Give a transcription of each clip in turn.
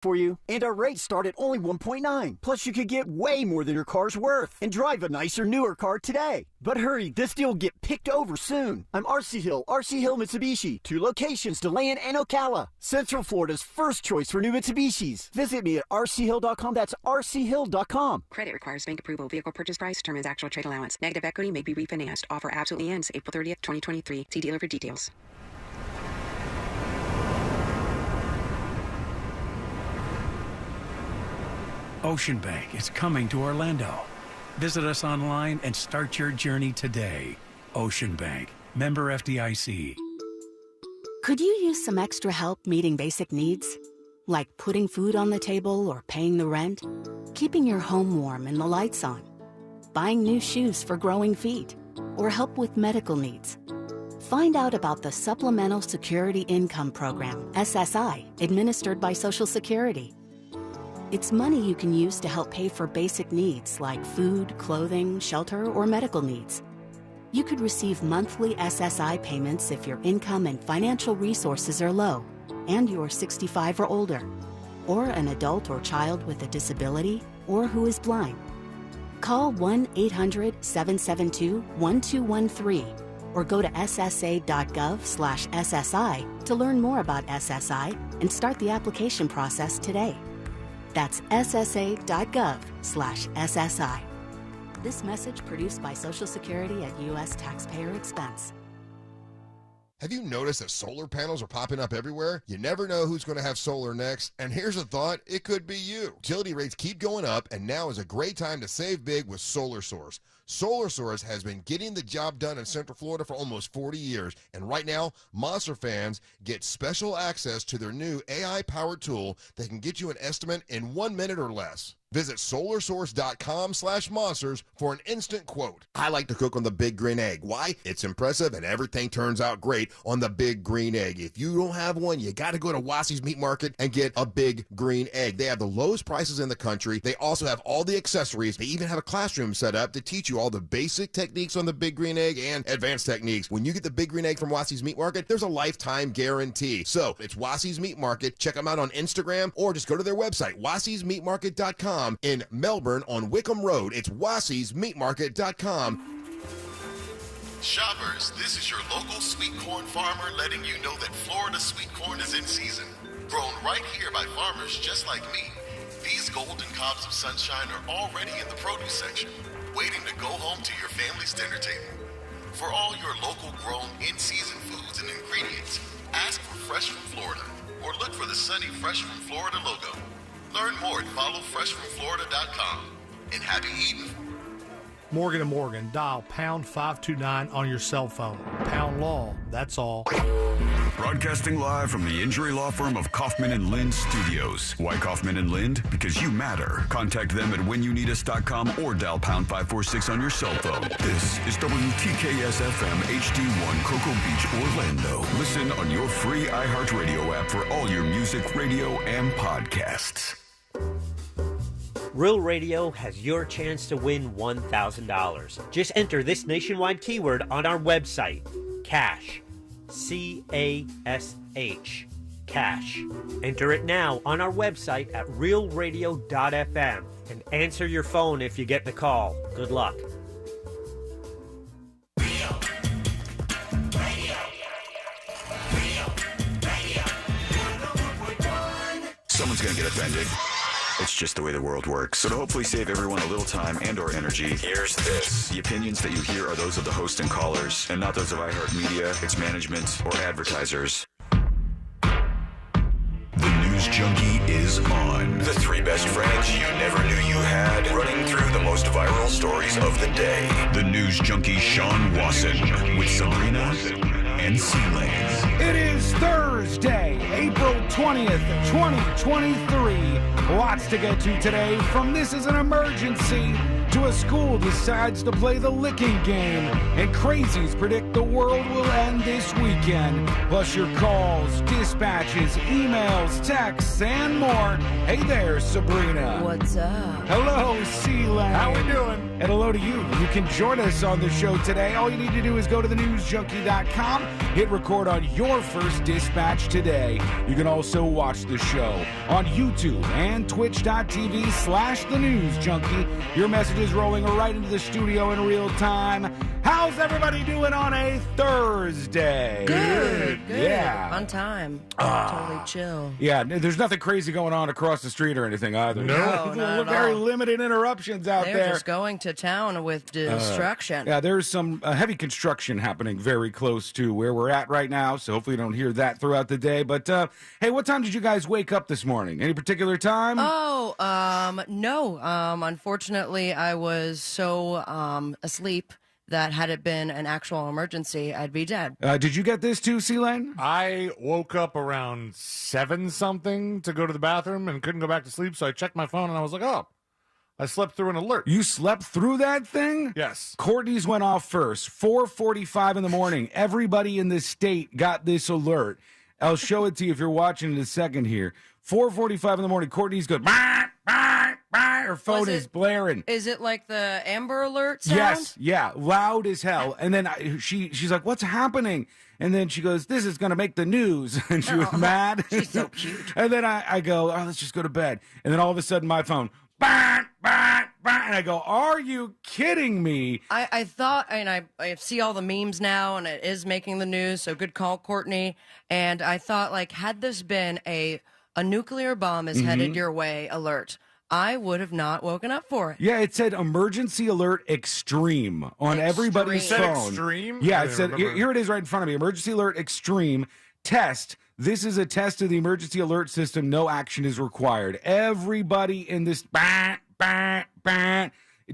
for you. And our rates start at only 1.9. Plus, you could get way more than your car's worth and drive a nicer, newer car today. But hurry, this deal will get picked over soon. I'm RC Hill Mitsubishi. 2 locations, DeLand and Ocala. Central Florida's first choice for new Mitsubishis. Visit me at rchill.com. That's rchill.com. Credit requires bank approval. Vehicle purchase price determines actual trade allowance. Negative equity may be refinanced. Offer absolutely ends April 30th, 2023. See dealer for details. Ocean Bank is coming to Orlando. Visit us online and start your journey today. Ocean Bank, member FDIC. Could you use some extra help meeting basic needs? Like putting food on the table or paying the rent? Keeping your home warm and the lights on? Buying new shoes for growing feet? Or help with medical needs? Find out about the Supplemental Security Income Program, SSI, administered by Social Security. It's money you can use to help pay for basic needs like food, clothing, shelter, or medical needs. You could receive monthly SSI payments if your income and financial resources are low and you're 65 or older, or an adult or child with a disability, or who is blind. Call 1-800-772-1213 or go to ssa.gov/SSI to learn more about SSI and start the application process today. That's ssa.gov/SSI. This message produced by Social Security at U.S. taxpayer expense. Have you noticed that solar panels are popping up everywhere? You never know who's going to have solar next. And here's a thought, it could be you. Utility rates keep going up, and now is a great time to save big with Solar Source. Solar Source has been getting the job done in Central Florida for almost 40 years. And right now, Monster fans get special access to their new AI-powered tool that can get you an estimate in 1 minute or less. Visit solarsource.com/monsters for an instant quote. I like to cook on the Big Green Egg. Why? It's impressive and everything turns out great on the Big Green Egg. If you don't have one, you got to go to Wassey's Meat Market and get a Big Green Egg. They have the lowest prices in the country. They also have all the accessories. They even have a classroom set up to teach you all the basic techniques on the Big Green Egg and advanced techniques. When you get the Big Green Egg from Wassey's Meat Market, there's a lifetime guarantee. So it's Wassey's Meat Market. Check them out on Instagram or just go to their website, wasseysmeatmarket.com. In Melbourne on Wickham Road. It's wasseysmeatmarket.com. Shoppers, this is your local sweet corn farmer letting you know that Florida sweet corn is in season. Grown right here by farmers just like me. These golden cobs of sunshine are already in the produce section, waiting to go home to your family's dinner table. For all your local grown in-season foods and ingredients, ask for Fresh from Florida or look for the sunny Fresh from Florida logo. Learn more at followfreshfromflorida.com. And happy eating. Morgan & Morgan, dial pound 529 on your cell phone. Pound law, that's all. Broadcasting live from the injury law firm of Kaufman & Lind Studios. Why Kaufman & Lind? Because you matter. Contact them at whenyouneedus.com or dial pound 546 on your cell phone. This is WTKS-FM HD1 Cocoa Beach, Orlando. Listen on your free iHeartRadio app for all your music, radio, and podcasts. Real Radio has your chance to win $1,000. Just enter this nationwide keyword on our website, CASH. C-A-S-H. Cash. Enter it now on our website at realradio.fm and answer your phone if you get the call. Good luck. Someone's going to get offended. It's just the way the world works. So to hopefully save everyone a little time and or energy, here's this. The opinions that you hear are those of the host and callers, and not those of iHeartMedia, its management, or advertisers. The News Junkie is on. The 3 best friends you never knew you had, running through the most viral stories of the day. The News Junkie Sean Wasson with Sabrina and C-Lane. It is Thursday, April 20th, 2023. Lots to get to today, from this is an emergency to a school decides to play the licking game, and Crazies predict the world will end this weekend. Plus your calls, dispatches, emails, texts, and more. Hey there, Sabrina. What's up? Hello, C-Lane. How we doing? And hello to you. You can join us on the show today. All you need to do is go to thenewsjunkie.com, Hit record on your first dispatch today. You can also watch the show on YouTube and twitch.tv/The News Junkie. Your messages rolling right into the studio in real time. How's everybody doing on a Thursday? Good. Yeah. On time. Totally chill. Yeah, there's nothing crazy going on across the street or anything either. No, not at very all. limited interruptions out They're there. just going to town with destruction. Yeah, there's some heavy construction happening very close to where we're at right now, so hopefully you don't hear that throughout the day. But, hey, what time did you guys wake up this morning? Any particular time? Oh, no. Unfortunately, I was so asleep that had it been an actual emergency, I'd be dead. Did you get this too, C-Lane? I woke up around 7-something to go to the bathroom and couldn't go back to sleep, so I checked my phone and I was like, oh, I slept through an alert. You slept through that thing? Yes. Courtney's went off first, 4:45 in the morning. Everybody in this state got this alert. I'll show it to you if you're watching in a second here. 4:45 in the morning, Courtney's going, bah, bah, bah. Her phone is blaring. Is it like the Amber Alert sound? Yes, yeah, loud as hell. And then she's like, what's happening? And then she goes, this is going to make the news. And she was mad. She's so cute. And then I go, oh, let's just go to bed. And then all of a sudden my phone, bah, bah, bah. And I go, are you kidding me? I thought, and I see all the memes now, and it is making the news, so good call, Courtney. And I thought, like, had this been a nuclear bomb is headed your way alert, I would have not woken up for it. Yeah, it said emergency alert extreme on everybody's It said phone. extreme? Yeah, I it said, remember. here it is right in front of me. Emergency alert extreme test. This is a test of the emergency alert system. No action is required. Everybody in this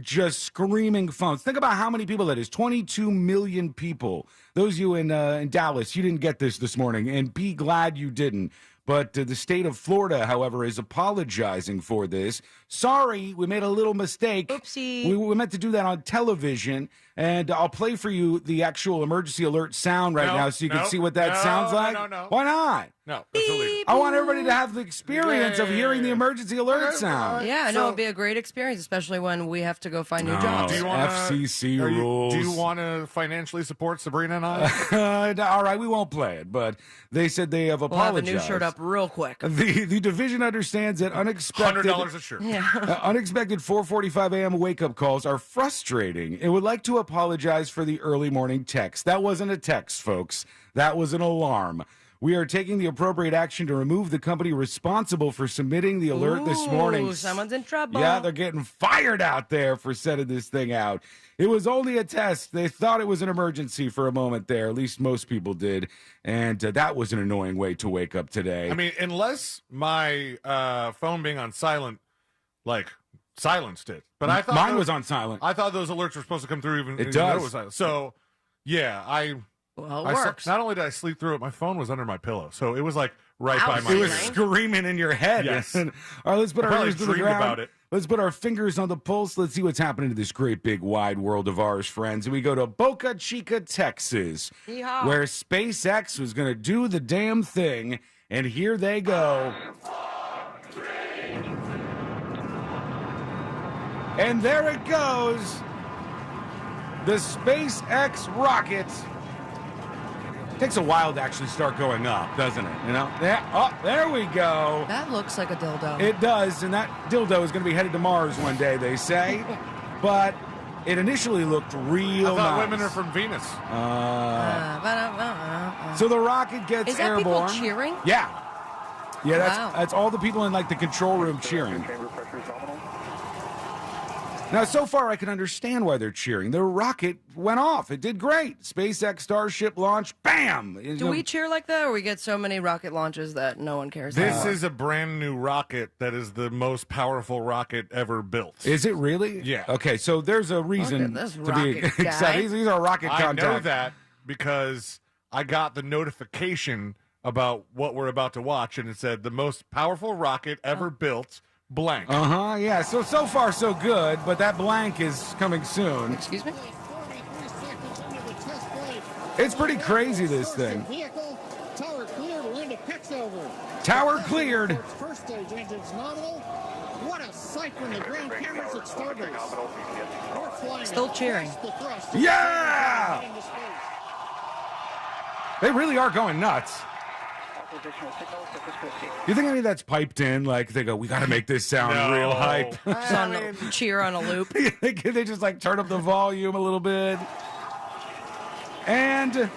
just screaming phones. Think about how many people that is. 22 million people. Those of you in Dallas, you didn't get this morning, and be glad you didn't. But the state of Florida, however, is apologizing for this. Sorry, we made a little mistake. Oopsie. We meant to do that on television. And I'll play for you the actual emergency alert sound right now so you can see what that sounds like. No. Why not? No, that's illegal. I want everybody to have the experience of hearing the emergency alert sound. Yeah, I know it'd be a great experience, especially when we have to go find new jobs. Do you wanna, FCC rules. Do you want to financially support Sabrina and I? All right, we won't play it, but they said they have We'll have a apologized. new shirt up real quick. The division understands that unexpected $100 a shirt. unexpected 4:45 a.m. wake-up calls are frustrating and would like to apologize for the early morning text. That wasn't a text, folks. That was an alarm. We are taking the appropriate action to remove the company responsible for submitting the alert this morning. Someone's in trouble. Yeah, they're getting fired out there for sending this thing out. It was only a test. They thought it was an emergency for a moment there. At least most people did. And that was an annoying way to wake up today. I mean, unless my phone being on silent, like, silenced it. But I thought mine was on silent. I thought those alerts were supposed to come through even It though does. it was silent. So, yeah, Well, it works. Not only did I sleep through it, my phone was under my pillow. So it was like right by my It was ear. screaming in your head. Yes. All right, let's put I our probably ears to the dreamed ground. about it. Let's put our fingers on the pulse. Let's see what's happening to this great big wide world of ours, friends. And we go to Boca Chica, Texas, Yeehaw. where SpaceX was going to do the damn thing. And here they go. And there it goes. The SpaceX rocket. Takes a while to actually start going up, doesn't it? You know? There we go. That looks like a dildo. It does, and that dildo is going to be headed to Mars one day, they say. But it initially looked real I thought nice. women are from Venus. So the rocket gets Is that airborne. people cheering? Yeah. Yeah, Wow. that's all the people in like the control room cheering. Now, so far, I can understand why they're cheering. The rocket went off. It did great. SpaceX Starship launch, bam! Do we cheer like that, or we get so many rocket launches that no one cares This about? is a brand new rocket that is the most powerful rocket ever built. Is it really? Yeah. Okay, so there's a reason this to be rocket guy. excited. These are rocket I contact. know that because I got the notification about what we're about to watch, and it said the most powerful rocket ever built, blank. Yeah. So far, so good, but that blank is coming soon. Excuse me? It's pretty crazy, this thing. Vehicle, tower cleared, we're into pitch over. Tower cleared. First stage engines nominal. What a sight from the ground cameras at Starbase. We're flying Still cheering. across the thrust. Yeah! Into space. They really are going nuts. You think any of that's piped in? Like they go, we got to make this sound real hype. Cheer on a loop. They just like turn up the volume a little bit. And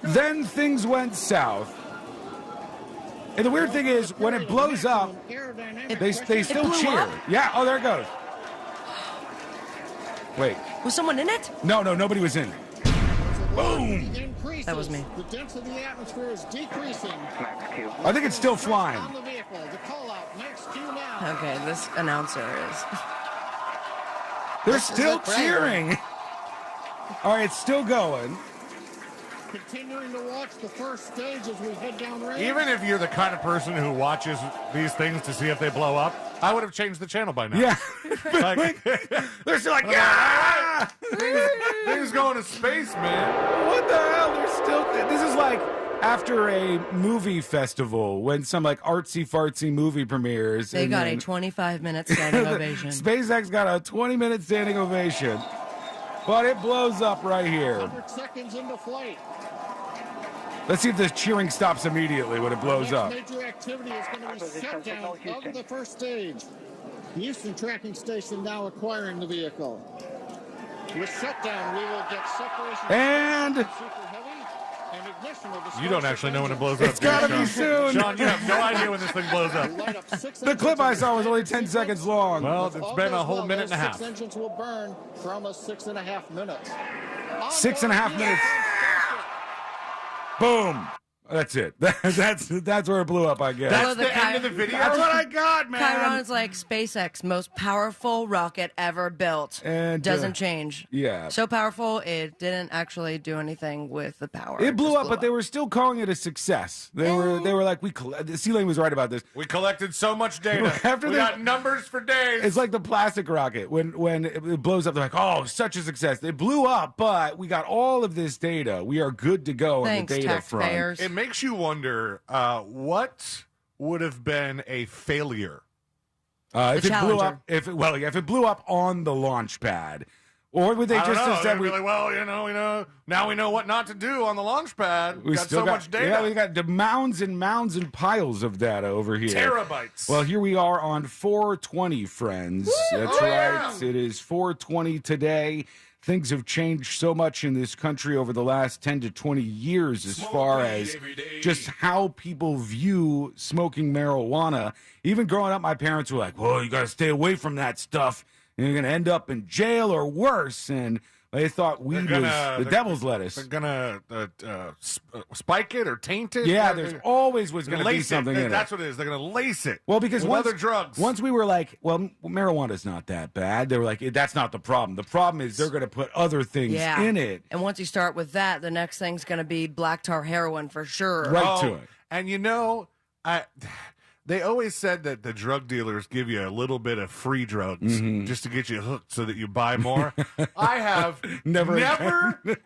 then things went south. And the weird thing is, when it blows up, they still cheer. Up? Yeah, oh, there it goes. Wait. Was someone in it? No, nobody was in it. Boom! That was me. The density of the atmosphere is decreasing. I think it's still flying. Okay, this announcer is. They're still cheering. All right, it's still going. Continuing to watch the first stage as we head down range. Even if you're the kind of person who watches these things to see if they blow up, I would have changed the channel by now. Yeah. Like, they're still like, yeah! Things going to space, man. What the hell? They're still. This is like after a movie festival when some like artsy-fartsy movie premieres. They got a 25-minute standing ovation. SpaceX got a 20-minute standing ovation. But it blows up right here. 100 seconds into flight. Let's see if the cheering stops immediately when it blows up. Major activity is going to be shutdown of the first stage. The Houston tracking station now acquiring the vehicle. With shutdown, we will get separation. And you don't actually know when it blows up. It's got to be soon. Sean, you have no idea when this thing blows up. The clip I saw was only 10 seconds long. Well, it's been a whole minute and a half. 6 engines will burn for almost 6.5 minutes. 6.5 minutes. Boom. That's it. That's where it blew up, I guess. That's the end of the video? That's what I got, man. Chiron's like SpaceX, most powerful rocket ever built. And doesn't change. Yeah. So powerful, it didn't actually do anything with the power. It blew just up, but they were still calling it a success. They were like, C-Lane was right about this. We collected so much data. We got numbers for days. It's like the plastic rocket. When it blows up, they're like, oh, such a success. It blew up, but we got all of this data. We are good to go on the data front. It makes you wonder what would have been a failure. If it blew up, if it blew up on the launch pad, or would they just have said, we know now we know what not to do on the launch pad. We got so much data. Yeah, we got the mounds and piles of data over here. Terabytes. Well, here we are on 420, friends. Woo! That's right. It is 420 today. Things have changed so much in this country over the last 10 to 20 years as far as just how people view smoking marijuana. Even growing up, my parents were like, well, you got to stay away from that stuff. You're going to end up in jail or worse. And they thought weed was the devil's lettuce. They're going to spike it or taint it. Yeah, there's always was going to be something in it. That's what it is. They're going to lace it. Well, because with other drugs. Once we were like, well, marijuana's not that bad. They were like, that's not the problem. The problem is they're going to put other things in it. And once you start with that, the next thing's going to be black tar heroin for sure. Right to it. And they always said that the drug dealers give you a little bit of free drugs just to get you hooked so that you buy more. I have never,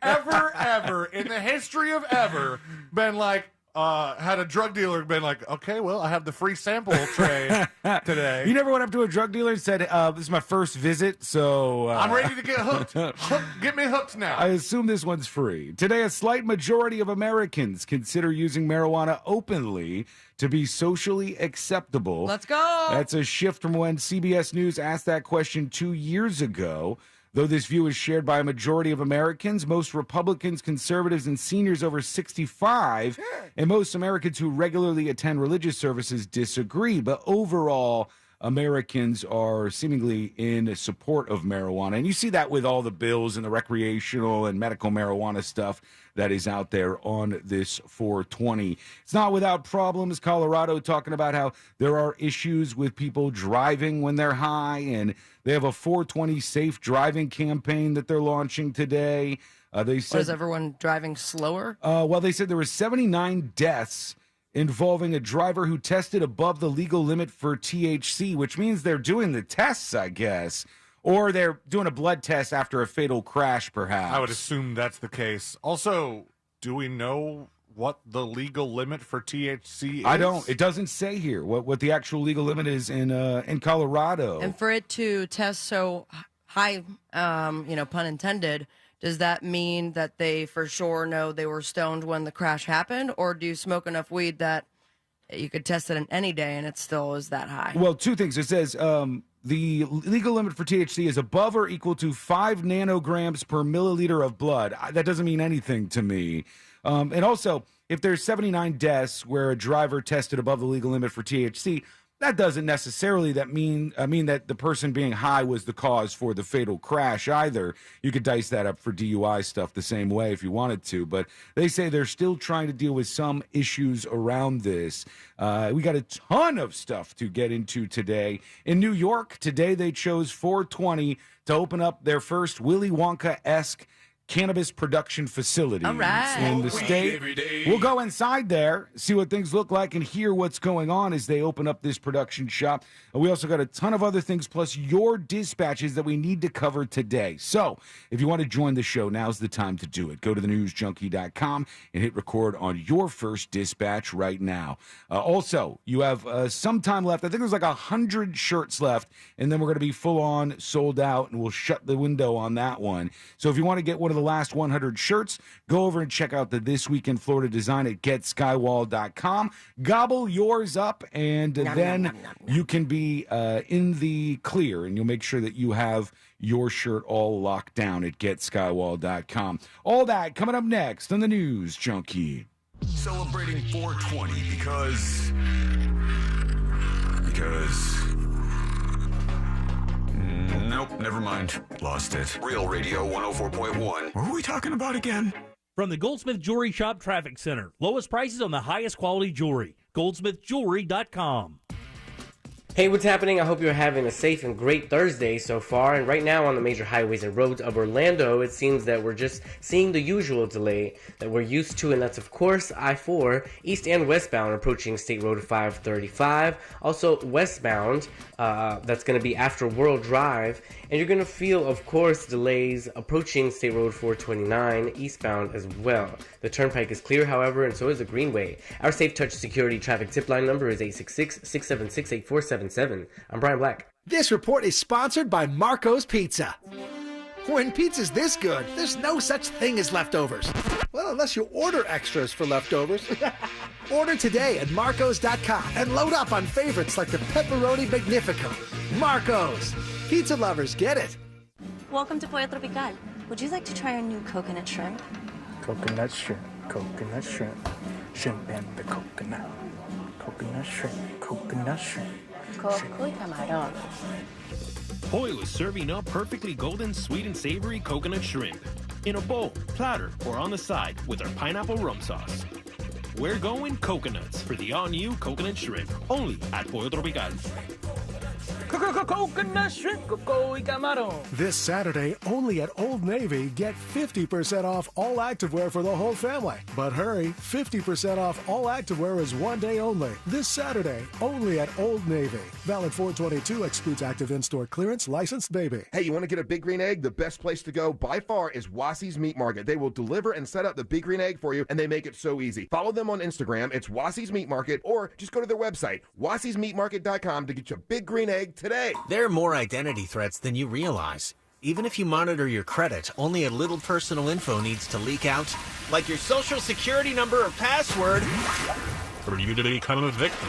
ever in the history of ever been like, had a drug dealer been like, okay, well, I have the free sample tray today. You never went up to a drug dealer and said, this is my first visit, so... I'm ready to get hooked. Get me hooked now. I assume this one's free. Today, a slight majority of Americans consider using marijuana openly to be socially acceptable. Let's go. That's a shift from when CBS News asked that question 2 years ago. Though this view is shared by a majority of Americans, most Republicans, conservatives, and seniors over 65, and most Americans who regularly attend religious services disagree. But overall, Americans are seemingly in support of marijuana. And you see that with all the bills and the recreational and medical marijuana stuff that is out there on this 420. It's not without problems. Colorado talking about how there are issues with people driving when they're high, and they have a 420 safe driving campaign that they're launching today. They said, is everyone driving slower? Well, they said there were 79 deaths involving a driver who tested above the legal limit for THC, which means they're doing the tests, I guess. Or they're doing a blood test after a fatal crash, perhaps. I would assume that's the case. Also, do we know what the legal limit for THC is? I don't. It doesn't say here what the actual legal limit is in Colorado. And for it to test so high, pun intended, does that mean that they for sure know they were stoned when the crash happened? Or do you smoke enough weed that you could test it on any day and it still is that high? Well, two things. It says the legal limit for THC is above or equal to 5 nanograms per milliliter of blood. That doesn't mean anything to me. And also, if there's 79 deaths where a driver tested above the legal limit for THC, that doesn't necessarily mean that the person being high was the cause for the fatal crash either. You could dice that up for DUI stuff the same way if you wanted to, but they say they're still trying to deal with some issues around this. We got a ton of stuff to get into today. In New York, today they chose 420 to open up their first Willy Wonka-esque cannabis production facility in the state. We'll go inside there, see what things look like, and hear what's going on as they open up this production shop. And we also got a ton of other things, plus your dispatches that we need to cover today. So if you want to join the show, now's the time to do it. Go to thenewsjunkie.com and hit record on your first dispatch right now. Also, you have some time left. I think there's like 100 shirts left, and then we're going to be full on sold out, and we'll shut the window on that one. So if you want to get one of the last 100 shirts, go over and check out the This Week in Florida design at getskywall.com. Gobble yours up, and then you can be in the clear, and you'll make sure that you have your shirt all locked down at getskywall.com. All that coming up next on the News Junkie. Celebrating 420 because nope, never mind. Lost it. Real Radio 104.1. What were we talking about again? From the Goldsmith Jewelry Shop Traffic Center. Lowest prices on the highest quality jewelry. goldsmithjewelry.com. Hey, what's happening? I hope you're having a safe and great Thursday so far. And right now on the major highways and roads of Orlando, it seems that we're just seeing the usual delay that we're used to, and that's of course I-4 east and westbound approaching State Road 535. Also westbound, that's going to be after World Drive, and you're going to feel, of course, delays approaching State Road 429 eastbound as well. The turnpike is clear, however, and so is the Greenway. Our Safe Touch Security traffic tip line number is 866-676-8477. I'm Brian Black. This report is sponsored by Marco's Pizza. When pizza's this good, there's no such thing as leftovers. Well, unless you order extras for leftovers. Order today at marcos.com and load up on favorites like the Pepperoni Magnifico. Marco's. Pizza lovers get it. Welcome to Pollo Tropical. Would you like to try our new coconut shrimp? Coconut shrimp, coconut shrimp, shrimp and the coconut. Coconut shrimp, coconut shrimp. Coco y camarón. Pollo is serving up perfectly golden, sweet, and savory coconut shrimp in a bowl, platter, or on the side with our pineapple rum sauce. We're going coconuts for the all-new coconut shrimp, only at Pollo Tropical. Coconut shrimp, coco y camarón. This Saturday, only at Old Navy, get 50% off all activewear for the whole family. But hurry, 50% off all activewear is one day only. This Saturday, only at Old Navy. Valid 422, excludes active in-store clearance, licensed baby. Hey, you want to get a Big Green Egg? The best place to go by far is Wassie's Meat Market. They will deliver and set up the Big Green Egg for you, and they make it so easy. Follow them on Instagram. It's Wassie's Meat Market, or just go to their website, wassiesmeatmarket.com, to get your Big Green Egg today. There are more identity threats than you realize. Even if you monitor your credit, only a little personal info needs to leak out, like your social security number or password. Or you to become a victim.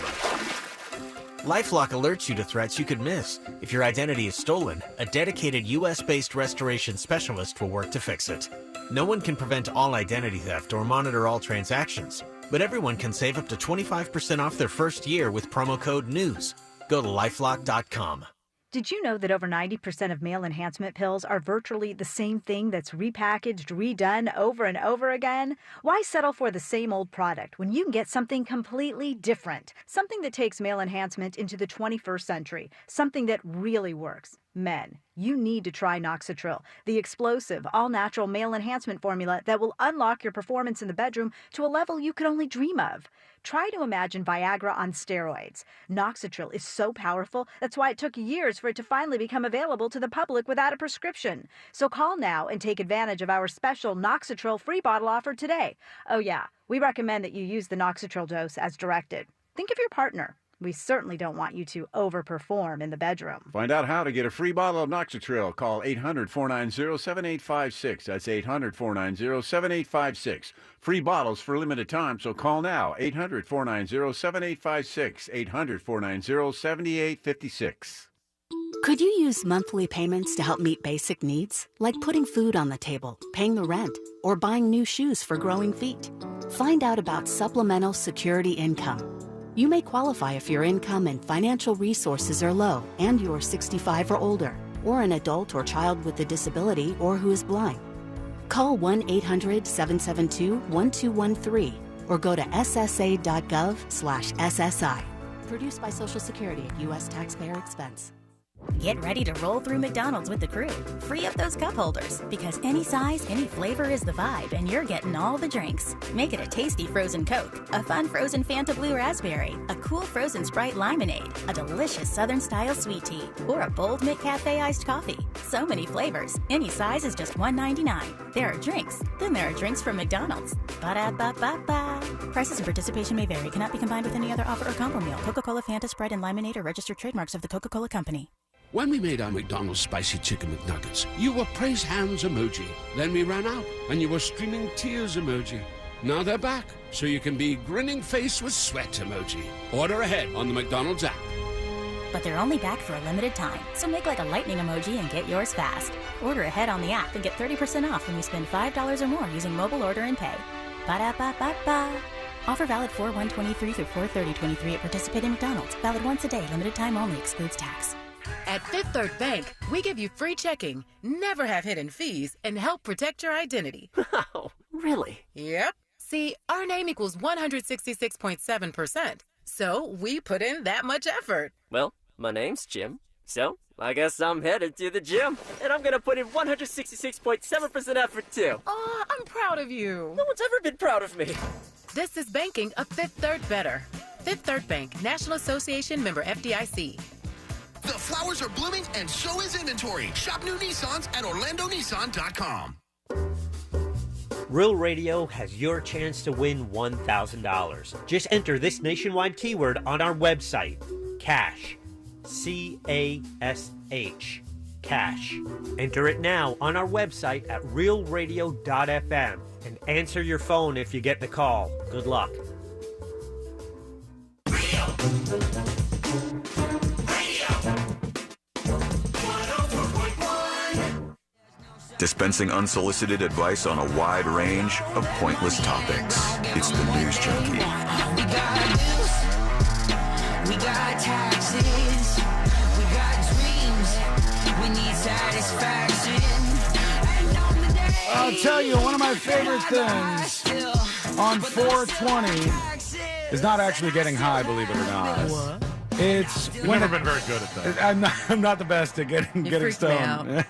LifeLock alerts you to threats you could miss. If your identity is stolen, a dedicated U.S.-based restoration specialist will work to fix it. No one can prevent all identity theft or monitor all transactions, but everyone can save up to 25% off their first year with promo code NEWS. Go to lifelock.com. Did you know that over 90% of male enhancement pills are virtually the same thing that's repackaged, redone over and over again? Why settle for the same old product when you can get something completely different? Something that takes male enhancement into the 21st century. Something that really works. Men, you need to try Noxitril, the explosive, all-natural male enhancement formula that will unlock your performance in the bedroom to a level you could only dream of. Try to imagine Viagra on steroids. Noxitril is so powerful, that's why it took years for it to finally become available to the public without a prescription. So call now and take advantage of our special Noxitril free bottle offer today. Oh yeah, we recommend that you use the Noxitril dose as directed. Think of your partner. We certainly don't want you to overperform in the bedroom. Find out how to get a free bottle of Noxatril. Call 800-490-7856. That's 800-490-7856. Free bottles for a limited time, so call now. 800-490-7856. 800-490-7856. Could you use monthly payments to help meet basic needs, like putting food on the table, paying the rent, or buying new shoes for growing feet? Find out about supplemental security income. You may qualify if your income and financial resources are low and you are 65 or older, or an adult or child with a disability or who is blind. Call 1-800-772-1213 or go to ssa.gov/SSI. Produced by Social Security at U.S. taxpayer expense. Get ready to roll through McDonald's with the crew. Free up those cup holders, because any size, any flavor is the vibe, and you're getting all the drinks. Make it a tasty frozen Coke, a fun frozen Fanta Blue Raspberry, a cool frozen Sprite Limonade, a delicious Southern-style sweet tea, or a bold McCafe iced coffee. So many flavors. Any size is just $1.99. There are drinks. Then there are drinks from McDonald's. Ba-da-ba-ba-ba. Prices and participation may vary. Cannot be combined with any other offer or combo meal. Coca-Cola, Fanta, Sprite, and Limonade are registered trademarks of the Coca-Cola Company. When we made our McDonald's spicy chicken McNuggets, you were praise hands emoji. Then we ran out, and you were streaming tears emoji. Now they're back, so you can be grinning face with sweat emoji. Order ahead on the McDonald's app. But they're only back for a limited time, so make like a lightning emoji and get yours fast. Order ahead on the app and get 30% off when you spend $5 or more using mobile order and pay. Ba-da-ba-ba-ba. Offer valid 4/1/23 through 4/30/23 at participating McDonald's. Valid once a day. Limited time only. Excludes tax. At Fifth Third Bank, we give you free checking, never have hidden fees, and help protect your identity. Wow, really? Yep. See, our name equals 166.7%, so we put in that much effort. Well, my name's Jim, so I guess I'm headed to the gym, and I'm gonna put in 166.7% effort too. Aw, I'm proud of you. No one's ever been proud of me. This is banking a Fifth Third better. Fifth Third Bank, National Association member FDIC. The flowers are blooming, and so is inventory. Shop new Nissans at OrlandoNissan.com. Real Radio has your chance to win $1,000. Just enter this nationwide keyword on our website, CASH. C-A-S-H. Cash. Enter it now on our website at realradio.fm and answer your phone if you get the call. Good luck. Dispensing unsolicited advice on a wide range of pointless topics. It's the News Junkie. We got bills, we got taxes, we got dreams, we need satisfaction. I'll tell you, one of my favorite things on 420 is not actually getting high, believe it or not. What? It's You've never been very good at that. I'm not the best at getting stoned.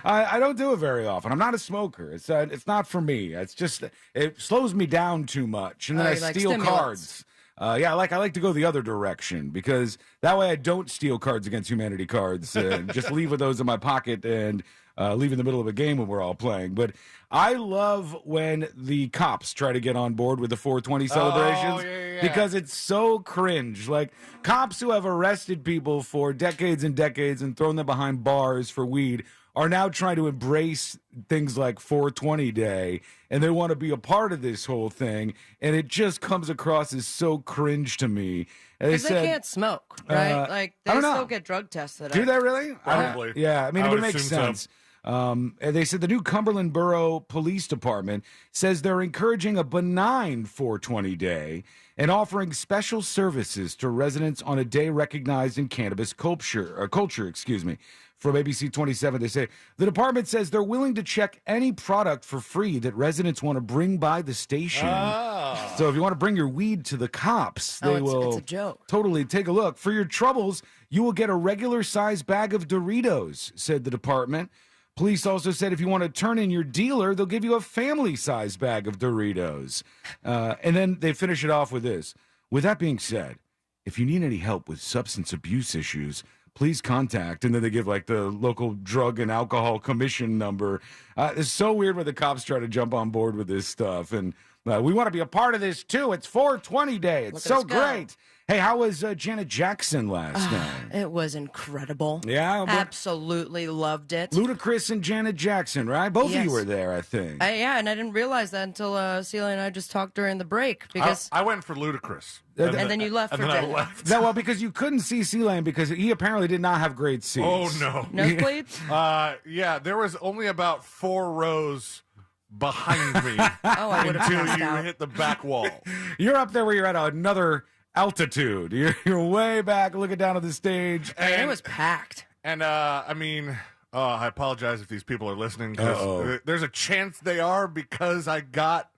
I don't do it very often. I'm not a smoker. It's not for me. It's just it slows me down too much, and then I steal cards. I like to go the other direction, because that way I don't steal Cards Against Humanity cards. Just leave with those in my pocket and leave in the middle of a game when we're all playing. But I love when the cops try to get on board with the 420 celebrations, because it's so cringe. Like, cops who have arrested people for decades and decades and thrown them behind bars for weed are now trying to embrace things like 420 Day, and they want to be a part of this whole thing, and it just comes across as so cringe to me. Because they can't smoke, right? Like, they still get drug tested. Do they really? Probably. Yeah, I mean, it would make assume sense. And they said the new Cumberland Borough Police Department says they're encouraging a benign 420 Day and offering special services to residents on a day recognized in cannabis culture. From ABC 27, they say the department says they're willing to check any product for free that residents want to bring by the station. Oh. So if you want to bring your weed to the cops, they will it's a joke. Totally take a look. For your troubles, you will get a regular size bag of Doritos, said the department. Police also said if you want to turn in your dealer, they'll give you a family-size bag of Doritos. And then they finish it off with this. With that being said, if you need any help with substance abuse issues, please contact. And then they give, like, the local drug and alcohol commission number. It's so weird when the cops try to jump on board with this stuff. And we want to be a part of this, too. It's 420 Day. It's so great. Hey, how was Janet Jackson last night? It was incredible. Yeah? Absolutely loved it. Ludacris and Janet Jackson, right? Both of you were there, I think. Yeah, and I didn't realize that until Celia and I just talked during the break. Because I went for Ludacris. And then you left for I Janet. left. No, well, because you couldn't see C-Lane because he apparently did not have great seats. Oh, no. Nosebleeds? Yeah, there was only about 4 rows behind me I would've until passed you out. hit the back wall. You're up there where you're at another altitude. You're way back looking down at the stage. And it was packed. And, I mean, I apologize if these people are listening, because there's a chance they are, because I got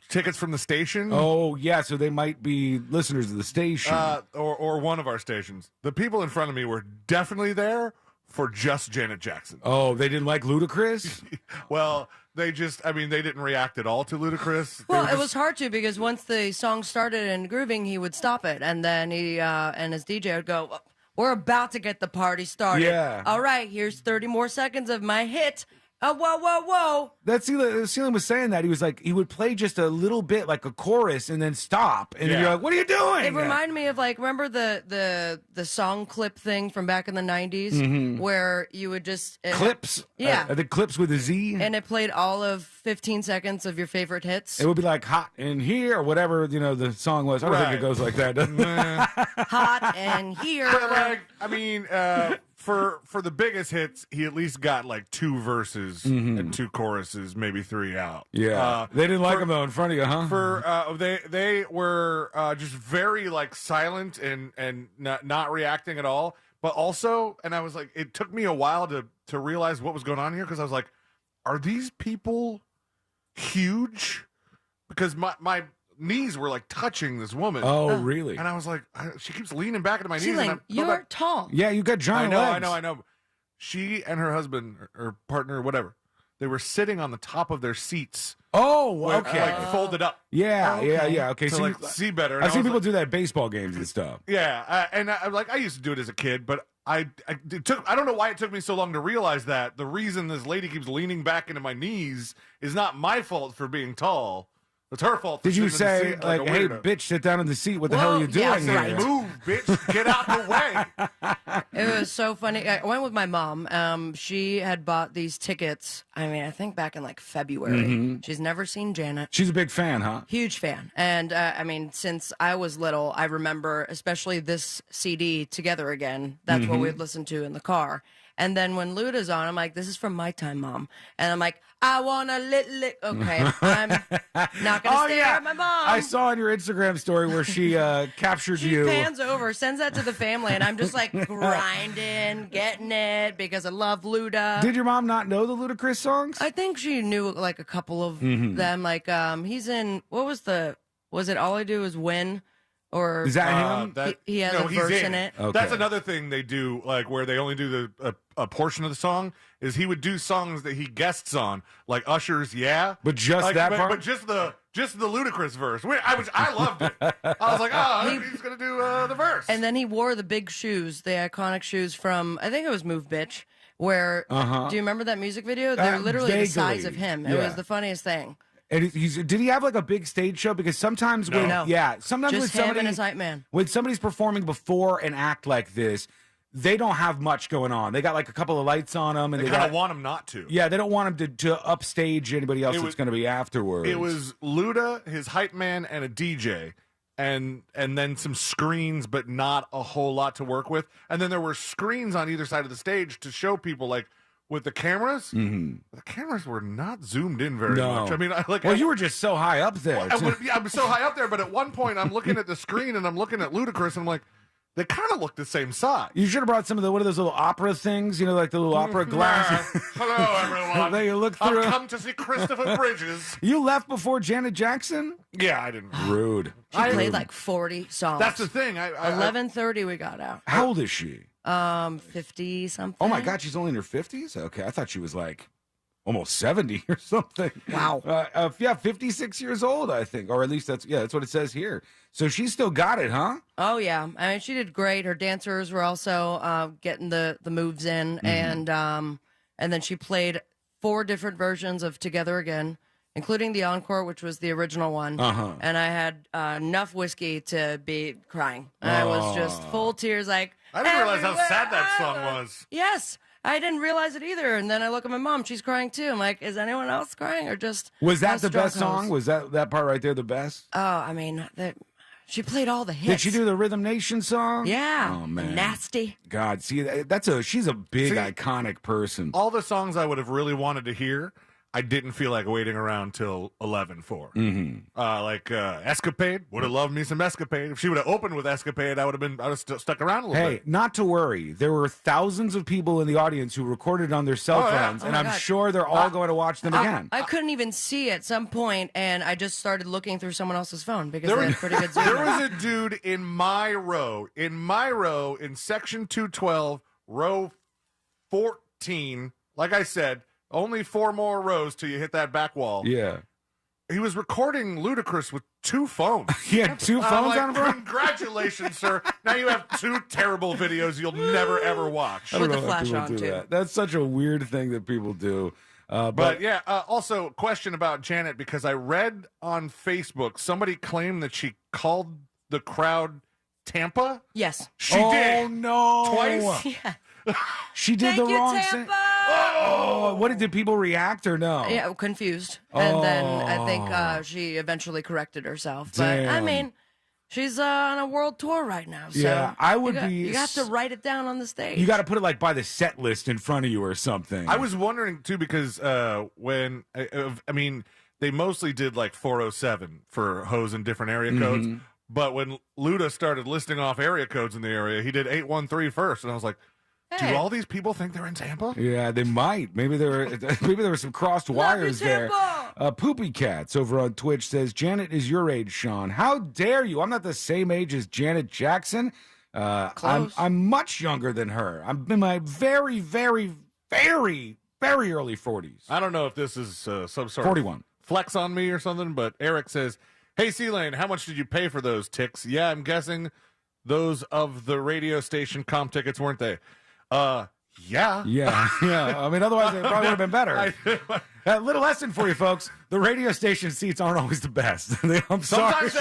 tickets from the station. Oh, yeah, so they might be listeners of the station. Or one of our stations. The people in front of me were definitely there for just Janet Jackson. Oh, they didn't like Ludacris? Well, they didn't react at all to Ludacris. Well, it was hard to, because once the song started and grooving, he would stop it, and then he and his DJ would go, "We're about to get the party started. Yeah. All right, here's 30 more seconds of my hit. Whoa, whoa, whoa." That's Celine was saying that. He was like, he would play just a little bit, like a chorus, and then stop. And then you're like, what are you doing? It reminded me of, like, remember the song clip thing from back in the 90s, Mhm. where you would just... Clips? Yeah. The clips with a Z? And it played all of 15 seconds of your favorite hits. It would be like Hot in Here or whatever, the song was. I don't think it goes like that. does it? Hot and here. But, like, I mean, for the biggest hits, he at least got like 2 verses and 2 choruses, maybe 3 out. Yeah. They didn't like him, though, in front of you, huh? They were just very, like, silent and not reacting at all. But also, and I was like, it took me a while to realize what was going on here, because I was like, are these people huge? Because my knees were, like, touching this woman. Oh, really? And I was like, she keeps leaning back into my knees. Celine, And you're tall. Yeah, you got giant legs. I know. She and her husband or partner, whatever, they were sitting on the top of their seats. Oh, okay. Like, folded up. Yeah, yeah. Okay, To, so like, see better. And I've I seen was people like- do that at baseball games and stuff. Yeah, and I used to do it as a kid, but I don't know why it took me so long to realize that the reason this lady keeps leaning back into my knees is not my fault for being tall. It's her fault. For Did you sitting in the say, seat like, a hey, weirdo. bitch, sit down in the seat? What the hell are you doing yeah, here? right. Move, bitch. Get out the way. It was so funny. I went with my mom. She had bought these tickets, I think back in like February. Mhm. She's never seen Janet. She's a big fan, huh? Huge fan. And since I was little, I remember especially this CD, Together Again. That's what Mhm. we'd listen to in the car. And then when Luda's on, I'm like, this is from my time, Mom. And I'm like, I want a little... Okay, I'm not going to stare at my mom. I saw on your Instagram story where she captured She you. pans over, sends that to the family, and I'm just like grinding, getting it, because I love Luda. Did your mom not know the Ludacris songs? I think she knew like a couple of Mhm. them. Like he's in, was it All I Do Is Win? Or Is that him? He has no, a he's verse in in it. Okay. That's another thing they do, like where they only do a portion of the song. Is he would do songs that he guests on, like Usher's "Yeah," But just like, that but, part? but just the Ludacris verse. I loved it. I was like, he's gonna do the verse. And then he wore the big shoes, the iconic shoes from, I think it was Move Bitch, where, Uh-huh. do you remember that music video? They're literally the size vaguely, of him. It yeah. was the funniest thing. And did he have like a big stage show? Because sometimes when sometimes Just when him somebody and his hype man. when somebody's performing before an act like this, they don't have much going on. They got like a couple of lights on them, and they they kind got of want him not to. yeah, they don't want him to upstage anybody else It that's was- going to be afterwards. It was Luda, his hype man, and a DJ, and then some screens, but not a whole lot to work with. And then there were screens on either side of the stage to show people, like with the cameras. Mhm. The cameras were not zoomed in very No. much. I mean, you were just so high up there. I'm so high up there, but at one point I'm looking at the screen and I'm looking at Ludacris, and I'm like, they kind of look the same size. You should have brought some of one of those little opera things, like the little opera glasses. Hello, everyone. That you look through. I've come to see Christopher Bridges. You left before Janet Jackson? Yeah, I didn't. Rude. She played like 40 songs. That's the thing. 11:30 we got out. How old is she? 50 something. Oh my God, she's only in her 50s? Okay, I thought she was like almost 70 or something. Wow. 56 years old, I think, or at least that's what it says here. So she still got it, huh? Oh yeah, I mean she did great. Her dancers were also getting the moves in, and then she played 4 different versions of Together Again. including the encore, which was the original one. And I had enough whiskey to be crying. I was just full tears, like, I didn't realize how everywhere sad that I song look. was. Yes. I didn't realize it either. And then I look at my mom. She's crying too. I'm like, is anyone else crying or just... Was that us the drunk best song? hoes? Was that part right there the best? Oh, I mean, she played all the hits. Did she do the Rhythm Nation song? Yeah. Oh, man. Nasty. God, see, she's a big, iconic person. All the songs I would have really wanted to hear, I didn't feel like waiting around till 11 for. Like Escapade, would have loved me some Escapade. If she would have opened with Escapade, I would have stuck around a little Hey, bit. not to worry. There were thousands of people in the audience who recorded on their cell phones, and I'm sure they're all going to watch them again. I couldn't even see at some point, and I just started looking through someone else's phone because they had pretty good zoom. There was a dude in my row, in section 212, row 14. Like I said, only 4 more rows till you hit that back wall. Yeah. He was recording Ludacris with 2 phones. He had 2 phones on him, bro? Congratulations, sir. Now you have 2 terrible videos you'll never, ever watch. I don't know how people do that. That's such a weird thing that people do. But yeah, also, question about Janet, because I read on Facebook somebody claimed that she called the crowd Tampa. Yes. She did. Oh, no. Twice? Yeah. She did the wrong thing. Oh, what did people react or no? Yeah, confused. And then I think she eventually corrected herself. But I Damn. mean, she's on a world tour right now. So Yeah, I would be- You have to write it down on the stage. You got to put it like by the set list in front of you or something. I was wondering, too, because when, I mean, they mostly did like 407 for hoes in different area codes. But when Luda started listing off area codes in the area, he did 813 first. And I was like, do all these people think they're in Tampa? Yeah, they might. Maybe there were some crossed wires there. Poopy Cats over on Twitch says, Janet is your age, Sean. How dare you? I'm not the same age as Janet Jackson. I'm much younger than her. I'm in my very, very, very, very early 40s. I don't know if this is some sort 41. of flex on me or something, but Eric says, hey, C-Lane, how much did you pay for those ticks? Yeah, I'm guessing those of the radio station comp tickets, weren't they? Yeah. I mean, otherwise it probably would have been better. A little lesson for you, folks. The radio station seats aren't always the best. I'm sorry. Sometimes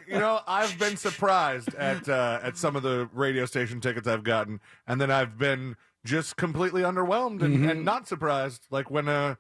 they are. I've been surprised at some of the radio station tickets I've gotten, and then I've been just completely underwhelmed and not surprised. Like when I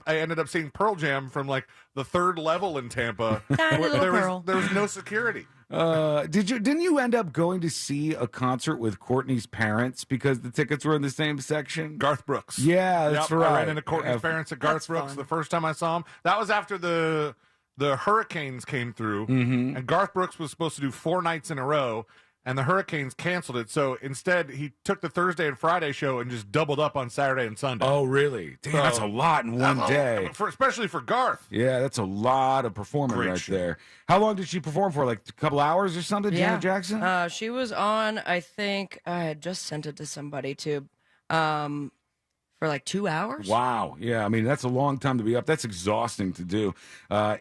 ended up seeing Pearl Jam from like the 3rd level in Tampa, there was no security. Didn't you end up going to see a concert with Courtney's parents because the tickets were in the same section? Garth Brooks. Yeah, that's right. I ran into Courtney's parents at Garth Brooks the first time I saw him. That was after the hurricanes came through, and Garth Brooks was supposed to do 4 nights in a row, and the hurricanes canceled it. So instead, he took the Thursday and Friday show and just doubled up on Saturday and Sunday. Oh, really? Damn, that's a lot in one day. Especially for Garth. Yeah, that's a lot of performing there. How long did she perform for? Like a couple hours or something, Janet Jackson? She was on, I think, I had just sent it to somebody, too, for like 2 hours. Wow. Yeah, I mean, that's a long time to be up. That's exhausting to do.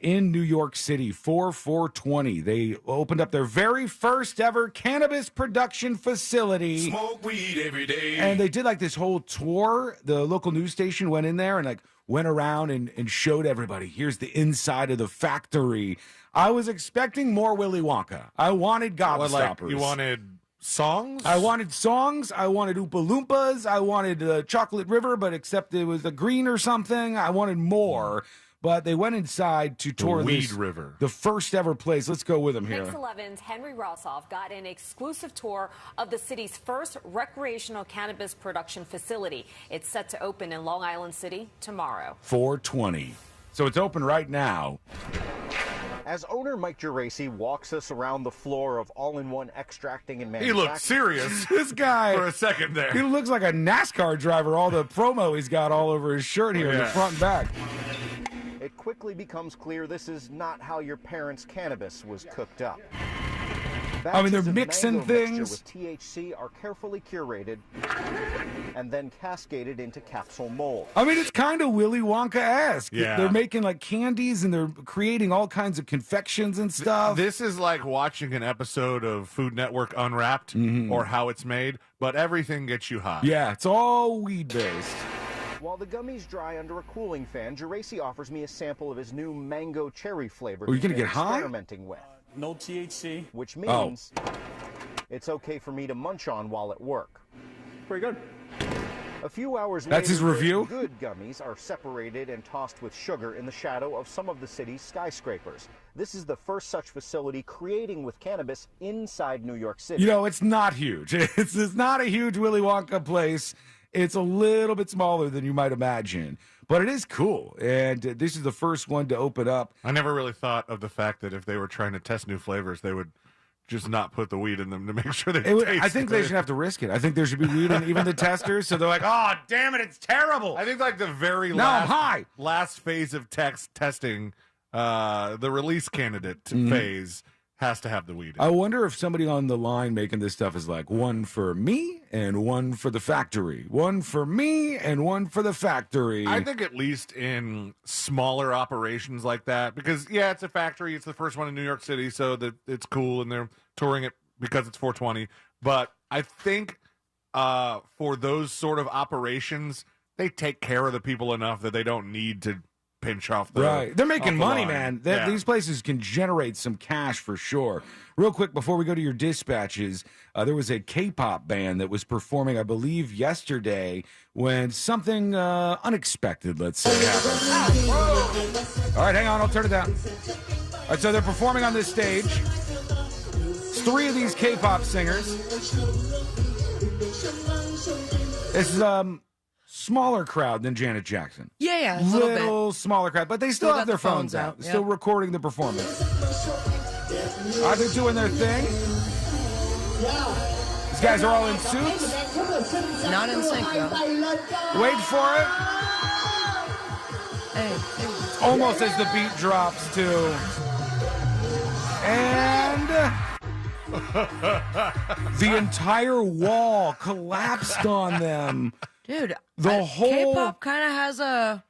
In New York City, 4/4/20, they opened up their very first ever cannabis production facility. Smoke weed every day. And they did like this whole tour. The local news station went in there and like went around and showed everybody, here's the inside of the factory. I was expecting more Willy Wonka. I wanted gobstoppers. You wanted songs? I wanted songs. I wanted Oompa Loompas. I wanted Chocolate River, but except it was a green or something. I wanted more. But they went inside to tour Weed River, the first ever place. Let's go with them here. Mix 11's Henry Rossoff got an exclusive tour of the city's first recreational cannabis production facility. It's set to open in Long Island City tomorrow. 4/20. So it's open right now. As owner Mike Geraci walks us around the floor of all-in-one extracting and manufacturing. He looks serious. This guy. For a second there. He looks like a NASCAR driver. All the promo he's got all over his shirt here in the front and back. It quickly becomes clear this is not how your parents' cannabis was cooked up. I mean, they're Batches of mixing mango things. mixture with THC are carefully curated and then cascaded into capsule mold. I mean, it's kind of Willy Wonka-esque. Yeah. They're making like candies and they're creating all kinds of confections and stuff. This is like watching an episode of Food Network Unwrapped or How It's Made, but everything gets you high. Yeah, it's all weed-based. While the gummies dry under a cooling fan, Geraci offers me a sample of his new mango cherry flavor. Are you going to get high? Experimenting with. No THC. Which means it's okay for me to munch on while at work. Pretty good. A few hours That's his later, review? good gummies are separated and tossed with sugar in the shadow of some of the city's skyscrapers. This is the first such facility creating with cannabis inside New York City. You know, it's not huge. It's not a huge Willy Wonka place. It's a little bit smaller than you might imagine. But it is cool. And this is the first one to open up. I never really thought of the fact that if they were trying to test new flavors, they would just not put the weed in them to make sure they taste I think good. they should have to risk it. I think there should be weed in even the testers. So they're like, oh, damn it, it's terrible. I think like the very Now I'm high. last phase of testing, the release candidate phase has to have the weed in. I wonder if somebody on the line making this stuff is like, one for me and one for the factory. One for me and one for the factory. I think at least in smaller operations like that, because, yeah, it's a factory. It's the first one in New York City, so that it's cool, and they're touring it because it's 420. But I think for those sort of operations, they take care of the people enough that they don't need to pinch off the right. They're making money, line. man. Yeah. These places can generate some cash for sure. Real quick, before we go to your dispatches, there was a K-pop band that was performing, I believe, yesterday when something unexpected, let's say, happened. All right, hang on. I'll turn it down. All right, so they're performing on this stage. It's 3 of these K-pop singers. This is smaller crowd than Janet Jackson. Yeah, a little bit. Smaller crowd, but they still have their phones out. Yep. Still recording the performance. Are they doing their thing? These guys are all in suits. Not in sync, though. Wait for it. Hey. Almost as the beat drops, too. And the entire wall collapsed on them. Dude, the whole K-pop kind of has a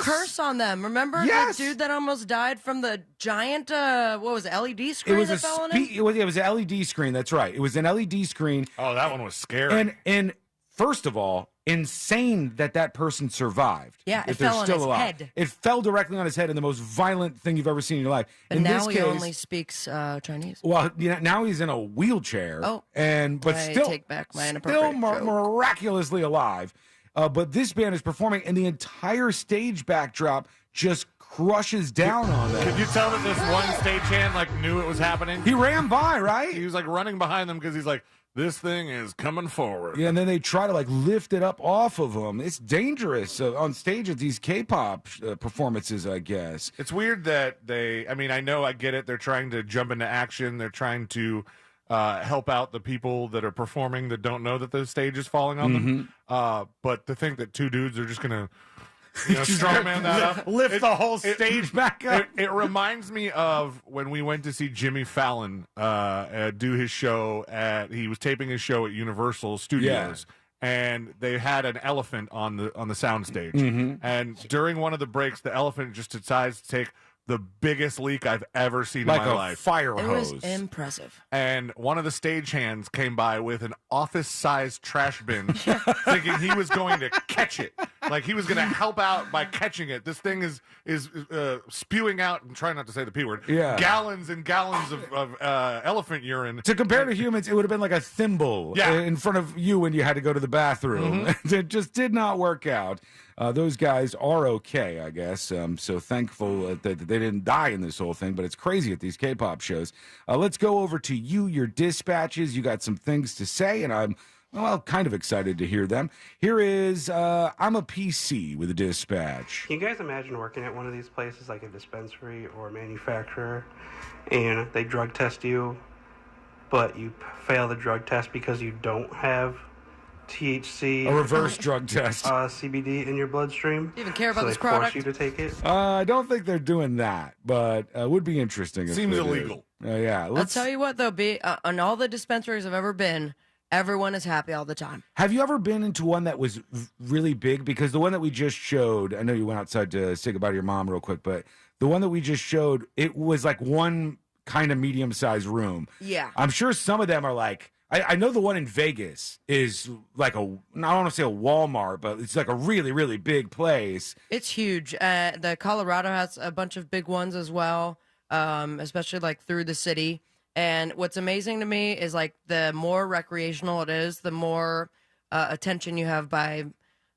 curse on them. Remember the dude that almost died from the giant, what was it, LED screen that fell on him? It was an LED screen, that's right. It was an LED screen. Oh, that one was scary. And first of all, insane that person survived. Yeah, if it fell they're on still his alive. head. It fell directly on his head in the most violent thing you've ever seen in your life. And in now this he case, only speaks Chinese. Well, now he's in a wheelchair. Oh, but I still, take back my inappropriate joke. Miraculously alive. But this band is performing, and the entire stage backdrop just crushes down on them. Could you tell that this one stagehand knew it was happening? He ran by, right? He was running behind them because he's like, this thing is coming forward. Yeah, and then they try to lift it up off of them. It's dangerous on stage at these K-pop performances, I guess. It's weird that I know, I get it. They're trying to jump into action. They're trying to help out the people that are performing that don't know that the stage is falling on them. But to think that 2 dudes are just going to strongman that up. Lift the whole stage back up. It reminds me of when we went to see Jimmy Fallon do his show he was taping his show at Universal Studios. Yeah. And they had an elephant on the sound stage. And during one of the breaks, the elephant just decides to take the biggest leak I've ever seen in my life. Like a fire hose. It was impressive. And one of the stagehands came by with an office-sized trash bin, thinking he was going to catch it. Like he was going to help out by catching it. This thing is spewing out, and trying not to say the P word, gallons and gallons of elephant urine. To compare to humans, it would have been like a thimble in front of you when you had to go to the bathroom. It just did not work out. Those guys are okay, I guess. So thankful that they didn't die in this whole thing, but it's crazy at these K-pop shows. Let's go over to your dispatches. You got some things to say, and I'm, kind of excited to hear them. Here is, I'm a PC with a dispatch. Can you guys imagine working at one of these places, like a dispensary or a manufacturer, and they drug test you, but you fail the drug test because you don't have THC, a reverse drug test, CBD in your bloodstream? Do you even care about this they product? Force you to take it? I don't think they're doing that, but it would be interesting. If Seems they illegal. did. Yeah, I'll tell you what, though, on all the dispensaries I've ever been, everyone is happy all the time. Have you ever been into one that was really big? Because the one that we just showed, I know you went outside to say goodbye to your mom real quick, but the one that we just showed, it was like one kind of medium-sized room. Yeah. I'm sure some of them are like, I know the one in Vegas is like I don't want to say a Walmart, but it's like a really, really big place. It's huge. The Colorado has a bunch of big ones as well, especially like through the city. And what's amazing to me is like the more recreational it is, the more attention you have by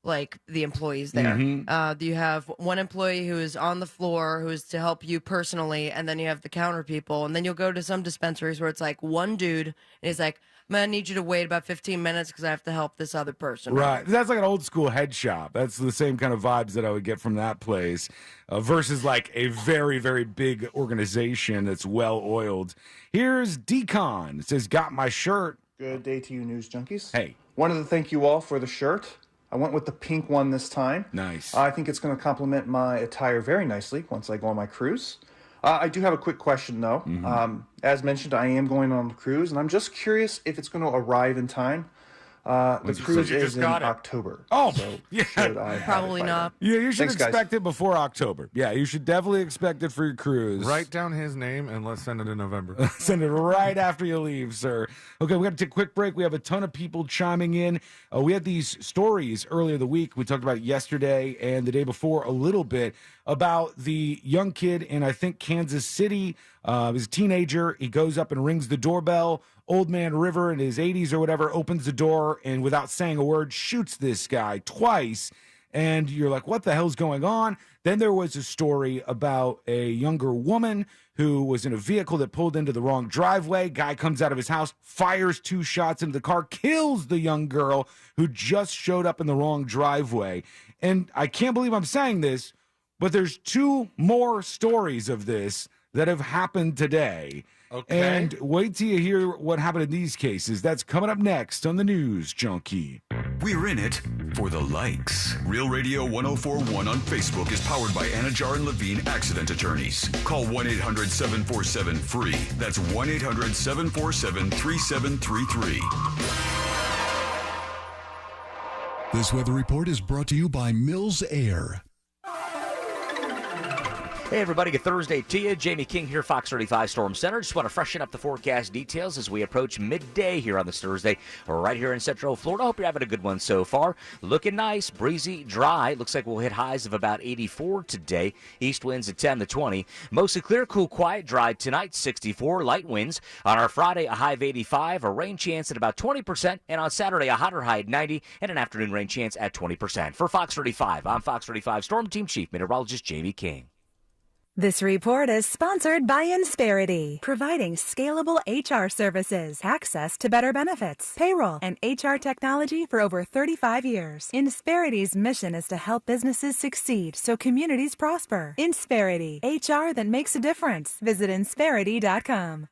like the employees there. You have one employee who is on the floor who is to help you personally, and then you have the counter people, and then you'll go to some dispensaries where it's like one dude, and he's like, I'm going to need you to wait about 15 minutes because I have to help this other person. Right. That's like an old school head shop. That's the same kind of vibes that I would get from that place versus like a very, very big organization that's well oiled. Here's Decon. It says, got my shirt. Good day to you, news junkies. Hey. Wanted to thank you all for the shirt. I went with the pink one this time. Nice. I think it's going to complement my attire very nicely once I go on my cruise. I do have a quick question, though. As mentioned, I am going on the cruise, and I'm just curious if it's going to arrive in time. The cruise is in October. Oh, so yeah. Probably not. Yeah, you should Thanks, guys. expect it before October. Yeah, you should definitely expect it for your cruise. Write down his name and let's send it in November. Send it right after you leave, sir. Okay, we got to take a quick break. We have a ton of people chiming in. We had these stories earlier the week. We talked about it yesterday and the day before a little bit about the young kid in, I think, Kansas City. He's a teenager. He goes up and rings the doorbell. Old man River in his 80s or whatever opens the door and without saying a word shoots this guy twice. And you're like, what the hell's going on? Then there was a story about a younger woman who was in a vehicle that pulled into the wrong driveway. Guy comes out of his house, fires 2 shots into the car, kills the young girl who just showed up in the wrong driveway. And I can't believe I'm saying this, but there's 2 more stories of this that have happened today. Okay. And wait till you hear what happened in these cases. That's coming up next on the News Junkie. We're in it for the likes. Real Radio 1041 on Facebook is powered by Anajar and Levine Accident Attorneys. Call 1-800-747-FREE. That's 1-800-747-3733. This weather report is brought to you by Mills Air. Hey everybody, good Thursday to you. Jamie King here, Fox 35 Storm Center. Just want to freshen up the forecast details as we approach midday here on this Thursday, right here in Central Florida. Hope you're having a good one so far. Looking nice, breezy, dry. Looks like we'll hit highs of about 84 today. East winds at 10 to 20. Mostly clear, cool, quiet, dry tonight, 64. Light winds. On our Friday, a high of 85, a rain chance at about 20%, and on Saturday, a hotter high at 90, and an afternoon rain chance at 20%. For Fox 35, I'm Fox 35 Storm Team Chief Meteorologist Jamie King. This report is sponsored by Insperity, providing scalable HR services, access to better benefits, payroll, and HR technology for over 35 years. Insperity's mission is to help businesses succeed so communities prosper. Insperity, HR that makes a difference. Visit Insperity.com.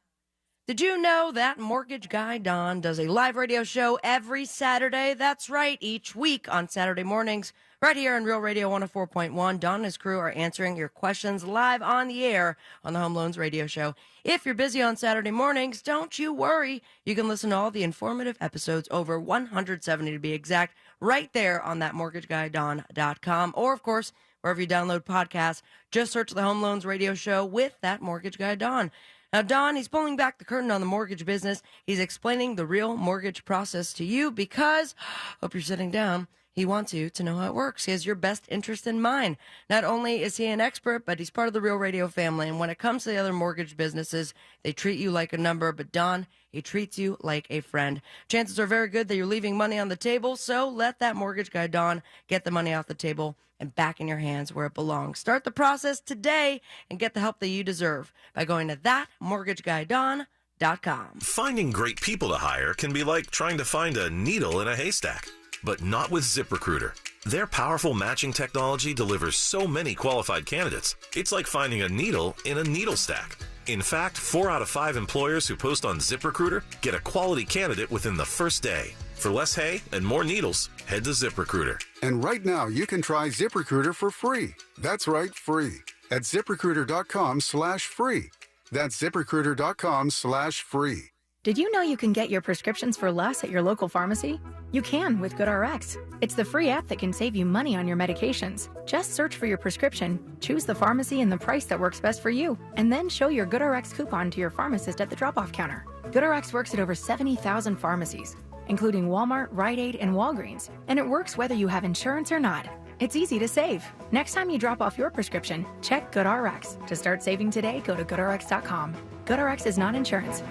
Did you know that mortgage guy Don does a live radio show every Saturday? That's right, each week on Saturday mornings, right here on Real Radio 104.1. Don and his crew are answering your questions live on the air on the Home Loans Radio Show. If you're busy on Saturday mornings, don't you worry. You can listen to all the informative episodes, over 170 to be exact, right there on that mortgageguydon.com. Or, of course, wherever you download podcasts, just search the Home Loans Radio Show with that mortgage guy Don. Now, Don, he's pulling back the curtain on the mortgage business. He's explaining the real mortgage process to you because, hope you're sitting down, he wants you to know how it works. He has your best interest in mind. Not only is he an expert, but he's part of the Real Radio family. And when it comes to the other mortgage businesses, they treat you like a number. But Don, he treats you like a friend. Chances are very good that you're leaving money on the table. So let that mortgage guy, Don, get the money off the table and back in your hands where it belongs. Start the process today and get the help that you deserve by going to thatmortgageguydon.com. Finding great people to hire can be like trying to find a needle in a haystack, but not with ZipRecruiter. Their powerful matching technology delivers so many qualified candidates. It's like finding a needle in a needle stack. In fact, 4 out of 5 employers who post on ZipRecruiter get a quality candidate within the first day. For less hay and more needles, head to ZipRecruiter. And right now, you can try ZipRecruiter for free. That's right, free. At ZipRecruiter.com/free. That's ZipRecruiter.com/free. Did you know you can get your prescriptions for less at your local pharmacy? You can with GoodRx. It's the free app that can save you money on your medications. Just search for your prescription, choose the pharmacy and the price that works best for you, and then show your GoodRx coupon to your pharmacist at the drop-off counter. GoodRx works at over 70,000 pharmacies, including Walmart, Rite Aid, and Walgreens, and it works whether you have insurance or not. It's easy to save. Next time you drop off your prescription, check GoodRx. To start saving today, go to GoodRx.com. GoodRx is not insurance.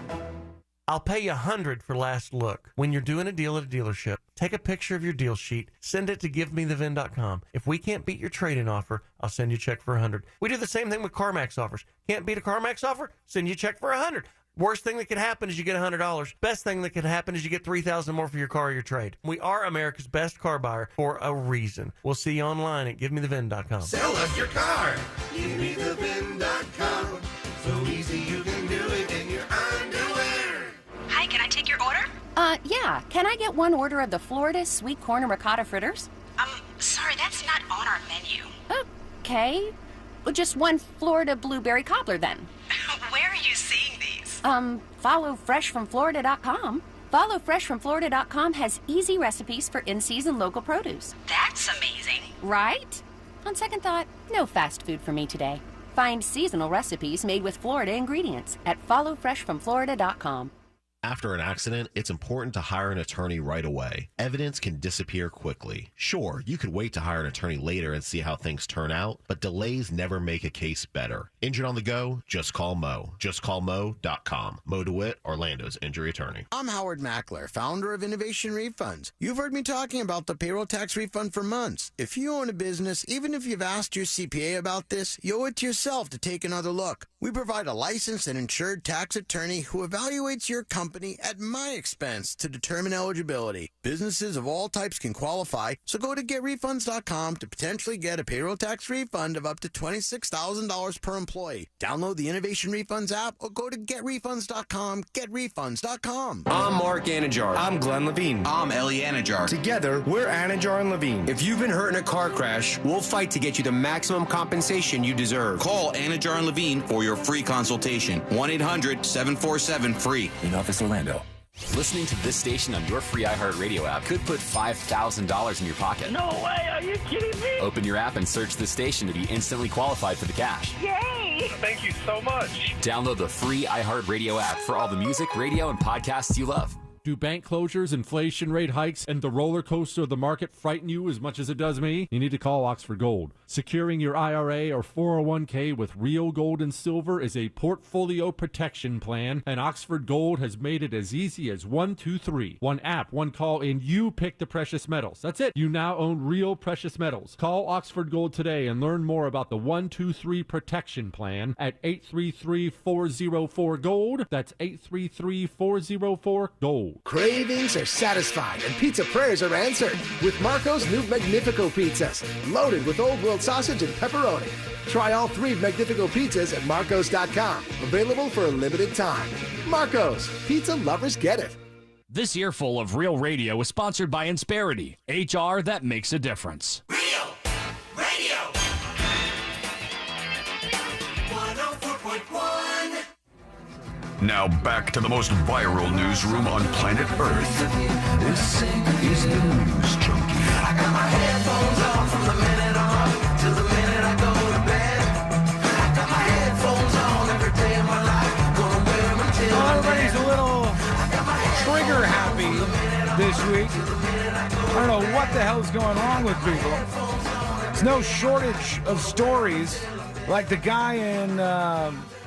I'll pay you $100 for last look. When you're doing a deal at a dealership, take a picture of your deal sheet, send it to givemethevin.com. If we can't beat your trade-in offer, I'll send you a check for $100. We do the same thing with CarMax offers. Can't beat a CarMax offer? Send you a check for $100. Worst thing that could happen is you get $100. Best thing that could happen is you get $3,000 more for your car or your trade. We are America's best car buyer for a reason. We'll see you online at givemethevin.com. Sell us your car. Givemethevin.com. So easy you can do it in your underwear. Hi, can I take your order? Yeah. Can I get one order of the Florida sweet corn and ricotta fritters? Sorry, that's not on our menu. Okay. Well, just one Florida blueberry cobbler then. Where are you seeing these? Follow freshfromflorida.com. FollowFreshFromFlorida.com has easy recipes for in-season local produce. That's amazing. Right? On second thought, no fast food for me today. Find seasonal recipes made with Florida ingredients at FollowFreshFromFlorida.com. After an accident, it's important to hire an attorney right away. Evidence can disappear quickly. Sure, you could wait to hire an attorney later and see how things turn out, but delays never make a case better. Injured on the go? Just call Mo. JustCallMo.com. Mo DeWitt, Orlando's injury attorney. I'm Howard Mackler, founder of Innovation Refunds. You've heard me talking about the payroll tax refund for months. If you own a business, even if you've asked your CPA about this, you owe it to yourself to take another look. We provide a licensed and insured tax attorney who evaluates your company at my expense to determine eligibility. Businesses of all types can qualify, so go to getrefunds.com to potentially get a payroll tax refund of up to $26,000 per employee. Download the Innovation Refunds app or go to getrefunds.com, getrefunds.com. I'm Mark Anajar. I'm Glenn Levine. I'm Ellie Anajar. Together, we're Anajar and Levine. If you've been hurt in a car crash, we'll fight to get you the maximum compensation you deserve. Call Anajar and Levine for your free consultation. 1-800-747-FREE. In Office Orlando. Listening to this station on your free iHeartRadio app could put $5,000 in your pocket. No way, are you kidding me? Open your app and search this station to be instantly qualified for the cash. Yay! Thank you so much. Download the free iHeartRadio app for all the music, radio, and podcasts you love. Do bank closures, inflation rate hikes, and the roller coaster of the market frighten you as much as it does me? You need to call Oxford Gold. Securing your IRA or 401k with real gold and silver is a portfolio protection plan, and Oxford Gold has made it as easy as 1, 2, 3. One app, one call, and you pick the precious metals. That's it. You now own real precious metals. Call Oxford Gold today and learn more about the 1, 2, 3 protection plan at 833-404-GOLD. That's 833-404-GOLD. Cravings are satisfied and pizza prayers are answered with Marco's new Magnifico pizzas, loaded with Old World sausage and pepperoni. Try all 3 Magnifico pizzas at marcos.com. Available for a limited time. Marco's, pizza lovers get it. This earful of Real Radio is sponsored by Insperity, HR that makes a difference. Real Radio 104.1. Now back to the most viral newsroom on planet Earth. This is the News Junkie. I got my headphones on from the minute I'm up to the minute I go to bed. I got my headphones on every day of my life. Gonna wear them until everybody's a little trigger happy this week. I don't know what the hell's going on with people. There's no shortage of stories like the guy in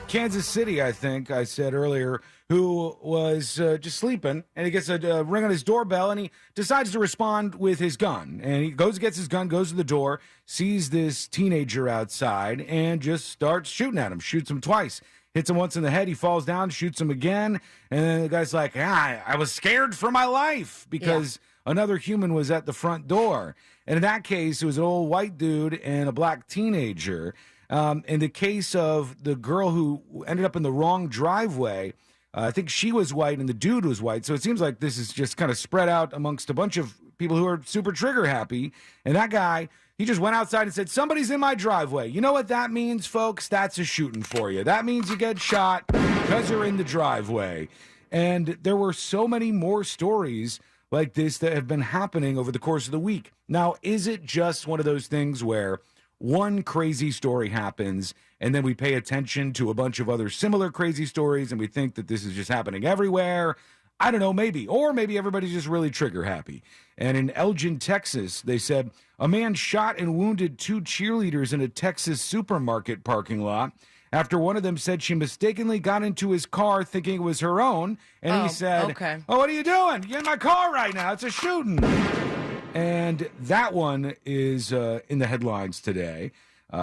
Kansas City, I think I said earlier, who was just sleeping, and he gets a ring on his doorbell, and he decides to respond with his gun. And he gets his gun, goes to the door, sees this teenager outside, and just starts shooting at him, shoots him twice. Hits him once in the head, he falls down, shoots him again, and then the guy's like, I was scared for my life because another human was at the front door. And in that case, it was an old white dude and a black teenager. In the case of the girl who ended up in the wrong driveway, I think she was white and the dude was white. So it seems like this is just kind of spread out amongst a bunch of people who are super trigger happy. And that guy, he just went outside and said, somebody's in my driveway. You know what that means, folks? That's a shooting for you. That means you get shot because you're in the driveway. And there were so many more stories like this that have been happening over the course of the week. Now, is it just one of those things where one crazy story happens and then we pay attention to a bunch of other similar crazy stories and we think that this is just happening everywhere? I don't know, maybe. Or maybe everybody's just really trigger happy. And in Elgin, Texas, they said a man shot and wounded 2 cheerleaders in a Texas supermarket parking lot after one of them said she mistakenly got into his car thinking it was her own. And he said, okay. "Oh, what are you doing? You're in my car right now. It's a shooting." And that one is in the headlines today.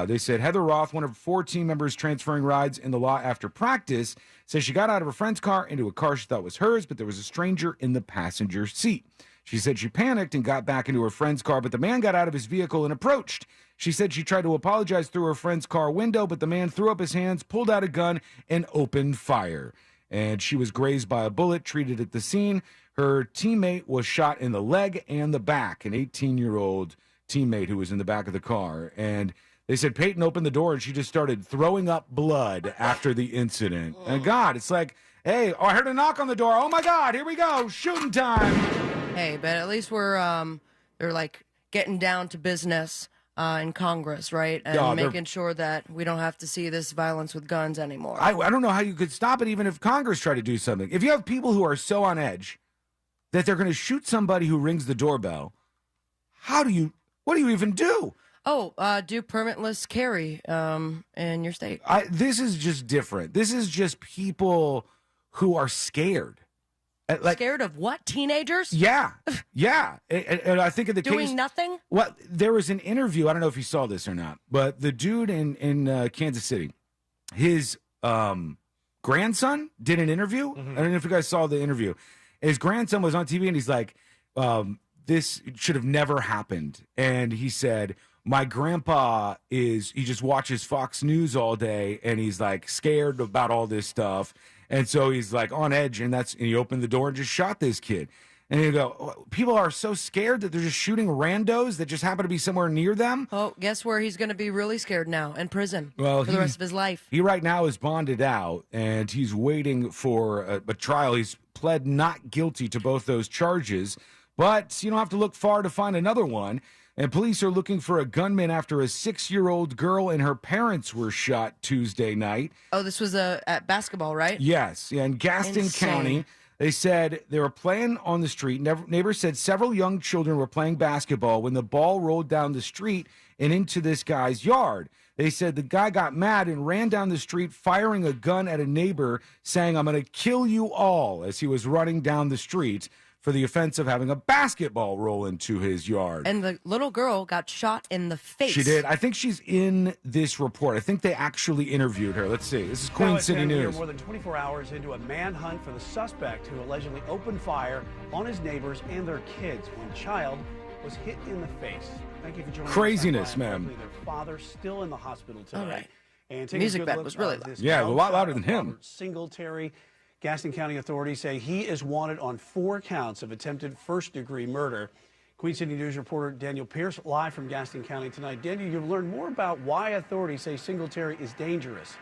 They said Heather Roth, one of 4 team members transferring rides in the lot after practice, says she got out of her friend's car into a car she thought was hers, but there was a stranger in the passenger seat. She said she panicked and got back into her friend's car, but the man got out of his vehicle and approached. She said she tried to apologize through her friend's car window, but the man threw up his hands, pulled out a gun, and opened fire. And she was grazed by a bullet, treated at the scene. Her teammate was shot in the leg and the back, an 18-year-old teammate who was in the back of the car. And they said Peyton opened the door and she just started throwing up blood after the incident. And God, it's like, hey, I heard a knock on the door. Oh my God, here we go, shooting time. Hey, but at least they're like getting down to business in Congress, right? And making sure that we don't have to see this violence with guns anymore. I don't know how you could stop it even if Congress tried to do something. If you have people who are so on edge that they're going to shoot somebody who rings the doorbell, what do you even do? Oh, do permitless carry in your state. This is just different. This is just people who are scared. Scared of what? Teenagers? Yeah. Yeah. And I think in the doing case... nothing? Well, there was an interview. I don't know if you saw this or not, but the dude in Kansas City, his grandson did an interview. I don't know if you guys saw the interview. His grandson was on TV and he's like, this should have never happened. And he said, my grandpa he just watches Fox News all day and he's like scared about all this stuff. And so he's like on edge and he opened the door and just shot this kid. And you go, people are so scared that they're just shooting randos that just happen to be somewhere near them. Oh, guess where he's going to be really scared now? In prison for the rest of his life. He right now is bonded out and he's waiting for a trial. He's pled not guilty to both those charges, but you don't have to look far to find another one. And police are looking for a gunman after a 6-year-old girl and her parents were shot Tuesday night. Oh, this was at basketball, right? Yes. Yeah, in Gaston County, they said they were playing on the street. Neighbors said several young children were playing basketball when the ball rolled down the street and into this guy's yard. They said the guy got mad and ran down the street firing a gun at a neighbor, saying, "I'm going to kill you all," as he was running down the street for the offense of having a basketball roll into his yard. And the little girl got shot in the face. She did. I think she's in this report. I think they actually interviewed her. Let's see. This is Queen City News. More than 24 hours into a manhunt for the suspect who allegedly opened fire on his neighbors and their kids. One child was hit in the face. Thank you for joining us. Craziness, man. Their father still in the hospital today. All right. And Music bed was really loud. Yeah, a lot louder than him. Singletary. Gaston County authorities say he is wanted on 4 counts of attempted first-degree murder. Queen City News reporter Daniel Pierce live from Gaston County tonight. Daniel, you've learned more about why authorities say Singletary is dangerous.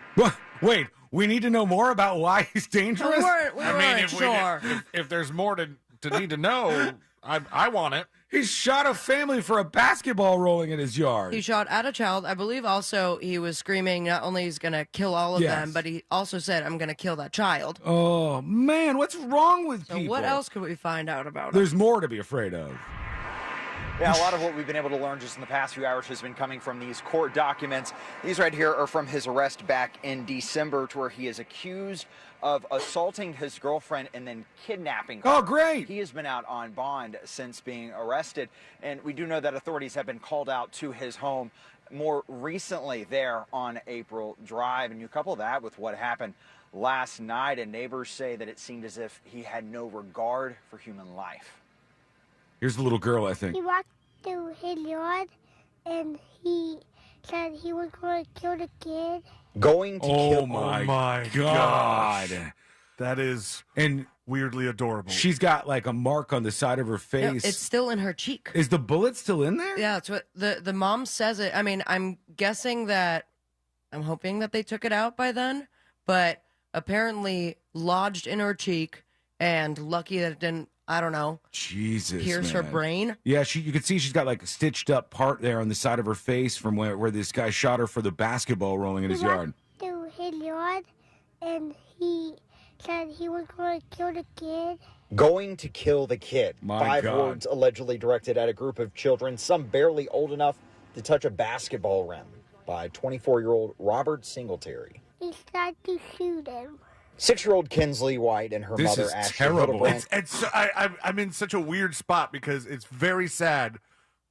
Wait, we need to know more about why he's dangerous? We weren't sure. If there's more to need to know, I want it. He shot a family for a basketball rolling in his yard. He shot at a child. I believe also he was screaming not only he's going to kill all of them, but he also said, "I'm going to kill that child." Oh, man, what's wrong with people? What else could we find out about There's more to be afraid of. Yeah, a lot of what we've been able to learn just in the past few hours has been coming from these court documents. These right here are from his arrest back in December, to where he is accused of assaulting his girlfriend and then kidnapping her. Oh, great. He has been out on bond since being arrested, and we do know that authorities have been called out to his home more recently there on April Drive, and you couple that with what happened last night, and neighbors say that it seemed as if he had no regard for human life. Here's the little girl, I think. He walked through his yard, and he said he was going to kill the kid. Going to kill. Oh my God. That is weirdly adorable. She's got like a mark on the side of her face. No, it's still in her cheek. Is the bullet still in there? Yeah, that's what the mom says. It. I mean, I'm hoping that they took it out by then, but apparently lodged in her cheek and lucky that it didn't, I don't know, Jesus, pierce her man. brain. Yeah, you could see she's got like a stitched up part there on the side of her face from where this guy shot her for the basketball rolling in his yard. To his yard, and he said he was going to kill the kid. Going to kill the kid. My 5 God. words allegedly directed at a group of children, some barely old enough to touch a basketball rim, by 24-year-old Robert Singletary. He tried to shoot him. 6-year-old Kinsley White and her This mother is Ashley terrible. Hildebrand. I'm in such a weird spot because it's very sad,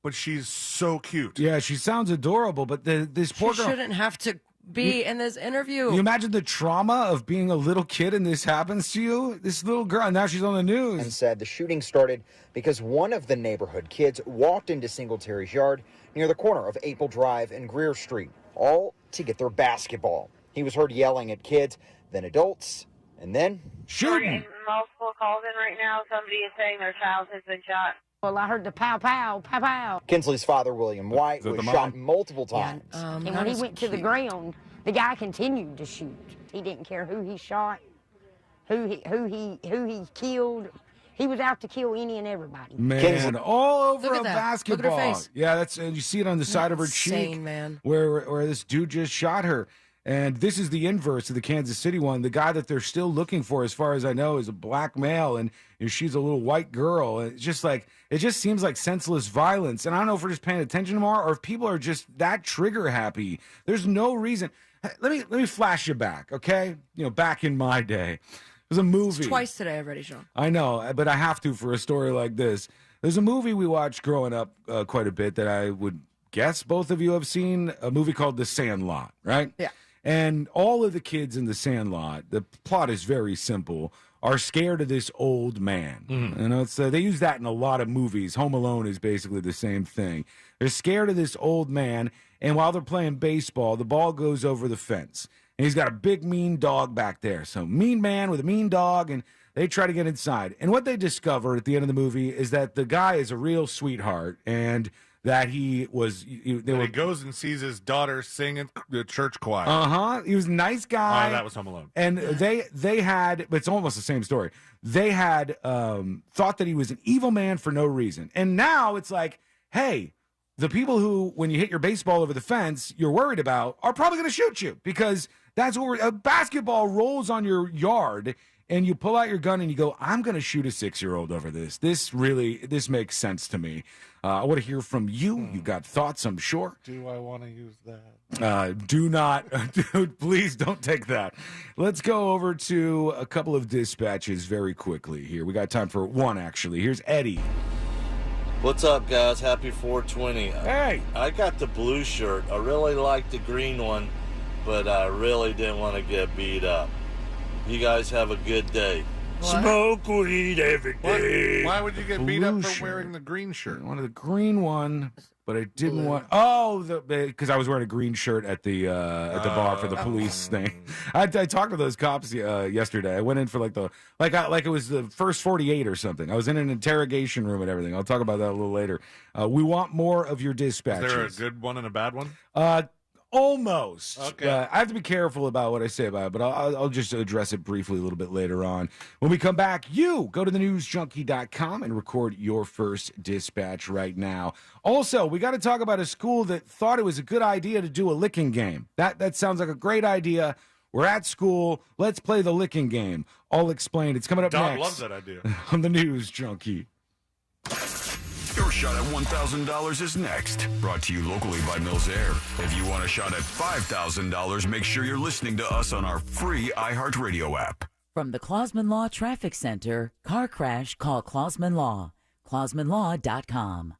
but she's so cute. Yeah, she sounds adorable, but this poor She girl. shouldn't have to be in this interview. You imagine the trauma of being a little kid and this happens to you? This little girl, and now she's on the news. And said the shooting started because one of the neighborhood kids walked into Singletary's yard near the corner of April Drive and Greer Street, all to get their basketball. He was heard yelling at kids, then adults, and then shooting. Multiple calls in right now. Somebody is saying their child has been shot. Well, I heard the pow, pow, pow, pow. Kinsley's father, William White, was shot multiple times. And when he went to the ground, the guy continued to shoot. He didn't care who he shot, who he killed. He was out to kill any and everybody. Man, all over Look a at that. basketball. Look at her face. Yeah, that's you see it on the side of her Insane, cheek, man. where this dude just shot her. And this is the inverse of the Kansas City one. The guy that they're still looking for, as far as I know, is a black male, and she's a little white girl. And it's just like it just seems like senseless violence. And I don't know if we're just paying attention more, or if people are just that trigger happy. There's no reason. Let me flash you back, okay? Back in my day. There's a movie. It's twice today already, Sean. I know, but I have to for a story like this. There's a movie we watched growing up quite a bit that I would guess both of you have seen, a movie called The Sandlot, right? Yeah. And all of the kids in The Sandlot, the plot is very simple, are scared of this old man. They use that in a lot of movies. Home Alone is basically the same thing. They're scared of this old man, and while they're playing baseball, the ball goes over the fence. And he's got a big, mean dog back there. So mean man with a mean dog, and they try to get inside. And what they discover at the end of the movie is that the guy is a real sweetheart, and that he was... He goes and sees his daughter sing in the church choir. Uh-huh. He was a nice guy. Oh, that was Home Alone. And they had... But it's almost the same story. They had thought that he was an evil man for no reason. And now it's like, hey... The people who, when you hit your baseball over the fence, you're worried about, are probably going to shoot you, because that's what a basketball rolls on your yard, and you pull out your gun and you go, I'm going to shoot a 6-year-old over this. This makes sense to me. I want to hear from you. You've got thoughts, I'm sure. Do I want to use that? Do not. Dude, please don't take that. Let's go over to a couple of dispatches very quickly here. We got time for one, actually. Here's Eddie. What's up, guys? Happy 420. Hey! I got the blue shirt. I really like the green one, but I really didn't want to get beat up. You guys have a good day. What? Smoke weed every day. Why would you get beat up Blue for shirt. wearing the green shirt? I wanted the green one, but I didn't want. Because I was wearing a green shirt at the bar for the police thing. I talked to those cops yesterday. I went in for like it was the first 48 or something. I was in an interrogation room and everything. I'll talk about that a little later. We want more of your dispatches. Is there a good one and a bad one? Almost. Okay. I have to be careful about what I say about it, but I'll just address it briefly a little bit later on. When we come back, you go to thenewsjunkie.com and record your first dispatch right now. Also, we got to talk about a school that thought it was a good idea to do a licking game. That sounds like a great idea. We're at school. Let's play the licking game. I'll explain. It's coming up Dog next. loves that idea. On the News Junkie. Your shot at $1,000 is next. Brought to you locally by Mills Air. If you want a shot at $5,000, make sure you're listening to us on our free iHeartRadio app. From the Clausman Law Traffic Center, car crash, call Clausman Law. ClausmanLaw.com.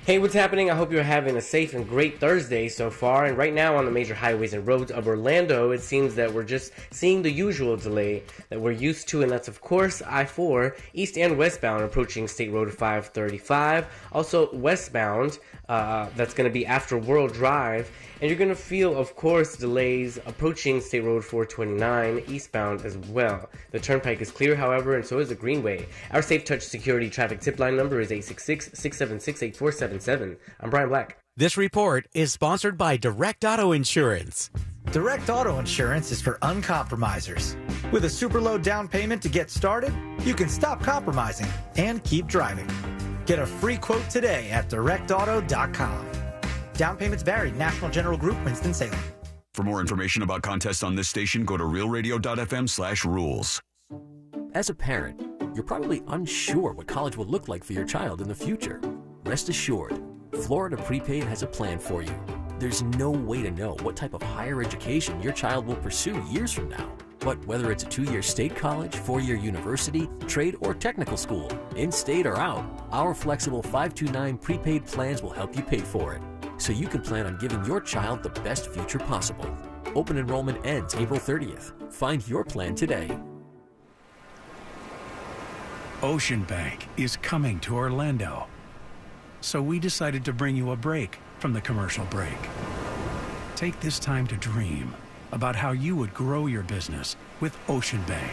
Hey, what's happening? I hope you're having a safe and great Thursday so far. And right now on the major highways and roads of Orlando, it seems that we're just seeing the usual delay that we're used to. And that's, of course, I-4, east and westbound, approaching State Road 535. Also westbound, that's going to be after World Drive. And you're going to feel, of course, delays approaching State Road 429 eastbound as well. The turnpike is clear, however, and so is the Greenway. Our Safe Touch Security traffic tip line number is 866-676-8477. I'm Brian Black. This report is sponsored by Direct Auto Insurance. Direct Auto Insurance is for uncompromisers. With a super low down payment to get started, you can stop compromising and keep driving. Get a free quote today at directauto.com. Down payments vary. National General Group, Winston-Salem. For more information about contests on this station, go to realradio.fm/rules. As a parent, you're probably unsure what college will look like for your child in the future. Rest assured, Florida Prepaid has a plan for you. There's no way to know what type of higher education your child will pursue years from now. But whether it's a 2-year state college, 4-year university, trade, or technical school, in-state or out, our flexible 529 prepaid plans will help you pay for it, so you can plan on giving your child the best future possible. Open enrollment ends April 30th. Find your plan today. Ocean Bank is coming to Orlando. So we decided to bring you a break from the commercial break. Take this time to dream about how you would grow your business with Ocean Bank.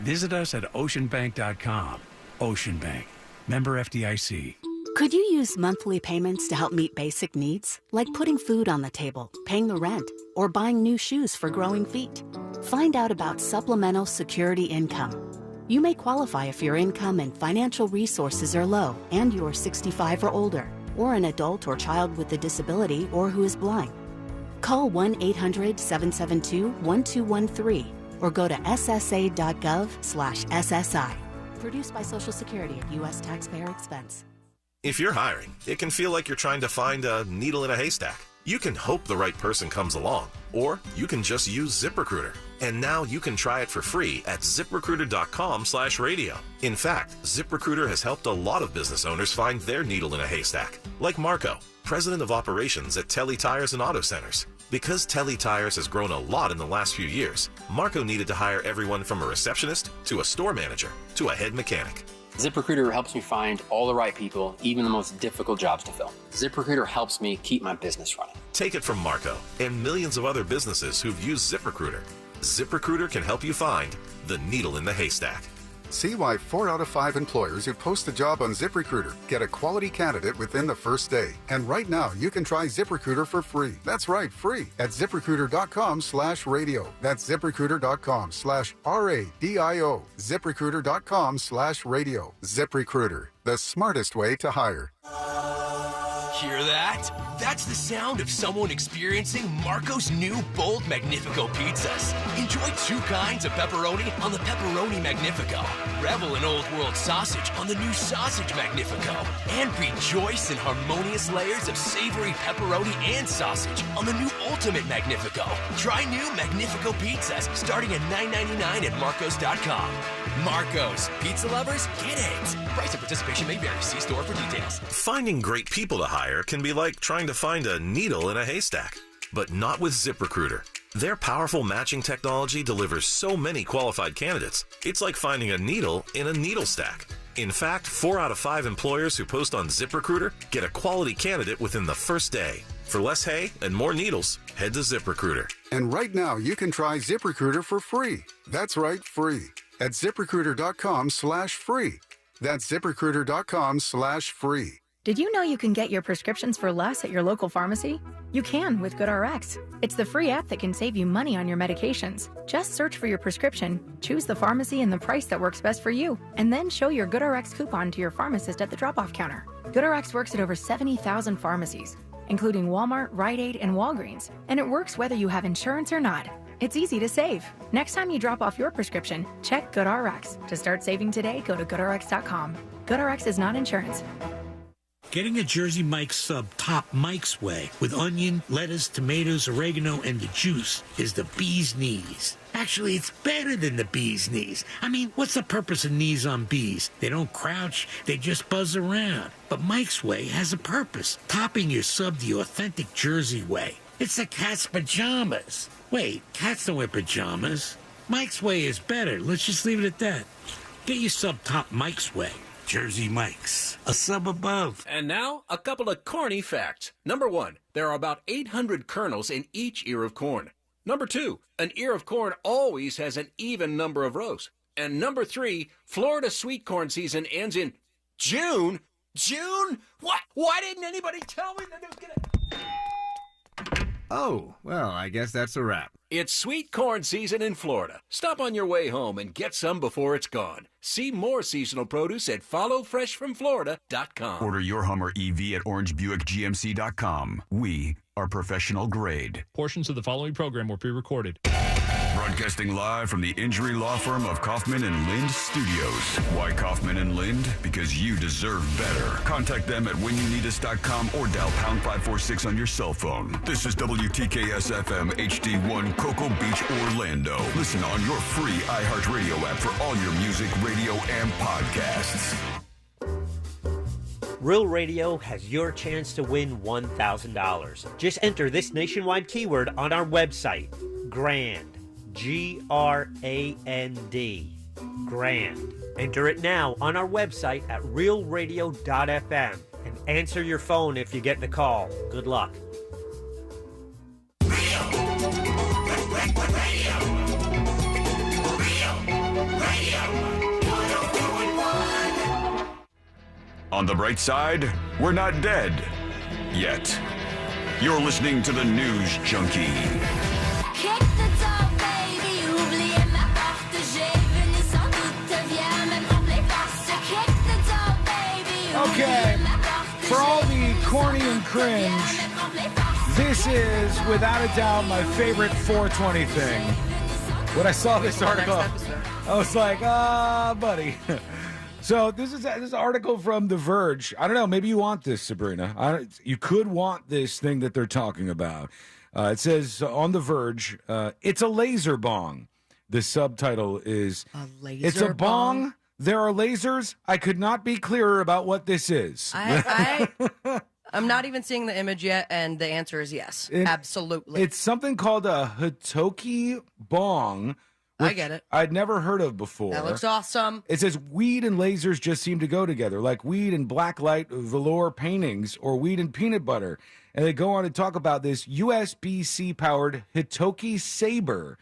Visit us at oceanbank.com. Ocean Bank, member FDIC. Could you use monthly payments to help meet basic needs, like putting food on the table, paying the rent, or buying new shoes for growing feet? Find out about supplemental security income. You may qualify if your income and financial resources are low and you're 65 or older, or an adult or child with a disability or who is blind. Call 1-800-772-1213 or go to ssa.gov/SSI. Produced by Social Security at U.S. taxpayer expense. If you're hiring, it can feel like you're trying to find a needle in a haystack. You can hope the right person comes along, or you can just use ZipRecruiter. And now you can try it for free at ZipRecruiter.com/radio. In fact, ZipRecruiter has helped a lot of business owners find their needle in a haystack, like Marco, president of operations at Telly Tires and Auto Centers. Because Telly Tires has grown a lot in the last few years, Marco needed to hire everyone from a receptionist to a store manager to a head mechanic. ZipRecruiter helps me find all the right people, even the most difficult jobs to fill. ZipRecruiter helps me keep my business running. Take it from Marco and millions of other businesses who've used ZipRecruiter. ZipRecruiter can help you find the needle in the haystack. See why 4 out of 5 employers who post a job on ZipRecruiter get a quality candidate within the first day. And right now, you can try ZipRecruiter for free. That's right, free at ZipRecruiter.com/radio. That's ZipRecruiter.com/RADIO. ZipRecruiter.com/radio. ZipRecruiter, the smartest way to hire. Hear that? That's the sound of someone experiencing Marco's new bold Magnifico pizzas. Enjoy 2 kinds of pepperoni on the Pepperoni Magnifico. Revel in Old World sausage on the new Sausage Magnifico. And rejoice in harmonious layers of savory pepperoni and sausage on the new Ultimate Magnifico. Try new Magnifico pizzas starting at $9.99 at marcos.com. Marcos, pizza lovers, get it. Price and participation may vary. See store for details. Finding great people to hire can be like trying to find a needle in a haystack, but not with ZipRecruiter. Their powerful matching technology delivers so many qualified candidates. It's like finding a needle in a needle stack. In fact, 4 out of 5 employers who post on ZipRecruiter get a quality candidate within the first day. For less hay and more needles, head to ZipRecruiter. And right now, you can try ZipRecruiter for free. That's right, free at ZipRecruiter.com/free. That's ZipRecruiter.com/free. Did you know you can get your prescriptions for less at your local pharmacy? You can with GoodRx. It's the free app that can save you money on your medications. Just search for your prescription, choose the pharmacy and the price that works best for you, and then show your GoodRx coupon to your pharmacist at the drop-off counter. GoodRx works at over 70,000 pharmacies, including Walmart, Rite Aid, and Walgreens, and it works whether you have insurance or not. It's easy to save. Next time you drop off your prescription, check GoodRx. To start saving today, go to GoodRx.com. GoodRx is not insurance. Getting a Jersey Mike's sub top Mike's way with onion, lettuce, tomatoes, oregano, and the juice is the bee's knees. Actually, it's better than the bee's knees. I mean, what's the purpose of knees on bees? They don't crouch, they just buzz around. But Mike's Way has a purpose, topping your sub the authentic Jersey way. It's the cat's pajamas. Wait, cats don't wear pajamas. Mike's Way is better. Let's just leave it at that. Get your sub top Mike's Way. Jersey Mike's, a sub above. And now, a couple of corny facts. Number 1, there are about 800 kernels in each ear of corn. Number 2, an ear of corn always has an even number of rows. And number 3, Florida sweet corn season ends in June. June? What? Why didn't anybody tell me that it was gonna... Oh, well, I guess that's a wrap. It's sweet corn season in Florida. Stop on your way home and get some before it's gone. See more seasonal produce at followfreshfromflorida.com. Order your Hummer EV at orangebuickgmc.com. We are professional grade. Portions of the following program were pre-recorded. Broadcasting live from the injury law firm of Kaufman and Lind Studios. Why Kaufman and Lind? Because you deserve better. Contact them at whenyouneedus.com or dial pound 546 on your cell phone. This is WTKS FM HD1 Cocoa Beach, Orlando. Listen on your free iHeartRadio app for all your music, radio, and podcasts. Real Radio has your chance to win $1,000. Just enter this nationwide keyword on our website, GRAND. G-R-A-N-D. Grand. Enter it now on our website at realradio.fm and answer your phone if you get the call. Good luck. On the bright side, we're not dead. Yet. You're listening to the News Junkie. Okay, for all the corny and cringe, this is, without a doubt, my favorite 420 thing. When I saw this article, I was like, buddy. So this is an article from The Verge. I don't know, maybe you want this, Sabrina. You could want this thing that they're talking about. It says on The Verge, it's a laser bong. The subtitle is, A laser it's a bong. bong? There are lasers. I could not be clearer about what this is. I'm not even seeing the image yet, and the answer is yes. Absolutely. It's something called a Hitoki bong. I get it. I'd never heard of before. That looks awesome. It says weed and lasers just seem to go together, like weed and blacklight velour paintings or weed and peanut butter. And they go on to talk about this USB-C-powered Hitoki Saber.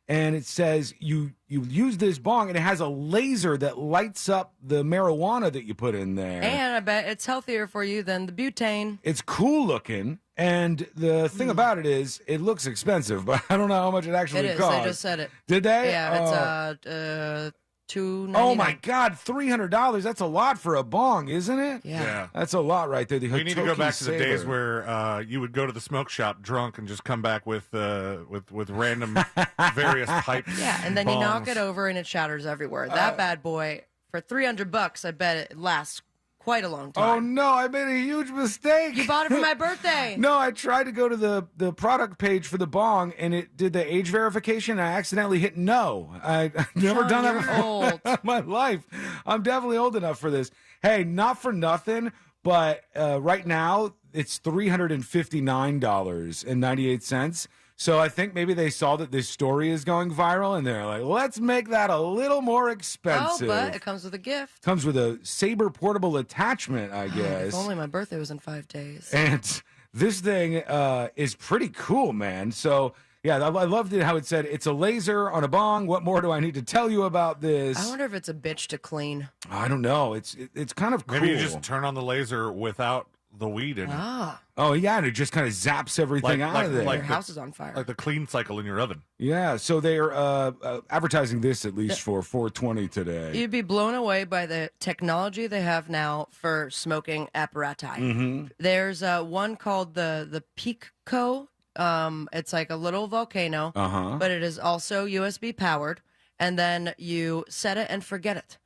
And it says you use this bong, and it has a laser that lights up the marijuana that you put in there. And I bet it's healthier for you than the butane. It's cool looking, and the thing about it is, it looks expensive, but I don't know how much it actually It is. costs. They just said it. Did they? Yeah, it's $2.99. Oh my God, $300! That's a lot for a bong, isn't it? Yeah. That's a lot right there. The We need to go Hitoki back to the days Saber. where you would go to the smoke shop drunk and just come back with random various pipes. Yeah, and then you knock bongs. it over and it shatters everywhere. That bad boy, for $300, I bet it lasts quite a long time. Oh no, I made a huge mistake. You bought it for my birthday. No, I tried to go to the product page for the bong, and it did the age verification. And I accidentally hit no. I've never done that before old. in my life. I'm definitely old enough for this. Hey, not for nothing, but right now it's $359.98. So I think maybe they saw that this story is going viral, and they're like, let's make that a little more expensive. Oh, but it comes with a gift. Comes with a Saber portable attachment, I guess. If only my birthday was in 5 days. And this thing is pretty cool, man. So, yeah, I loved it how it said, it's a laser on a bong. What more do I need to tell you about this? I wonder if it's a bitch to clean. I don't know. It's kind of cool. Maybe you just turn on the laser without the weed in it. Oh, yeah, and it just kind of zaps everything out of there. Your house is on fire. Like the clean cycle in your oven. Yeah, so they're advertising this at least for 420 today. You'd be blown away by the technology they have now for smoking apparati. Mm-hmm. There's one called the Pico. It's like a little volcano, but it is also USB powered. And then you set it and forget it.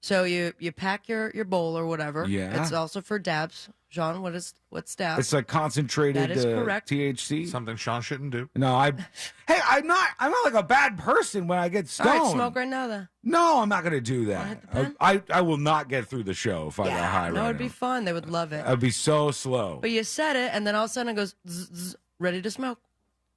So you pack your bowl or whatever. Yeah. It's also for dabs. Sean, what's dabs? It's like concentrated That is correct. THC. Something Sean shouldn't do. No, I'm not like a bad person when I get stoned. All right, smoke right now then. No, I'm not going to do that. I will not get through the show if I got high No, right it'd be fun. They would love it. I'd be so slow. But you set it, and then all of a sudden it goes zzz, zzz, ready to smoke.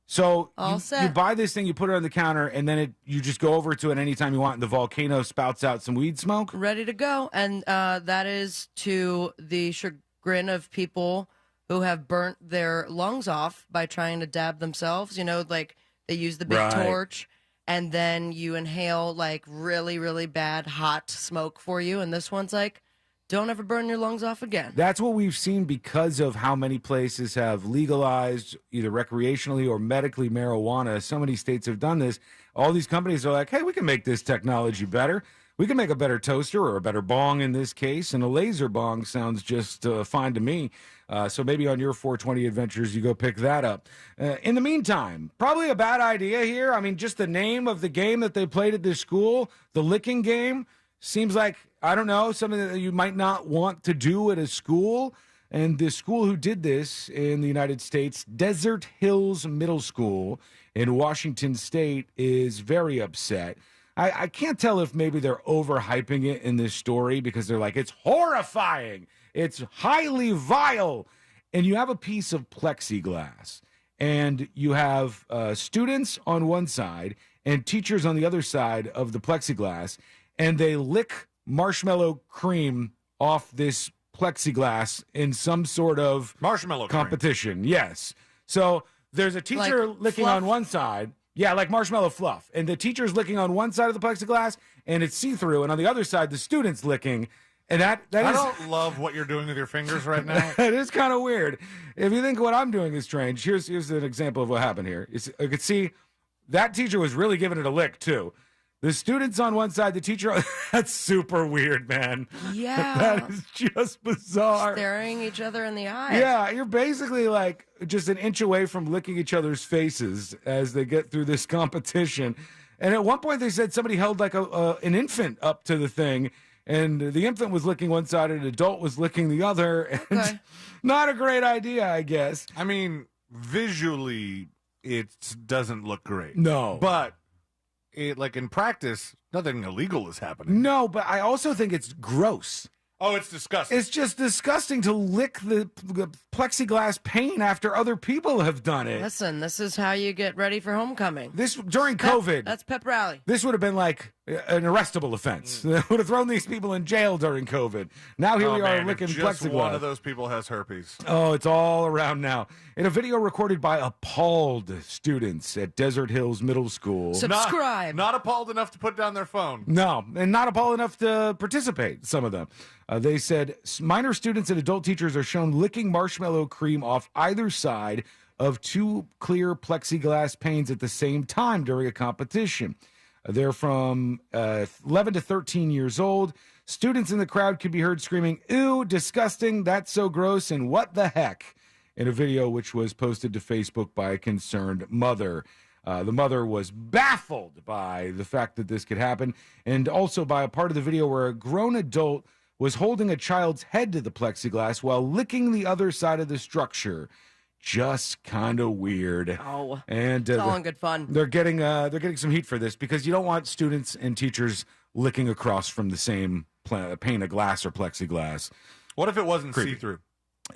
So All you set. buy this thing, you put it on the counter, and then you just go over to it anytime you want, and the volcano spouts out some weed smoke? Ready to go. And that is to the chagrin of people who have burnt their lungs off by trying to dab themselves. You know, like they use the big Right. torch, and then you inhale like really, really bad hot smoke for you. And this one's like don't ever burn your lungs off again. That's what we've seen because of how many places have legalized either recreationally or medically marijuana. So many states have done this. All these companies are like, hey, we can make this technology better. We can make a better toaster or a better bong in this case, and a laser bong sounds just fine to me. So maybe on your 420 adventures, you go pick that up. In the meantime, probably a bad idea here. I mean, just the name of the game that they played at this school, the licking game, seems like, I don't know, something that you might not want to do at a school. And the school who did this in the United States, Desert Hills Middle School in Washington State, is very upset. I can't tell if maybe they're overhyping it in this story because they're like, it's horrifying. It's highly vile. And you have a piece of plexiglass, and you have students on one side and teachers on the other side of the plexiglass, and they lick marshmallow cream off this plexiglass in some sort of marshmallow competition. Cream. Yes. So there's a teacher like licking fluff? on one side. Yeah, like marshmallow fluff. And the teacher's licking on one side of the plexiglass, and it's see-through. And on the other side, the student's licking. And I don't love what you're doing with your fingers right now. It is kind of weird. If you think what I'm doing is strange, here's an example of what happened here. You could see that teacher was really giving it a lick, too. The students on one side, the teacher, that's super weird, man. Yeah. That is just bizarre. Staring each other in the eye. Yeah, you're basically like just an inch away from licking each other's faces as they get through this competition. And at one point they said somebody held like an infant up to the thing, and the infant was licking one side and an adult was licking the other. And Okay. Not a great idea, I guess. I mean, visually, it doesn't look great. No. But like in practice, nothing illegal is happening. No, but I also think it's gross. Oh, it's disgusting. It's just disgusting to lick the plexiglass pane after other people have done it. Listen, this is how you get ready for homecoming. This during COVID. That's pep rally. This would have been like an arrestable offense. They would have thrown these people in jail during COVID. Now here we are licking just plexiglass. one of those people has herpes. Oh, it's all around now. In a video recorded by appalled students at Desert Hills Middle School. Subscribe. Not appalled enough to put down their phone. No, and not appalled enough to participate, some of them. They said minor students and adult teachers are shown licking marshmallow cream off either side of two clear plexiglass panes at the same time during a competition. They're from 11 to 13 years old. Students in the crowd could be heard screaming, "Ew, disgusting, that's so gross, and what the heck?" in a video which was posted to Facebook by a concerned mother. The mother was baffled by the fact that this could happen, and also by a part of the video where a grown adult was holding a child's head to the plexiglass while licking the other side of the structure. Just kind of weird. Oh, and it's all in good fun. They're getting some heat for this because you don't want students and teachers licking across from the same pane of glass or plexiglass. What if it wasn't Creepy. see-through?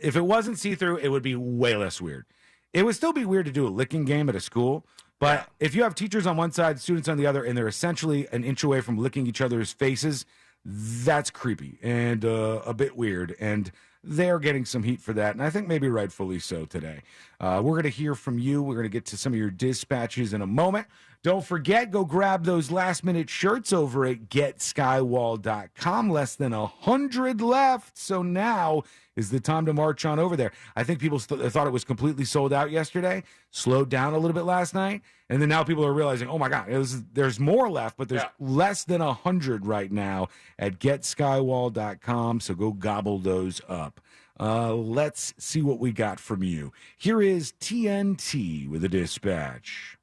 If it wasn't see-through, it would be way less weird. It would still be weird to do a licking game at a school, but if you have teachers on one side, students on the other, and they're essentially an inch away from licking each other's faces, that's creepy and a bit weird, and they're getting some heat for that, and I think maybe rightfully so today. We're going to hear from you. We're going to get to some of your dispatches in a moment. Don't forget, go grab those last-minute shirts over at getskywall.com. Less than 100 left, so now is the time to march on over there. I think people thought it was completely sold out yesterday, slowed down a little bit last night, and then now people are realizing, oh my God, there's more left, but there's less than 100 right now at getskywall.com, so go gobble those up. Let's see what we got from you. Here is TNT with a dispatch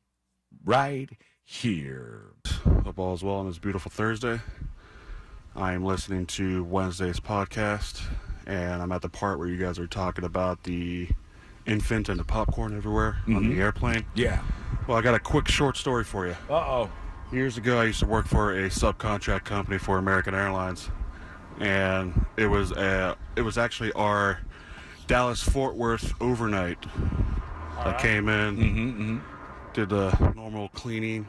right here. Hope all is well on this beautiful Thursday. I am listening to Wednesday's podcast, and I'm at the part where you guys are talking about the infant and the popcorn everywhere on the airplane. Yeah. Well, I got a quick short story for you. Uh-oh. Years ago, I used to work for a subcontract company for American Airlines, and it was actually our Dallas-Fort Worth overnight that came in, did the normal cleaning,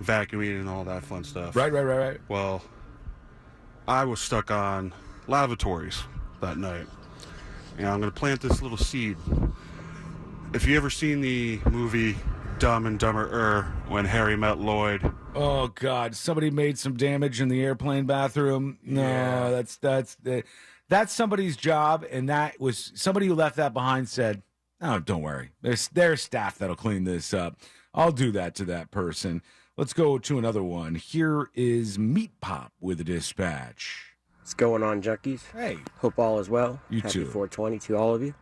vacuuming, and all that fun stuff. Right. Well, I was stuck on lavatories that night, and I'm going to plant this little seed. If you ever seen the movie Dumb and Dumber when Harry met Lloyd Oh God! Somebody made some damage in the airplane bathroom. No, Yeah. that's somebody's job, and that was somebody who left that behind. Said, "Oh, don't worry. There's staff that'll clean this up. I'll do that to that person." Let's go to another one. Here is Meat Pop with a dispatch. What's going on, junkies? Hey. Hope all is well. You Happy too. 420 to all of you.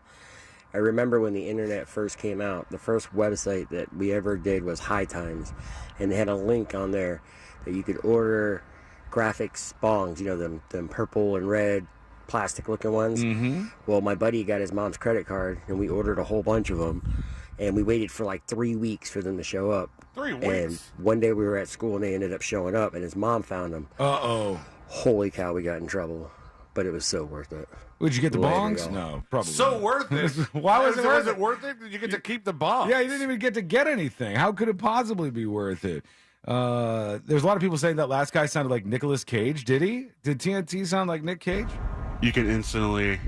I remember when the internet first came out, the first website that we ever did was High Times, and they had a link on there that you could order graphics bongs, you know, them purple and red plastic-looking ones. Mm-hmm. Well, my buddy got his mom's credit card, and we ordered a whole bunch of them, and we waited for like 3 weeks for them to show up. 3 weeks? And one day we were at school, and they ended up showing up, and his mom found them. Uh-oh. Holy cow, we got in trouble. But it was so worth it. Would you get the Later, bongs? y'all. No, probably. So not. worth it. Why was it worth it? worth it? You get to keep the bomb. Yeah, you didn't even get to get anything. How could it possibly be worth it? There's a lot of people saying that last guy sounded like Nicolas Cage. Did he? Did TNT sound like Nick Cage? You can instantly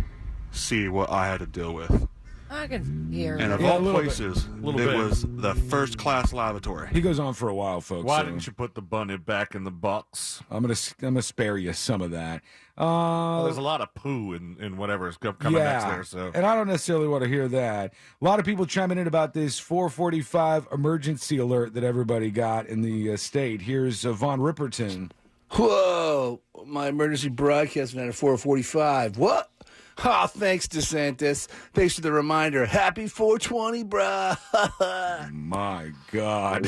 see what I had to deal with. I can hear. And of Yeah, all a little bit. places, Little it bit. was the first-class lavatory. He goes on for a while, folks. Why so didn't you put the bunny back in the box? I'm gonna spare you some of that. Well, there's a lot of poo in whatever's coming next there. So and I don't necessarily want to hear that. A lot of people chiming in about this 4:45 emergency alert that everybody got in the state. Here's Von Ripperton. Whoa, my emergency broadcast went at 4:45. What? Oh, thanks, DeSantis. Thanks for the reminder. Happy 420, bruh. My God.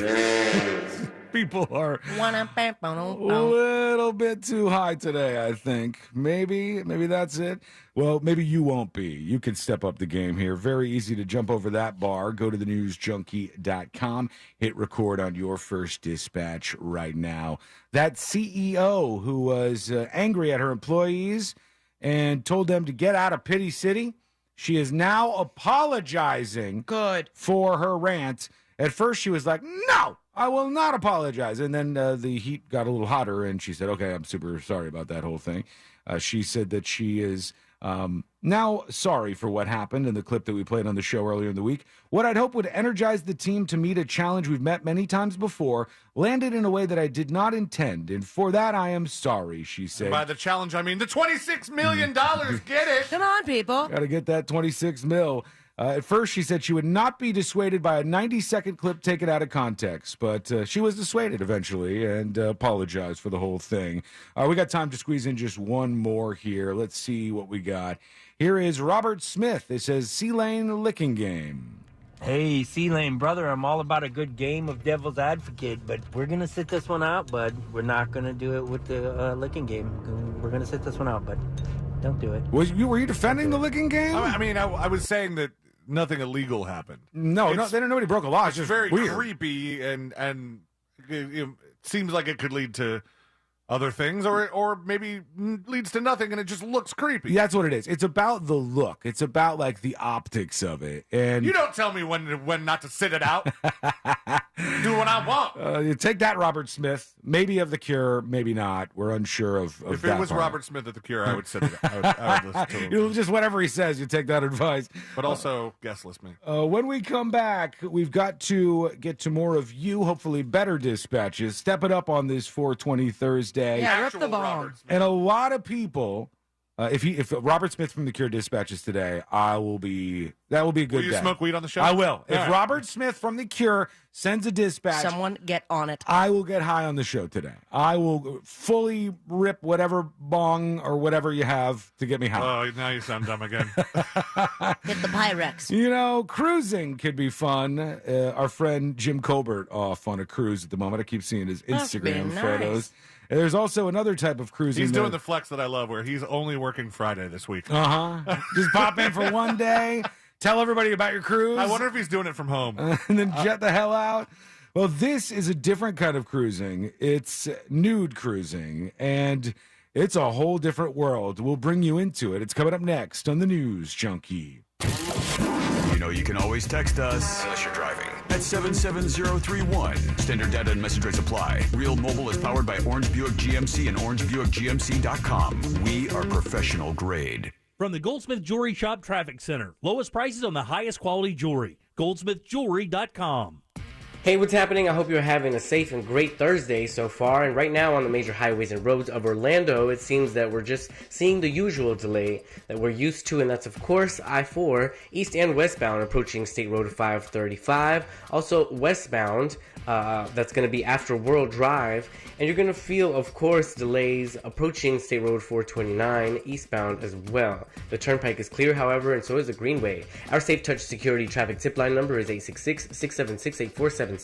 People are a Oh. little bit too high today, I think. Maybe that's it. Well, maybe you won't be. You can step up the game here. Very easy to jump over that bar. Go to thenewsjunkie.com. Hit record on your first dispatch right now. That CEO who was angry at her employees and told them to get out of Pity City, she is now apologizing for her rant. At first, she was like, no, I will not apologize. And then the heat got a little hotter, and she said, okay, I'm super sorry about that whole thing. She said that she is now sorry for what happened in the clip that we played on the show earlier in the week. What I'd hope would energize the team to meet a challenge we've met many times before landed in a way that I did not intend, and for that I am sorry, she said. And by the challenge, I mean the $26 million. Get it? Come on, people. Got to get that 26 mil. At first, she said she would not be dissuaded by a 90-second clip taken out of context, but she was dissuaded eventually and apologized for the whole thing. We got time to squeeze in just one more here. Let's see what we got. Here is Robert Smith. It says, C-Lane Licking Game. Hey, C-Lane, brother, I'm all about a good game of devil's advocate, but we're going to sit this one out, bud. We're not going to do it with the licking game. We're going to sit this one out, bud. Don't do it. Were you defending the licking game? I was saying that nothing illegal happened. No, nobody broke a law. It's just very weird. creepy, and it seems like it could lead to other things, or maybe leads to nothing, and it just looks creepy. That's what it is. It's about the look. It's about like the optics of it. And You don't tell me when not to sit it out. Do what I want. You take that, Robert Smith. Maybe of The Cure, maybe not. We're unsure of If that it was part. Robert Smith at The Cure, I would sit it out. I would listen to him. You just whatever he says, you take that advice. But also, guest list me. When we come back, we've got to get to more of you, hopefully better dispatches. Step it up on this 420 Thursday. Yeah, rip the bong. And a lot of people, if Robert Smith from The Cure dispatches today, that will be a good Will you day. smoke weed on the show? I will. If right. Robert Smith from The Cure sends a dispatch, Someone get on it. I will get high on the show today. I will fully rip whatever bong or whatever you have to get me high. Oh, now you sound dumb again. Hit the Pyrex. You know, cruising could be fun. Our friend Jim Colbert off on a cruise at the moment. I keep seeing his Must be Instagram nice. photos. And there's also another type of cruising. He's doing the flex that I love, where he's only working Friday this week. Just pop in for one day, tell everybody about your cruise. I wonder if he's doing it from home. And then jet the hell out. Well, this is a different kind of cruising. It's nude cruising, and it's a whole different world. We'll bring you into it. It's coming up next on the News Junkie. You know you can always text us, unless you're driving, at 77031. Standard data and message rates apply. Real Mobile is powered by Orange Buick GMC and OrangeBuickGMC.com. We are professional grade. From the Goldsmith Jewelry Shop Traffic Center. Lowest prices on the highest quality jewelry. GoldsmithJewelry.com. Hey, what's happening? I hope you're having a safe and great Thursday so far. And right now on the major highways and roads of Orlando, it seems that we're just seeing the usual delay that we're used to, and that's of course I-4 east and westbound approaching State Road 535. Also westbound, that's going to be after World Drive, and you're going to feel, of course, delays approaching State Road 429 eastbound as well. The turnpike is clear, however, and so is the Greenway. Our Safe Touch Security traffic tip line number is 866-676-8477.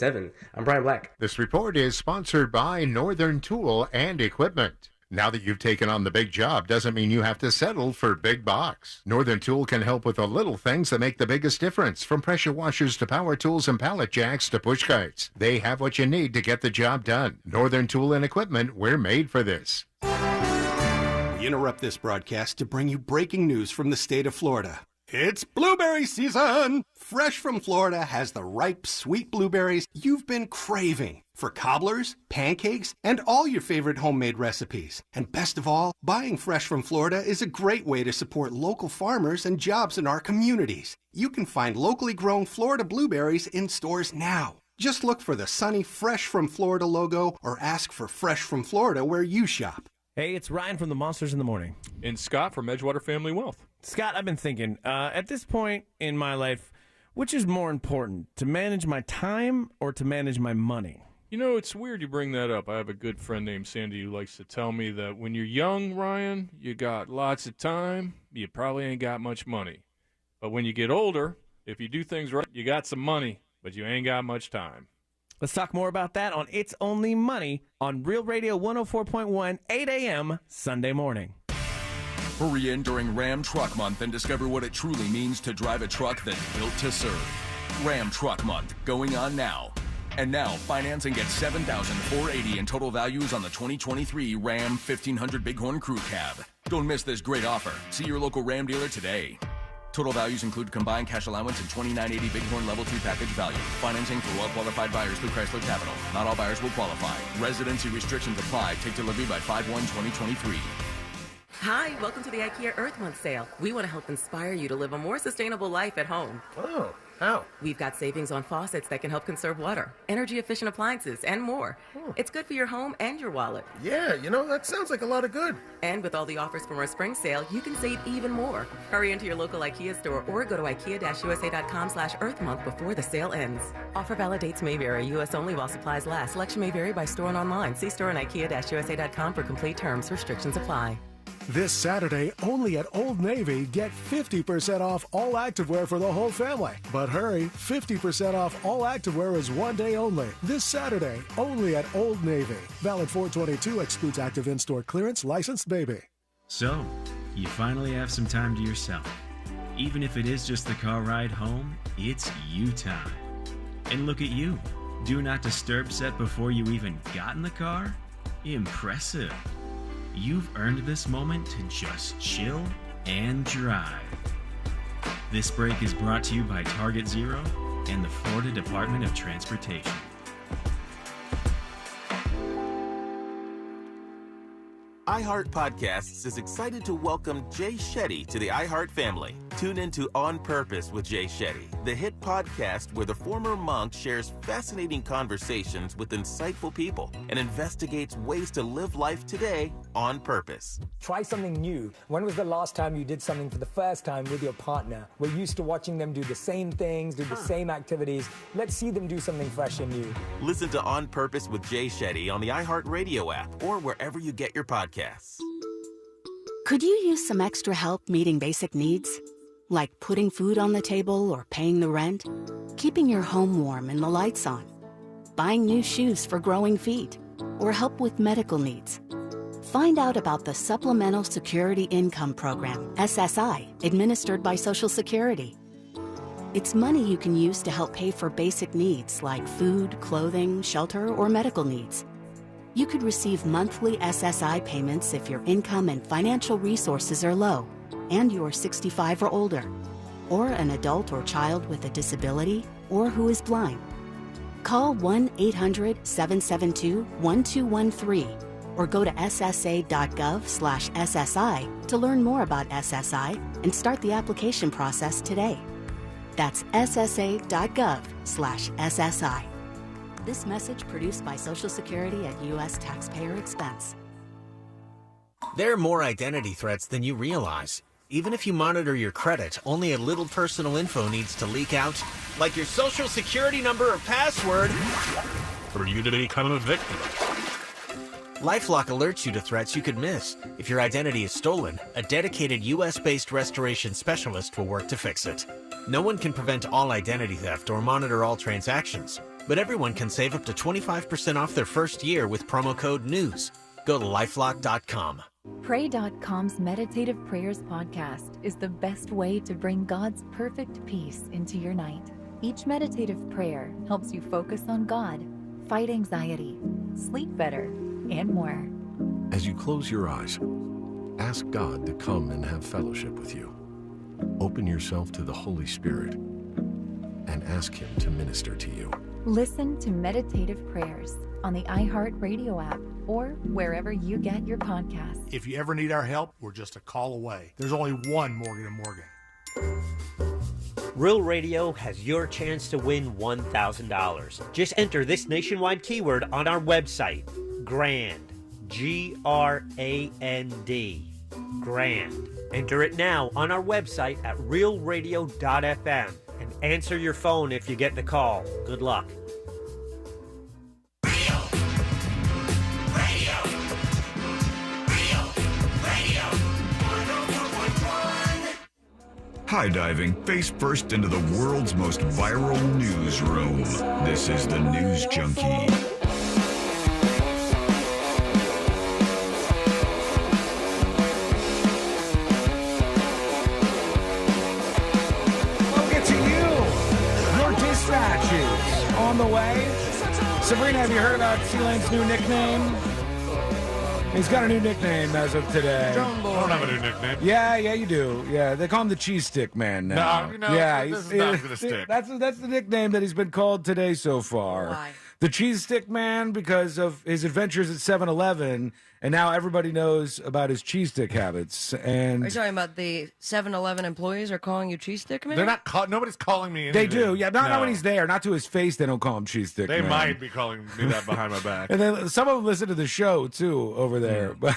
I'm Brian Black. This report is sponsored by Northern Tool and Equipment. Now that you've taken on the big job doesn't mean you have to settle for big box. Northern Tool can help with the little things that make the biggest difference, from pressure washers to power tools and pallet jacks to push carts. They have what you need to get the job done. Northern Tool and Equipment, we're made for this. We interrupt this broadcast to bring you breaking news from the state of Florida. It's blueberry season! Fresh from Florida has the ripe, sweet blueberries you've been craving for cobblers, pancakes, and all your favorite homemade recipes. And best of all, buying fresh from Florida is a great way to support local farmers and jobs in our communities. You can find locally grown Florida blueberries in stores now. Just look for the sunny Fresh from Florida logo or ask for Fresh from Florida where you shop. Hey, it's Ryan from the Monsters in the Morning. And Scott from Edgewater Family Wealth. Scott, I've been thinking, at this point in my life, which is more important, to manage my time or to manage my money? You know, it's weird you bring that up. I have a good friend named Sandy who likes to tell me that when you're young, Ryan, you got lots of time, you probably ain't got much money. But when you get older, if you do things right, you got some money, but you ain't got much time. Let's talk more about that on It's Only Money on Real Radio 104.1, 8 a.m. Sunday morning. Hurry in during Ram Truck Month and discover what it truly means to drive a truck that's built to serve. Ram Truck Month, going on now. And now, finance and get $7,480 in total values on the 2023 Ram 1500 Bighorn Crew Cab. Don't miss this great offer. See your local Ram dealer today. Total values include combined cash allowance and $2,980 Bighorn Level 2 package value. Financing for well-qualified buyers through Chrysler Capital. Not all buyers will qualify. Residency restrictions apply. Take delivery by 5/1/2023. Hi, welcome to the IKEA Earth Month sale. We want to help inspire you to live a more sustainable life at home. Oh, how? We've got savings on faucets that can help conserve water, energy-efficient appliances, and more. It's good for your home and your wallet. Yeah, you know, that sounds like a lot of good. And with all the offers from our spring sale, you can save even more. Hurry into your local IKEA store or go to IKEA-USA.com/EarthMonth before the sale ends. Offer valid dates may vary. U.S. only while supplies last. Selection may vary by store and online. See store and IKEA-USA.com for complete terms. Restrictions apply. This Saturday, only at Old Navy, get 50% off all activewear for the whole family. But hurry, 50% off all activewear is one day only. This Saturday, only at Old Navy. Valid 4/22, excludes active in-store clearance, licensed baby. So, you finally have some time to yourself. Even if it is just the car ride home, it's you time. And look at you. Do not disturb set before you even got in the car? Impressive. You've earned this moment to just chill and drive. This break is brought to you by Target Zero and the Florida Department of Transportation. iHeart Podcasts is excited to welcome Jay Shetty to the iHeart family. Tune into On Purpose with Jay Shetty, the hit podcast where the former monk shares fascinating conversations with insightful people and investigates ways to live life today on purpose. Try something new. When was the last time you did something for the first time with your partner? We're used to watching them do the same things, do the same activities. Let's see them do something fresh and new. Listen to On Purpose with Jay Shetty on the iHeart Radio app or wherever you get your podcasts. Could you use some extra help meeting basic needs? Like putting food on the table or paying the rent? Keeping your home warm and the lights on? Buying new shoes for growing feet? Or help with medical needs? Find out about the Supplemental Security Income Program, SSI, administered by Social Security. It's money you can use to help pay for basic needs like food, clothing, shelter, or medical needs. You could receive monthly SSI payments if your income and financial resources are low and you're 65 or older, or an adult or child with a disability, or who is blind. Call 1-800-772-1213 or go to ssa.gov/SSI to learn more about SSI and start the application process today. That's ssa.gov/SSI. This message produced by Social Security at U.S. taxpayer expense. There are more identity threats than you realize. Even if you monitor your credit, only a little personal info needs to leak out, like your social security number or password, for you to become a victim. LifeLock alerts you to threats you could miss. If your identity is stolen, a dedicated U.S.-based restoration specialist will work to fix it. No one can prevent all identity theft or monitor all transactions, but everyone can save up to 25% off their first year with promo code NEWS. Go to lifelock.com. Pray.com's Meditative Prayers podcast is the best way to bring God's perfect peace into your night. Each meditative prayer helps you focus on God, fight anxiety, sleep better, and more. As you close your eyes, ask God to come and have fellowship with you. Open yourself to the Holy Spirit and ask Him to minister to you. Listen to Meditative Prayers on the iHeartRadio app or wherever you get your podcasts. If you ever need our help, we're just a call away. There's only one Morgan & Morgan. Real Radio has your chance to win $1,000. Just enter this nationwide keyword on our website, GRAND, G-R-A-N-D, GRAND. Enter it now on our website at realradio.fm and answer your phone if you get the call. Good luck. High diving face first into the world's most viral newsroom. This is the News Junkie. We'll get to you. Your dispatches on the way. Sabrina, have you heard about Sealand's new nickname? He's got a new nickname as of today. I don't have a new nickname. Yeah, you do. Yeah, they call him the Cheese Stick Man now. No, yeah, this is not going to stick. That's the nickname that he's been called today so far. Why? The Cheese Stick Man because of his adventures at 7-Eleven, and now everybody knows about his cheese stick habits. And Are you talking about the 7-Eleven employees are calling you cheese stick man? They're not. Nobody's calling me. they anything. do, yeah. Not No. when he's there, not to his face. They don't call him Cheese Stick They Man. might be calling me that behind my back. And then some of them listen to the show too over there. But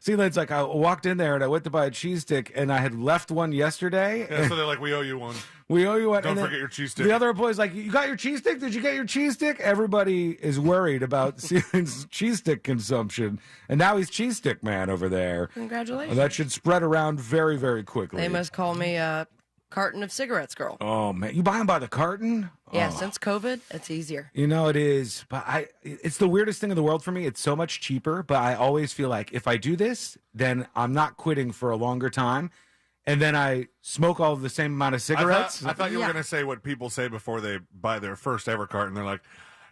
see, it's like I walked in there and I went to buy a cheese stick and I had left one yesterday. Yeah, so they're like, we owe you one. We owe you one. Don't And then forget your cheese stick. The other employee's like, you got your cheese stick? Did you get your cheese stick? Everybody is worried about Steven's cheese stick consumption. And now he's Cheese Stick Man over there. Congratulations. That should spread around very, very quickly. They must call me a carton of cigarettes girl. Oh, man. You buy them by the carton? Yeah, Oh. since COVID, it's easier. You know, it is. But it's the weirdest thing in the world for me. It's so much cheaper, but I always feel like if I do this, then I'm not quitting for a longer time. And then I smoke all of the same amount of cigarettes. I thought you were going to say what people say before they buy their first ever carton. They're like,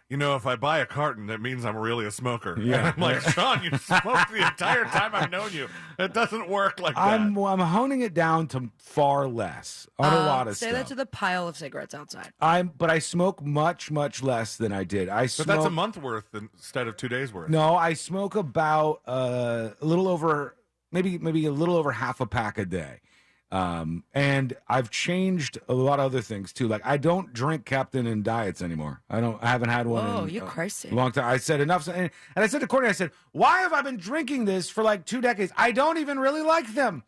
you know, if I buy a carton, that means I'm really a smoker. Yeah. And I'm like, Sean, you smoked the entire time I've known you. It doesn't work like that. I'm honing it down to far less on a lot of Say stuff. that to the pile of cigarettes outside. But I smoke much, much less than I did. But that's a month worth instead of 2 days worth. No, I smoke about a little over, maybe a little over half a pack a day. And I've changed a lot of other things too. Like I don't drink Captain in diets anymore. I haven't had one Whoa, in you crazy. a long time. I said enough. And I said to Courtney, I said, why have I been drinking this for like 2 decades? I don't even really like them.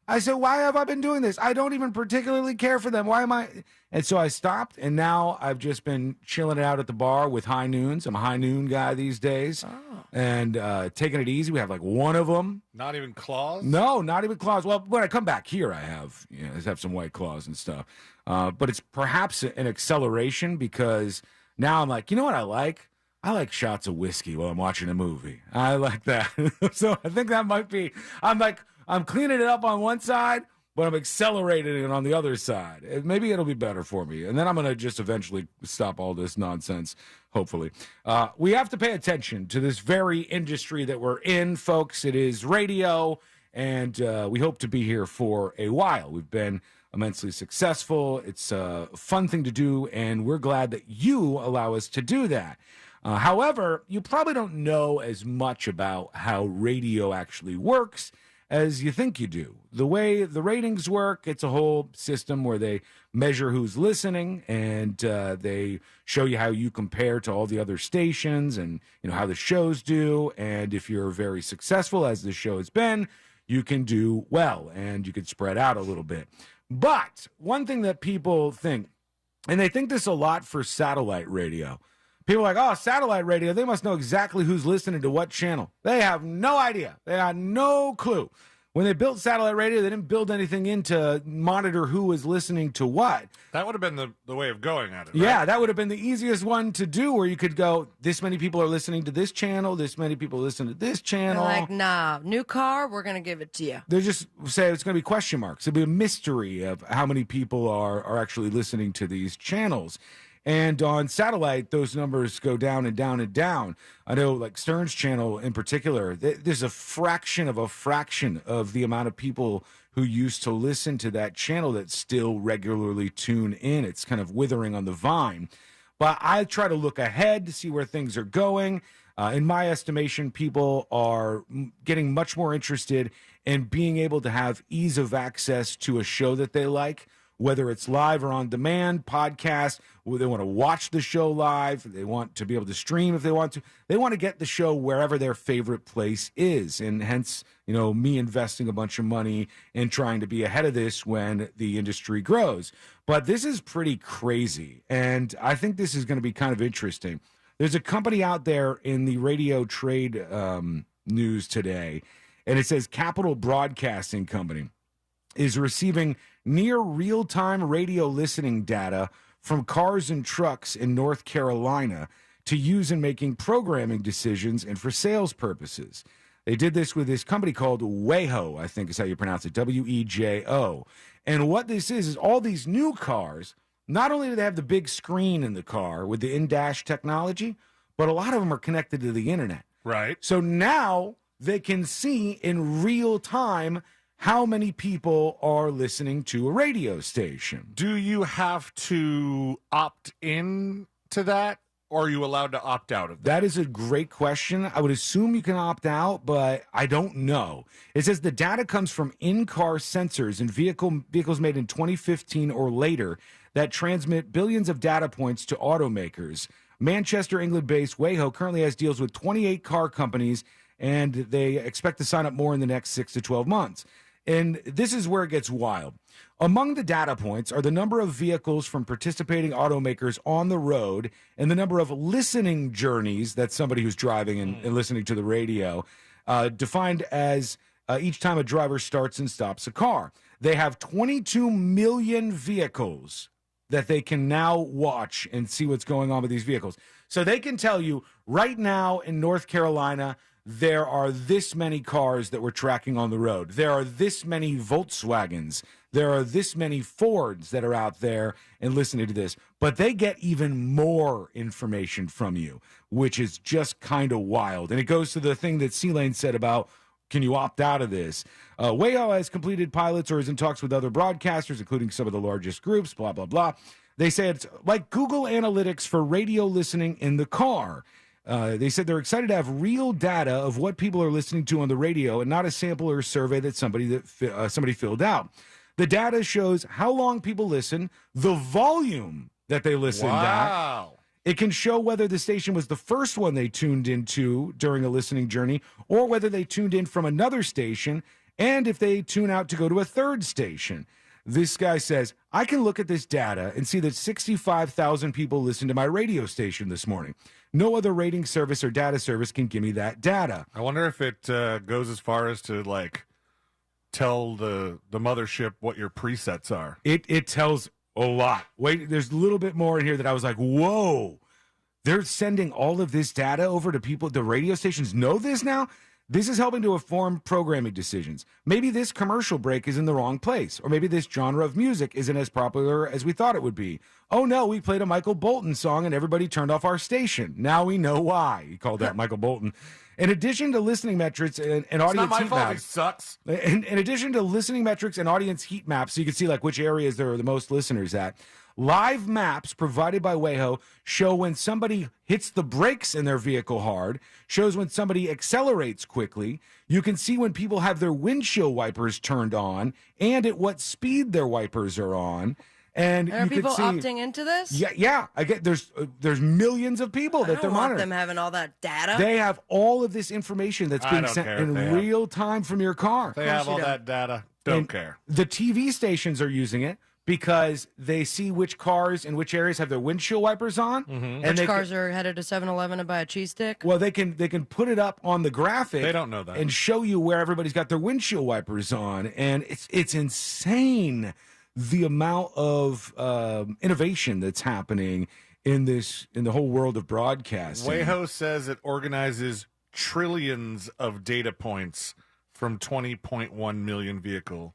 I said, why have I been doing this? I don't even particularly care for them. Why am I? And so I stopped, and now I've just been chilling it out at the bar with high noons. I'm a high noon guy these days, and taking it easy. We have like one of them. Not even claws? No, not even claws. Well, when I come back here, I have some white claws and stuff. But it's perhaps an acceleration because now I'm like, you know what I like? I like shots of whiskey while I'm watching a movie. I like that. So I think that might be. I'm cleaning it up on one side, but I'm accelerating it on the other side. Maybe it'll be better for me. And then I'm going to just eventually stop all this nonsense, hopefully. We have to pay attention to this very industry that we're in, folks. It is radio, and we hope to be here for a while. We've been immensely successful. It's a fun thing to do, and we're glad that you allow us to do that. However, you probably don't know as much about how radio actually works as you think you do. The way the ratings work, it's a whole system where they measure who's listening, and they show you how you compare to all the other stations, and how the shows do. And if you're very successful, as this show has been, you can do well, and you can spread out a little bit. But one thing that people think, and they think this a lot for satellite radio. People are like, oh, satellite radio, they must know exactly who's listening to what channel. They have no idea. They had no clue. When they built satellite radio, they didn't build anything in to monitor who was listening to what. That would have been the way of going at it, right? Yeah, that would have been the easiest one to do, where you could go, this many people are listening to this channel, this many people listen to this channel. They're like, nah, new car, we're going to give it to you. They just say it's going to be question marks. It'll be a mystery of how many people are actually listening to these channels. And on satellite, those numbers go down and down and down. I know, like Stern's channel in particular, there's a fraction of the amount of people who used to listen to that channel that still regularly tune in. It's kind of withering on the vine. But I try to look ahead to see where things are going. In my estimation, people are getting much more interested in being able to have ease of access to a show that they like, whether it's live or on demand, podcast, they want to watch the show live, they want to be able to stream if they want to. They want to get the show wherever their favorite place is, and hence, me investing a bunch of money and trying to be ahead of this when the industry grows. But this is pretty crazy, and I think this is going to be kind of interesting. There's a company out there in the radio trade news today, and it says Capital Broadcasting Company is receiving near real-time radio listening data from cars and trucks in North Carolina to use in making programming decisions and for sales purposes. They did this with this company called Wejo, I think is how you pronounce it, W-E-J-O. And what this is all these new cars, not only do they have the big screen in the car with the in-dash technology, but a lot of them are connected to the internet. Right. So now they can see in real time how many people are listening to a radio station. Do you have to opt in to that, or are you allowed to opt out of that? That is a great question. I would assume you can opt out, but I don't know. It says the data comes from in-car sensors in vehicles made in 2015 or later that transmit billions of data points to automakers. Manchester, England-based Wejo currently has deals with 28 car companies, and they expect to sign up more in the next 6 to 12 months. And this is where it gets wild. Among the data points are the number of vehicles from participating automakers on the road and the number of listening journeys, that's somebody who's driving and listening to the radio, defined as each time a driver starts and stops a car. They have 22 million vehicles that they can now watch and see what's going on with these vehicles. So they can tell you right now in North Carolina, there are this many cars that we're tracking on the road. There are this many Volkswagens. There are this many Fords that are out there and listening to this. But they get even more information from you, which is just kind of wild. And it goes to the thing that C-Lane said about, can you opt out of this? Wejo has completed pilots or is in talks with other broadcasters, including some of the largest groups, blah, blah, blah. They say it's like Google Analytics for radio listening in the car. They said they're excited to have real data of what people are listening to on the radio and not a sample or a survey that somebody filled out. The data shows how long people listen, the volume that they listened at. It can show whether the station was the first one they tuned into during a listening journey or whether they tuned in from another station and if they tune out to go to a third station. This guy says, I can look at this data and see that 65,000 people listened to my radio station this morning. No other rating service or data service can give me that data. I wonder if it goes as far as to, tell the mothership what your presets are. It tells a lot. Wait, there's a little bit more in here that I was like, whoa. They're sending all of this data over to people. The radio stations know this now? This is helping to inform programming decisions. Maybe this commercial break is in the wrong place, or maybe this genre of music isn't as popular as we thought it would be. Oh no, we played a Michael Bolton song and everybody turned off our station. Now we know why. He called that Michael Bolton. In addition to listening metrics and audience heat maps, he sucks. In addition to listening metrics and audience heat maps, so you can see which areas there are the most listeners at. Live maps provided by Wayho show when somebody hits the brakes in their vehicle hard, shows when somebody accelerates quickly. You can see when people have their windshield wipers turned on and at what speed their wipers are on. And Are you people can see, opting into this? Yeah. I get there's millions of people that I they're don't want monitoring. them having all that data. They have all of this information that's I being don't sent care in if they have. real time from your car. They have all that data. Don't care. The TV stations are using it because they see which cars in which areas have their windshield wipers on. And Which cars are headed to 7-Eleven to buy a cheese stick? Well, they can put it up on the graphic. They don't know that. And show you where everybody's got their windshield wipers on, and it's insane the amount of innovation that's happening in the whole world of broadcasting. Wayho says it organizes trillions of data points from 20.1 million vehicles,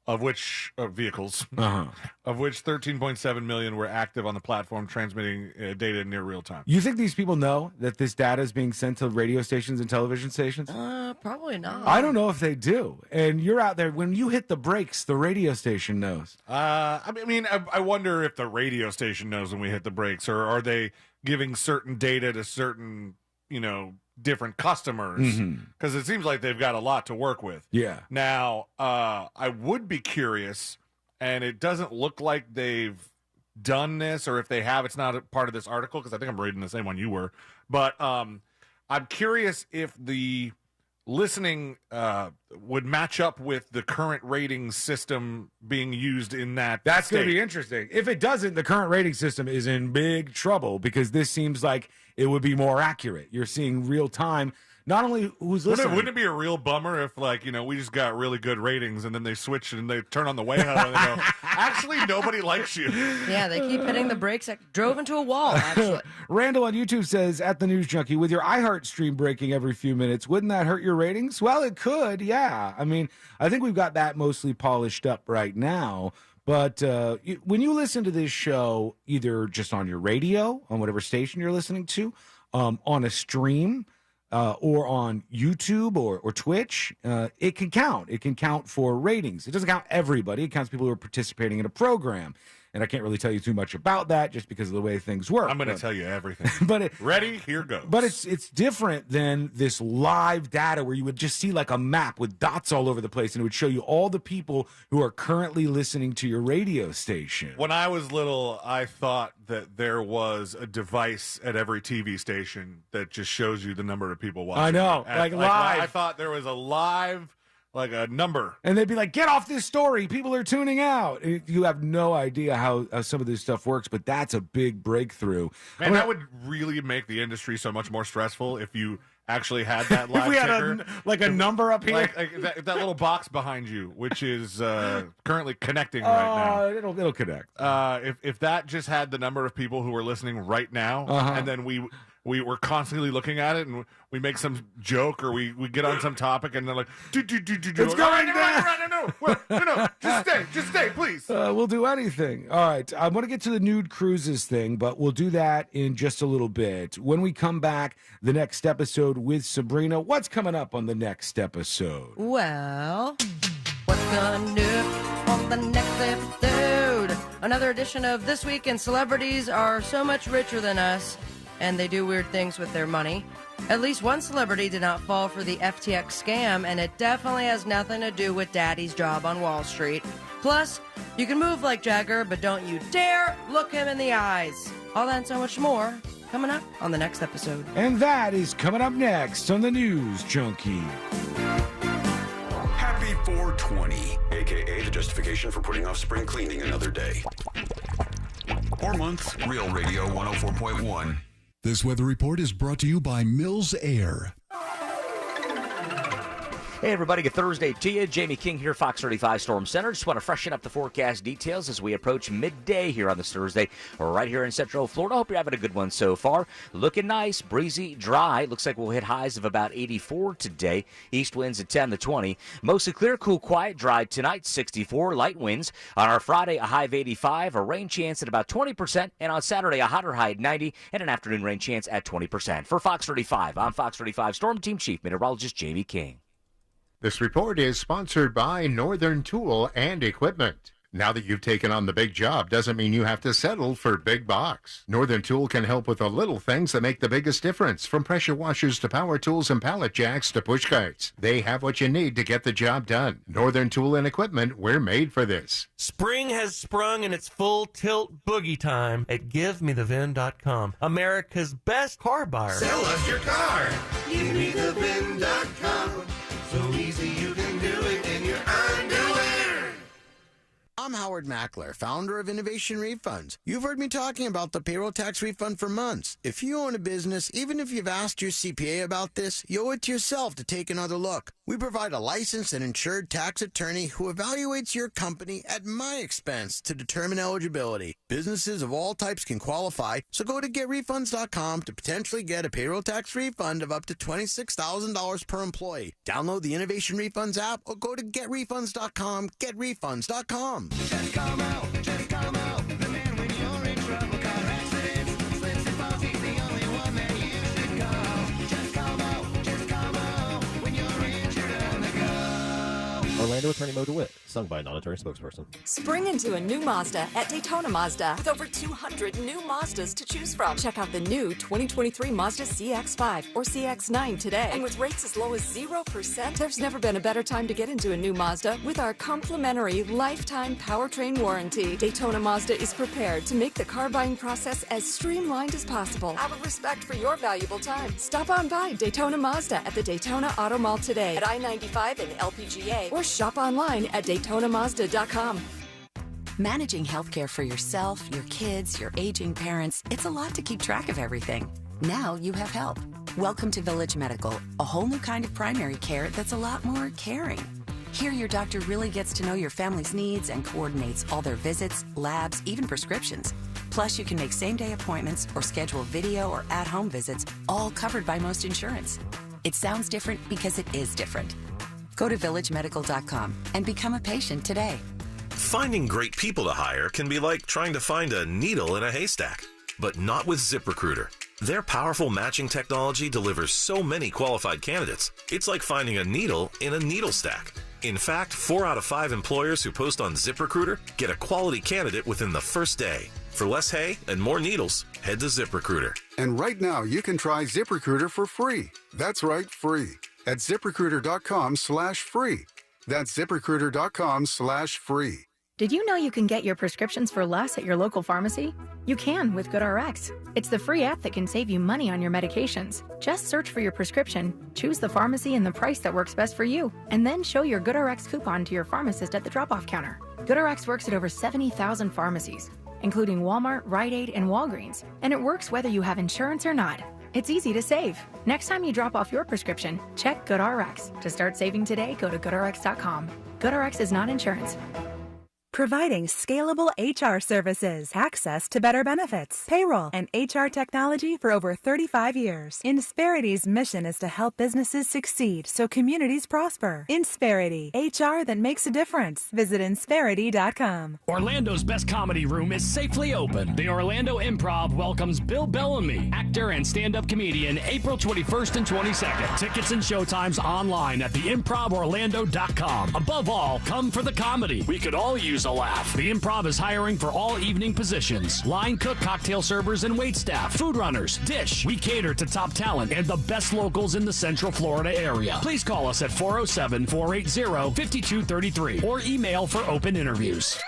of which 13.7 million were active on the platform, transmitting data in near real time. You think these people know that this data is being sent to radio stations and television stations? Probably not. I don't know if they do. And you're out there, when you hit the brakes, the radio station knows. I wonder if the radio station knows when we hit the brakes, or are they giving certain data to certain, different customers? Because it seems like they've got a lot to work with. Yeah. Now, I would be curious, and it doesn't look like they've done this, or if they have, it's not a part of this article, because I think I'm reading the same one you were. But I'm curious if the listening would match up with the current rating system being used in that That's going to state. be interesting. If it doesn't, the current rating system is in big trouble, because this seems like it would be more accurate. You're seeing real time, not only who's listening. Wouldn't it be a real bummer if, we just got really good ratings, and then they switch and they turn on the Wayho and they go, actually, nobody likes you. Yeah, they keep hitting the brakes. I drove into a wall, actually. Randall on YouTube says, at the News Junkie, with your iHeart stream breaking every few minutes, wouldn't that hurt your ratings? Well, it could, yeah. I mean, I think we've got that mostly polished up right now. But when you listen to this show, either just on your radio, on whatever station you're listening to, on a stream, or on YouTube or Twitch, it can count. It can count for ratings. It doesn't count everybody. It counts people who are participating in a program. And I can't really tell you too much about that just because of the way things work. I'm going to tell you everything. Ready? Here goes. But it's different than this live data where you would just see like a map with dots all over the place, and it would show you all the people who are currently listening to your radio station. When I was little, I thought that there was a device at every TV station that just shows you the number of people watching. I know, it. like live. I thought there was a live, like a number. And they'd be like, get off this story. People are tuning out. You have no idea how some of this stuff works, but that's a big breakthrough. Man, that would really make the industry so much more stressful if you actually had that live if we had ticker. a number up here. Like that little box behind you, which is currently connecting right now. It'll connect. If that just had the number of people who are listening right now, and then we were constantly looking at it, and we make some joke, or we get on some topic, and they're like, it's going down. No, just stay, please. We'll do anything. All right, I want to get to the Nude Cruises thing, but we'll do that in just a little bit. When we come back, the next episode with Sabrina. What's coming up on the next episode? Well, what's gonna do on the next episode? Another edition of This Week in Celebrities Are So Much Richer Than Us, and they do weird things with their money. At least one celebrity did not fall for the FTX scam, and it definitely has nothing to do with Daddy's job on Wall Street. Plus, you can move like Jagger, but don't you dare look him in the eyes. All that and so much more coming up on the next episode. And that is coming up next on the News Junkie. Happy 420, a.k.a. the justification for putting off spring cleaning another day. Or month, Real Radio 104.1. This weather report is brought to you by Mills Air. Hey, everybody. Good Thursday to you. Jamie King here, Fox 35 Storm Center. Just want to freshen up the forecast details as we approach midday here on this Thursday right here in Central Florida. Hope you're having a good one so far. Looking nice, breezy, dry. Looks like we'll hit highs of about 84 today. East winds at 10 to 20. Mostly clear, cool, quiet, dry tonight, 64. Light winds. On our Friday, a high of 85, a rain chance at about 20%. And on Saturday, a hotter high at 90 and an afternoon rain chance at 20%. For Fox 35, I'm Fox 35 Storm Team Chief Meteorologist Jamie King. This report is sponsored by Northern Tool and Equipment. Now that you've taken on the big job doesn't mean you have to settle for big box. Northern Tool can help with the little things that make the biggest difference, from pressure washers to power tools and pallet jacks to push carts. They have what you need to get the job done. Northern Tool and Equipment, we're made for this. Spring has sprung and it's full tilt boogie time at GiveMeTheVIN.com, America's best car buyer. Sell us your car. GiveMeTheVIN.com. So easy you can do it in your underwear. I'm Howard Mackler, founder of Innovation Refunds. You've heard me talking about the payroll tax refund for months. If you own a business, even if you've asked your CPA about this, you owe it to yourself to take another look. We provide a licensed and insured tax attorney who evaluates your company at my expense to determine eligibility. Businesses of all types can qualify, so go to GetRefunds.com to potentially get a payroll tax refund of up to $26,000 per employee. Download the Innovation Refunds app or go to GetRefunds.com, GetRefunds.com. Just come out, the man when you're in trouble, car accidents, slips and falls, he's the only one that you should call. Just come out, when you're injured on the go. Orlando attorney Mo DeWitt, sung by a non-attorney spokesperson. Spring into a new Mazda at Daytona Mazda with over 200 new Mazdas to choose from. Check out the new 2023 Mazda CX-5 or CX-9 today. And with rates as low as 0%, there's never been a better time to get into a new Mazda with our complimentary lifetime powertrain warranty. Daytona Mazda is prepared to make the car buying process as streamlined as possible. Out of respect for your valuable time, stop on by Daytona Mazda at the Daytona Auto Mall today at I-95 and LPGA, or shop online at DaytonaMazda.com. Managing healthcare for yourself, your kids, your aging parents, it's a lot to keep track of everything. Now you have help. Welcome to Village Medical, a whole new kind of primary care that's a lot more caring. Here your doctor really gets to know your family's needs and coordinates all their visits, labs, even prescriptions. Plus, you can make same-day appointments or schedule video or at-home visits, all covered by most insurance. It sounds different because it is different. Go to villagemedical.com and become a patient today. Finding great people to hire can be like trying to find a needle in a haystack, but not with ZipRecruiter. Their powerful matching technology delivers so many qualified candidates, it's like finding a needle in a needle stack. In fact, 4 out of 5 employers who post on ZipRecruiter get a quality candidate within the first day. For less hay and more needles, head to ZipRecruiter. And right now, you can try ZipRecruiter for free. That's right, free. At ZipRecruiter.com/free. That's ZipRecruiter.com/free. Did you know you can get your prescriptions for less at your local pharmacy? You can with GoodRx. It's the free app that can save you money on your medications. Just search for your prescription, choose the pharmacy and the price that works best for you, and then show your GoodRx coupon to your pharmacist at the drop-off counter. GoodRx works at over 70,000 pharmacies, including Walmart, Rite Aid, and Walgreens, and it works whether you have insurance or not. It's easy to save. Next time you drop off your prescription, check GoodRx. To start saving today, go to GoodRx.com. GoodRx is not insurance. Providing scalable HR services, access to better benefits, payroll, and HR technology for over 35 years. Insperity's mission is to help businesses succeed so communities prosper. Insperity, HR that makes a difference. Visit Insperity.com. Orlando's best comedy room is safely open. The Orlando Improv welcomes Bill Bellamy, actor and stand-up comedian, April 21st and 22nd. Tickets and showtimes online at theimprovorlando.com. Above all, come for the comedy. We could all use a laugh. The Improv is hiring for all evening positions: line cook, cocktail servers, and waitstaff, food runners, dish. We cater to top talent and the best locals in the Central Florida area. Please call us at 407-480-5233 or email for open interviews.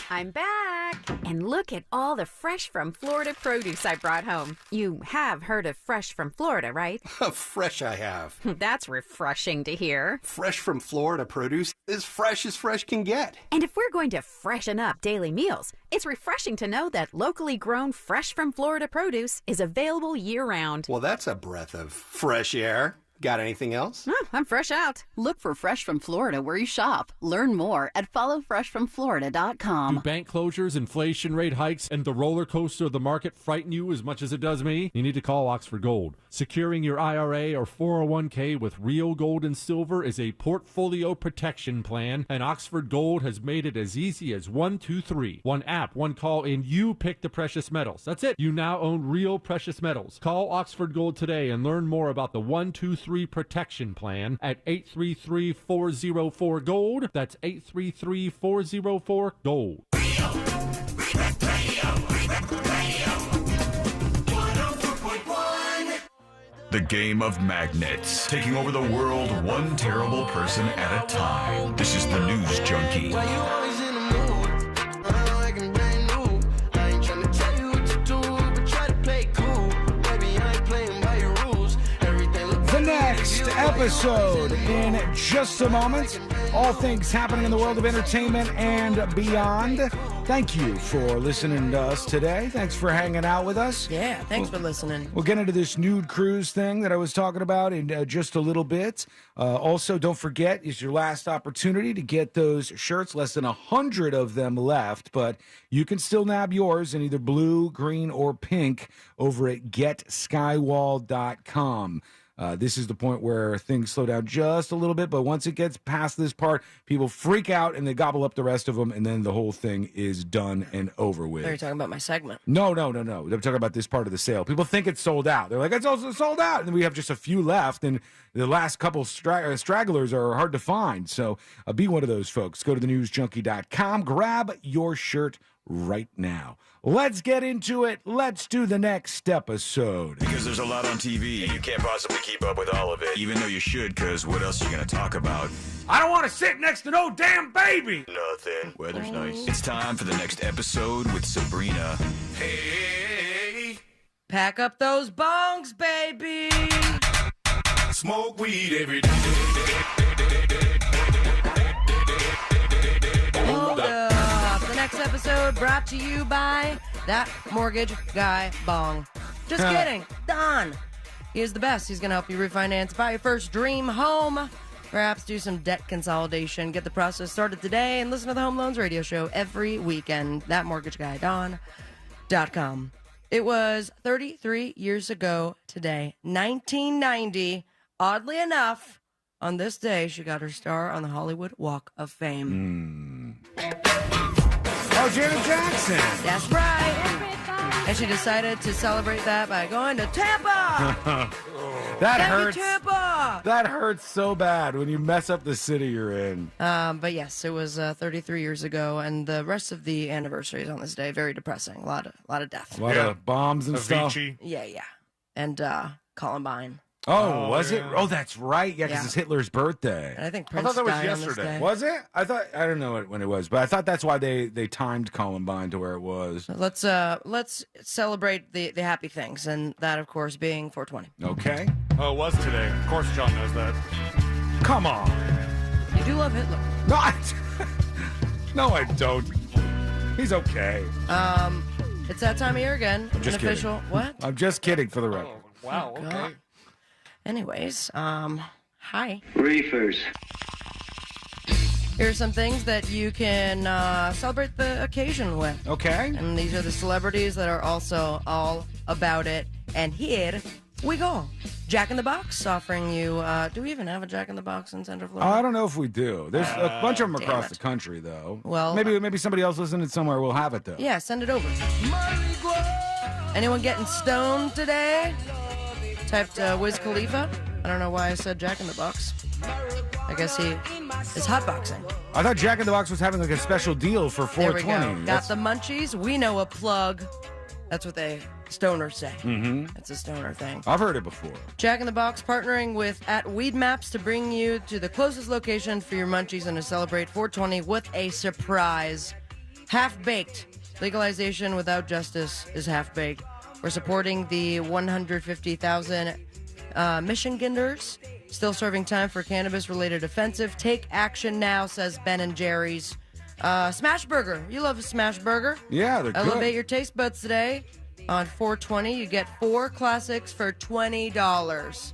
I'm back! And look at all the fresh from Florida produce I brought home. You have heard of Fresh from Florida, right? Fresh I have. That's refreshing to hear. Fresh from Florida produce is fresh as fresh can get. And if we're going to freshen up daily meals, it's refreshing to know that locally grown Fresh from Florida produce is available year-round. Well, that's a breath of fresh air. Got anything else? Oh, I'm fresh out. Look for Fresh from Florida where you shop. Learn more at followfreshfromflorida.com. Do bank closures, inflation rate hikes, and the roller coaster of the market frighten you as much as it does me? You need to call Oxford Gold. Securing your IRA or 401k with real gold and silver is a portfolio protection plan, and Oxford Gold has made it as easy as 1, 2, 3. One app, one call, and you pick the precious metals. That's it. You now own real precious metals. Call Oxford Gold today and learn more about the 1, 2, 3 833 Protection Plan at 833-404-GOLD. That's 833-404-GOLD. The game of magnets, taking over the world one terrible person at a time. This is the News Junkie. Why you always in the mood? I'm like I'm brand new. I ain't tryna tell you what to do, but try to play cool. Baby, I ain't playing by your rules. Everything looks The next episode in just a moment. All things happening in the world of entertainment and beyond. Thank you for listening to us today. Thanks for hanging out with us. Yeah, thanks for listening. We'll get into this nude cruise thing that I was talking about in just a little bit. Also, don't forget, it's your last opportunity to get those shirts. Less than 100 of them left, but you can still nab yours in either blue, green, or pink over at getskywall.com. This is the point where things slow down just a little bit, but once it gets past this part, people freak out and they gobble up the rest of them, and then the whole thing is done and over with. You're talking about my segment. No. I'm talking about this part of the sale. People think it's sold out. They're like, it's also sold out. And then we have just a few left, and the last couple stragglers are hard to find. So be one of those folks. Go to thenewsjunkie.com. Grab your shirt right now. Let's get into it. Let's do the next episode. Because there's a lot on TV, you can't possibly keep up with all of it. Even though you should, because what else are you going to talk about? I don't want to sit next to no damn baby. Nothing. Weather's nice. It's time for the next episode with Sabrina. Hey. Pack up those bongs, baby. Smoke weed every day. Hold up. The next episode brought to you by that mortgage guy bong. Just kidding. Don. He is the best. He's going to help you refinance, buy your first dream home, perhaps do some debt consolidation. Get the process started today and listen to the Home Loans Radio Show every weekend. ThatMortgageGuyDon.com. It was 33 years ago today, 1990. Oddly enough, on this day, she got her star on the Hollywood Walk of Fame. Oh, Janet Jackson. That's right. And she decided to celebrate that by going to Tampa. That Happy hurts. Tampa. That hurts so bad when you mess up the city you're in. But yes, it was 33 years ago, and the rest of the anniversaries on this day very depressing. A lot of death. A lot of bombs and stuff. Yeah. And Columbine. Oh, was it? Oh, that's right. Yeah, because Yeah. it's Hitler's birthday. And I think I Prince thought that was died on this yesterday. day. Was it? I don't know when it was, but I thought that's why they timed Columbine to where it was. Let's celebrate the happy things, and that, of course, being 420. Okay. Oh, it was today. Of course John knows that. Come on. You do love Hitler. No, I don't. He's okay. It's that time of year again. I'm just An official kidding. what? I'm just kidding for the record. Wow. Oh, Okay. God. Anyways, hi. Reefers. Here's some things that you can celebrate the occasion with. Okay. And these are the celebrities that are also all about it. And here we go. Jack in the Box offering you. Do we even have a Jack in the Box in Central Florida? I don't know if we do. There's a bunch of them damn across it. the country, though. Well, maybe somebody else listening somewhere will have it though. Yeah, send it over. Anyone getting stoned today? Typed Wiz Khalifa. I don't know why I said Jack in the Box. I guess he is hotboxing. I thought Jack in the Box was having like a special deal for 420. There we go. That's- Got the munchies. We know a plug. That's what they stoners say. Mhm. It's a stoner thing. I've heard it before. Jack in the Box partnering with Weed Maps to bring you to the closest location for your munchies and to celebrate 420 with a surprise. Half-baked. Legalization without justice is half-baked. We're supporting the 150,000 Michiganders still serving time for cannabis-related offensive. Take action now, says Ben & Jerry's. Smash Burger. You love a Smash Burger. Yeah, they're good. Elevate your taste buds today. On 420, you get 4 classics for $20.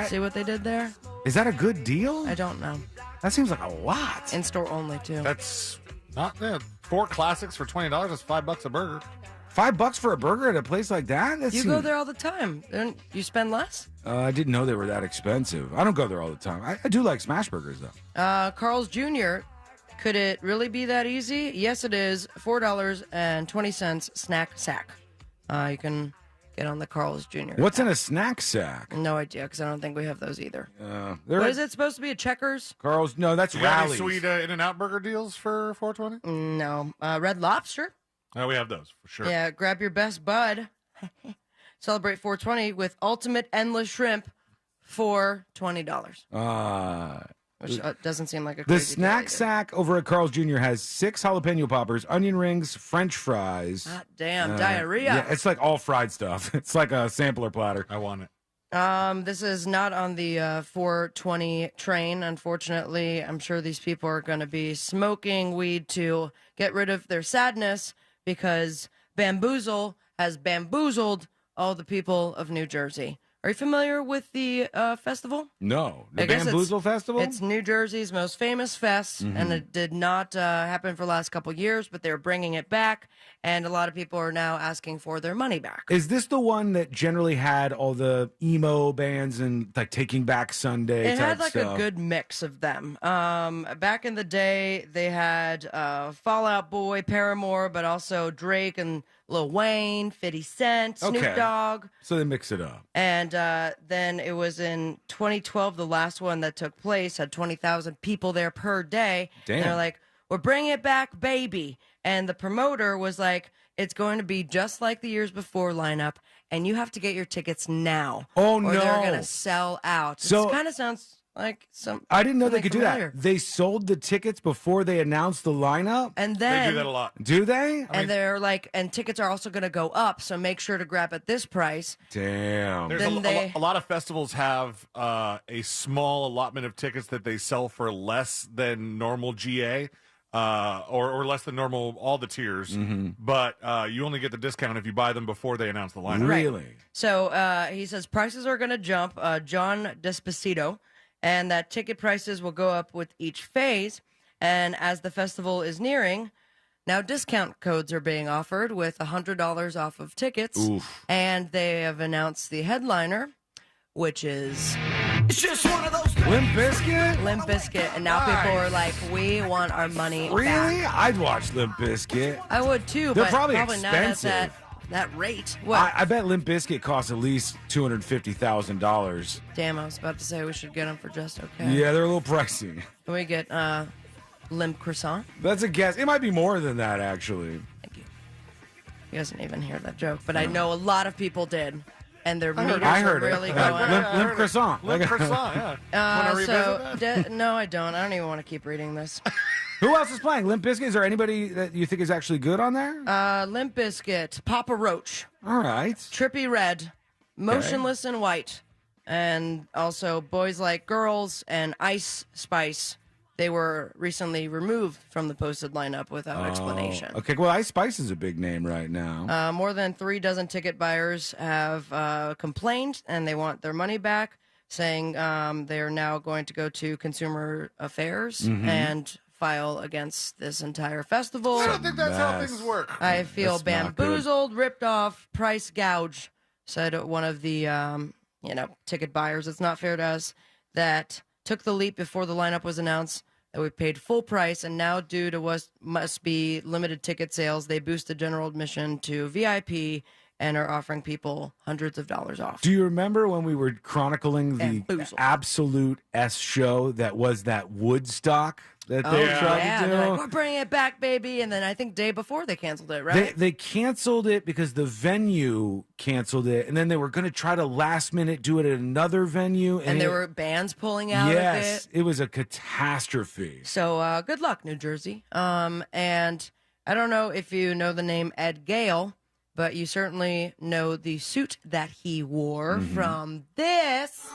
See what they did there? Is that a good deal? I don't know. That seems like a lot. In store only, too. That's not bad. 4 classics for $20. That's $5 a burger. $5 for a burger at a place like that? You go there all the time. Don't you spend less? I didn't know they were that expensive. I don't go there all the time. I do like Smash Burgers, though. Carl's Jr., could it really be that easy? Yes, it is. $4.20 snack sack. You can get on the Carl's Jr. What's in a snack sack? No idea, because I don't think we have those either. There What is it supposed to be? A Checkers? Carl's? No, that's You got any Rallies. sweet In-N-Out burger deals for 420? No. Red Lobster? No, we have those for sure. Yeah, grab your best bud. Celebrate 420 with Ultimate Endless Shrimp for $20. Which doesn't seem like a The crazy snack deal sack over at Carl's Jr. has 6 jalapeno poppers, onion rings, French fries. either. Damn, diarrhea. Yeah, it's like all fried stuff. It's like a sampler platter. I want it. This is not on the 420 train, unfortunately. I'm sure these people are going to be smoking weed to get rid of their sadness because Bamboozle has bamboozled all the people of New Jersey. Are you familiar with the festival? No. The I guess Bamboozle Festival? It's New Jersey's most famous fest, and it did not happen for the last couple years, but they're bringing it back, and a lot of people are now asking for their money back. Is this the one that generally had all the emo bands and like Taking Back Sunday It type had like stuff? a good mix of them. Back in the day, they had Fall Out Boy, Paramore, but also Drake and Lil Wayne, 50 Cent, Snoop Dogg. So they mix it up. And then it was in 2012, the last one that took place, had 20,000 people there per day. Damn. And they're like, we're bringing it back, baby. And the promoter was like, it's going to be just like the years before lineup, and you have to get your tickets now. Oh, or no. they're going to sell out. So- it kind of sounds like some. I didn't know they something could familiar. do that. They sold the tickets before they announced the lineup? And then They do that a lot. Do they? And they're like, and tickets are also going to go up, so make sure to grab at this price. Damn. There's a lot of festivals have a small allotment of tickets that they sell for less than normal GA. Or less than normal, all the tiers. But you only get the discount if you buy them before they announce the lineup. Really? So he says prices are going to jump, John Despacito, and that ticket prices will go up with each phase. And as the festival is nearing, now discount codes are being offered with $100 off of tickets. Oof. And they have announced the headliner, which is It's just one of those Limp Bizkit? Limp Bizkit. And now people are like, we want our money Really? back. I'd watch Limp Bizkit. I would too, They're but probably not at expensive. that rate. What? I bet Limp Bizkit costs at least $250,000. Damn, I was about to say we should get them for just okay. Yeah, they're a little pricey. Can we get limp croissant? That's a guess. It might be more than that, actually. He doesn't even hear that joke, but I know a lot of people did, and their meters I are heard it. really going up. Limp croissant. Limp croissant, yeah. Wanna revisit that? No, I don't. I don't even want to keep reading this. Who else is playing? Limp Bizkit? Is there anybody that you think is actually good on there? Limp Bizkit, Papa Roach, All right. Trippy Red, Motionless in White, and also Boys Like Girls and Ice Spice. They were recently removed from the posted lineup without explanation. Okay, well, Ice Spice is a big name right now. More than 3 dozen ticket buyers have complained, and they want their money back, saying they are now going to go to Consumer Affairs and file against this entire festival. I don't think that's how things work. I feel That's not bamboozled, ripped off, price gouge, said one of the ticket buyers. It's not fair to us that took the leap before the lineup was announced, that we paid full price, and now due to what must be limited ticket sales, they boosted general admission to VIP and are offering people hundreds of dollars off. Do you remember when we were chronicling the Bamboozled. Absolute S show that was that Woodstock that they tried to do? They're like, we're bringing it back, baby. And then I think day before they canceled it, right? They canceled it because the venue canceled it, and then they were going to try to last minute do it at another venue. and there were bands pulling out yes, of it. it was a catastrophe. So good luck, New Jersey. And I don't know if you know the name Ed Gale, but you certainly know the suit that he wore from this.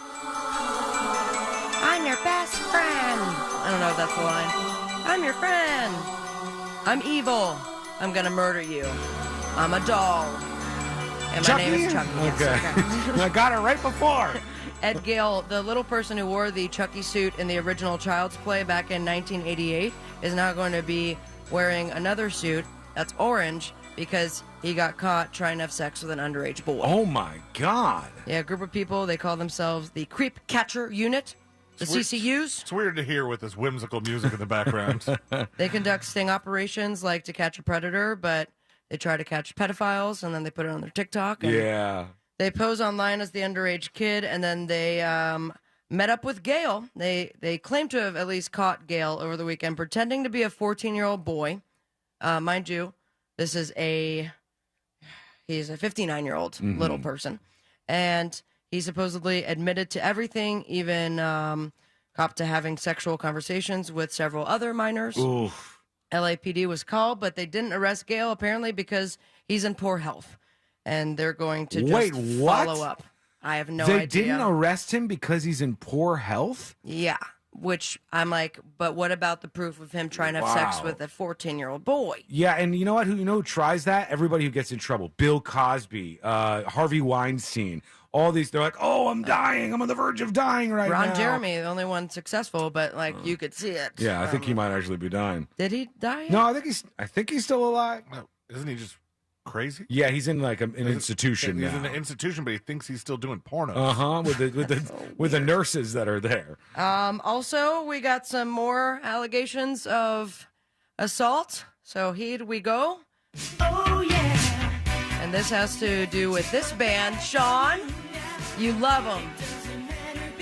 I'm your best friend. I don't know if that's the line. I'm your friend. I'm evil. I'm going to murder you. I'm a doll. And my name is Chucky. Yes, Okay. I got it right before. Ed Gale, the little person who wore the Chucky suit in the original Child's Play back in 1988, is now going to be wearing another suit that's orange because he got caught trying to have sex with an underage boy. Oh, my God. Yeah, a group of people, they call themselves the Creep Catcher Unit, the CCUs. It's weird to hear with this whimsical music in the background. They conduct sting operations like to catch a predator, but They try to catch pedophiles, and then they put it on their TikTok. And Yeah. They pose online as the underage kid, and then they met up with Gail. They claim to have at least caught Gail over the weekend, pretending to be a 14-year-old boy. Mind you, he's a 59-year-old little person. And he supposedly admitted to everything, even copped to having sexual conversations with several other minors. Oof. LAPD was called, but they didn't arrest Gail, apparently, because he's in poor health. And they're going to just follow up. I have no idea. They didn't arrest him because he's in poor health? Yeah, which I'm like, but what about the proof of him trying to have sex with a 14-year-old boy? Yeah, and you know what? Who tries that? Everybody who gets in trouble. Bill Cosby, Harvey Weinstein. All these, they're like, oh, I'm dying. I'm on the verge of dying right now. Ron Jeremy, the only one successful, but like you could see it. Yeah, I think he might actually be dying. Did he die? No, I think he's still alive. No, isn't he just crazy? Yeah, he's in like an institution He's now. in an institution, but he thinks he's still doing pornos. With the nurses that are there. Also, we got some more allegations of assault. So here we go. Oh yeah. And this has to do with this band, Sean. You love them.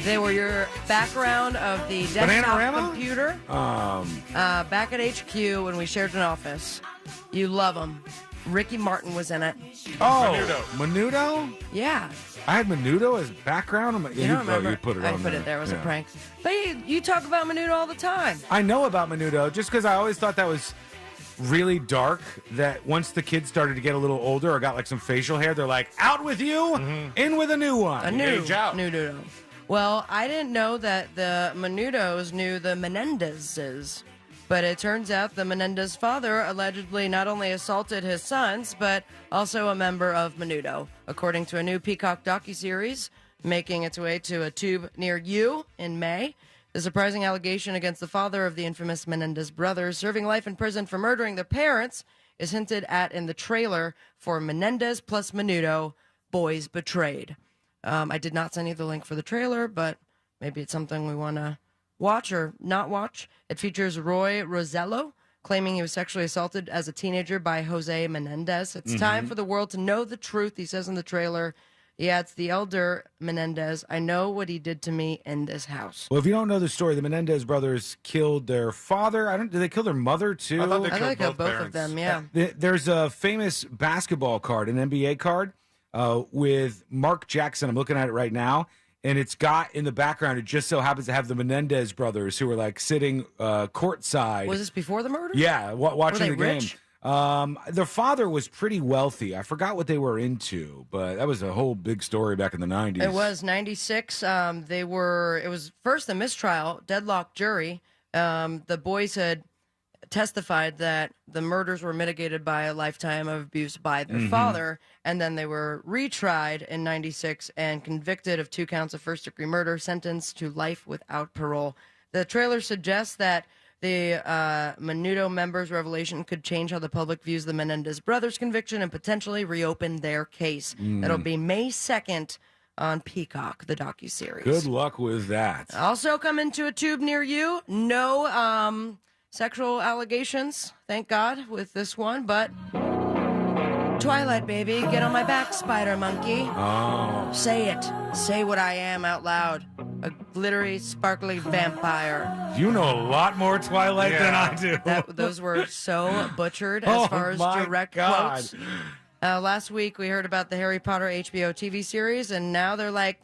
They were your background of the desktop Bananarama? computer. Back at HQ when we shared an office. You love them. Ricky Martin was in it. Oh, Menudo? Yeah. I had Menudo as background. You don't remember? You put it I on put it there. It was a prank. But you talk about Menudo all the time. I know about Menudo just because I always thought that was really dark, that once the kids started to get a little older or got like some facial hair, they're like, out with you, in with a new one. A new Menudo. Well, I didn't know that the Menudos knew the Menendezes. But it turns out the Menendez father allegedly not only assaulted his sons, but also a member of Menudo, according to a new Peacock docuseries making its way to a tube near you in May. The surprising allegation against the father of the infamous Menendez brothers serving life in prison for murdering their parents is hinted at in the trailer for Menendez plus Menudo, Boys Betrayed. I did not send you the link for the trailer, but maybe it's something we want to watch or not watch. It features Roy Rosello claiming he was sexually assaulted as a teenager by Jose Menendez. It's time for the world to know the truth, he says in the trailer. Yeah, it's the elder Menendez. I know what he did to me in this house. Well, if you don't know the story, the Menendez brothers killed their father. Did they kill their mother too? I thought they I killed think both of them, yeah. There's a famous basketball card, an NBA card, with Mark Jackson. I'm looking at it right now. And it's got in the background, it just so happens to have the Menendez brothers who were like sitting courtside. Was this before the murder? Yeah, watching the game. Rich? Their father was pretty wealthy. I forgot what they were into, but that was a whole big story back in the 90s. It was 96. It was first a mistrial, deadlock jury. The boys had testified that the murders were mitigated by a lifetime of abuse by their father, and then they were retried in 96 and convicted of 2 counts of first-degree murder, sentenced to life without parole. The trailer suggests that the Menudo members' revelation could change how the public views the Menendez brothers' conviction and potentially reopen their case. That'll be May 2nd on Peacock, the docuseries. Good luck with that. Also coming to a tube near you. No sexual allegations, thank God, with this one, but Twilight, baby, get on my back, spider monkey. Oh. Say it. Say what I am out loud. A glittery, sparkly vampire. You know a lot more Twilight than I do. Those were so butchered as far as direct quotes. Last week we heard about the Harry Potter HBO TV series, and now they're like,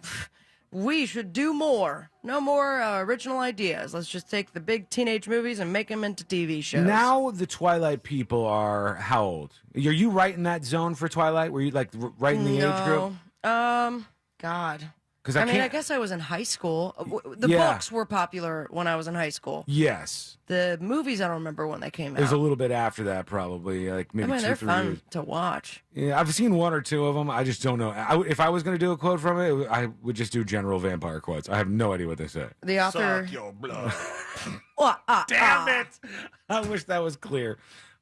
we should do more. No more original ideas. Let's just take the big teenage movies and make them into TV shows. Now the Twilight people are how old? Are you right in that zone for Twilight? Were you like right in the age group? God. Because I guess I was in high school. The books were popular when I was in high school. Yes. The movies, I don't remember when they came out. It was a little bit after that, probably, like maybe 2 or 3 they're fun years. to watch. Yeah, I've seen 1 or 2 of them. I just don't know. If I was going to do a quote from it, I would just do general vampire quotes. I have no idea what they say. The author. Suck your blood. Damn it! I wish that was clear.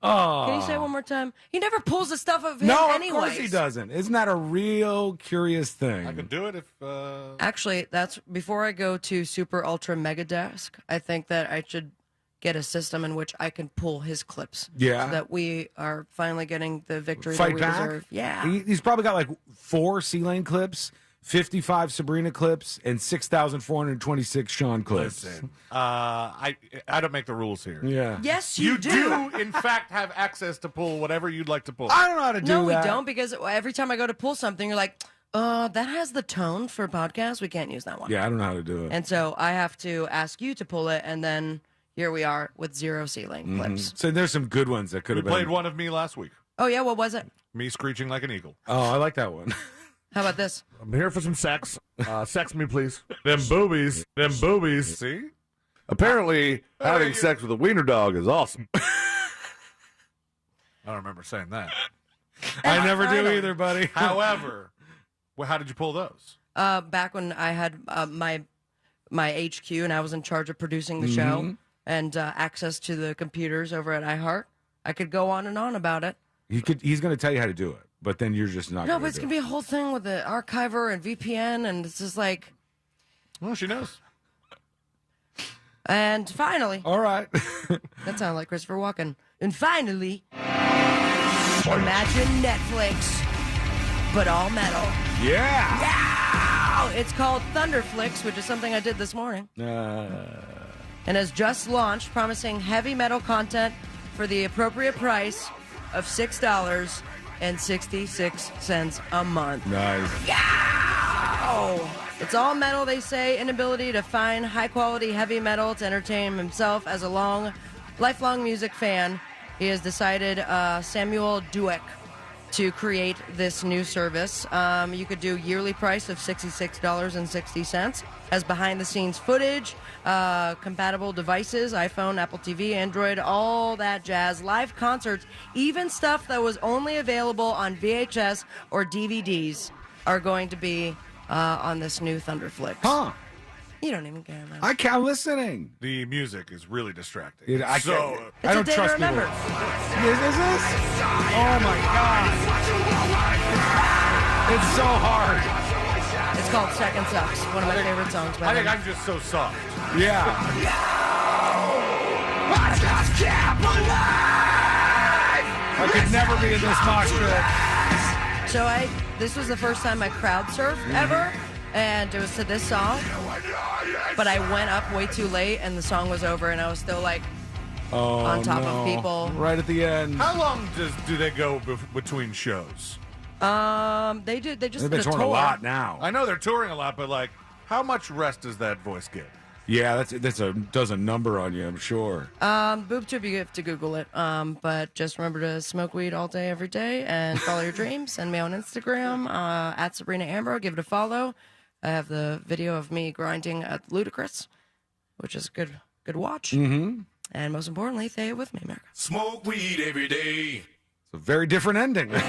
Oh. Can you say it one more time? He never pulls the stuff of him No, anyways. of course he doesn't. Isn't that a real curious thing? I could do it if... Actually, that's before I go to Super Ultra Mega Desk, I think that I should get a system in which I can pull his clips. Yeah. So that we are finally getting the victory Fight that we back? deserve. Yeah. He's probably got like 4 C-Lane clips, 55 Sabrina clips, and 6,426 Sean clips. Listen, I don't make the rules here. Yeah. Yes, You you do, in fact, have access to pull whatever you'd like to pull. I don't know how to do No, that. we don't, because every time I go to pull something, you're like, that has the tone for a podcast. We can't use that one. Yeah, I don't know how to do it. And so I have to ask you to pull it, and then here we are with 0 ceiling clips. So there's some good ones that could We have been. played one of me last week. Oh, yeah? What was it? Me screeching like an eagle. Oh, I like that one. How about this? I'm here for some sex. Sex me, please. Them boobies. Them boobies. See? Apparently, having sex with a wiener dog is awesome. I don't remember saying that. I never do either, buddy. However, how did you pull those? Back when I had my HQ and I was in charge of producing the show and access to the computers over at iHeart, I could go on and on about it. He's going to tell you how to do it, but then you're just not. No, but it's going to be a whole thing with the archiver and VPN, and it's just like. Well, she knows. And finally. All right. That sounded like Christopher Walken. And finally. Imagine Netflix, but all metal. Yeah. Yeah! It's called Thunderflix, which is something I did this morning. And has just launched, promising heavy metal content for the appropriate price of $6.66 a month. Nice. Yeah! It's all metal, they say. Inability to find high-quality heavy metal to entertain himself as a lifelong music fan. He has decided, Samuel Dueck, to create this new service. You could do yearly price of $66.60. Has behind-the-scenes footage, compatible devices, iPhone, Apple TV, Android, all that jazz, live concerts, even stuff that was only available on VHS or DVDs are going to be on this new Thunderflix. Huh. You don't even care, man. I can't listeing. The music is really distracting. I so don't trust people. Remember. Is this? Oh my God. It's so hard. It's called Second Sucks, one of my favorite songs. I think I'm just so soft. Yeah. I just can't believe I could never be in this mosh pit. So this was the first time I crowd surfed ever, and it was to this song. But I went up way too late, and the song was over, and I was still like on top of people. Right at the end. How long do they go between shows? They just They've been did a touring tour. a lot now. I know they're touring a lot, but like, how much rest does that voice get? Yeah, does a number on you, I'm sure. Boob tube, you have to Google it. But just remember to smoke weed all day, every day, and follow your dreams. Send me on Instagram at Sabrina Amber. Give it a follow. I have the video of me grinding at Ludacris, which is a good watch. Mm-hmm. And most importantly, stay with me, America. Smoke weed every day. It's a very different ending. No! All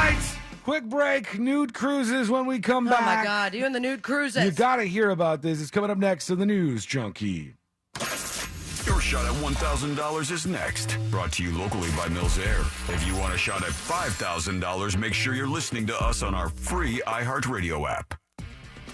right. Quick break. Nude cruises when we come back. Oh, my God. You and the Nude cruises. You got to hear about this. It's coming up next in the News Junkie. Your shot at $1,000 is next. Brought to you locally by Mills Air. If you want a shot at $5,000, make sure you're listening to us on our free iHeartRadio app.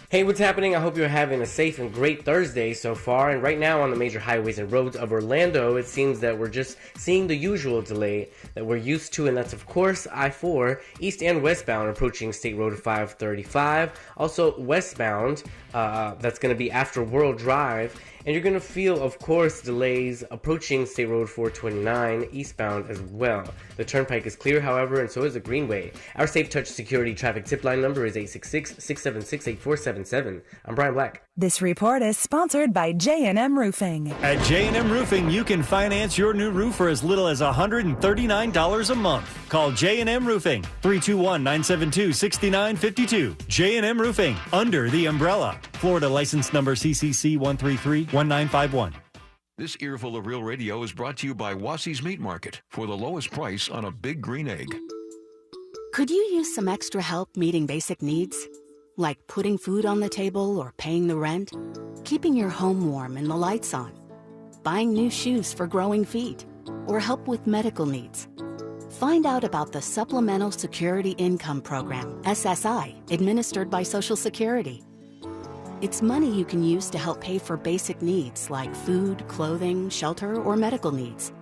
Hey, what's happening? I hope you're having a safe and great Thursday so far. And right now on the major highways and roads of Orlando, it seems that we're just seeing the usual delay that we're used to. And that's, of course, I-4, east and westbound, approaching State Road 535. Also, westbound, that's going to be after World Drive. And you're going to feel, of course, delays approaching State Road 429 eastbound as well. The turnpike is clear, however, and so is the Greenway. Our Safe Touch Security traffic tip line number is 866-676-8477. I'm Brian Black. This report is sponsored by J&M Roofing. At J&M Roofing, you can finance your new roof for as little as $139 a month. Call J&M Roofing, 321-972-6952. J&M Roofing, under the umbrella. Florida license number CCC 1331951. This earful of real radio is brought to you by Wassey's Meat Market for the lowest price on a big green egg. Could you use some extra help meeting basic needs? Like putting food on the table or paying the rent? Keeping your home warm and the lights on? Buying new shoes for growing feet? Or help with medical needs? Find out about the Supplemental Security Income Program, SSI, administered by Social Security. It's money you can use to help pay for basic needs like food, clothing, shelter, or medical needs.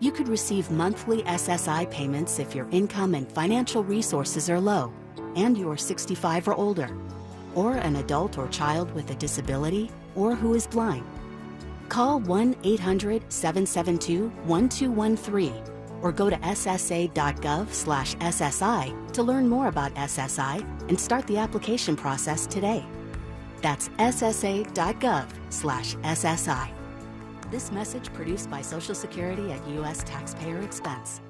You could receive monthly SSI payments if your income and financial resources are low and you're 65 or older, or an adult or child with a disability, or who is blind. Call 1-800-772-1213 or go to ssa.gov/SSI to learn more about SSI and start the application process today. That's ssa.gov/SSI. This message produced by Social Security at U.S. taxpayer expense.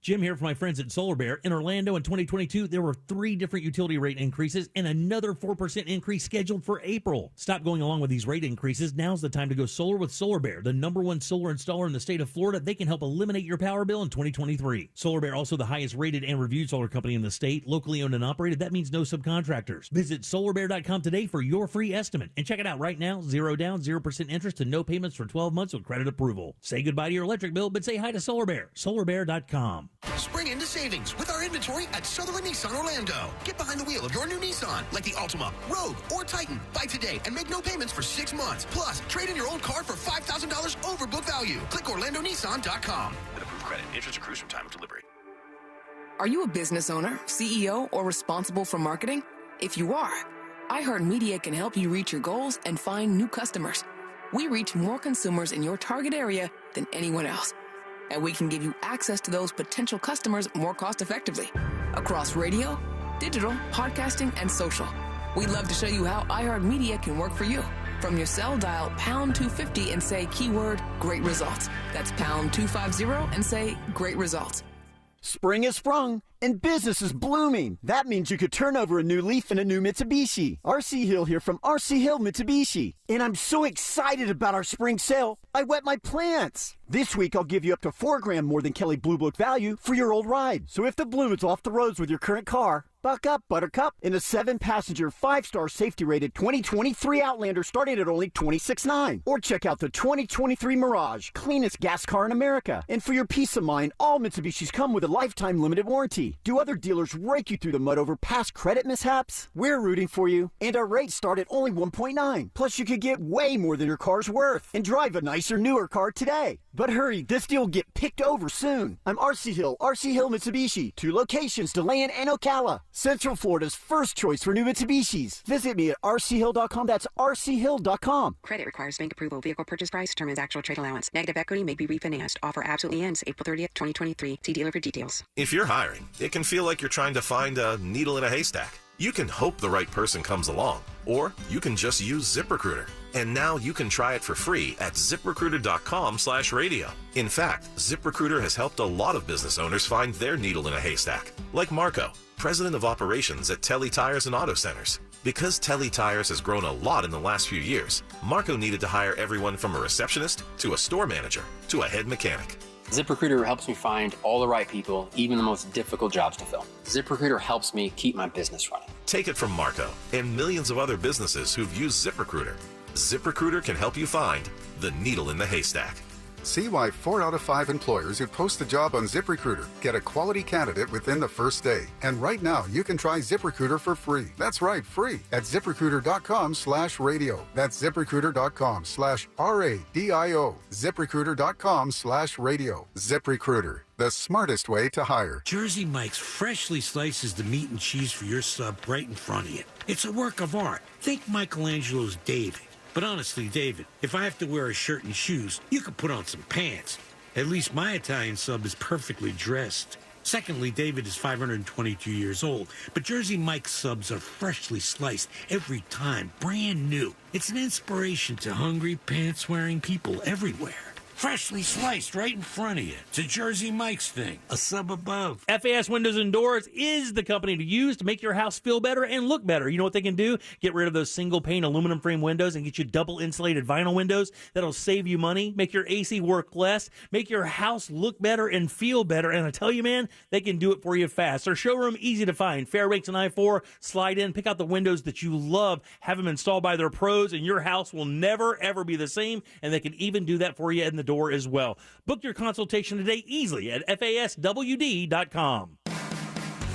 Jim here for my friends at Solar Bear. In Orlando in 2022, there were 3 different utility rate increases and another 4% increase scheduled for April. Stop going along with these rate increases. Now's the time to go solar with Solar Bear, the #1 solar installer in the state of Florida. They can help eliminate your power bill in 2023. Solar Bear, also the highest rated and reviewed solar company in the state, locally owned and operated. That means no subcontractors. Visit solarbear.com today for your free estimate and check it out right now. 0 down, 0% interest, and no payments for 12 months with credit approval. Say goodbye to your electric bill, but say hi to Solar Bear. Solarbear.com. Spring into savings with our inventory at Sutherland Nissan Orlando. Get behind the wheel of your new Nissan, like the Altima, Rogue, or Titan. Buy today and make no payments for 6 months. Plus, trade in your old car for $5,000 over book value. Click OrlandoNissan.com. With approved credit, interest accrues from time of delivery. Are you a business owner, CEO, or responsible for marketing? If you are, iHeartMedia can help you reach your goals and find new customers. We reach more consumers in your target area than anyone else. And we can give you access to those potential customers more cost-effectively across radio, digital, podcasting, and social. We'd love to show you how iHeartMedia can work for you. From your cell, dial pound 250 and say keyword great results. That's pound 250 and say great results. Spring has sprung and business is blooming. That means you could turn over a new leaf in a new Mitsubishi. RC Hill here from RC Hill Mitsubishi. And I'm so excited about our spring sale, I wet my plants. This week I'll give you up to $4 more than Kelly Blue Book value for your old ride. So if the bloom is off the roads with your current car, buck up, Buttercup, in a 7-passenger, 5-star safety-rated 2023 Outlander starting at only $26,900. Or check out the 2023 Mirage, cleanest gas car in America. And for your peace of mind, all Mitsubishis come with a lifetime limited warranty. Do other dealers rake you through the mud over past credit mishaps? We're rooting for you, and our rates start at only 1.9. Plus, you could get way more than your car's worth and drive a nicer, newer car today. But hurry, this deal will get picked over soon. I'm RC Hill Mitsubishi. 2 locations, DeLand and Ocala. Central Florida's first choice for new Mitsubishis. Visit me at rchill.com. That's rchill.com. Credit requires bank approval. Vehicle purchase price determines actual trade allowance. Negative equity may be refinanced. Offer absolutely ends April 30th, 2023. See dealer for details. If you're hiring, it can feel like you're trying to find a needle in a haystack. You can hope the right person comes along, or you can just use ZipRecruiter. And now you can try it for free at ZipRecruiter.com/radio. In fact, ZipRecruiter has helped a lot of business owners find their needle in a haystack, like Marco, president of operations at Telly Tires and Auto Centers. Because Telly Tires has grown a lot in the last few years, Marco needed to hire everyone from a receptionist to a store manager to a head mechanic. ZipRecruiter helps me find all the right people, even the most difficult jobs to fill. ZipRecruiter helps me keep my business running. Take it from Marco and millions of other businesses who've used ZipRecruiter. ZipRecruiter can help you find the needle in the haystack. See why 4 out of 5 employers who post a job on ZipRecruiter get a quality candidate within the first day. And right now, you can try ZipRecruiter for free. That's right, free at ZipRecruiter.com/radio. That's ZipRecruiter.com/RADIO. ZipRecruiter.com/radio. ZipRecruiter, the smartest way to hire. Jersey Mike's freshly slices the meat and cheese for your sub right in front of you. It's a work of art. Think Michelangelo's David. But honestly, David, if I have to wear a shirt and shoes, you could put on some pants. At least my Italian sub is perfectly dressed. Secondly, David is 522 years old, but Jersey Mike's subs are freshly sliced every time, brand new. It's an inspiration to hungry, pants-wearing people everywhere. Freshly sliced right in front of you. It's a Jersey Mike's thing. A sub above. FAS Windows and Doors is the company to use to make your house feel better and look better. You know what they can do? Get rid of those single-pane aluminum frame windows and get you double-insulated vinyl windows. That'll save you money, make your AC work less, make your house look better and feel better. And I tell you, man, they can do it for you fast. Their showroom, easy to find. Fairbanks and I-4. Slide in, pick out the windows that you love, have them installed by their pros, and your house will never, ever be the same. And they can even do that for you in the door as well. Book your consultation today easily at faswd.com.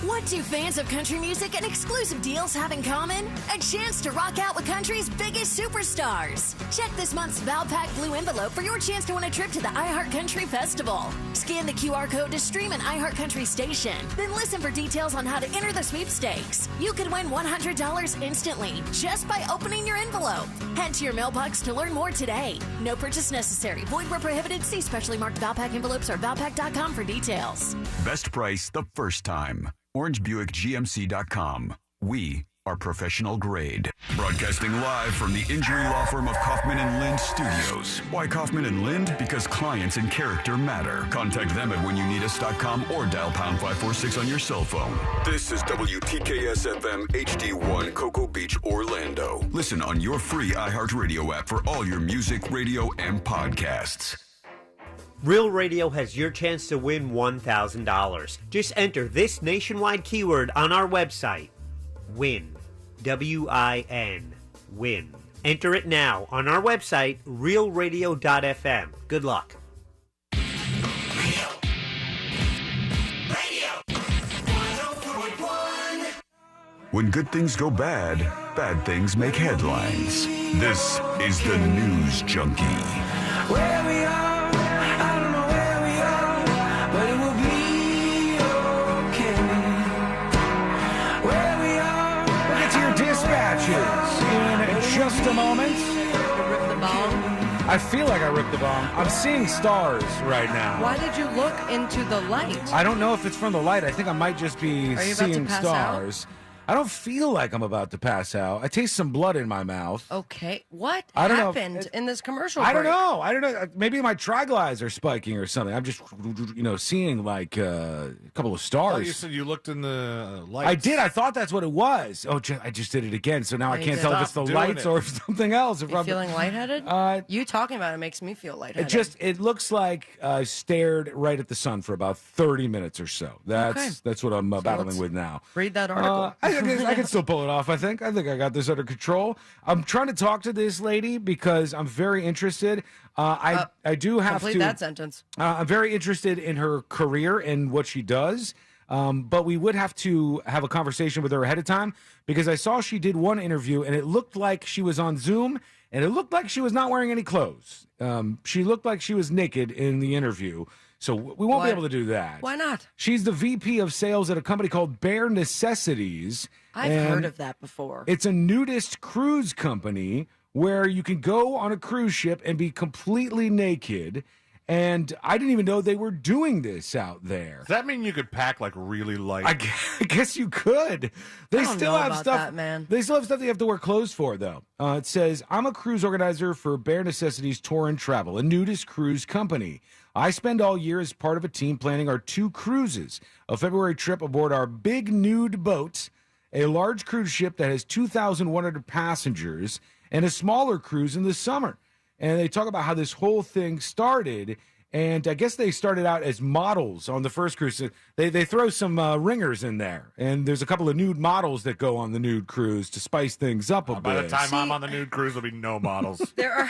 What do fans of country music and exclusive deals have in common? A chance to rock out with country's biggest superstars. Check this month's Valpak Blue envelope for your chance to win a trip to the iHeart Country Festival. Scan the QR code to stream an iHeart Country station. Then listen for details on how to enter the sweepstakes. You could win $100 instantly just by opening your envelope. Head to your mailbox to learn more today. No purchase necessary. Void where prohibited. See specially marked Valpak envelopes or Valpak.com for details. Best price the first time. OrangeBuickGMC.com. We are professional grade. Broadcasting live from the injury law firm of Kaufman and Lind Studios. Why Kaufman and Lind? Because clients and character matter. Contact them at whenyouneedus.com or dial pound 546 on your cell phone. This is WTKS FM HD1 Cocoa Beach, Orlando. Listen on your free iHeartRadio app for all your music, radio, and podcasts. Real Radio has your chance to win $1,000. Just enter this nationwide keyword on our website. WIN. W-I-N. WIN. Enter it now on our website, realradio.fm. Good luck. When good things go bad, bad things make headlines. This is the News Junkie. Where we are, I don't know where we are, but it will be okay. Where we are, we'll get to your dispatches in just a moment. Rip the bong. I feel like I ripped the bong. I'm seeing stars right now. Why did you look into the light? I don't know if it's from the light. I think I might just be Are you about to seeing pass stars. I don't feel like I'm about to pass out. I taste some blood in my mouth. Okay, what I don't know. happened in this commercial I don't break? know. I don't know. Maybe my triglycerides are spiking or something. I'm just, seeing like a couple of Oh, stars. you said you looked in the lights. I did. I thought that's what it was. Oh, I just did it again. So now I You can't did. tell if it's the Stop lights doing or it. if something else. If You I'm feeling lightheaded? You talking about it makes me feel lightheaded. it looks like I stared right at the sun for about 30 minutes or so. That's what I'm battling let's with now. Read that article. I can still pull it off. I think I got this under control. I'm trying to talk to this lady because I'm very interested. I do have Complete to that sentence. I'm very interested in her career and what she does. But we would have to have a conversation with her ahead of time because I saw she did one interview and it looked like she was on Zoom and it looked like she was not wearing any clothes. She looked like she was naked in the interview. So we won't be able to do that. Why not? She's the VP of sales at a company called Bare Necessities. I've and heard of that before. It's a nudist cruise company where you can go on a cruise ship and be completely naked. And I didn't even know they were doing this out there. Does that mean you could pack like really light? I guess you could. They I don't still know have about stuff. that, man. They still have stuff that you have to wear clothes for, though. It says, "I'm a cruise organizer for Bare Necessities Tour and Travel, a nudist cruise company. I spend all year as part of a team planning our 2 cruises. A February trip aboard our Big Nude boat, a large cruise ship that has 2,100 passengers, and a smaller cruise in the summer." And they talk about how this whole thing started. And I guess they started out as models on the first cruise. So they throw some ringers in there. And there's a couple of nude models that go on the nude cruise to spice things up a bit. By the time I'm on the nude cruise, there'll be no models. There are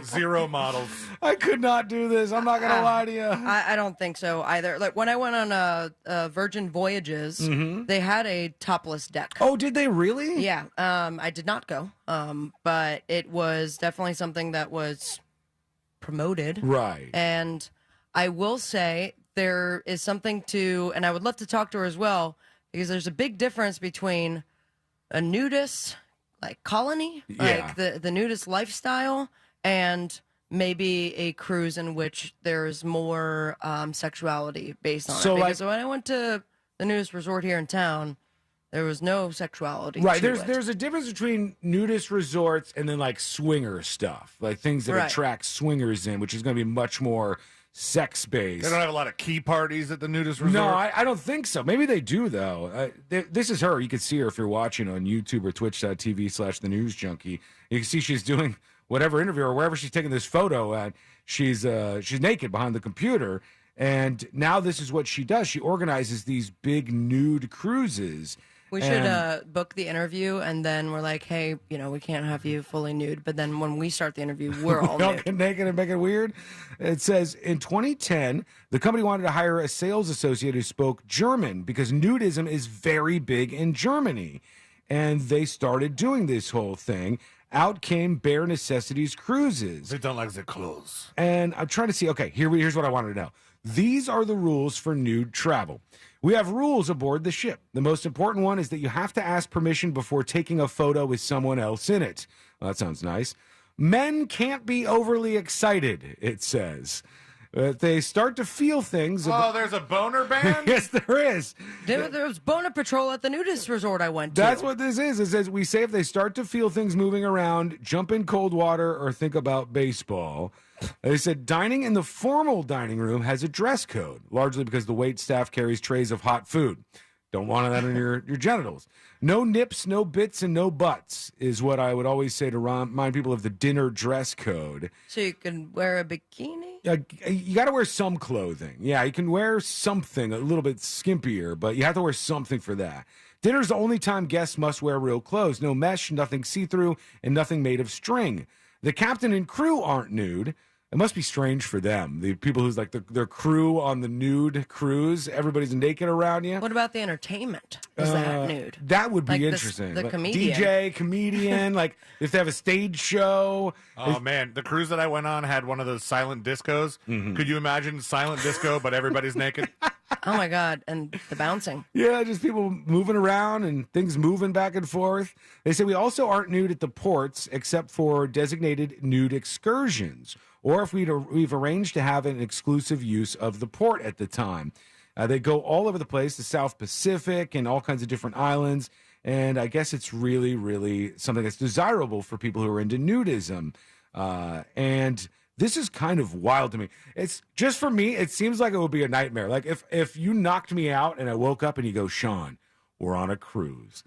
zero models. I could not do this. I'm not going to lie to you. I don't think so either. Like when I went on Virgin Voyages, they had a topless deck. Oh, did they really? Yeah. I did not go. But it was definitely something that was promoted. Right. And I will say there is something to, and I would love to talk to her as well, because there's a big difference between a nudist like colony, like the nudist lifestyle, and maybe a cruise in which there's more sexuality based on it. Because when I went to the nudist resort here in town, there was no sexuality. Right. to There's a difference between nudist resorts and then like swinger stuff, like things that attract swingers in, which is going to be much more sex based. They don't have a lot of key parties at the nudist resort. No, I don't think so. Maybe they do though. This is her. You can see her if you're watching on YouTube or Twitch.tv/The News Junkie. You can see she's doing whatever interview or wherever she's taking this photo at. She's naked behind the computer. And now this is what she does. She organizes these big nude cruises. We should book the interview, and then we're like, hey, we can't have you fully nude. But then when we start the interview, we're all nude. Get naked and make it weird. It says, in 2010, the company wanted to hire a sales associate who spoke German because nudism is very big in Germany. And they started doing this whole thing. Out came Bare Necessities Cruises. They don't like their clothes. And I'm trying to see, okay, here's what I wanted to know. These are the rules for nude travel. We have rules aboard the ship. The most important one is that you have to ask permission before taking a photo with someone else in it. Well, that sounds nice. Men can't be overly excited, it says. They start to feel things. There's a boner ban? Yes, there is. There was boner patrol at the nudist resort I went to. That's what this is. It says, we say if they start to feel things moving around, jump in cold water, or think about baseball. They said dining in the formal dining room has a dress code, largely because the wait staff carries trays of hot food. Don't want that on your genitals. No nips, no bits, and no butts is what I would always say to remind people of the dinner dress code. So you can wear a bikini? You got to wear some clothing. Yeah, you can wear something a little bit skimpier, but you have to wear something for that. Dinner's the only time guests must wear real clothes. No mesh, nothing see-through, and nothing made of string. The captain and crew aren't nude. It must be strange for them. The people who's like their crew on the nude cruise, everybody's naked around you. What about the entertainment? Is that nude? That would be Like interesting. the Like comedian. DJ, comedian, like if they have a stage show. Oh, man. The cruise that I went on had one of those silent discos. Mm-hmm. Could you imagine silent disco, but everybody's naked? Oh, my God. And the bouncing. Yeah, just people moving around and things moving back and forth. They say we also aren't nude at the ports except for designated nude excursions, or if we've arranged to have an exclusive use of the port at the time. They go all over the place, the South Pacific and all kinds of different islands. And I guess it's really, really something that's desirable for people who are into nudism. And this is kind of wild to me. It's just for me, it seems like it would be a nightmare. Like if you knocked me out and I woke up and you go, Sean, we're on a cruise,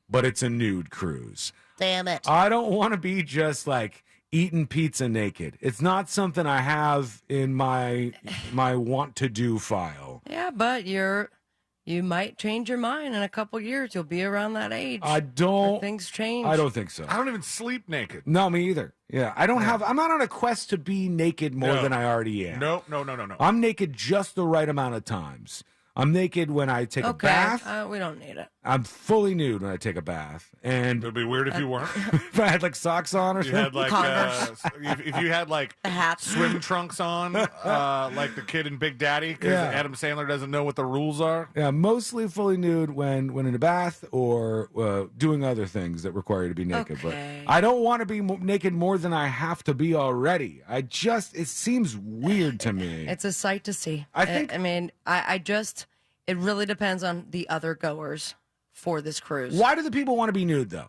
but it's a nude cruise. Damn it. I don't want to be just like eating pizza naked. It's not something I have in my want to do file. Yeah, but you might change your mind in a couple years. You'll be around that age. I don't. where things change. I don't think so. I don't even sleep naked. No, me either. Yeah, I'm not on a quest to be naked more than I already am. No. I'm naked just the right amount of times. I'm naked when I take a bath. We don't need it. I'm fully nude when I take a bath. And it would be weird if you weren't. If I had like socks on or You something. had like if you had like swim trunks on, like the kid in Big Daddy, because Yeah. Adam Sandler doesn't know what the rules are. Yeah, mostly fully nude when in a bath or doing other things that require you to be naked. Okay. But I don't want to be naked more than I have to be already. It seems weird to me. It's a sight to see. I think- It really depends on the other goers for this cruise. Why do the people want to be nude, though?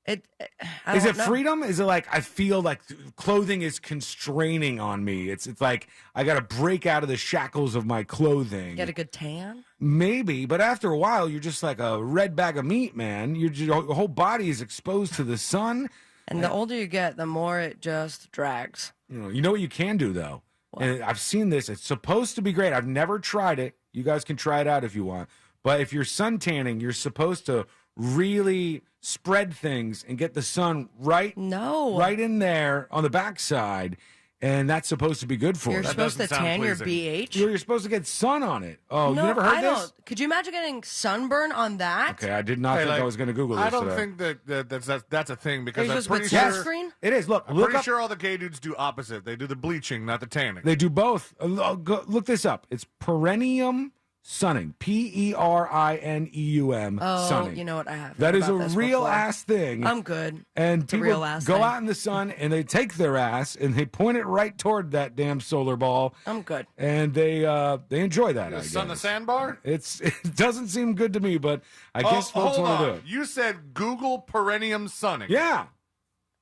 Is it freedom? Is it like I feel like clothing is constraining on me? It's like I got to break out of the shackles of my clothing. Get a good tan? Maybe, but after a while, you're just like a red bag of meat, man. Your whole body is exposed to the sun. And the older you get, the more it just drags. You know what you can do, though? And I've seen this. It's supposed to be great. I've never tried it. You guys can try it out if you want. But if you're sun-tanning, you're supposed to really spread things and get the sun right in there on the backside. And that's supposed to be good for You're it. supposed to tan your BH? You're supposed to get sun on it. Oh, no, you never heard I this? don't. Could you imagine getting sunburn on that? Okay, I did not think I was going to Google this I don't today. think that's a thing because Are you I'm supposed pretty to put sure sunscreen? It is. Look, I'm look pretty up. sure all the gay dudes do opposite. They do the bleaching, not the tanning. They do both. Look this up. It's perennium sunning. PERINEUM Oh, sunning. you know what? I have. That heard is about a this real before. ass thing. I'm good. And It's a people real ass go thing. out in the sun and they take their ass and they point it right toward that damn solar ball. I'm good. And they enjoy that. I Sun the guess. sandbar? It doesn't seem good to me, but I guess folks hold want to do on. it. You said Google perennium sunning. Yeah.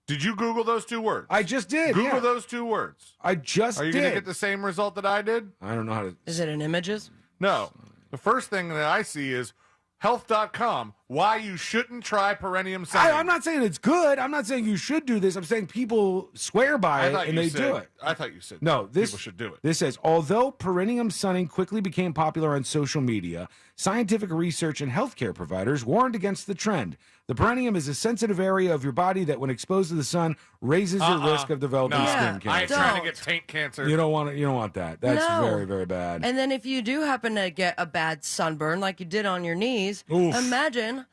Did you Google those two words? I just did. Google yeah. those two words. I just Are you did. going to get the same result that I did? I don't know how to. Is it in images? No. The first thing that I see is health.com. why you shouldn't try perineum sunning. I'm not saying it's good. I'm not saying you should do this. I'm saying people swear by it and they do it. I thought you said no. People should do it. This says, although perineum sunning quickly became popular on social media, scientific research and healthcare providers warned against the trend. The perineum is a sensitive area of your body that, when exposed to the sun, raises your risk of developing skin cancer. I ain't trying to get taint cancer. You don't want that. That's very, very bad. And then if you do happen to get a bad sunburn like you did on your knees, Oof. imagine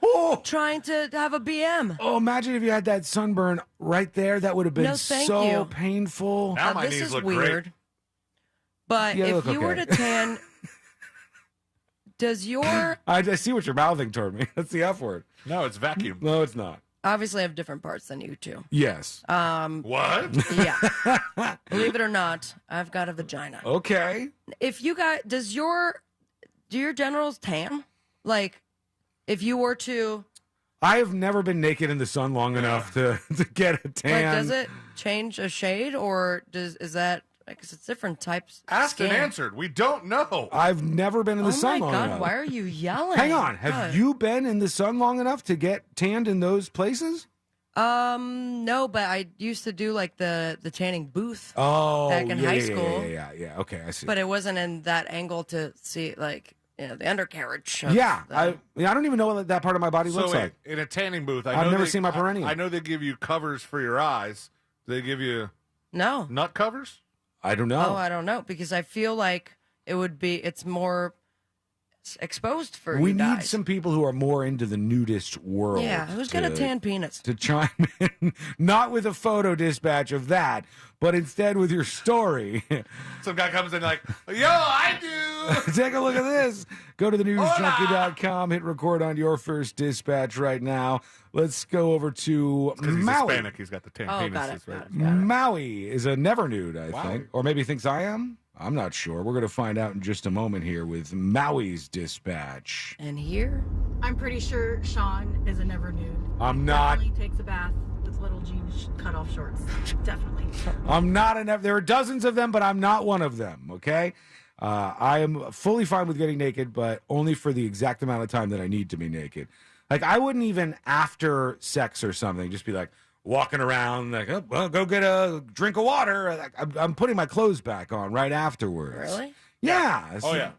trying to have a BM. Oh, imagine if you had that sunburn right there. That would have been No, thank so you. painful. Now my this knees is look weird. great. But Yeah, they if look you were okay. to tan, does your I see what you're mouthing toward me. That's the F word. No, it's vacuum. No, it's not. obviously have different parts than you two? Yes. What? Yeah. Believe it or not, I've got a vagina. Okay. If you got, do your generals tan? Like, if you were to, I have never been naked in the sun long enough to get a tan. like, does it change a shade, or is that, because it's different types? Asked and answered. We don't know. I've never been in the sun long God, enough. why are you yelling? Hang on. Have God. you been in the sun long enough to get tanned in those places? No, but I used to do like the tanning booth. Oh, back in high school. Yeah. Okay, I see. But it wasn't in that angle to see, like, the undercarriage. of Yeah, the- I don't even know what that part of my body So looks wait, like. in a tanning booth, I've never seen my perineum. I know they give you covers for your eyes. Do they give you No. nut covers? I don't know. Oh, I don't know, because I feel like it's more exposed for We you need guys. some people who are more into the nudist world. Yeah, who's got a tan penis? To chime in, not with a photo dispatch of that, but instead with your story. Some guy comes in like, yo, I do. Take a look at this. Go to thenewsjunkie.com, hit record on your first dispatch right now. Let's go over to Because he's Maui. Hispanic, he's got the tan Oh, penis. got it, got it. Maui is a never nude, I Wow. think. Or maybe thinks I am. I'm not sure. We're going to find out in just a moment here with Maui's dispatch. And here? I'm pretty sure Sean is a never nude. I'm not. Definitely takes a bath with little jeans cut off shorts. Definitely. I'm not a never. There are dozens of them, but I'm not one of them, okay? I am fully fine with getting naked, but only for the exact amount of time that I need to be naked. Like, I wouldn't even after sex or something just be like, walking around like, oh, well, go get a drink of water. Like, I'm putting my clothes back on right afterwards. Really? Yeah. Oh, yeah.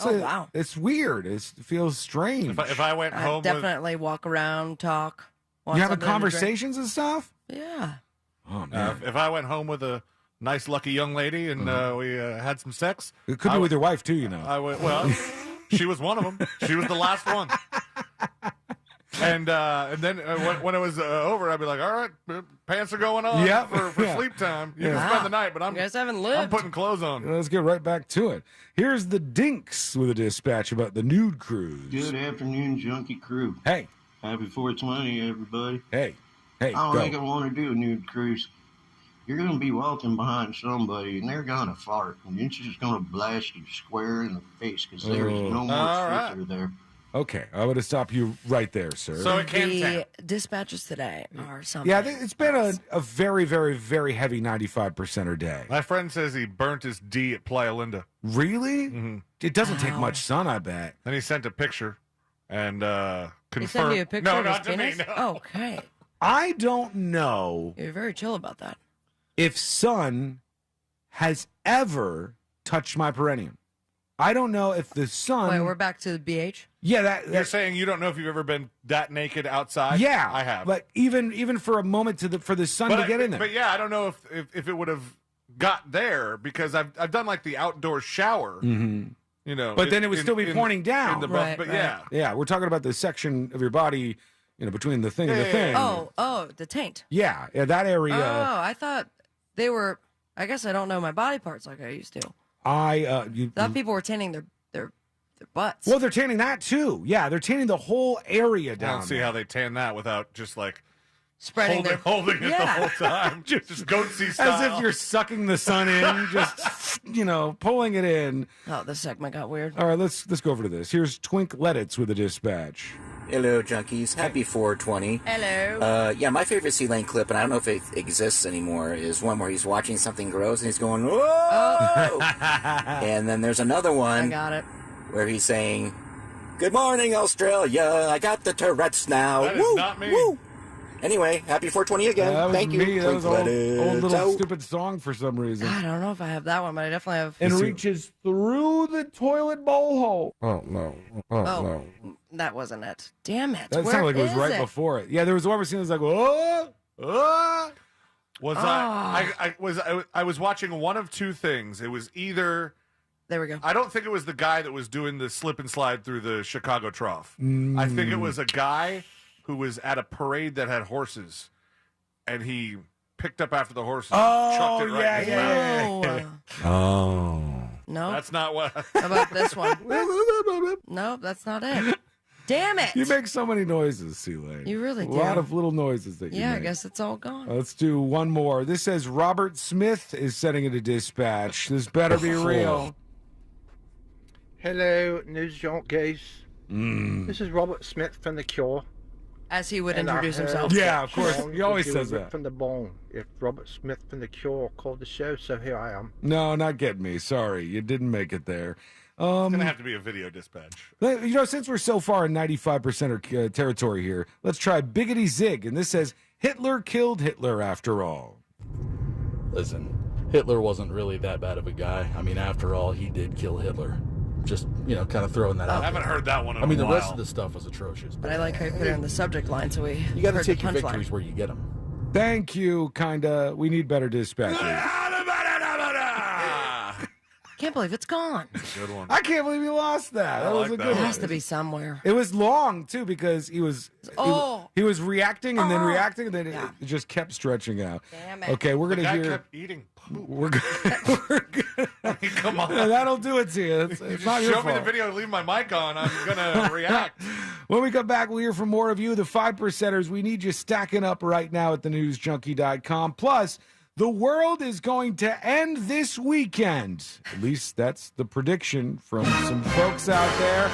Wow. It's weird. It feels strange. If I went I home definitely walk around, talk. want you having something to drink. conversations and stuff? Yeah. Oh, with, man. if I went home with a nice, lucky young lady and we had some sex. It could be with your wife, too, you know. I would, well, she was one of them. She was the last one. And then when it was over, I'd be like, all right, pants are going on for Yeah. sleep time. You Yeah. can spend the night, but You guys haven't lived. I'm putting clothes on. Let's get right back to it. Here's the Dinks with a dispatch about the Nude Cruise. Good afternoon, Junkie Crew. Hey. Happy 420, everybody. Hey. I don't go. think I want to do a nude cruise. You're going to be walking behind somebody, and they're going to fart, and it's just going to blast you square in the face because there's no more All right. filter there. Okay, I'm going to stop you right there, sir. So it can The count. dispatches today are something. Yeah, it's been a very, very, very heavy 95%er day. My friend says he burnt his D at Playa Linda. Really? Mm-hmm. It doesn't take much sun, I bet. Then he sent a picture and confirmed. He sent you a picture no, of his not to me. penis? No. Okay. I don't know You're very chill about that. if sun has ever touched my perineum. I don't know if the sun. Wait, we're back to the BH? Yeah, You're saying you don't know if you've ever been that naked outside? Yeah, I have. But even for a moment for the sun to get in there. But yeah, I don't know if it would have got there because I've done like the outdoor shower. Mm-hmm. You know, But then it would still be pointing down. In the buff, but yeah, Yeah, we're talking about the section of your body, between the thing and the thing. Oh, the taint. Yeah, that area. Oh, I thought they were. I guess I don't know my body parts like I used to. I thought people were tanning their butts. Well, they're tanning that too. Yeah, they're tanning the whole area I down. don't see how they tan that without just like spreading holding it the whole time, just goatsy style, as if you're sucking the sun in, just pulling it in. Oh, this segment got weird. All right, let's go over to this. Here's Twink Lettitz with a dispatch. Hello, junkies. Happy 420. Hello. Yeah, my favorite C-Lane clip, and I don't know if it exists anymore, is one where he's watching something gross and he's going, whoa! And then there's another one I got it. where he's saying, Good morning, Australia. I got the Tourette's now. That is not me. Woo. Anyway, happy 420 again. That was Thank me. you. That was an old little Out. stupid song for some reason. I don't know if I have that one, but I definitely have. And reaches through the toilet bowl hole. Oh, no. Oh, no. That wasn't it. Damn it. That Where sounded like it was is right it? before it. Yeah, there was one where scene that was like, oh. I was watching one of two things. It was either there we go. I don't think it was the guy that was doing the slip and slide through the Chicago Trough. I think it was a guy who was at a parade that had horses, and he picked up after the horses and chucked it right in his mouth. Oh. No. That's not what. How about this one? No, that's not it. Damn it. You make so many noises, C-Lane. You really do. A lot of little noises that you Yeah, I make. guess it's all gone. Let's do one more. This says Robert Smith is sending it to dispatch. This better be real. Hello, news junkies. This is Robert Smith from The Cure. As he would And I introduce heard himself. Yeah, of course. song He always would do says a rip that. From the bong. If Robert Smith from The Cure called the show, so here I am. No, not getting me. Sorry, you didn't make it there. It's going to have to be a video dispatch. You know, since we're so far in 95% territory here, let's try Biggity Zig. And this says, Hitler killed Hitler after all. Listen, Hitler wasn't really that bad of a guy. I mean, after all, he did kill Hitler. Just, kind of throwing that out. I haven't heard that one in I mean, a the rest while. of the stuff was atrocious. But I like how you put it in the subject line, so we You got to heard take the your punchline. victories where you get them. Thank you, kinda. We need better dispatchers. Can't believe it's gone. Good one. I can't believe you lost that. That was a It good has one. to be somewhere. It was long too because he was he was reacting and then reacting and then it just kept stretching out. Damn it. Okay, we're The gonna guy hear. kept eating poop. We're gonna. Come on. Yeah, that'll do it to you. It's You not just your show me the fault. video and leave my mic on. I'm going to react. When we come back, we'll hear from more of you, the 5%ers. We need you stacking up right now at thenewsjunkie.com. Plus, the world is going to end this weekend. At least that's the prediction from some folks out there.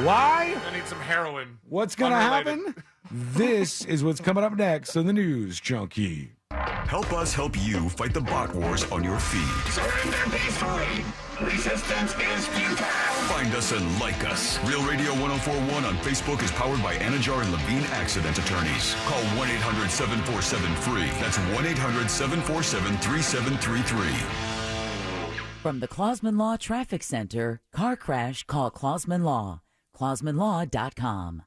Why? I need some heroin. What's going to Unrelated. happen? This is what's coming up next on the News Junkie. Help us help you fight the bot wars on your feed. Surrender peacefully. Resistance is futile. Find us and like us. Real Radio 1041 on Facebook is powered by Anajar and Levine Accident Attorneys. Call 1-800-747-FREE. That's 1-800-747-3733. From the Clausman Law Traffic Center, car crash, call Clausman Law. ClausmanLaw.com.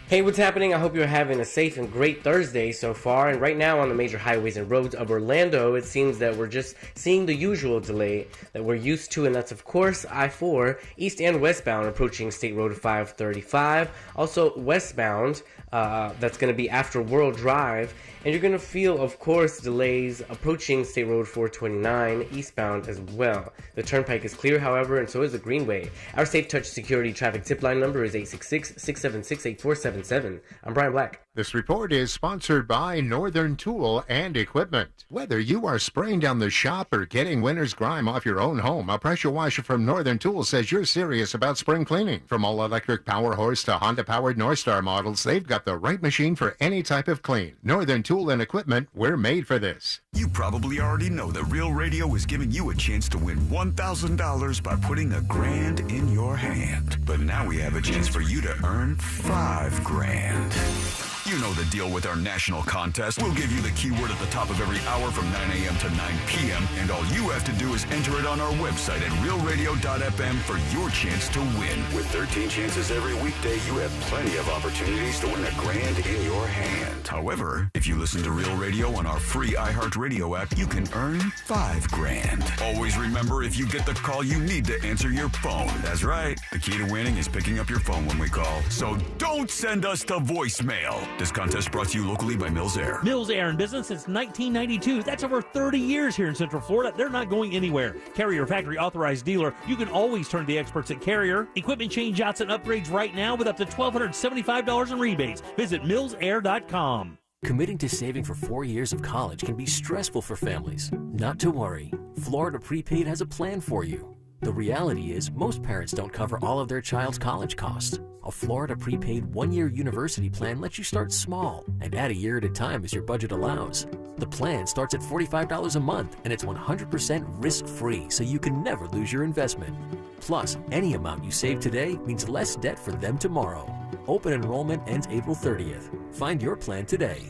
Hey, what's happening? I hope you're having a safe and great Thursday so far. And right now on the major highways and roads of Orlando, it seems that we're just seeing the usual delay that we're used to. And that's, of course, I-4, east and westbound, approaching State Road 535. Also westbound, that's going to be after World Drive. And you're going to feel, of course, delays approaching State Road 429 eastbound as well. The turnpike is clear, however, and so is the Greenway. Our Safe Touch Security Traffic Tip Line number is 866-676-8477. I'm Brian Black. This report is sponsored by Northern Tool and Equipment. Whether you are spraying down the shop or getting winter's grime off your own home, a pressure washer from Northern Tool says you're serious about spring cleaning. From all-electric Power Horse to Honda-powered Northstar models, they've got the right machine for any type of clean. Northern Tool and Equipment, we're made for this. You probably already know that Real Radio is giving you a chance to win $1,000 by putting $1,000 in your hand. But now we have a chance for you to earn $5,000. You know the deal with our national contest. We'll give you the keyword at the top of every hour from 9 a.m. to 9 p.m. And all you have to do is enter it on our website at realradio.fm for your chance to win. With 13 chances every weekday, you have plenty of opportunities to win $1,000 in your hand. However, if you listen to Real Radio on our free iHeartRadio app, you can earn $5,000. Always remember, if you get the call, you need to answer your phone. That's right. The key to winning is picking up your phone when we call. So don't send us to voicemail. This contest brought to you locally by Mills Air. Mills Air in business since 1992. That's over 30 years here in Central Florida. They're not going anywhere. Carrier factory authorized dealer. You can always turn to the experts at Carrier. Equipment change outs and upgrades right now with up to $1,275 in rebates. Visit millsair.com. Committing to saving for 4 years of college can be stressful for families. Not to worry. Florida Prepaid has a plan for you. The reality is, most parents don't cover all of their child's college costs. A Florida Prepaid one-year university plan lets you start small and add a year at a time as your budget allows. The plan starts at $45 a month and it's 100% risk-free, so you can never lose your investment. Plus, any amount you save today means less debt for them tomorrow. Open enrollment ends April 30th. Find your plan today.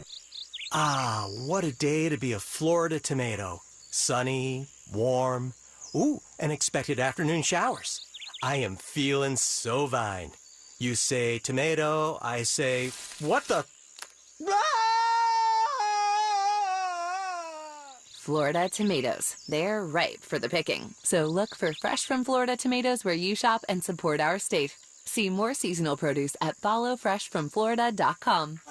Ah, what a day to be a Florida tomato. Sunny, warm, and expected afternoon showers. I am feeling so fine. You say tomato, I say, what the? Florida tomatoes. They're ripe for the picking. So look for fresh from Florida tomatoes where you shop and support our state. See more seasonal produce at followfreshfromflorida.com.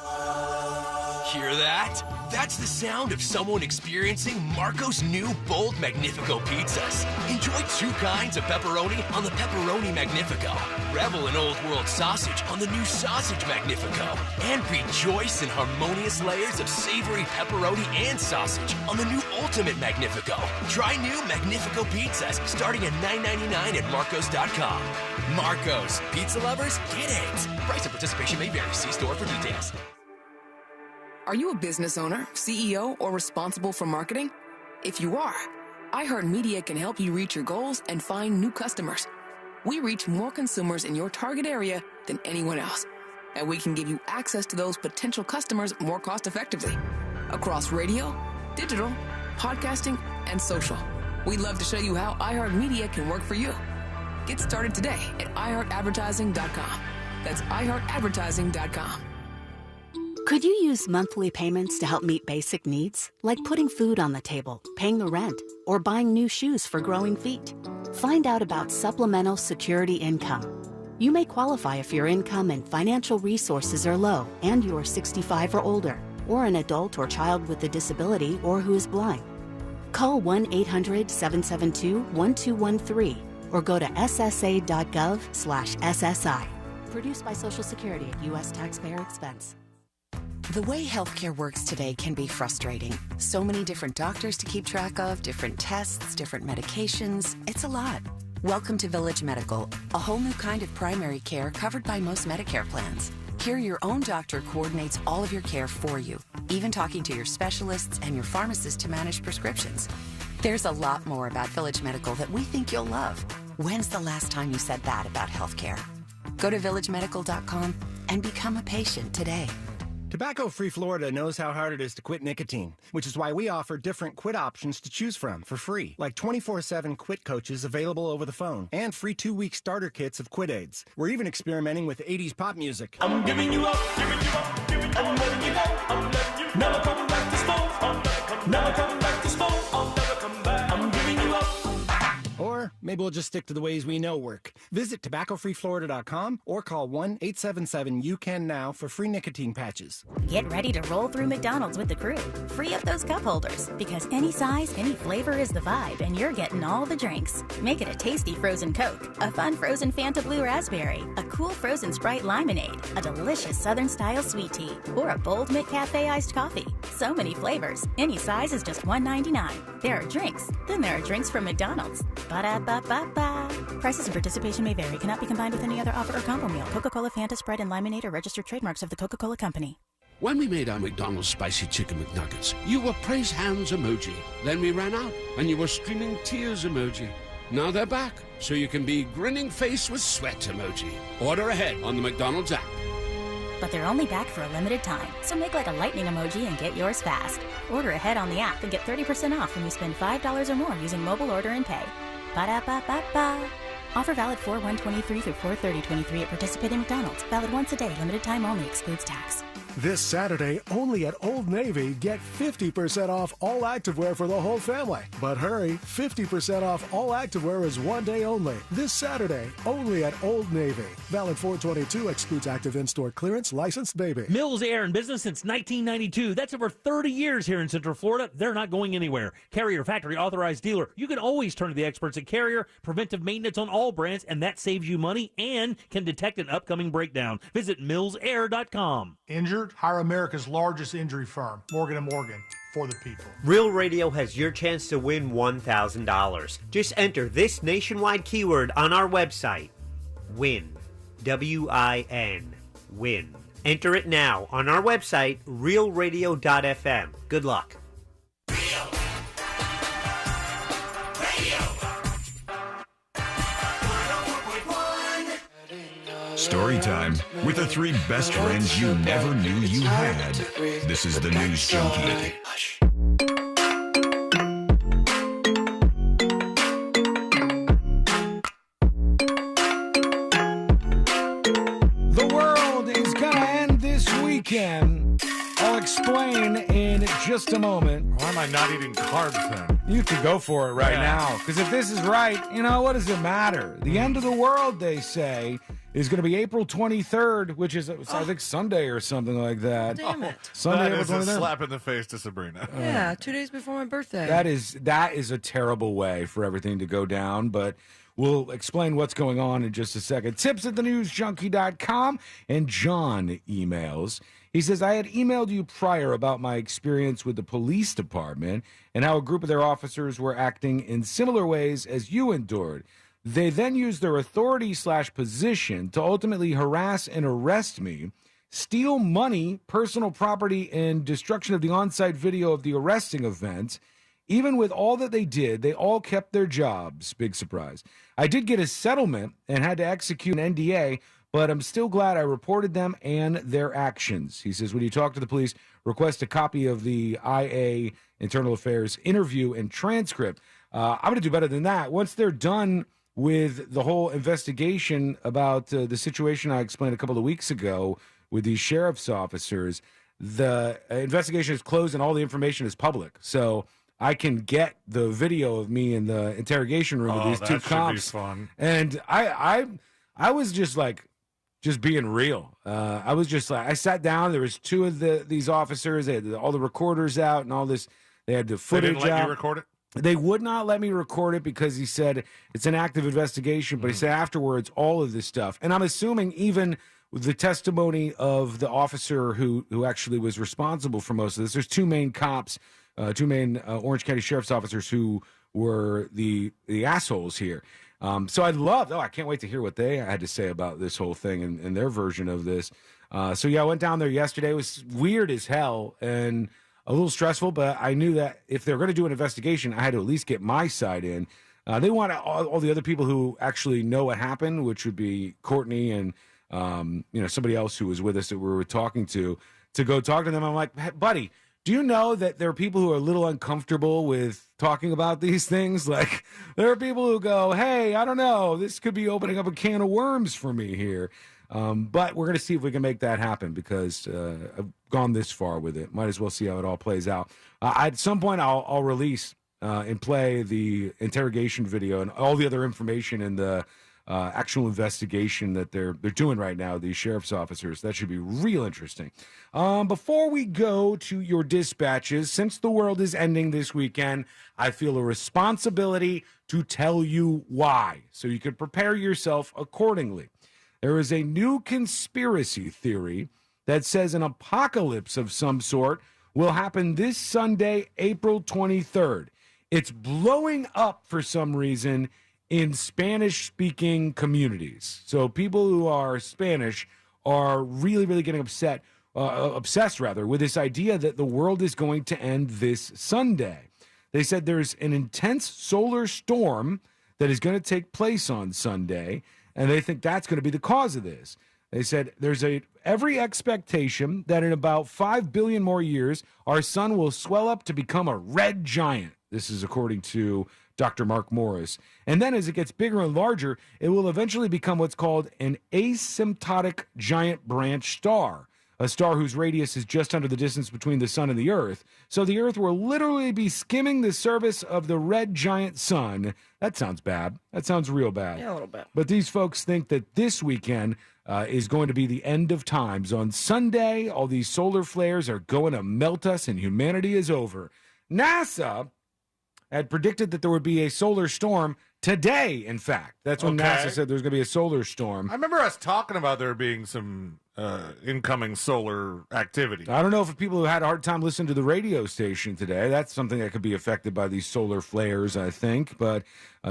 Hear that? That's the sound of someone experiencing Marco's new bold Magnifico pizzas. Enjoy 2 kinds of pepperoni on the Pepperoni Magnifico. Revel in Old World sausage on the new Sausage Magnifico. And rejoice in harmonious layers of savory pepperoni and sausage on the new Ultimate Magnifico. Try new Magnifico pizzas starting at $9.99 at marcos.com. Marco's. Pizza lovers, get it. Price and participation may vary. See store for details. Are you a business owner, CEO, or responsible for marketing? If you are, iHeartMedia can help you reach your goals and find new customers. We reach more consumers in your target area than anyone else, and we can give you access to those potential customers more cost-effectively across radio, digital, podcasting, and social. We'd love to show you how iHeartMedia can work for you. Get started today at iHeartAdvertising.com. That's iHeartAdvertising.com. Could you use monthly payments to help meet basic needs, like putting food on the table, paying the rent, or buying new shoes for growing feet? Find out about supplemental security income. You may qualify if your income and financial resources are low and you are 65 or older, or an adult or child with a disability or who is blind. Call 1-800-772-1213 or go to ssa.gov/SSI. Produced by Social Security at U.S. taxpayer expense. The way healthcare works today can be frustrating. So many different doctors to keep track of, different tests, different medications. It's a lot. Welcome to Village Medical, a whole new kind of primary care covered by most Medicare plans. Here, your own doctor coordinates all of your care for you, even talking to your specialists and your pharmacist to manage prescriptions. There's a lot more about Village Medical that we think you'll love. When's the last time you said that about healthcare? Go to villagemedical.com and become a patient today. Tobacco-Free Florida knows how hard it is to quit nicotine, which is why we offer different quit options to choose from for free, like 24/7 quit coaches available over the phone, and free 2-week starter kits of quit aids. We're even experimenting with 80s pop music. I'm giving you up, I'm letting you go, I'm letting you never come back to smoke, never come back to smoke, I'll never come back, I'm giving you up. Or maybe we'll just stick to the ways we know work. Visit tobaccofreeflorida.com or call 1-877-YOU-CAN-NOW for free nicotine patches. Get ready to roll through McDonald's with the crew. Free up those cup holders, because any size, any flavor is the vibe, and you're getting all the drinks. Make it a tasty frozen Coke, a fun frozen Fanta Blue Raspberry, a cool frozen Sprite Limonade, a delicious Southern-style sweet tea, or a bold McCafe iced coffee. So many flavors. Any size is just $1.99. There are drinks. Then there are drinks from McDonald's. Ba-da-ba-ba-ba. Prices and participation may vary. Cannot be combined with any other offer or combo meal. Coca-Cola, Fanta, Sprite, and Limonade are registered trademarks of the Coca-Cola Company. When we made our McDonald's spicy chicken McNuggets, you were praise hands emoji. Then we ran out, and you were streaming tears emoji. Now they're back, so you can be grinning face with sweat emoji. Order ahead on the McDonald's app. But they're only back for a limited time, so make like a lightning emoji and get yours fast. Order ahead on the app and get 30% off when you spend $5 or more using mobile order and pay. Ba-da-ba-ba-ba. Offer valid 4/1/23 through 4/30/23 at participating McDonald's. Valid once a day. Limited time only. Excludes tax. This Saturday, only at Old Navy, get 50% off all activewear for the whole family. But hurry, 50% off all activewear is one day only. This Saturday, only at Old Navy. Valid 4/22, excludes active in-store clearance, licensed baby. Mills Air in business since 1992. That's over 30 years here in Central Florida. They're not going anywhere. Carrier factory authorized dealer. You can always turn to the experts at Carrier. Preventive maintenance on all brands, and that saves you money and can detect an upcoming breakdown. Visit millsair.com. Injured? Hire America's largest injury firm, Morgan & Morgan, for the people. Real Radio has your chance to win $1,000. Just enter this nationwide keyword on our website. WIN. W-I-N. WIN. Enter it now on our website, realradio.fm. Good luck. Story time with the 3 best friends you never knew you had. This is the News Junkie. The world is going to end this weekend. I'll explain in just a moment. Why am I not eating carbs then? You could go for it right now. Because if this is right, what does it matter? The end of the world, they say, is going to be April 23rd, which is, I think, Sunday or something like that. Damn it. Sunday, That April is a 23rd. slap in the face to Sabrina. Yeah, 2 days before my birthday. That is a terrible way for everything to go down, but we'll explain what's going on in just a second. Tips at thenewsjunkie.com, and John emails. He says, I had emailed you prior about my experience with the police department and how a group of their officers were acting in similar ways as you endured. They then used their authority/position to ultimately harass and arrest me, steal money, personal property, and destruction of the on-site video of the arresting event. Even with all that they did, they all kept their jobs. Big surprise. I did get a settlement and had to execute an NDA, but I'm still glad I reported them and their actions. He says, when you talk to the police, request a copy of the IA Internal Affairs interview and transcript. I'm going to do better than that. Once they're done with the whole investigation about the situation I explained a couple of weeks ago with these sheriff's officers, the investigation is closed and all the information is public. So I can get the video of me in the interrogation room with these two cops. Be fun. And I was just being real. I was just like, I sat down. There was 2 of these officers. They had all the recorders out and all this. They had the footage They didn't let out. you record it? They would not let me record it because he said it's an active investigation. But he said afterwards, all of this stuff. And I'm assuming even with the testimony of the officer who actually was responsible for most of this, there's 2 main cops, 2 main Orange County Sheriff's officers who were the assholes here. So I can't wait to hear what they had to say about this whole thing and their version of this. I went down there yesterday. It was weird as hell and a little stressful, but I knew that if they're going to do an investigation, I had to at least get my side in. They want all the other people who actually know what happened, which would be Courtney and somebody else who was with us that we were talking to go talk to them. I'm like, hey, buddy, do you know that there are people who are a little uncomfortable with talking about these things? Like, there are people who go, hey, I don't know, this could be opening up a can of worms for me here. But we're going to see if we can make that happen because I've gone this far with it. Might as well see how it all plays out. At some point, I'll release and play the interrogation video and all the other information in the actual investigation that they're doing right now, these sheriff's officers. That should be real interesting. Before we go to your dispatches, since the world is ending this weekend, I feel a responsibility to tell you why, so you can prepare yourself accordingly. There is a new conspiracy theory that says an apocalypse of some sort will happen this Sunday, April 23rd. It's blowing up for some reason in Spanish-speaking communities. So people who are Spanish are really, really getting obsessed with this idea that the world is going to end this Sunday. They said there's an intense solar storm that is going to take place on Sunday, and they think that's going to be the cause of this. They said there's every expectation that in about 5 billion more years, our sun will swell up to become a red giant. This is according to Dr. Mark Morris. And then as it gets bigger and larger, it will eventually become what's called an asymptotic giant branch star, a star whose radius is just under the distance between the sun and the Earth. So the Earth will literally be skimming the surface of the red giant sun. That sounds bad. That sounds real bad. Yeah, a little bit. But these folks think that this weekend is going to be the end of times. On Sunday, all these solar flares are going to melt us and humanity is over. NASA had predicted that there would be a solar storm today, in fact. That's when NASA said there's going to be a solar storm. I remember us talking about there being some incoming solar activity. I don't know if people who had a hard time listening to the radio station today, that's something that could be affected by these solar flares, I think. But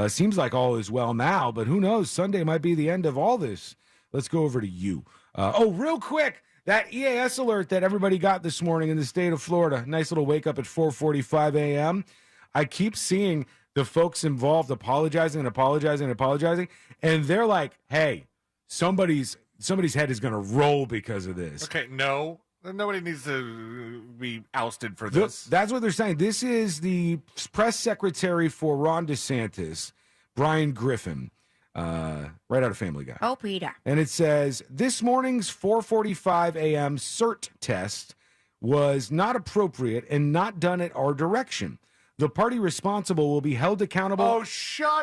seems like all is well now. But who knows? Sunday might be the end of all this. Let's go over to you. Real quick, that EAS alert that everybody got this morning in the state of Florida. Nice little wake up at 4:45 a.m. I keep seeing the folks involved apologizing, and they're like, hey, somebody's somebody's head is going to roll because of this. Okay, no. Nobody needs to be ousted for this. That's what they're saying. This is the press secretary for Ron DeSantis, Brian Griffin, right out of Family Guy. Oh, Peter. And it says, this morning's 4:45 a.m. CERT test was not appropriate and not done at our direction. The party responsible will be held accountable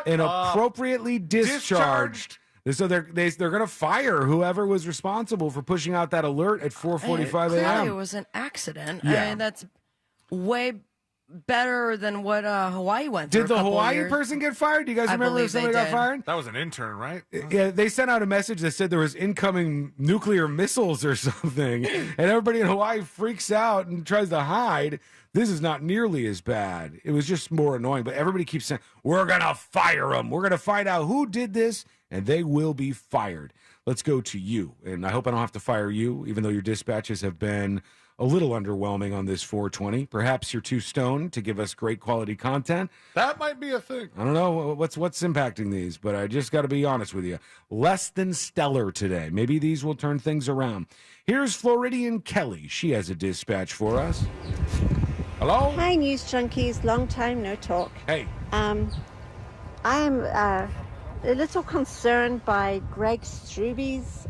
and appropriately discharged. So they're going to fire whoever was responsible for pushing out that alert at 4:45 Clearly, a.m. it was an accident. Yeah. I mean, that's way better than what Hawaii went through. Did the a couple Hawaii years. person get fired? Do you guys I remember if believe they somebody got did. fired? That was an intern, right? Yeah, they sent out a message that said there was incoming nuclear missiles or something, and everybody in Hawaii freaks out and tries to hide. This is not nearly as bad. It was just more annoying, but everybody keeps saying, we're going to fire them. We're going to find out who did this, and they will be fired. Let's go to you, and I hope I don't have to fire you, even though your dispatches have been a little underwhelming on this 420. Perhaps you're too stoned to give us great quality content. That might be a thing. I don't know what's impacting these, but I just got to be honest with you. Less than stellar today. Maybe these will turn things around. Here's Floridian Kelly. She has a dispatch for us. Hello? Hi, News Junkies. Long time no talk. Hey. I am a little concerned by Greg Strube's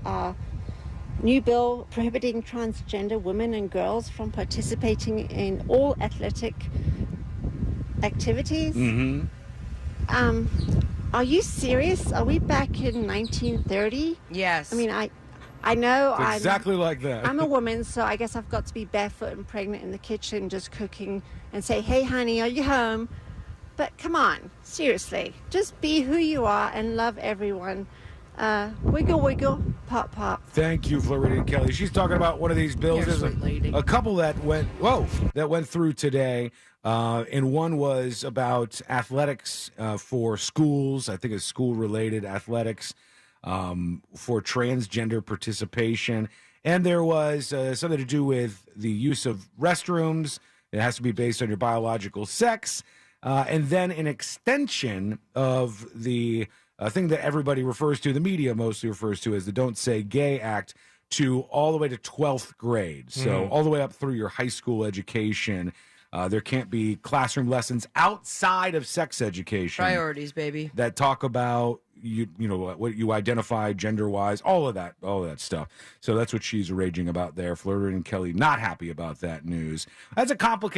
new bill prohibiting transgender women and girls from participating in all athletic activities. Mm-hmm. Are you serious? Are we back in 1930? Yes. I mean, I know Exactly like that. I'm a woman, so I guess I've got to be barefoot and pregnant in the kitchen just cooking and say, hey, honey, are you home? But come on, seriously, just be who you are and love everyone. Wiggle, wiggle, pop, pop. Thank you, Floridian Kelly. She's talking about one of these bills. You're a There's sweet lady. a couple that went through today, and one was about athletics for schools. I think it's school-related athletics for transgender participation, and there was something to do with the use of restrooms. It has to be based on your biological sex, and then an extension of the thing that everybody refers to, the media mostly refers to as the Don't Say Gay Act, to all the way to 12th grade. So all the way up through your high school education. There can't be classroom lessons outside of sex education. Priorities, baby. That talk about you know what you identify gender-wise, all of that stuff. So that's what she's raging about there. Florida and Kelly not happy about that news. That's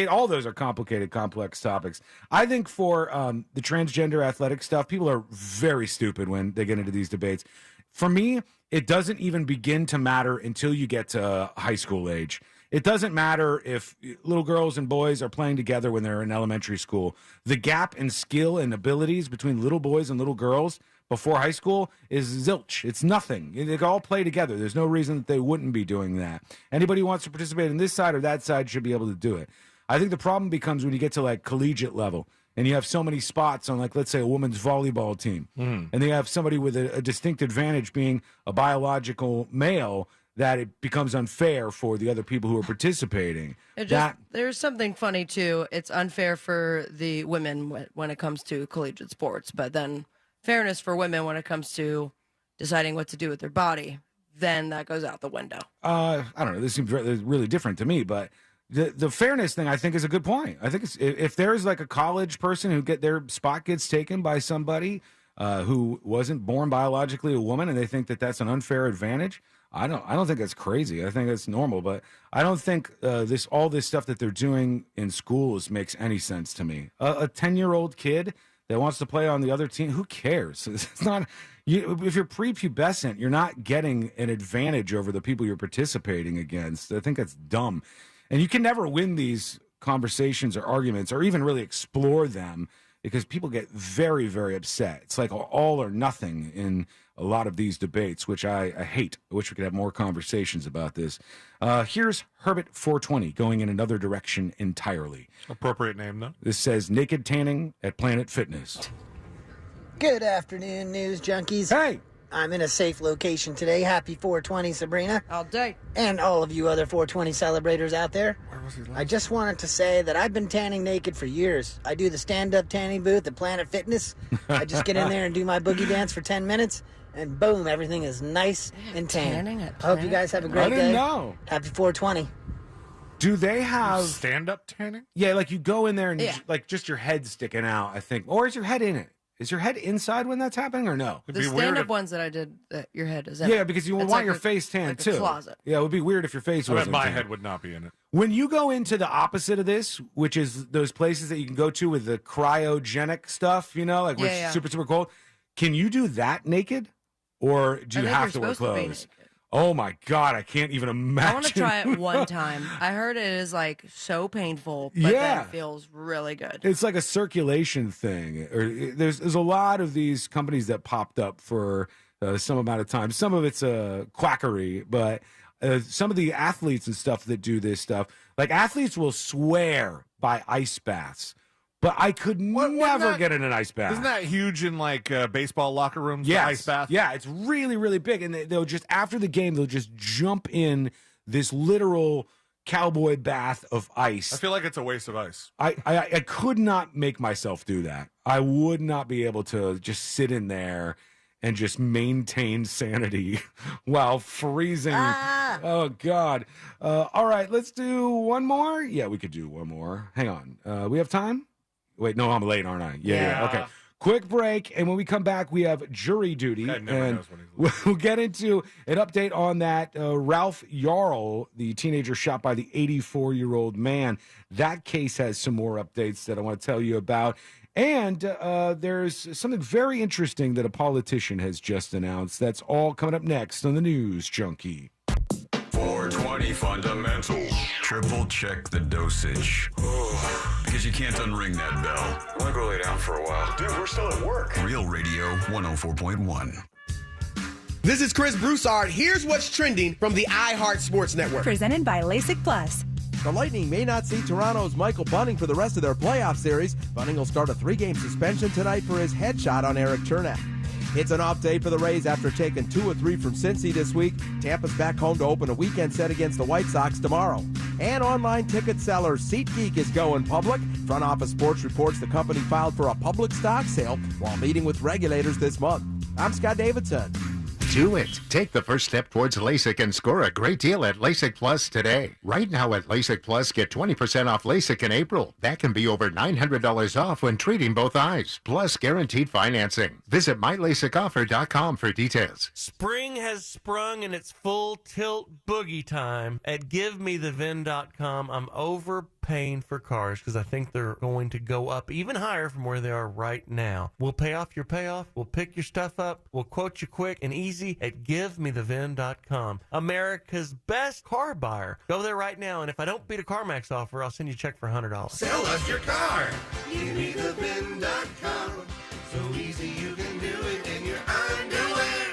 all those are complicated, complex topics. I think for the transgender athletic stuff, people are very stupid when they get into these debates. For me, it doesn't even begin to matter until you get to high school age. It doesn't matter if little girls and boys are playing together when they're in elementary school. The gap in skill and abilities between little boys and little girls before high school is zilch. It's nothing. They can all play together. There's no reason that they wouldn't be doing that. Anybody who wants to participate in this side or that side should be able to do it. I think the problem becomes when you get to like collegiate level and you have so many spots on, like, let's say a women's volleyball team, and they have somebody with a distinct advantage being a biological male, that it becomes unfair for the other people who are participating. There's something funny, too. It's unfair for the women when it comes to collegiate sports, but then fairness for women when it comes to deciding what to do with their body, then that goes out the window. I don't know. This seems really different to me, but the fairness thing, I think, is a good point. I think if there's like a college person who their spot gets taken by somebody who wasn't born biologically a woman and they think that that's an unfair advantage, I don't think that's crazy. I think that's normal, but I don't think all this stuff that they're doing in schools makes any sense to me. A 10-year-old kid that wants to play on the other team, who cares? It's not. If you're prepubescent, you're not getting an advantage over the people you're participating against. I think that's dumb, and you can never win these conversations or arguments or even really explore them because people get very, very upset. It's like all or nothing in a lot of these debates, which I hate. I wish we could have more conversations about this. Here's Herbert 420 going in another direction entirely. Appropriate name, though. This says naked tanning at Planet Fitness. Good afternoon, News Junkies. Hey! I'm in a safe location today. Happy 420, Sabrina. All day. And all of you other 420 celebrators out there. I just wanted to say that I've been tanning naked for years. I do the stand-up tanning booth at Planet Fitness. I just get in there and do my boogie dance for 10 minutes, and boom, everything is nice and tan. Tanning at I hope you guys have a great day. I didn't know. Happy 420. Do they have stand-up tanning? Yeah, like you go in there and Yeah. like just your head sticking out, I think. Or is your head in it? Is your head inside when that's happening or no? The stand-up ones that I did, that your head is in. Yeah, because you It's want like your a- face tan like a too. closet. Yeah, it would be weird if your face I bet wasn't my tan. head would not be in it. When you go into the opposite of this, which is those places that you can go to with the cryogenic stuff, you know, like where Yeah, it's yeah. super, super cold, can you do that naked? Or do I you think have to you're wear supposed to be clothes? Oh my God, I can't even imagine. I want to try it one time. I heard it is like so painful, but Yeah. then it feels really good. It's like a circulation thing. Or there's a lot of these companies that popped up for some amount of time. Some of it's quackery, but some of the athletes and stuff that do this stuff, like athletes will swear by ice baths. But I could never get in an ice bath. Isn't that huge in like baseball locker rooms? Yes. The ice bath. Yeah, it's really, really big. And they'll just, after the game, they'll just jump in this literal cowboy bath of ice. I feel like it's a waste of ice. I could not make myself do that. I would not be able to just sit in there and just maintain sanity while freezing. Oh, God. All right, let's do one more. Yeah, we could do one more. Hang on. We have time? Wait, no, I'm late, aren't I? Yeah. Okay. Quick break, and when we come back, we have jury duty, Guy never and knows when we'll get into an update on that Ralph Yarl, the teenager shot by the 84-year-old man. That case has some more updates that I want to tell you about. And there's something very interesting that a politician has just announced. That's all coming up next on the News Junkie. 420 Fundamentals. Triple check the dosage. Because you can't unring that bell. I'm gonna go lay down for a while. Dude, we're still at work. Real Radio 104.1. This is Chris Broussard. Here's what's trending from the iHeart Sports Network. Presented by LASIK Plus. The Lightning may not see Toronto's Michael Bunting for the rest of their playoff series. Bunting will start a 3-game suspension tonight for his headshot on Eric Chernak. It's an off day for the Rays after taking 2 of 3 from Cincy this week. Tampa's back home to open a weekend set against the White Sox tomorrow. And online ticket seller SeatGeek is going public. Front Office Sports reports the company filed for a public stock sale while meeting with regulators this month. I'm Scott Davidson. Do it. Take the first step towards LASIK and score a great deal at LASIK Plus today. Right now at LASIK Plus, get 20% off LASIK in April. That can be over $900 off when treating both eyes, plus guaranteed financing. Visit mylasicoffer.com for details. Spring has sprung and it's full tilt boogie time at GiveMeTheVin.com. I'm overpaying for cars because I think they're going to go up even higher from where they are right now. We'll pay off your payoff. We'll pick your stuff up. We'll quote you quick and easy at GiveMeTheVin.com. America's best car buyer. Go there right now, and if I don't beat a CarMax offer, I'll send you a check for $100. Sell us your car. GiveMeTheVin.com. So easy you can do it in your underwear.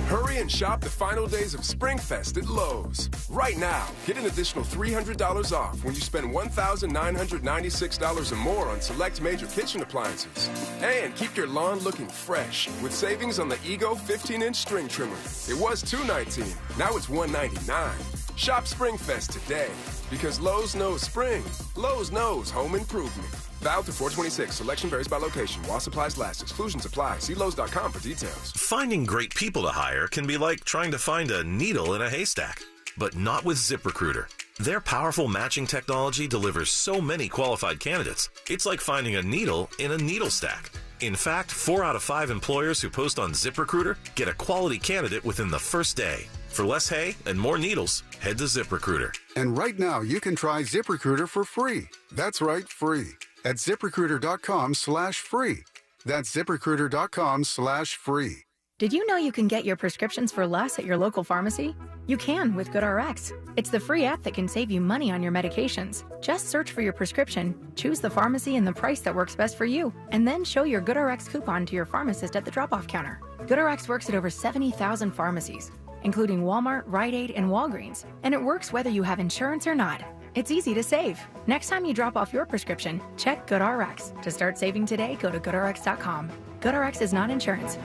Hurry and shop the final days of SpringFest at Lowe's. Right now, get an additional $300 off when you spend $1,996 or more on select major kitchen appliances. And keep your lawn looking fresh with savings on the Ego 15-inch string trimmer. It was $219, now it's $199. Shop SpringFest today because Lowe's knows spring. Lowe's knows home improvement. Valid through 426. Selection varies by location. While supplies last. Exclusions apply. See Lowe's.com for details. Finding great people to hire can be like trying to find a needle in a haystack, but not with ZipRecruiter. Their powerful matching technology delivers so many qualified candidates, it's like finding a needle in a needle stack. In fact, 4 out of 5 employers who post on ZipRecruiter get a quality candidate within the first day. For less hay and more needles, head to ZipRecruiter. And right now, you can try ZipRecruiter for free. That's right, free. At ZipRecruiter.com/free. That's ZipRecruiter.com/free. Did you know you can get your prescriptions for less at your local pharmacy? You can with GoodRx. It's the free app that can save you money on your medications. Just search for your prescription, choose the pharmacy and the price that works best for you, and then show your GoodRx coupon to your pharmacist at the drop-off counter. GoodRx works at over 70,000 pharmacies, including Walmart, Rite Aid, and Walgreens, and it works whether you have insurance or not. It's easy to save. Next time you drop off your prescription, check GoodRx. To start saving today, go to GoodRx.com. GoodRx is not insurance.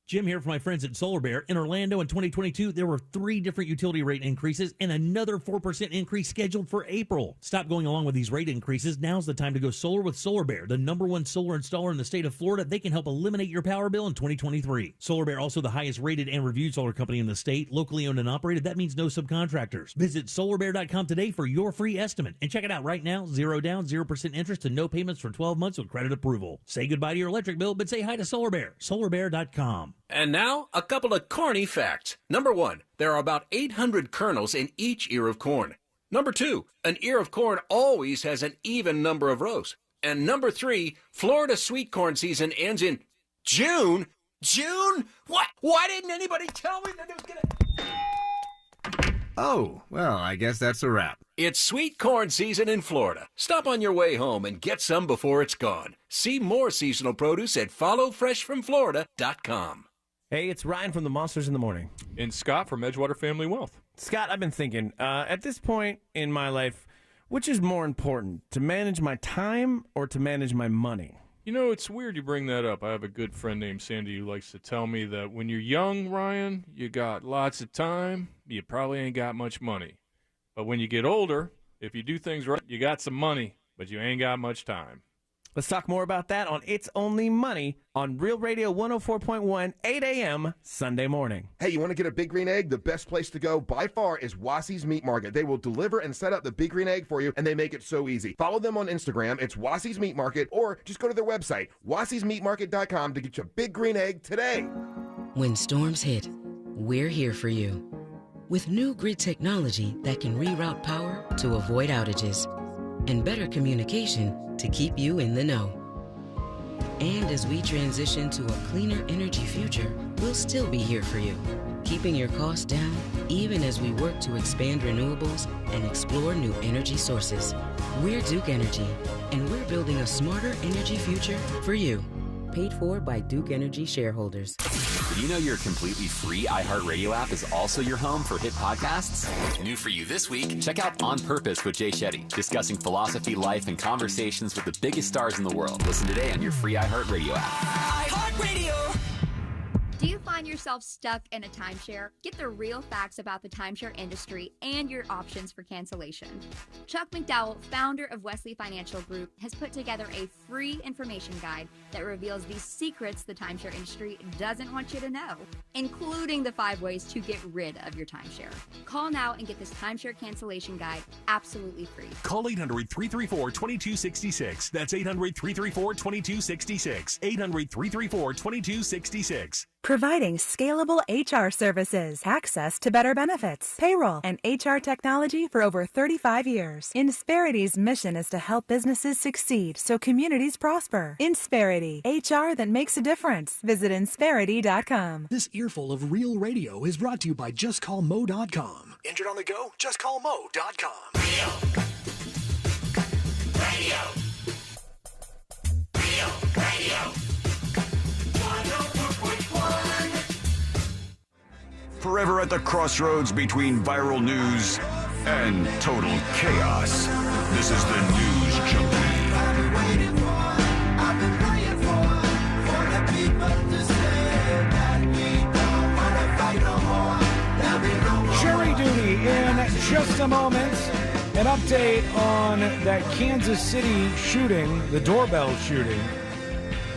Jim here for my friends at Solar Bear. In Orlando in 2022, there were 3 different utility rate increases and another 4% increase scheduled for April. Stop going along with these rate increases. Now's the time to go solar with Solar Bear, the #1 solar installer in the state of Florida. They can help eliminate your power bill in 2023. Solar Bear, also the highest rated and reviewed solar company in the state, locally owned and operated. That means no subcontractors. Visit solarbear.com today for your free estimate. And check it out right now. 0 down, 0% interest, and no payments for 12 months with credit approval. Say goodbye to your electric bill, but say hi to Solar Bear. Solarbear.com. And now, a couple of corny facts. Number 1, there are about 800 kernels in each ear of corn. Number 2, an ear of corn always has an even number of rows. And number 3, Florida sweet corn season ends in June. June? What? Why didn't anybody tell me that it was gonna... Oh, well, I guess that's a wrap. It's sweet corn season in Florida. Stop on your way home and get some before it's gone. See more seasonal produce at followfreshfromflorida.com. Hey, it's Ryan from the Monsters in the Morning. And Scott from Edgewater Family Wealth. Scott, I've been thinking, at this point in my life, which is more important, to manage my time or to manage my money? You know, it's weird you bring that up. I have a good friend named Sandy who likes to tell me that when you're young, Ryan, you got lots of time, you probably ain't got much money. But when you get older, if you do things right, you got some money, but you ain't got much time. Let's talk more about that on It's Only Money on Real Radio 104.1, 8 a.m. Sunday morning. Hey, you want to get a Big Green Egg? The best place to go by far is Wassie's Meat Market. They will deliver and set up the Big Green Egg for you, and they make it so easy. Follow them on Instagram. It's Wassie's Meat Market, or just go to their website, wassiesmeatmarket.com, to get your Big Green Egg today. When storms hit, we're here for you. With new grid technology that can reroute power to avoid outages, and better communication to keep you in the know. And as we transition to a cleaner energy future, we'll still be here for you, keeping your costs down even as we work to expand renewables and explore new energy sources. We're Duke Energy, and we're building a smarter energy future for you. Paid for by Duke Energy shareholders. Did you know your completely free iHeartRadio app is also your home for hit podcasts? New for you this week, check out On Purpose with Jay Shetty, discussing philosophy, life, and conversations with the biggest stars in the world. Listen today on your free iHeartRadio app. iHeartRadio! Do you find yourself stuck in a timeshare? Get the real facts about the timeshare industry and your options for cancellation. Chuck McDowell, founder of Wesley Financial Group, has put together a free information guide that reveals the secrets the timeshare industry doesn't want you to know, including the 5 ways to get rid of your timeshare. Call now and get this timeshare cancellation guide absolutely free. Call 800-334-2266. That's 800-334-2266. 800-334-2266. Providing scalable HR services, access to better benefits, payroll, and HR technology for over 35 years. Insperity's mission is to help businesses succeed so communities prosper. Insperity, HR that makes a difference. Visit Insperity.com. This earful of real radio is brought to you by JustCallMo.com. Injured on the go? JustCallMo.com. Radio. Forever at the crossroads between viral news and total chaos. This is the News Junkie. Jury duty in just a moment. An update on that Kansas City shooting, the doorbell shooting,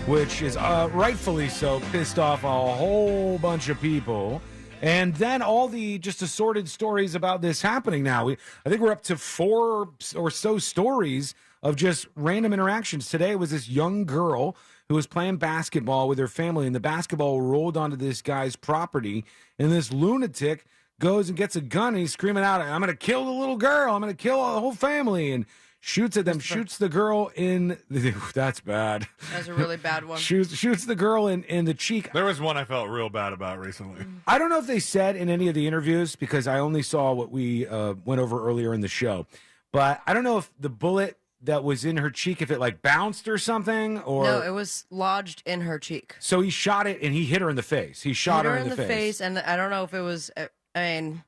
which is rightfully so pissed off a whole bunch of people. And then all the just assorted stories about this happening now. I think we're up to 4 or so stories of just random interactions. Today was this young girl who was playing basketball with her family, and the basketball rolled onto this guy's property, and this lunatic goes and gets a gun, and he's screaming out, "I'm going to kill the little girl. I'm going to kill the whole family," and shoots at them, shoots the girl in the, that's bad. That's a really bad one. Shoots the girl in the cheek. There was one I felt real bad about recently. I don't know if they said in any of the interviews, because I only saw what we went over earlier in the show, but I don't know if the bullet that was in her cheek, if it like bounced or something, or No, it was lodged in her cheek. So he shot it and he hit her in the face. He shot her in the face. And I don't know if it was, I mean,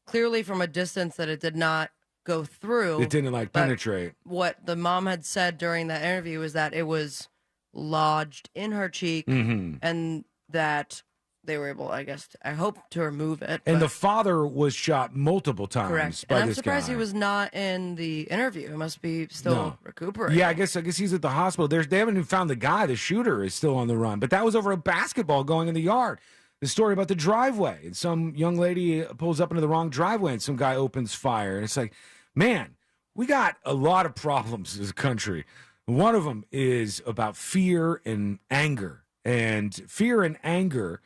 clearly from a distance that it did not go through. It didn't like penetrate. What the mom had said during that interview was that it was lodged in her cheek, Mm-hmm. and that they were able, I guess, I hope to remove it. And but- the father was shot multiple times correct. by And I'm this surprised guy. he was not in the interview. He must be still recuperating. Yeah, I guess he's at the hospital. They haven't even found the guy. The shooter is still on the run. But that was over a basketball going in the yard. The story about the driveway. And some young lady pulls up into the wrong driveway and some guy opens fire. And it's like, man, we got a lot of problems as a country. One of them is about fear and anger. And fear and anger,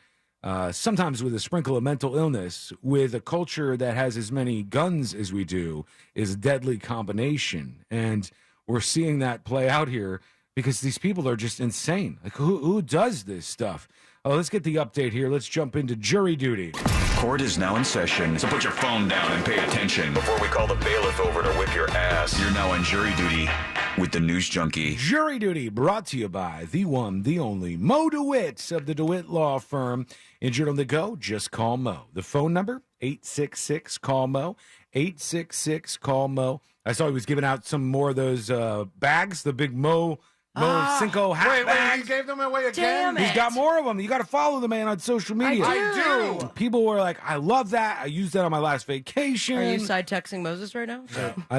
sometimes with a sprinkle of mental illness, with a culture that has as many guns as we do, is a deadly combination. And we're seeing that play out here because these people are just insane. Like, who does this stuff? Oh, let's get the update here. Let's jump into jury duty. Court is now in session, so put your phone down and pay attention. Before we call the bailiff over to whip your ass, you're now on jury duty with the News Junkie. Jury duty brought to you by the one, the only Mo DeWitt of the DeWitt Law Firm. Injured on the go? Just call Mo. The phone number, 866-CALL-MO, 866-CALL-MO. I saw he was giving out some more of those bags, the big Mo Cinco hat bags. He gave them away again? He's got more of them. You got to follow the man on social media. I do. People were like, I love that. I used that on my last vacation. Are you side texting Moses right now?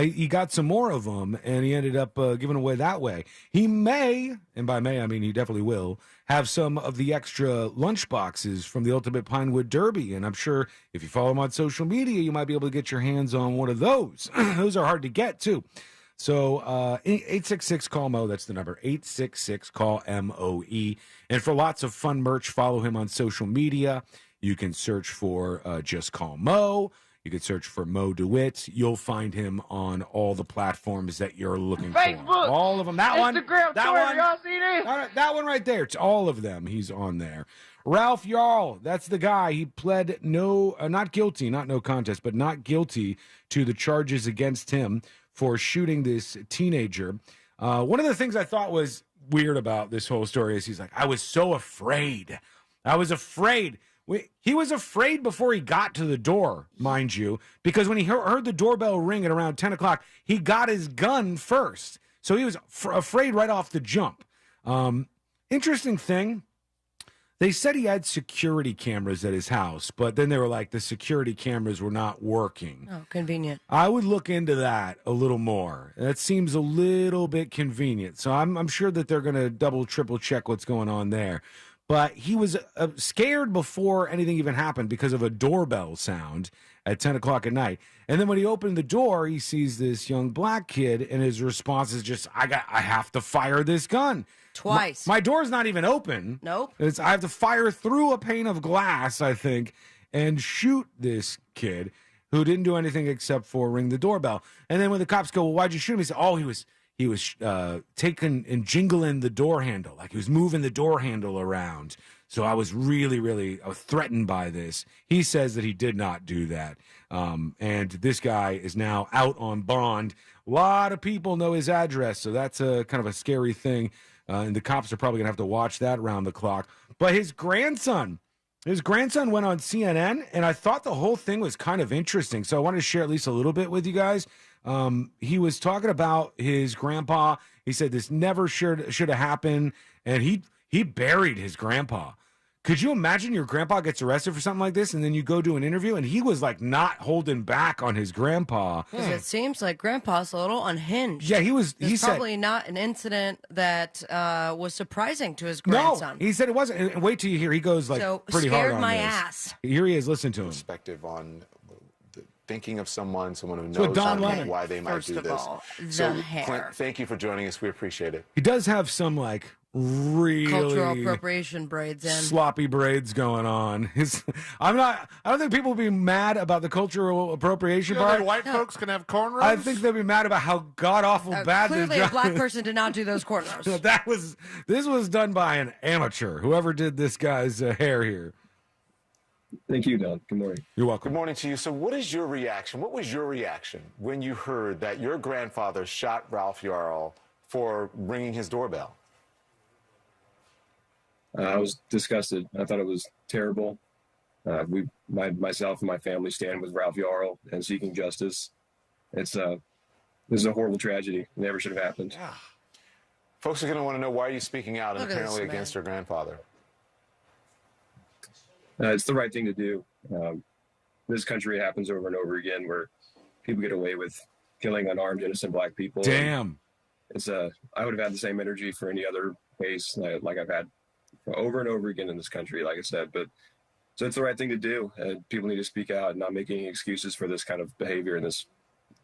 He got some more of them, and he ended up giving away that way. He may, and by may I mean he definitely will, have some of the extra lunch boxes from the Ultimate Pinewood Derby. And I'm sure if you follow him on social media, you might be able to get your hands on one of those. Those are hard to get, too. So 866-CALL-MO, that's the number, 866-CALL-MOE. And for lots of fun merch, follow him on social media. You can search for Just Call Mo. You can search for Mo DeWitt. You'll find him on all the platforms that you're looking Facebook, for. All of them. That one. Instagram, That Twitter, one. y'all see this? That one right there. It's all of them. He's on there. Ralph Yarl, that's the guy. He pled not guilty, not no contest, but not guilty to the charges against him for shooting this teenager. One of the things I thought was weird about this whole story is he's like, I was so afraid. I was afraid. He was afraid before he got to the door, mind you, because when he heard the doorbell ring at around 10 o'clock, he got his gun first. So he was afraid right off the jump. Interesting thing. They said he had security cameras at his house, but then they were like, the security cameras were not working. Oh, convenient. I would look into that a little more. That seems a little bit convenient. So I'm sure that they're going to double, triple check what's going on there. But he was scared before anything even happened because of a doorbell sound at 10 o'clock at night. And then when he opened the door, he sees this young black kid, and his response is just, I have to fire this gun. Twice. My door's not even open. Nope. I have to fire through a pane of glass, I think, and shoot this kid who didn't do anything except for ring the doorbell. And then when the cops go, well, why'd you shoot him? He said, oh, he was taking and jingling the door handle. Like he was moving the door handle around. So I was really threatened by this. He says that he did not do that. And this guy is now out on bond. A lot of people know his address, so that's a kind of a scary thing. And the cops are probably going to have to watch that round the clock. But his grandson went on CNN, and I thought the whole thing was kind of interesting. So I wanted to share at least a little bit with you guys. He was talking about his grandpa. He said this never should have happened, and he buried his grandpa. Could you imagine your grandpa gets arrested for something like this, and then you go do an interview, and he was like not holding back on his grandpa? Because it seems like Grandpa's a little unhinged. Yeah, he was. It's He said probably not an incident that was surprising to his grandson. no. He said it wasn't. And wait till you hear. He goes like So pretty hard scared on my this. ass. Here he is. Listen to him. Perspective on thinking of someone who It's what knows Don something, Lemon. why they might First do of this. all, the So, hair. Clint, thank you for joining us. We appreciate it. He does have some like really Cultural appropriation braids in. sloppy braids going on. I don't think people will be mad about the cultural appropriation You know part. that white folks can have cornrows? I think they'll be mad about how god awful bad this Clearly, job a black is. person did not do those cornrows. This was done by an amateur. Whoever did this guy's hair here. Thank you, Don. Good morning. You're welcome. Good morning to you. So what is your reaction? What was your reaction when you heard that your grandfather shot Ralph Yarl for ringing his doorbell? I was disgusted. I thought it was terrible. Myself and my family stand with Ralph Yarl and seeking justice. This is a horrible tragedy. It never should have happened. Folks are going to want to know, why are you speaking out and Look at apparently this man. against your grandfather? It's the right thing to do. This country happens over and over again where people get away with killing unarmed, innocent black people. Damn. It's I would have had the same energy for any other case like I've had over and over again in this country, like I said. But so it's the right thing to do. People need to speak out and not make any excuses for this kind of behavior and this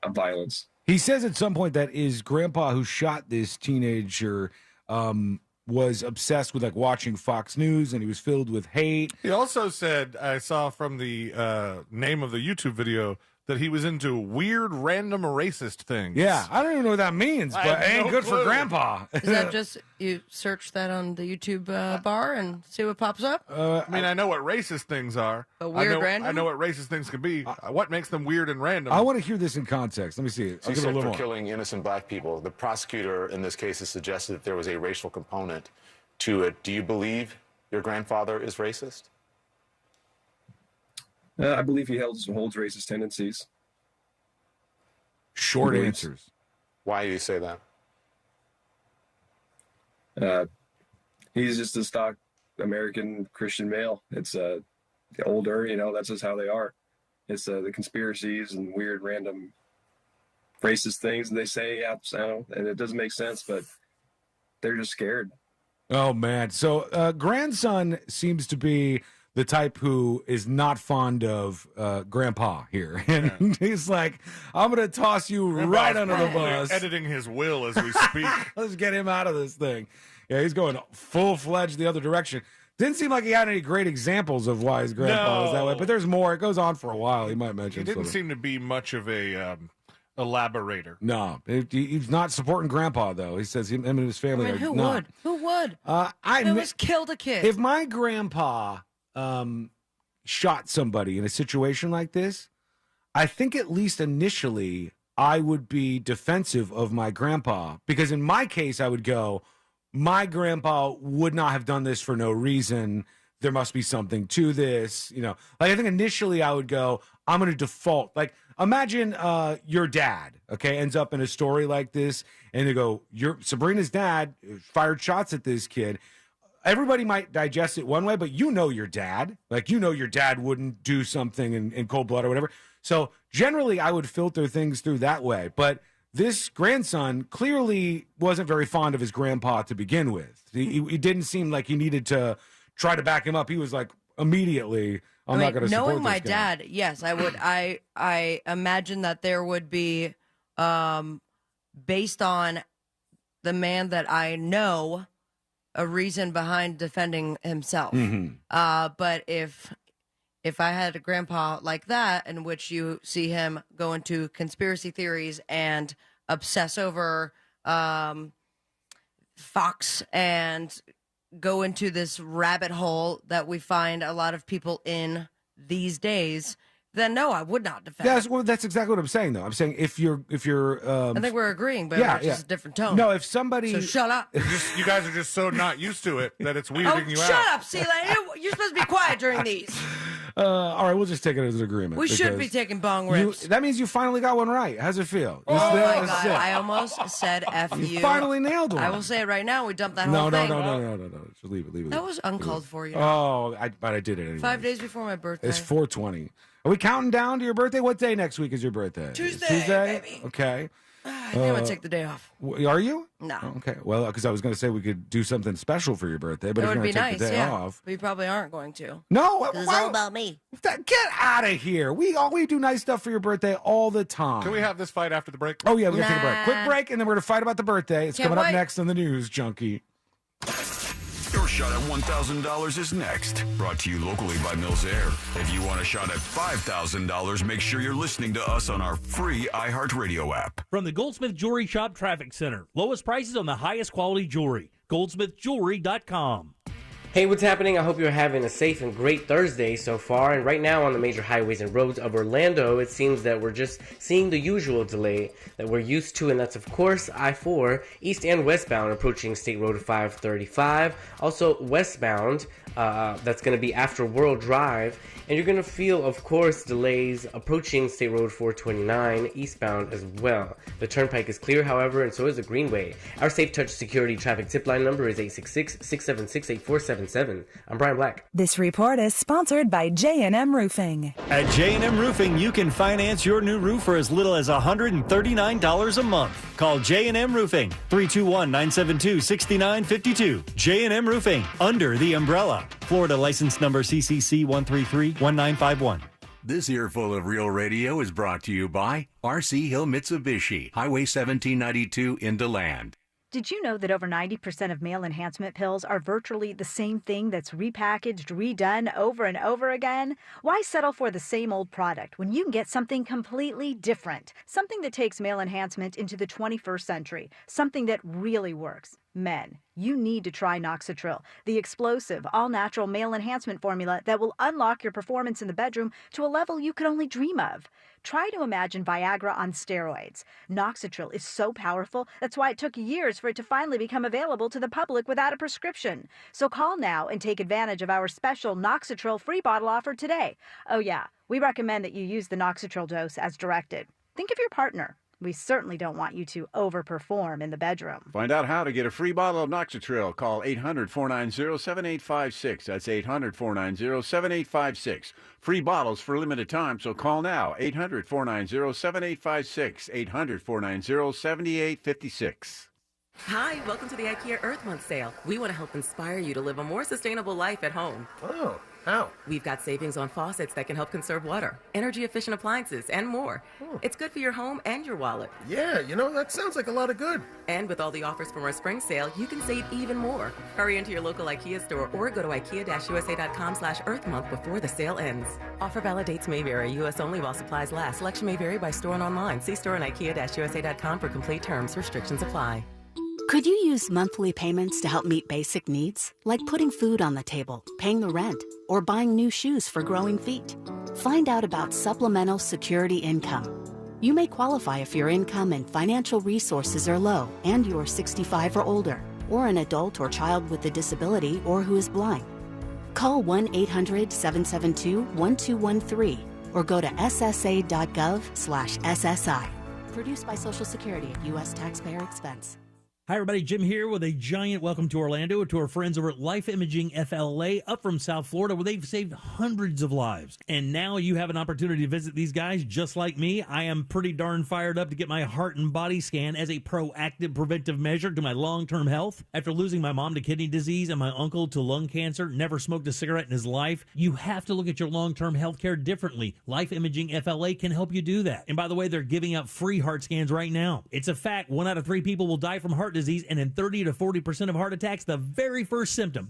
violence. He says at some point that his grandpa who shot this teenager was obsessed with like watching Fox News, and he was filled with hate. He also said, I saw from the name of the YouTube video, that he was into weird, random, racist things. Yeah, I don't even know what that means, but it ain't good for grandpa. Is that just you search that on the YouTube bar and see what pops up? I mean, I know what racist things are. But weird, random? I know what racist things can be. What makes them weird and random? I want to hear this in context. Let me see it. So I'll you give it a said little for more. killing innocent black people. The prosecutor in this case has suggested that there was a racial component to it. Do you believe your grandfather is racist? I believe he holds racist tendencies. Short answers. Why do you say that? He's just a stock American Christian male. It's older, that's just how they are. It's the conspiracies and weird, random, racist things they say, and it doesn't make sense, but they're just scared. Oh, man. So grandson seems to be the type who is not fond of grandpa here. And he's like, I'm going to toss you right under the bus. Editing his will as we speak. Let's get him out of this thing. Yeah, he's going full-fledged the other direction. Didn't seem like he had any great examples of why his grandpa was that way, but there's more. It goes on for a while. He might mention He didn't seem to be much of a elaborator. No, he's not supporting grandpa, though. He says him and his family I mean, are who not. would? Who would? I almost killed a kid. If my grandpa shot somebody in a situation like this, I think at least initially I would be defensive of my grandpa, because in my case I would go, my grandpa would not have done this for no reason. There must be something to this. Like I think initially I would go, I'm going to default. Like imagine your dad, okay, ends up in a story like this, and they go, Sabrina's dad fired shots at this kid. Everybody might digest it one way, but your dad. Like, your dad wouldn't do something in cold blood or whatever. So generally, I would filter things through that way. But this grandson clearly wasn't very fond of his grandpa to begin with. He didn't seem like he needed to try to back him up. He was like, immediately, I'm not going to support knowing my this guy. dad, yes, I would. I imagine that there would be, based on the man that I know, a reason behind defending himself. Mm-hmm. But if I had a grandpa like that, in which you see him go into conspiracy theories and obsess over Fox and go into this rabbit hole that we find a lot of people in these days, then no, I would not defend. That's exactly what I'm saying, though. I'm saying if you're I think we're agreeing, but it's just a different tone. No, if somebody... So shut up. You guys are just so not used to it that it's weirding you out. Shut up, Celia. You're supposed to be quiet during these. All right, we'll just take it as an agreement. We should be taking bong rips. That means you finally got one right. How's it feel? Oh, my God. I almost said F you. You finally nailed one. I will say it right now. We dumped that whole thing. No. Just leave it. That was uncalled for, you. Oh, but I did it anyway. 5 days before my birthday. It's 4/20. Are we counting down to your birthday? What day next week is your birthday? Tuesday, baby. Okay. I think I'm going to take the day off. Are you? No. Oh, okay. Well, because I was going to say we could do something special for your birthday, but That if would you're be going to take nice, the day off. But you probably aren't going to. No. It's all about me. Get out of here. We do nice stuff for your birthday all the time. Can we have this fight after the break? Oh, yeah, we got to take a break. Quick break, and then we're going to fight about the birthday. It's Can't coming up wait. next on the News Junkie. Your shot at $1,000 is next. Brought to you locally by Mills Air. If you want a shot at $5,000, make sure you're listening to us on our free iHeartRadio app. From the Goldsmith Jewelry Shop Traffic Center. Lowest prices on the highest quality jewelry. GoldsmithJewelry.com. Hey, what's happening? I hope you're having a safe and great Thursday so far. And right now on the major highways and roads of Orlando, it seems that we're just seeing the usual delay that we're used to, and that's, of course, I-4, east and westbound, approaching State Road 535. Also, westbound, that's going to be after World Drive. And you're going to feel, of course, delays approaching State Road 429, eastbound as well. The turnpike is clear, however, and so is the Greenway. Our Safe Touch Security Traffic Tip Line number is 866-676-8477. 877. I'm Brian Black. This report is sponsored by J&M Roofing. At J&M Roofing, you can finance your new roof for as little as $139 a month. Call J&M Roofing, 321-972-6952. J&M Roofing, under the umbrella. Florida license number CCC 1331951. This earful of Real Radio is brought to you by RC Hill Mitsubishi, Highway 1792 in DeLand. Did you know that over 90% of male enhancement pills are virtually the same thing that's repackaged, redone over and over again? Why settle for the same old product when you can get something completely different? Something that takes male enhancement into the 21st century. Something that really works. Men, you need to try Noxitril, the explosive, all-natural male enhancement formula that will unlock your performance in the bedroom to a level you could only dream of. Try to imagine Viagra on steroids. Noxitril is so powerful, that's why it took years for it to finally become available to the public without a prescription. So call now and take advantage of our special Noxitril free bottle offer today. Oh yeah, we recommend that you use the Noxitril dose as directed. Think of your partner. We certainly don't want you to overperform in the bedroom. Find out how to get a free bottle of Noxitril. Call 800-490-7856. That's 800-490-7856. Free bottles for a limited time, so call now. 800-490-7856. 800-490-7856. Hi, welcome to the IKEA Earth Month sale. We want to help inspire you to live a more sustainable life at home. Oh, how? We've got savings on faucets that can help conserve water, energy-efficient appliances, and more. It's good for your home and your wallet. Yeah, that sounds like a lot of good. And with all the offers from our spring sale, you can save even more. Hurry into your local IKEA store or go to ikea-usa.com/earthmonth before the sale ends. Offer valid dates may vary. U.S. only while supplies last. Selection may vary by store and online. See store and ikea-usa.com for complete terms. Restrictions apply. Could you use monthly payments to help meet basic needs, like putting food on the table, paying the rent, or buying new shoes for growing feet? Find out about supplemental security income. You may qualify if your income and financial resources are low and you're 65 or older, or an adult or child with a disability or who is blind. Call 1-800-772-1213 or go to ssa.gov/SSI. Produced by Social Security at U.S. taxpayer expense. Hi, everybody. Jim here with a giant welcome to Orlando, to our friends over at Life Imaging FLA up from South Florida, where they've saved hundreds of lives. And now you have an opportunity to visit these guys just like me. I am pretty darn fired up to get my heart and body scan as a proactive preventive measure to my long-term health. After losing my mom to kidney disease and my uncle to lung cancer, never smoked a cigarette in his life, you have to look at your long-term health care differently. Life Imaging FLA can help you do that. And by the way, they're giving out free heart scans right now. It's a fact. 1 out of 3 people will die from heart disease, and in 30 to 40% of heart attacks, the very first symptom,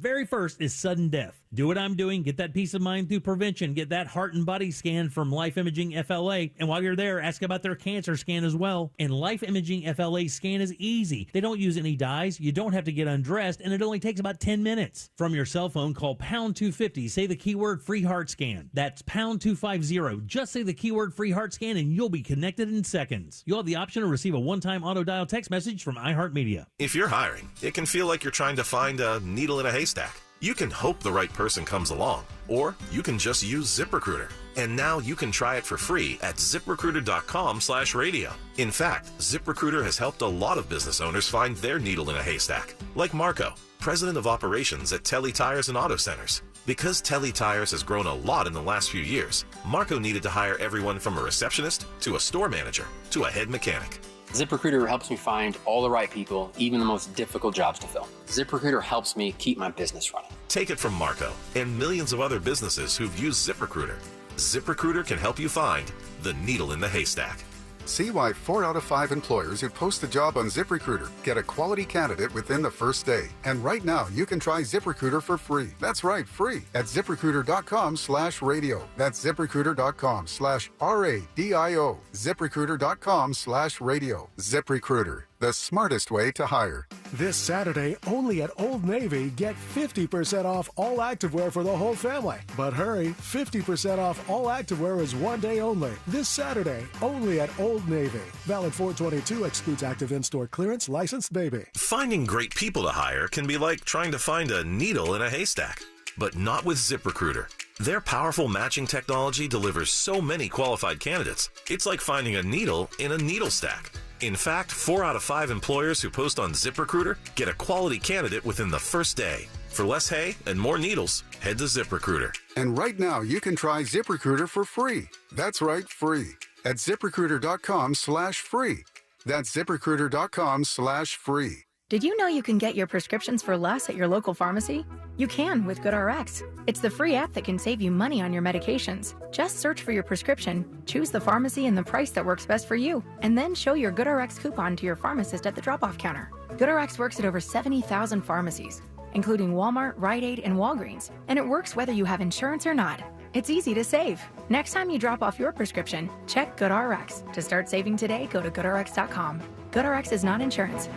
is sudden death. Do what I'm doing. Get that peace of mind through prevention. Get that heart and body scan from Life Imaging FLA. And while you're there, ask about their cancer scan as well. And Life Imaging FLA scan is easy. They don't use any dyes. You don't have to get undressed, and it only takes about 10 minutes. From your cell phone, call pound 250. Say the keyword free heart scan. That's pound 250. Just say the keyword free heart scan, and you'll be connected in seconds. You'll have the option to receive a one-time auto dial text message from iHeartMedia. If you're hiring, it can feel like you're trying to find a needle in a haystack. You can hope the right person comes along, or you can just use ZipRecruiter. And now you can try it for free at ZipRecruiter.com/radio. In fact, ZipRecruiter has helped a lot of business owners find their needle in a haystack, like Marco, president of operations at Telly Tires and Auto Centers. Because Telly Tires has grown a lot in the last few years, Marco needed to hire everyone from a receptionist to a store manager to a head mechanic. ZipRecruiter helps me find all the right people, even the most difficult jobs to fill. ZipRecruiter helps me keep my business running. Take it from Marco and millions of other businesses who've used ZipRecruiter. ZipRecruiter can help you find the needle in the haystack. See why 4 out of 5 employers who post a job on ZipRecruiter get a quality candidate within the first day. And right now, you can try ZipRecruiter for free. That's right, free at ZipRecruiter.com/radio. That's ZipRecruiter.com/RADIO. ZipRecruiter.com/radio. ZipRecruiter, the smartest way to hire. This Saturday, only at Old Navy, get 50% off all activewear for the whole family. But hurry, 50% off all activewear is one day only. This Saturday, only at Old Navy. Valid 4/22, excludes active in-store clearance, licensed baby. Finding great people to hire can be like trying to find a needle in a haystack, but not with ZipRecruiter. Their powerful matching technology delivers so many qualified candidates, it's like finding a needle in a needle stack. In fact, 4 out of 5 employers who post on ZipRecruiter get a quality candidate within the first day. For less hay and more needles, head to ZipRecruiter. And right now, you can try ZipRecruiter for free. That's right, free. At ZipRecruiter.com/free. That's ZipRecruiter.com/free. Did you know you can get your prescriptions for less at your local pharmacy? You can with GoodRx. It's the free app that can save you money on your medications. Just search for your prescription, choose the pharmacy and the price that works best for you, and then show your GoodRx coupon to your pharmacist at the drop-off counter. GoodRx works at over 70,000 pharmacies, including Walmart, Rite Aid, and Walgreens, and it works whether you have insurance or not. It's easy to save. Next time you drop off your prescription, check GoodRx. To start saving today, go to GoodRx.com. GoodRx is not insurance.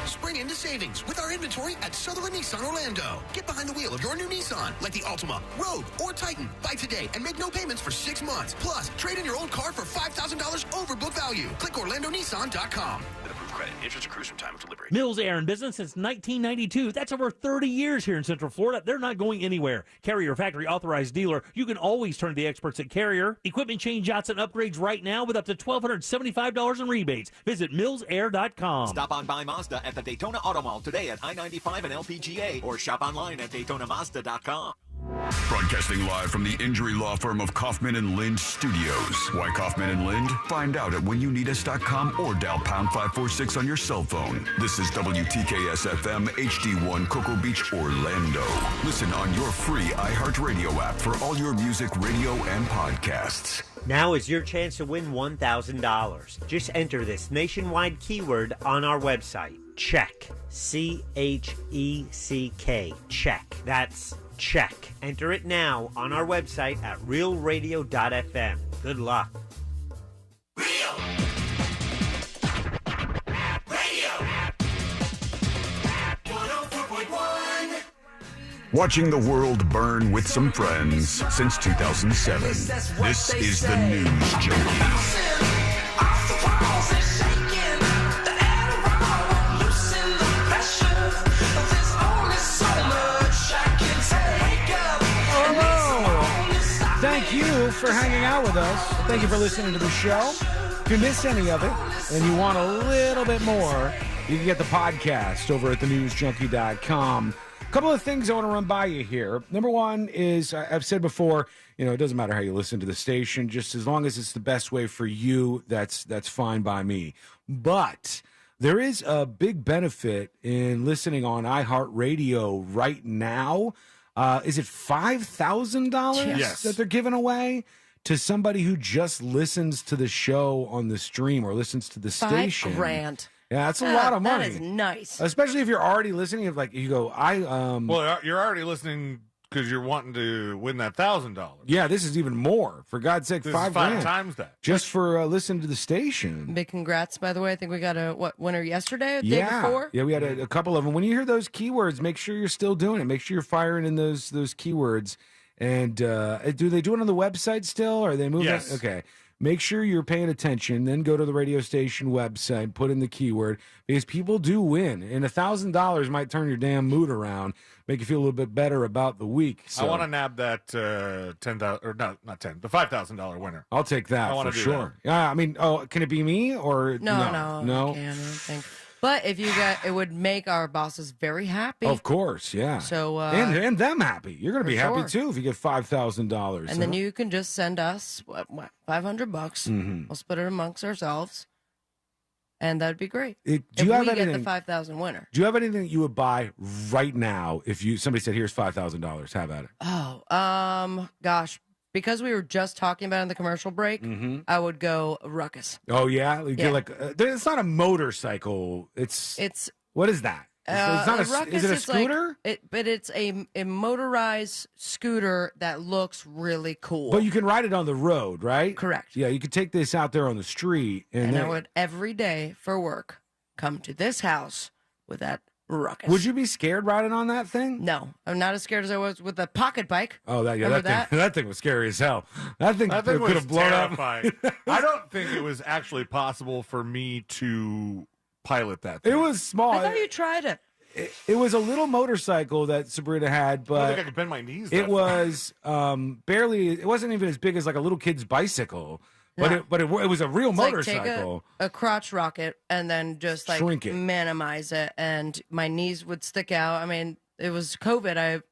Spring into savings with our inventory at Sutherland Nissan Orlando. Get behind the wheel of your new Nissan, like the Altima, Rogue, or Titan. Buy today and make no payments for 6 months. Plus, trade in your old car for $5,000 over book value. Click OrlandoNissan.com. With approved credit, interest accrues from time of delivery. Mills Air in business since 1992. That's over 30 years here in Central Florida. They're not going anywhere. Carrier factory authorized dealer. You can always turn to the experts at Carrier. Equipment change outs and upgrades right now with up to $1,275 in rebates. Visit millsair.com. Stop on by Mazda at the Daytona Auto Mall today at I-95 and LPGA, or shop online at DaytonaMazda.com. Broadcasting live from the injury law firm of Kaufman and Lind Studios. Why Kaufman and Lind? Find out at whenyouneedus.com or dial pound 546 on your cell phone. This is WTKS-FM HD1 Cocoa Beach, Orlando. Listen on your free iHeartRadio app for all your music, radio, and podcasts. Now is your chance to win $1,000. Just enter this nationwide keyword on our website. Check. CHECK. Check. That's check. Enter it now on our website at realradio.fm. Good luck. Watching the world burn with some friends since 2007. This is the News Junkies. Thank you for hanging out with us. Thank you for listening to the show. If you miss any of it and you want a little bit more, you can get the podcast over at thenewsjunkie.com. A couple of things I want to run by you here. Number one is, I've said before, it doesn't matter how you listen to the station, just as long as it's the best way for you, that's fine by me. But there is a big benefit in listening on iHeartRadio right now. Is it $5,000 Yes. that they're giving away to somebody who just listens to the show on the stream or listens to the station? $5,000. Yeah, that's a lot of money. That is nice. Especially if you're already listening. If you go, Well, you're already listening because you're wanting to win that $1,000. Yeah, this is even more. For God's sake, This is $5,000 5 times that. just for listening to the station. Big congrats, by the way. I think we got a winner yesterday, or the day before? Yeah, we had a couple of them. When you hear those keywords, make sure you're still doing it. Make sure you're firing in those keywords. And do they do it on the website still? Or are they moving? Yes. Okay. Make sure you're paying attention. Then go to the radio station website, put in the keyword, because people do win. And $1,000 might turn your damn mood around, make you feel a little bit better about the week. So I want to nab that $10,000 or not 10, the $5,000 winner. I'll take that I wanna for do sure. Yeah, I mean, can it be me or No. no? I can't, I don't think. But if you it would make our bosses very happy. Of course, yeah. So and them happy. You're going to be for happy sure. too if you get $5,000. And then you can just send us $500. Mhm. We'll split it amongst ourselves, and that'd be great. Do if you have we get anything? the 5,000 winner. Do you have anything that you would buy right now if somebody said, "Here's $5,000, have at it"? Oh, gosh, because we were just talking about it in the commercial break, I would go Ruckus. Oh yeah, you Yeah. get it's not a motorcycle. It's what is that? It's not Ruckus, is it a it's like- scooter? but it's a motorized scooter that looks really cool. But you can ride it on the road, right? Correct. Yeah, you could take this out there on the street, and I would every day for work come to this house with that Ruckus. Would you be scared riding on that thing? No, I'm not as scared as I was with the pocket bike. Oh, Remember that thing was scary as hell. That thing That could thing was have blown terrifying. up. I don't think it was actually possible for me to pilot that thing. It was small. I thought you tried it. It was a little motorcycle that Sabrina had, I don't but think I could bend my knees. it that far. was barely. It wasn't even as big as like a little kid's bicycle, No. but it was a real It's like motorcycle. take a crotch rocket and then just like Shrink it. minimize it, and my knees would stick out. I mean, it was COVID,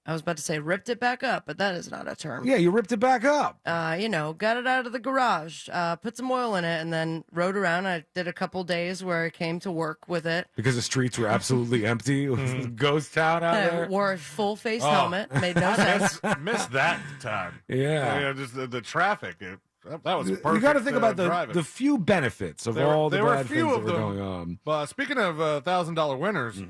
I was about to say ripped it back up, but that is not a term. Yeah, you ripped it back up. Got it out of the garage, put some oil in it, and then rode around. I did a couple days where I came to work with it. Because the streets were absolutely empty. It was ghost town out I there. wore a full face helmet. Made no sense. Missed that time. Yeah. Just the traffic. That was perfect. You got to think about driving. the few benefits of all the bad things that were going on. Well, speaking of $1,000 winners,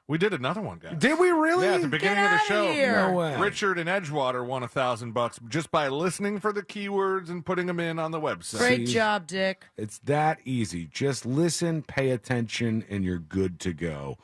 we did another one, guys. Did we really? Yeah, at the beginning of the show. No way. Richard in Edgewater won $1,000 just by listening for the keywords and putting them in on the website. Great job, Dick. It's that easy. Just listen, pay attention, and you're good to go.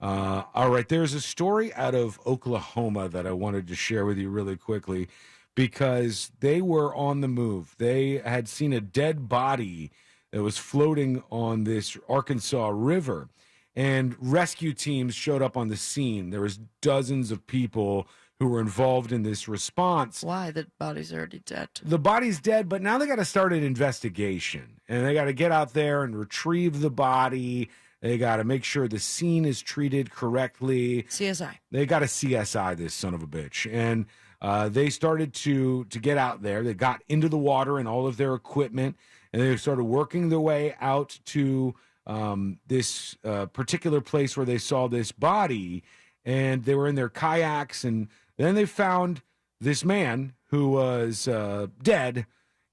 All right, there's a story out of Oklahoma that I wanted to share with you really quickly because they were on the move. They had seen a dead body that was floating on this Arkansas River. And rescue teams showed up on the scene. There was dozens of people who were involved in this response. Why? The body's already dead. The body's dead, but now they got to start an investigation. And they got to get out there and retrieve the body. They got to make sure the scene is treated correctly. CSI. They got to CSI this son of a bitch. And they started to get out there. They got into the water and all of their equipment. And they started working their way out to this particular place where they saw this body, and they were in their kayaks, and then they found this man who was dead,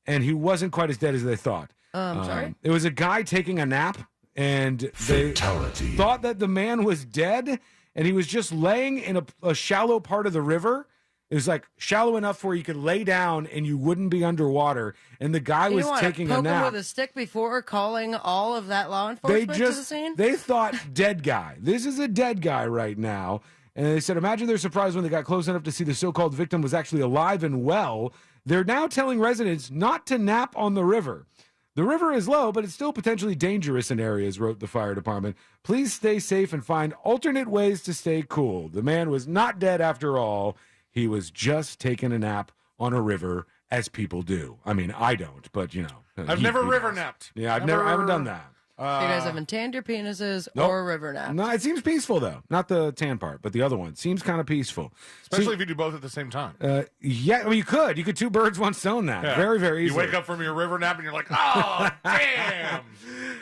and he wasn't quite as dead as they thought. Sorry? It was a guy taking a nap, and they thought that the man was dead, and he was just laying in a shallow part of the river. It was like shallow enough where you could lay down and you wouldn't be underwater. And the guy was taking a poke nap. him with a stick before calling all of that law enforcement to the scene? They thought dead guy. This is a dead guy right now. And they said, imagine their surprise when they got close enough to see the so-called victim was actually alive and well. They're now telling residents not to nap on the river. The river is low, but it's still potentially dangerous in areas, wrote the fire department. Please stay safe and find alternate ways to stay cool. The man was not dead after all. He was just taking a nap on a river, as people do. I mean, I don't, but, I've never river napped. Yeah, I haven't done that. You guys haven't tanned your penises Nope. or river napped. No, it seems peaceful, though. Not the tan part, but the other one. Seems kind of peaceful. Especially if you do both at the same time. Yeah, I mean, you could. You could two birds, one stone that. Yeah. Very, very easily. You wake up from your river nap and you're like, oh, damn.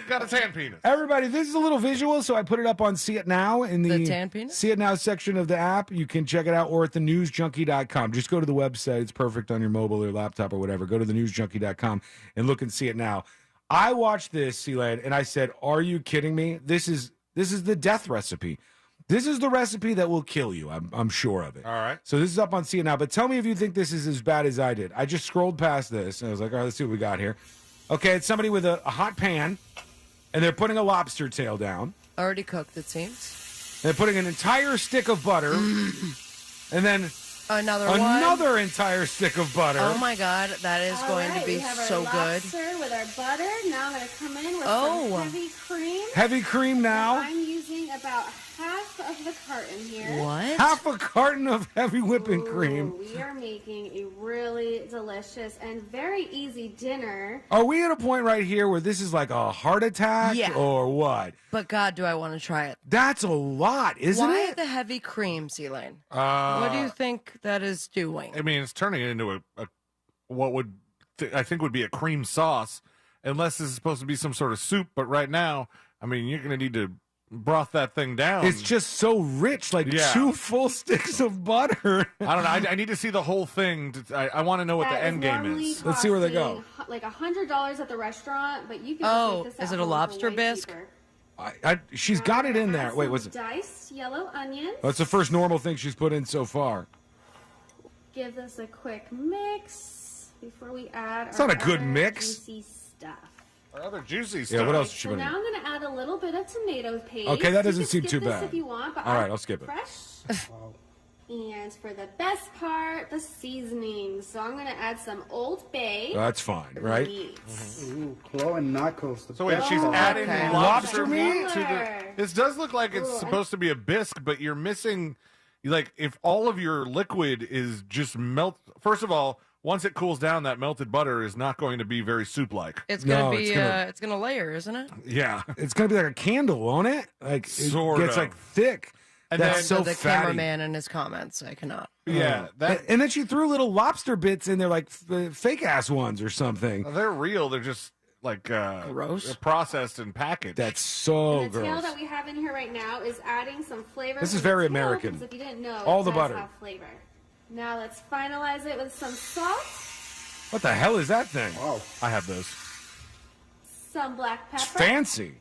Got a tan penis. Everybody, this is a little visual, so I put it up on See It Now in the tan penis? See It Now section of the app. You can check it out, or at thenewsjunkie.com. Just go to the website. It's perfect on your mobile or laptop or whatever. Go to thenewsjunkie.com and look and see it now. I watched this, Sealand, and I said, are you kidding me? This is the death recipe. This is the recipe that will kill you. I'm sure of it. All right. So this is up on See It Now. But tell me if you think this is as bad as I did. I just scrolled past this, and I was like, all right, let's see what we got here. Okay, it's somebody with a hot pan, and they're putting a lobster tail down. Already cooked, it seems. They're putting an entire stick of butter, and then another entire stick of butter. Oh my God, that is going to be so good. With our butter, now I'm going to come in with Oh. some heavy cream. Heavy cream now. I'm using about half of the carton here. What? Half a carton of heavy whipping cream. We are making a really delicious and very easy dinner. Are we at a point right here where this is like a heart attack Yeah. or what? But God, do I want to try it. That's a lot, isn't Why it? the heavy cream, C-Lane? What do you think that is doing? I mean, it's turning it into a what would I think would be a cream sauce, unless this is supposed to be some sort of soup. But right now, I mean, you're going to need to broth that thing down. It's just so rich, like Yeah. 2 full sticks of butter. I don't know. I need to see the whole thing. I want to know what the That end game normally is. Let's see where they go. costing Like $100 at the restaurant, but you can Oh, just make this is at it a home for lobster way bisque? cheaper. She's got it in there. Wait, what's it? Diced yellow onions. That's the first normal thing she's put in so far. Give this a quick mix before we add It's our not a good other mix. juicy stuff. Or other juicy Yeah, what else is she So putting now in? I'm going to add a little bit of tomato paste. Okay, that doesn't You can seem skip too this bad. if you want, but All right, I'm I'll skip it. fresh. And for the best part, the seasoning. So I'm going to add some Old Bay. That's fine, right? Ooh, claw and knuckles. So wait, she's adding lobster meat to the. Similar. This does look like it's supposed to be a bisque, but you're missing. Like, if all of your liquid is just melt. First of all, once it cools down, that melted butter is not going to be very soup-like. It's gonna be. It's gonna layer, isn't it? Yeah, it's gonna be like a candle, won't it? Like Sort it gets of. like thick. And That's then so the fatty. cameraman in his comments, I cannot. Yeah, and then she threw little lobster bits in there, like fake ass ones or something. They're real. They're just like gross, processed and packaged. That's so And the tail gross. that we have in here right now is adding some flavor. This to is the very tail, American. because if you didn't know, All it the does butter. have flavor. Now let's finalize it with some salt, What the hell is that thing? Oh, I have those. some black pepper. It's fancy.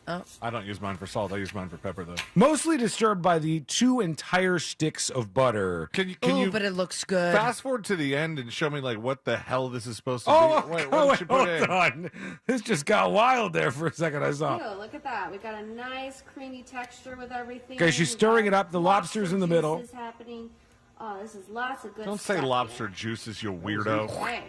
Oh. I don't use mine for salt. I use mine for pepper, though. Mostly disturbed by the 2 entire sticks of butter. Can Ooh, you but it looks good. fast forward to the end and show me like what the hell this is supposed to Oh, be? Wait, what did you put hold in? on. This just got wild there for a second. I saw. Ew, look at that. We got a nice creamy texture with everything. Okay, she's We stirring got it up. The lobster's in the middle. juices happening. Oh, this is lots of good Don't stuff. say lobster juices, you weirdo. Okay.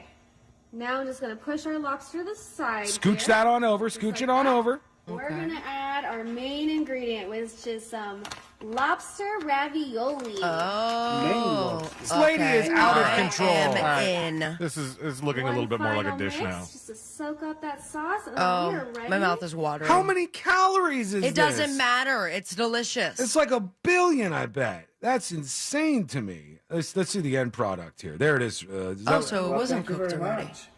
Now I'm just going to push our lobster to the side. Scooch here. that on over. Just Scooch like it on that. over. We're going to add our main ingredient, which is some lobster ravioli. Oh, This lady is out of control. in. This is looking a little bit more like a dish now. Just to soak up that sauce. And Oh, we are ready. my mouth is watering. How many calories is It this? doesn't matter. It's delicious. It's like 1 billion, I bet. That's insane to me. Let's see the end product here. There it is. Is that- So it wasn't thank you cooked very already. much.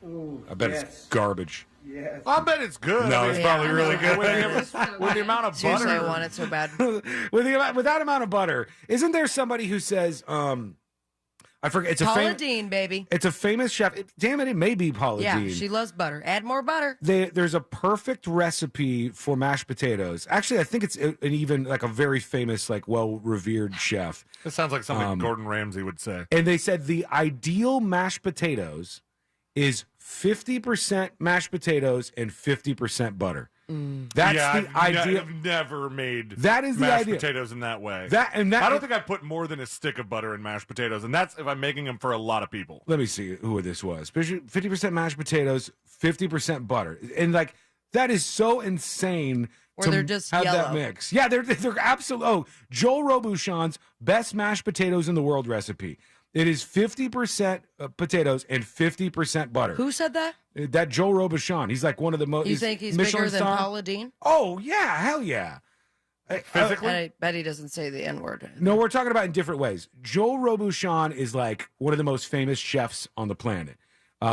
Ooh, I bet yes. it's garbage. Yes. I bet it's good. No, I mean, it's probably really good. With the amount of Seriously, butter. I want it so bad. with that amount of butter, isn't there somebody who says, I forget. It's Paula Deen, baby. It's a famous chef. Damn it may be Paula Yeah, Deen. she loves butter. Add more butter. There's a perfect recipe for mashed potatoes. Actually, I think it's an even like a very famous, like well-revered chef. This sounds like something Gordon Ramsay would say. And they said the ideal mashed potatoes is 50% mashed potatoes and 50% butter. That's the idea. I've never made That is the mashed idea. potatoes in that way. That I don't think I put more than a stick of butter in mashed potatoes, and that's if I'm making them for a lot of people. Let me see who this was. 50% mashed potatoes, 50% butter, and like that is so insane. Or to they're just have that yellow. mix. Yeah, they're absolute. Oh, Joel Robuchon's best mashed potatoes in the world recipe. It is 50% potatoes and 50% butter. Who said that? That Joel Robuchon. He's like one of the most. You think he's Michelin bigger than star. Paula Deen? Oh yeah, hell yeah. And I bet he doesn't say the N word. No, we're talking about in different ways. Joel Robuchon is like one of the most famous chefs on the planet.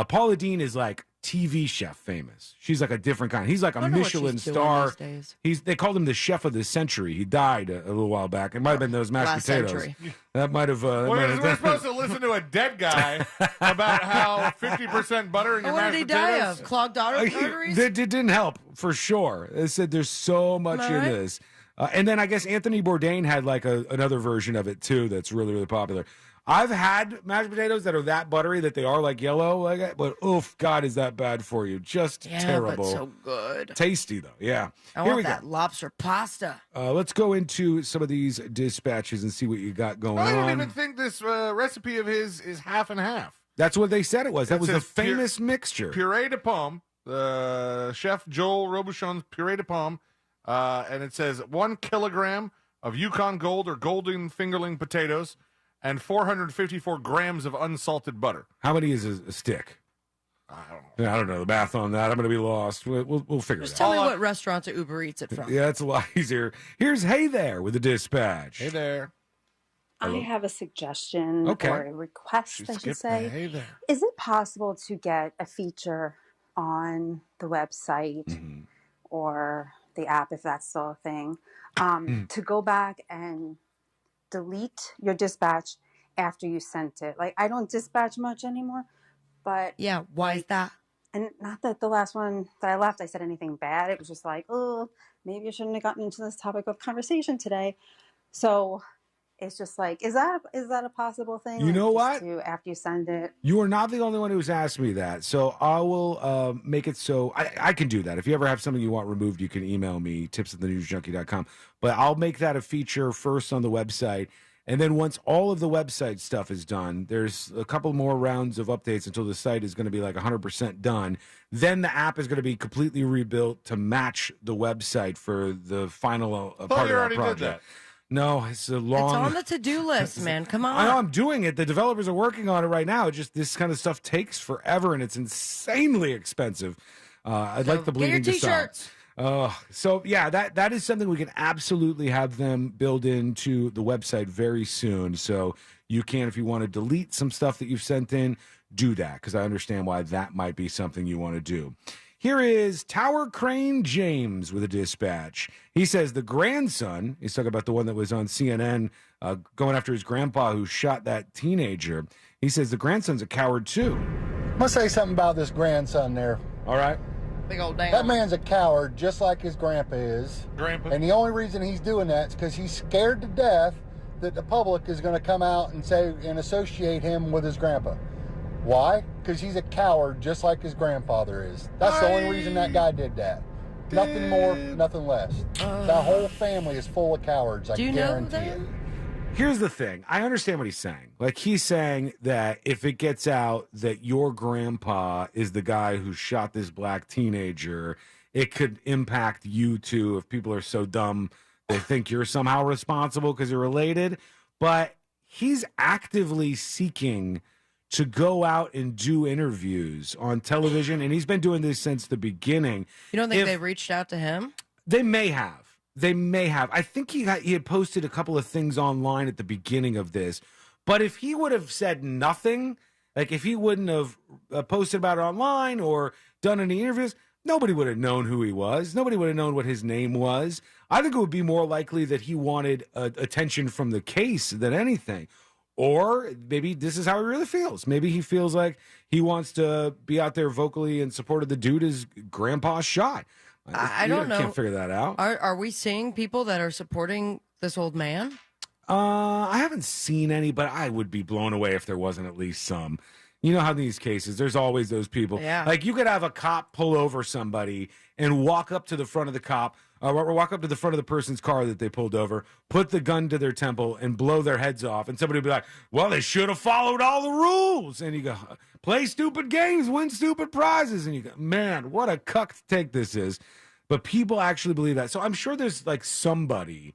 Paula Deen is like TV chef famous. She's like a different kind. He's like a wonder what Michelin she's doing star. these days. They called him the chef of the century. He died a little while back. It might have been those mashed Last potatoes. century. That might have. We're supposed to listen to a dead guy about how 50% butter in your What mashed did he potatoes. die of? Clogged arteries? It didn't help for sure. They said there's so much Am I in right? this. And then I guess Anthony Bourdain had like another version of it too that's really, really popular. I've had mashed potatoes that are that buttery that they are like yellow, like that, but oof, God, is that bad for you? Just terrible. But so good. Tasty though, yeah. I Here want we that go. lobster pasta. Let's go into some of these dispatches and see what you got going I don't on. even think this recipe of his is half and half. That's what they said it was. That It was the says famous mixture. Puree de pomme, Chef Joel Robuchon's puree de pomme, and it says 1 kilogram of Yukon Gold or golden fingerling potatoes, and 454 grams of unsalted butter. How many is a stick? I don't know the math on that. I'm going to be lost. We'll figure Just it out. tell me what restaurants or Uber Eats it from. Yeah, it's a lot easier. Here's Hey There with the dispatch. Hey there. I have a suggestion Okay. or a request, I should say. Hey there. Is it possible to get a feature on the website Mm-hmm. or the app, if that's still a thing, to go back and delete your dispatch after you sent it? Like, I don't dispatch much anymore, but... Yeah, why is that? And not that the last one that I left, I said anything bad. It was just like, oh, maybe I shouldn't have gotten into this topic of conversation today. So... it's just like, is that a possible thing? You Like, know just what? to, after you send it. You are not the only one who's asked me that. So I will make it so I can do that. If you ever have something you want removed, you can email me, tips@thenewsjunkie.com. But I'll make that a feature first on the website. And then once all of the website stuff is done, there's a couple more rounds of updates until the site is going to be like 100% done. Then the app is going to be completely rebuilt to match the website for the final part of you that already did project. that. No, it's a long. It's on the to-do list, man. Come on. I know I'm doing it. The developers are working on it right now. It just this kind of stuff takes forever, and it's insanely expensive. I'd like the bleeding get your to stop. t-shirts. So yeah, that is something we can absolutely have them build into the website very soon. So you can, if you want to delete some stuff that you've sent in, do that, because I understand why that might be something you want to do. Here is Tower Crane James with a dispatch. He says the grandson, he's talking about the one that was on CNN going after his grandpa who shot that teenager. He says the grandson's a coward too. I'm going to say something about this grandson there. All right. Big old damn. That man's a coward, just like his grandpa is. And the only reason he's doing that is because he's scared to death that the public is going to come out and say and associate him with his grandpa. Why? Because he's a coward, just like his grandfather is. That's the only reason that guy did that. Nothing more, nothing less. That whole family is full of cowards, I guarantee it. Here's the thing. I understand what he's saying. Like, he's saying that if it gets out that your grandpa is the guy who shot this black teenager, it could impact you too if people are so dumb they think you're somehow responsible because you're related. But he's actively seeking to go out and do interviews on television, and he's been doing this since the beginning. You don't think they've reached out to him? They may have. They may have. I think he had posted a couple of things online at the beginning of this. But if he would have said nothing, like if he wouldn't have posted about it online or done any interviews, nobody would have known who he was. Nobody would have known what his name was. I think it would be more likely that he wanted attention from the case than anything. Or maybe this is how he really feels. Maybe he feels like he wants to be out there vocally in support of the dude his grandpa shot. I don't know. Can't figure that out. Are we seeing people that are supporting this old man? I haven't seen any, but I would be blown away if there wasn't at least some. You know how in these cases, there's always those people. Yeah. Like you could have a cop pull over somebody and walk up to the front of the cop, or walk up to the front of the person's car that they pulled over, put the gun to their temple, and blow their heads off. And somebody would be like, well, they should have followed all the rules. And you go, play stupid games, win stupid prizes. And you go, man, what a cuck take this is. But people actually believe that. So I'm sure there's like somebody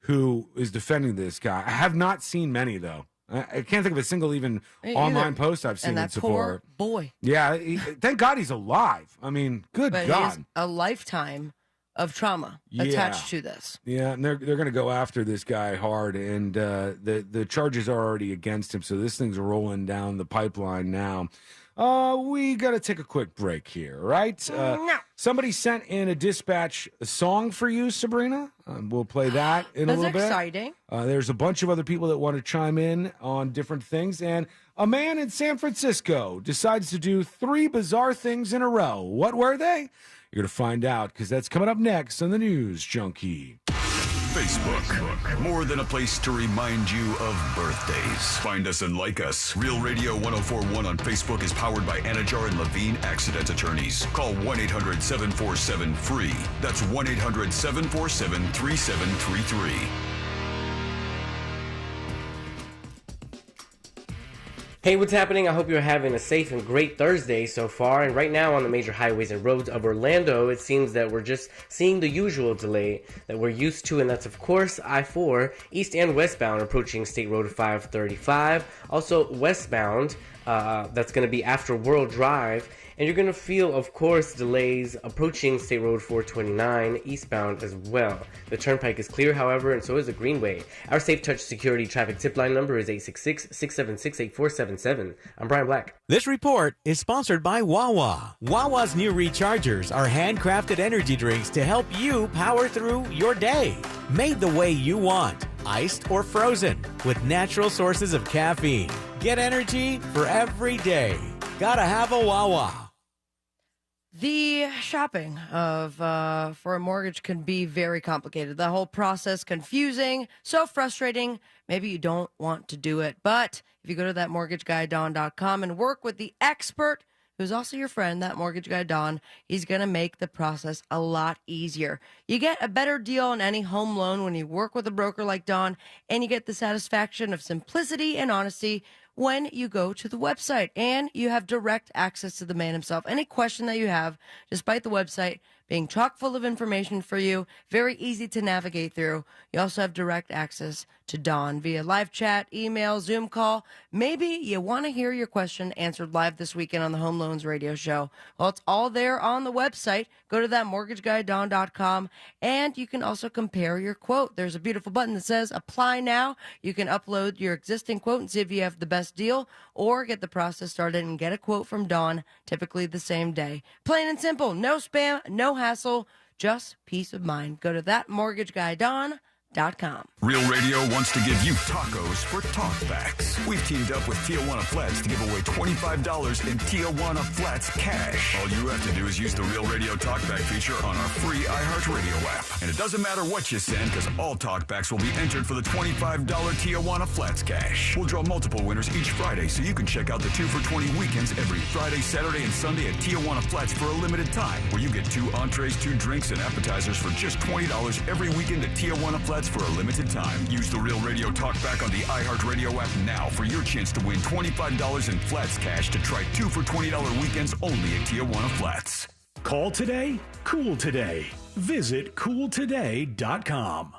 who is defending this guy. I have not seen many, though. I can't think of a single even online post I've seen in support. Poor boy. Yeah, thank God he's alive. I mean, good but God. He has a lifetime of trauma attached to this. Yeah, and they're going to go after this guy hard, and the charges are already against him, so this thing's rolling down the pipeline now. We got to take a quick break here, right? No. Somebody sent in a dispatch song for you, Sabrina. We'll play that in a little bit. That's exciting. There's a bunch of other people that want to chime in on different things. And a man in San Francisco decides to do 3 bizarre things in a row. What were they? You're going to find out because that's coming up next on the News Junkie. Facebook, more than a place to remind you of birthdays. Find us and like us. Real Radio 1041 on Facebook is powered by Anajar and Levine Accident Attorneys. Call 1-800-747-FREE. That's 1-800-747-3733. Hey, what's happening? I hope you're having a safe and great Thursday so far. And right now on the major highways and roads of Orlando, it seems that we're just seeing the usual delay that we're used to. And that's, of course, I-4, east and westbound, approaching State Road 535. Also westbound, that's going to be after World Drive. And you're going to feel, of course, delays approaching State Road 429 eastbound as well. The turnpike is clear, however, and so is the Greenway. Our Safe Touch Security traffic tip line number is 866-676-8477. I'm Brian Black. This report is sponsored by Wawa. Wawa's new Rechargers are handcrafted energy drinks to help you power through your day. Made the way you want, iced or frozen, with natural sources of caffeine. Get energy for every day. Gotta have a Wawa. The shopping for a mortgage can be very complicated. The whole process confusing, so frustrating. Maybe you don't want to do it. But if you go to thatmortgageguy.com and work with the expert, who's also your friend, that mortgage guy Don, he's going to make the process a lot easier. You get a better deal on any home loan when you work with a broker like Don, and you get the satisfaction of simplicity and honesty when you go to the website, and you have direct access to the man himself. Any question that you have, just bite the website, being chock full of information for you, very easy to navigate through. You also have direct access to Dawn via live chat, email, Zoom call. Maybe you want to hear your question answered live this weekend on the Home Loans Radio Show. Well, it's all there on the website. Go to thatmortgageguydawn.com, and you can also compare your quote. There's a beautiful button that says apply now. You can upload your existing quote and see if you have the best deal, or get the process started and get a quote from Dawn, typically the same day. Plain and simple, no spam, no hassle, just peace of mind. Go to thatmortgageguydawn.com. Real Radio wants to give you tacos for talkbacks. We've teamed up with Tijuana Flats to give away $25 in Tijuana Flats cash. All you have to do is use the Real Radio Talkback feature on our free iHeartRadio app. And it doesn't matter what you send, because all talkbacks will be entered for the $25 Tijuana Flats cash. We'll draw multiple winners each Friday, so you can check out the 2 for $20 weekends every Friday, Saturday, and Sunday at Tijuana Flats for a limited time, where you get 2 entrees, 2 drinks, and appetizers for just $20 every weekend at Tijuana Flats for a limited time. Use the Real Radio Talkback on the iHeartRadio app now for your chance to win $25 in Flats cash to try 2 for $20 weekends only at Tijuana Flats. Call today, cool today. Visit cooltoday.com.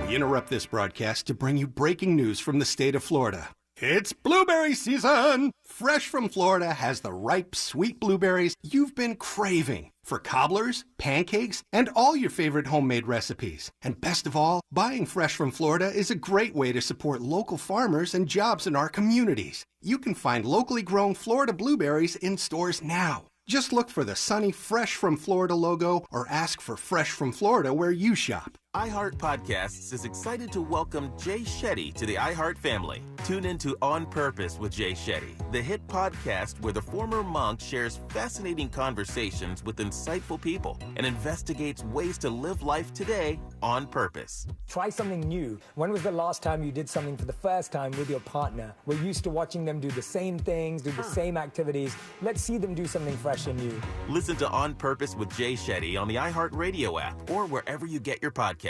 We interrupt this broadcast to bring you breaking news from the state of Florida. It's blueberry season! Fresh from Florida has the ripe, sweet blueberries you've been craving for cobblers, pancakes, and all your favorite homemade recipes. And best of all, buying fresh from Florida is a great way to support local farmers and jobs in our communities. You can find locally grown Florida blueberries in stores now. Just look for the sunny Fresh from Florida logo or ask for Fresh from Florida where you shop. iHeart Podcasts is excited to welcome Jay Shetty to the iHeart family. Tune into On Purpose with Jay Shetty, the hit podcast where the former monk shares fascinating conversations with insightful people and investigates ways to live life today on purpose. Try something new. When was the last time you did something for the first time with your partner? We're used to watching them do the same things, do the same activities. Let's see them do something fresh and new. Listen to On Purpose with Jay Shetty on the iHeart Radio app or wherever you get your podcasts.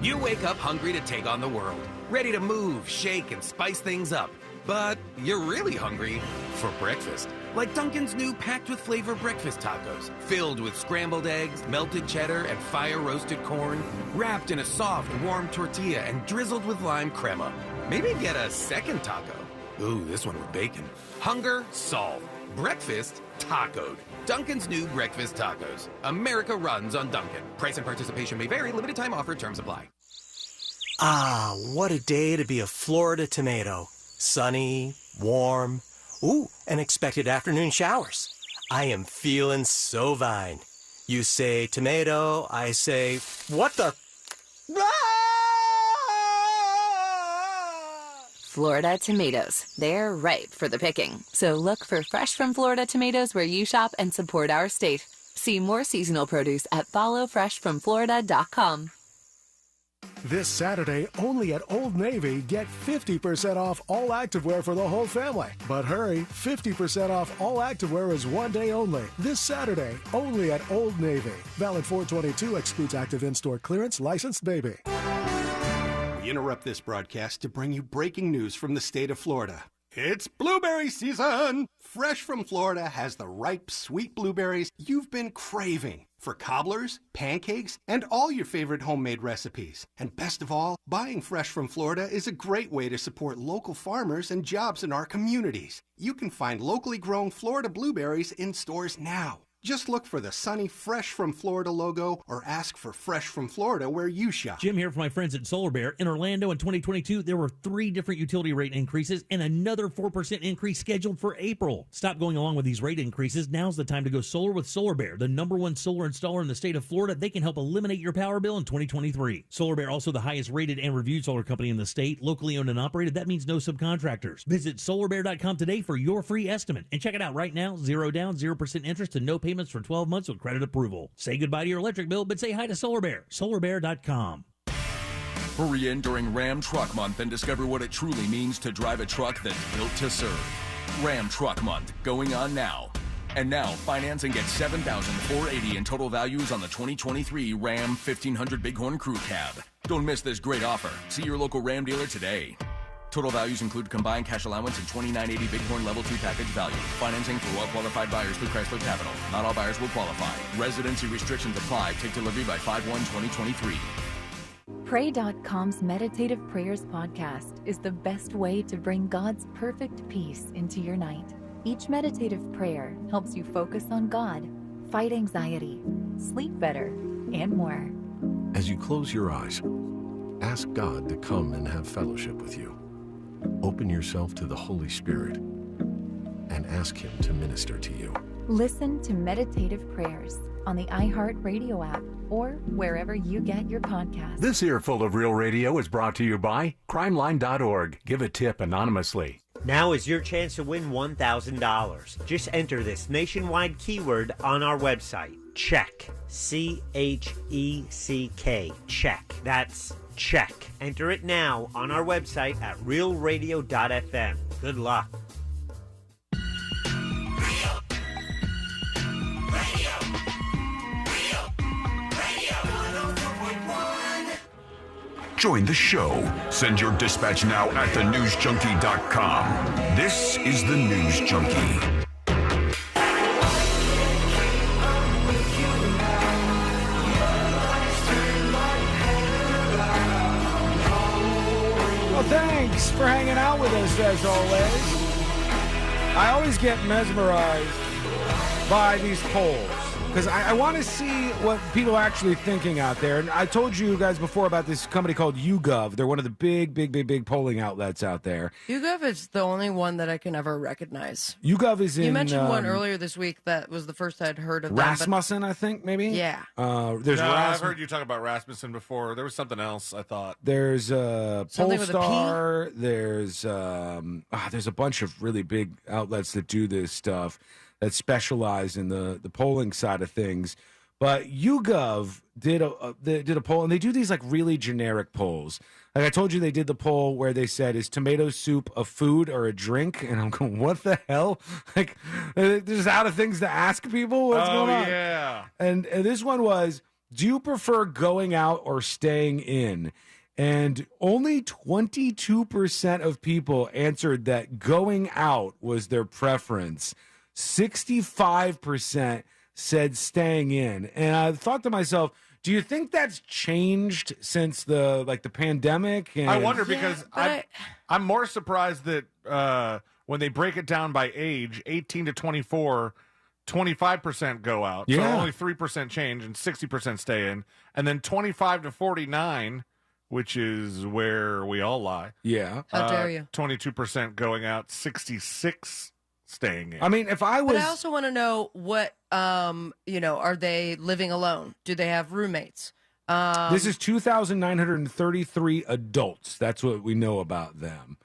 You wake up hungry to take on the world, ready to move, shake, and spice things up. But you're really hungry for breakfast. Like Dunkin's new packed with flavor breakfast tacos, filled with scrambled eggs, melted cheddar, and fire-roasted corn, wrapped in a soft, warm tortilla and drizzled with lime crema. Maybe get a second taco. Ooh, this one with bacon. Hunger solved. Breakfast tacoed. Dunkin's new breakfast tacos. America runs on Dunkin'. Price and participation may vary. Limited time offer. Terms apply. Ah, what a day to be a Florida tomato. Sunny, warm. Ooh, and expected afternoon showers. I am feeling so fine. You say tomato, I say, what the? Florida tomatoes. They're ripe for the picking. So look for Fresh from Florida tomatoes where you shop and support our state. See more seasonal produce at followfreshfromflorida.com. This Saturday, only at Old Navy, get 50% off all activewear for the whole family. But hurry, 50% off all activewear is one day only. This Saturday, only at Old Navy. Valid 4/22, excludes active in-store clearance, licensed baby. We interrupt this broadcast to bring you breaking news from the state of Florida. It's blueberry season! Fresh from Florida has the ripe, sweet blueberries you've been craving for cobblers, pancakes, and all your favorite homemade recipes. And best of all, buying fresh from Florida is a great way to support local farmers and jobs in our communities. You can find locally grown Florida blueberries in stores now. Just look for the sunny Fresh from Florida logo or ask for Fresh from Florida where you shop. Jim here for my friends at Solar Bear. In Orlando in 2022, there were 3 different utility rate increases and another 4% increase scheduled for April. Stop going along with these rate increases. Now's the time to go solar with Solar Bear, the #1 solar installer in the state of Florida. They can help eliminate your power bill in 2023. Solar Bear, also the highest rated and reviewed solar company in the state, locally owned and operated. That means no subcontractors. Visit solarbear.com today for your free estimate. And check it out right now. 0 down, 0% interest, and no payments for 12 months with credit approval. Say goodbye to your electric bill, but say hi to Solar Bear. SolarBear.com. Hurry in during Ram Truck Month and discover what it truly means to drive a truck that's built to serve. Ram Truck Month, going on now. And now, finance and get $7,480 in total values on the 2023 Ram 1500 Bighorn Crew Cab. Don't miss this great offer. See your local Ram dealer today. Total values include combined cash allowance and 2980 Bighorn Level 2 package value. Financing for well-qualified buyers through Chrysler Capital. Not all buyers will qualify. Residency restrictions apply. Take delivery by 5/1/2023. Pray.com's Meditative Prayers podcast is the best way to bring God's perfect peace into your night. Each meditative prayer helps you focus on God, fight anxiety, sleep better, and more. As you close your eyes, ask God to come and have fellowship with you. Open yourself to the Holy Spirit and ask Him to minister to you. Listen to Meditative Prayers on the iHeartRadio app or wherever you get your podcasts. This earful of Real Radio is brought to you by crimeline.org. Give a tip anonymously. Now is your chance to win $1,000. Just enter this nationwide keyword on our website. Check. CHECK. Check. That's check. Enter it now on our website at realradio.fm. Good luck. Join the show. Send your dispatch now at thenewsjunkie.com. This is The News Junkie. Well, thanks for hanging out with us as always. I always get mesmerized by these polls because I want to see what people are actually thinking out there. And I told you guys before about this company called YouGov. They're one of the big polling outlets out there. YouGov is the only one that I can ever recognize. YouGov is in... You mentioned one earlier this week that was the first I'd heard of them. Rasmussen, I think, maybe? Yeah. There's I've heard you talk about Rasmussen before. There was something else, I thought. There's Something with a P? Polestar. There's a bunch of really big outlets that do this stuff that specialize in the polling side of things. But YouGov did a poll, and they do these like really generic polls. Like I told you, they did the poll where they said, "Is tomato soup a food or a drink?" And I'm going, "What the hell?" Like, they're just out of things to ask people. What's going on? Yeah. And this one was, "Do you prefer going out or staying in?" And only 22% of people answered that going out was their preference. 65% said staying in. And I thought to myself, do you think that's changed since the pandemic? And I wonder because I'm more surprised that when they break it down by age, 18 to 24, 25% go out. Yeah. So only 3% change and 60% stay in. And then 25 to 49, which is where we all lie. Yeah. How dare you? 22% going out, 66 staying in. I mean, if I was... But I also want to know what, are they living alone? Do they have roommates? This is 2,933 adults. That's what we know about them.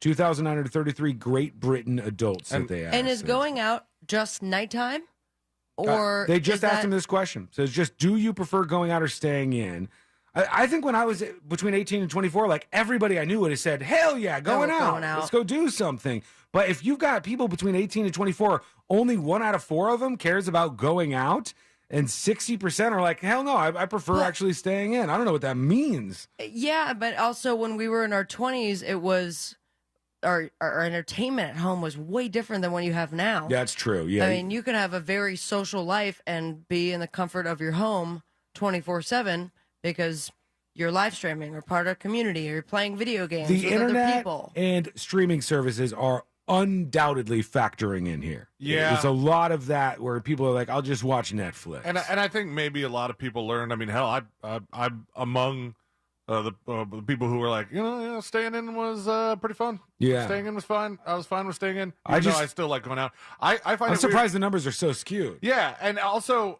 2,933 Great Britain adults that they asked. And is going out just nighttime? Or they just asked him this question. So it's just, do you prefer going out or staying in? I think when I was between 18 and 24, like everybody I knew would have said, hell yeah, going out. Let's go do something. But if you've got people between 18 and 24, only 1 out of 4 of them cares about going out, and 60% are like, hell no, I prefer actually staying in. I don't know what that means. Yeah, but also when we were in our 20s, it was our entertainment at home was way different than what you have now. That's true. Yeah. I mean, you can have a very social life and be in the comfort of your home 24/7 because you're live streaming or part of a community or you're playing video games The with other internet people. and streaming services are undoubtedly factoring in here. Yeah. There's a lot of that where people are like, I'll just watch Netflix. And I think maybe a lot of people learned. I mean, hell, I'm among the people who were like, staying in was pretty fun. Yeah. Staying in was fun. I was fine with staying in. I Even though I still like going out. I find I'm it surprised weird. the numbers are so skewed. Yeah, and also,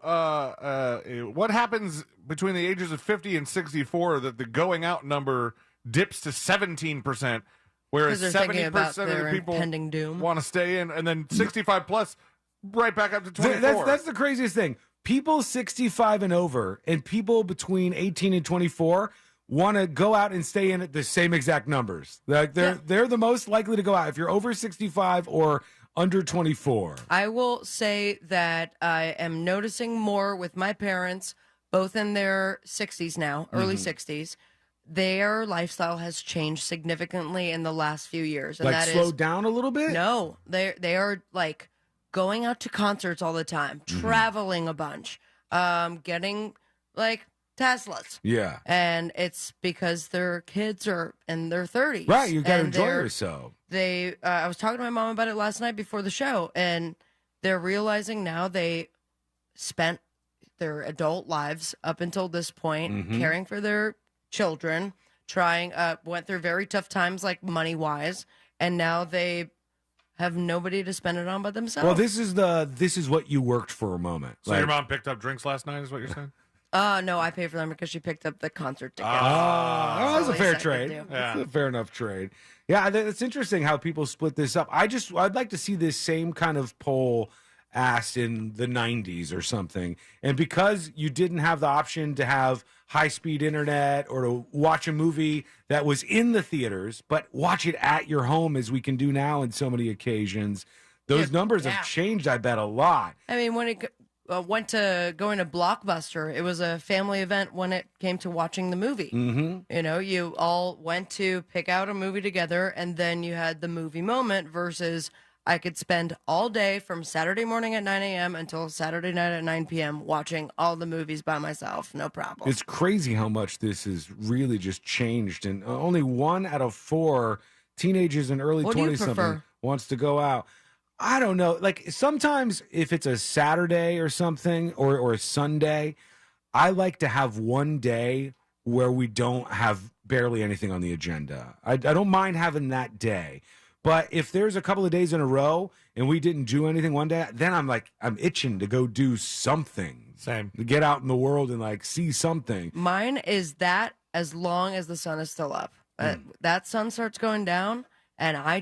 what happens between the ages of 50 and 64 that the going out number dips to 17%, whereas 'Cause they're thinking about 70% of their the people impending doom. want to stay in, and then 65 plus, right back up to 24. That's the craziest thing. People 65 and over and people between 18 and 24 want to go out and stay in at the same exact numbers. Like they're the most likely to go out if you're over 65 or under 24. I will say that I am noticing more with my parents, both in their 60s now, early 60s, their lifestyle has changed significantly in the last few years. And Like that slowed down a little bit? No, they are like going out to concerts all the time, traveling a bunch, getting like Teslas. Yeah. And it's because their kids are in their 30s. Right, you got to and enjoy they're- yourself. I was talking to my mom about it last night before the show, and they're realizing now they spent their adult lives up until this point caring for their children, went through very tough times like money wise, and now they have nobody to spend it on but themselves. Well, this is what you worked for a moment. So your mom picked up drinks last night, is what you're saying? No, I paid for them because she picked up the concert tickets. That's a Least fair I could trade. do. That's a fair enough trade. Yeah, it's interesting how people split this up. I'd like to see this same kind of poll asked in the 90s or something. And because you didn't have the option to have high-speed internet or to watch a movie that was in the theaters, but watch it at your home as we can do now in so many occasions, those numbers have changed, I bet, a lot. I mean, when it went to going to Blockbuster, it was a family event when it came to watching the movie. Mm-hmm. You know, you all went to pick out a movie together, and then you had the movie moment versus I could spend all day from Saturday morning at 9 a.m. until Saturday night at 9 p.m. watching all the movies by myself. No problem. It's crazy how much this has really just changed. And only 1 out of 4 teenagers in early What do you 20-something prefer? wants to go out. I don't know. Like sometimes if it's a Saturday or something or a Sunday, I like to have one day where we don't have barely anything on the agenda. I don't mind having that day. But if there's a couple of days in a row and we didn't do anything one day, then I'm itching to go do something. Same. To get out in the world and like see something. Mine is that as long as the sun is still up. That sun starts going down, and I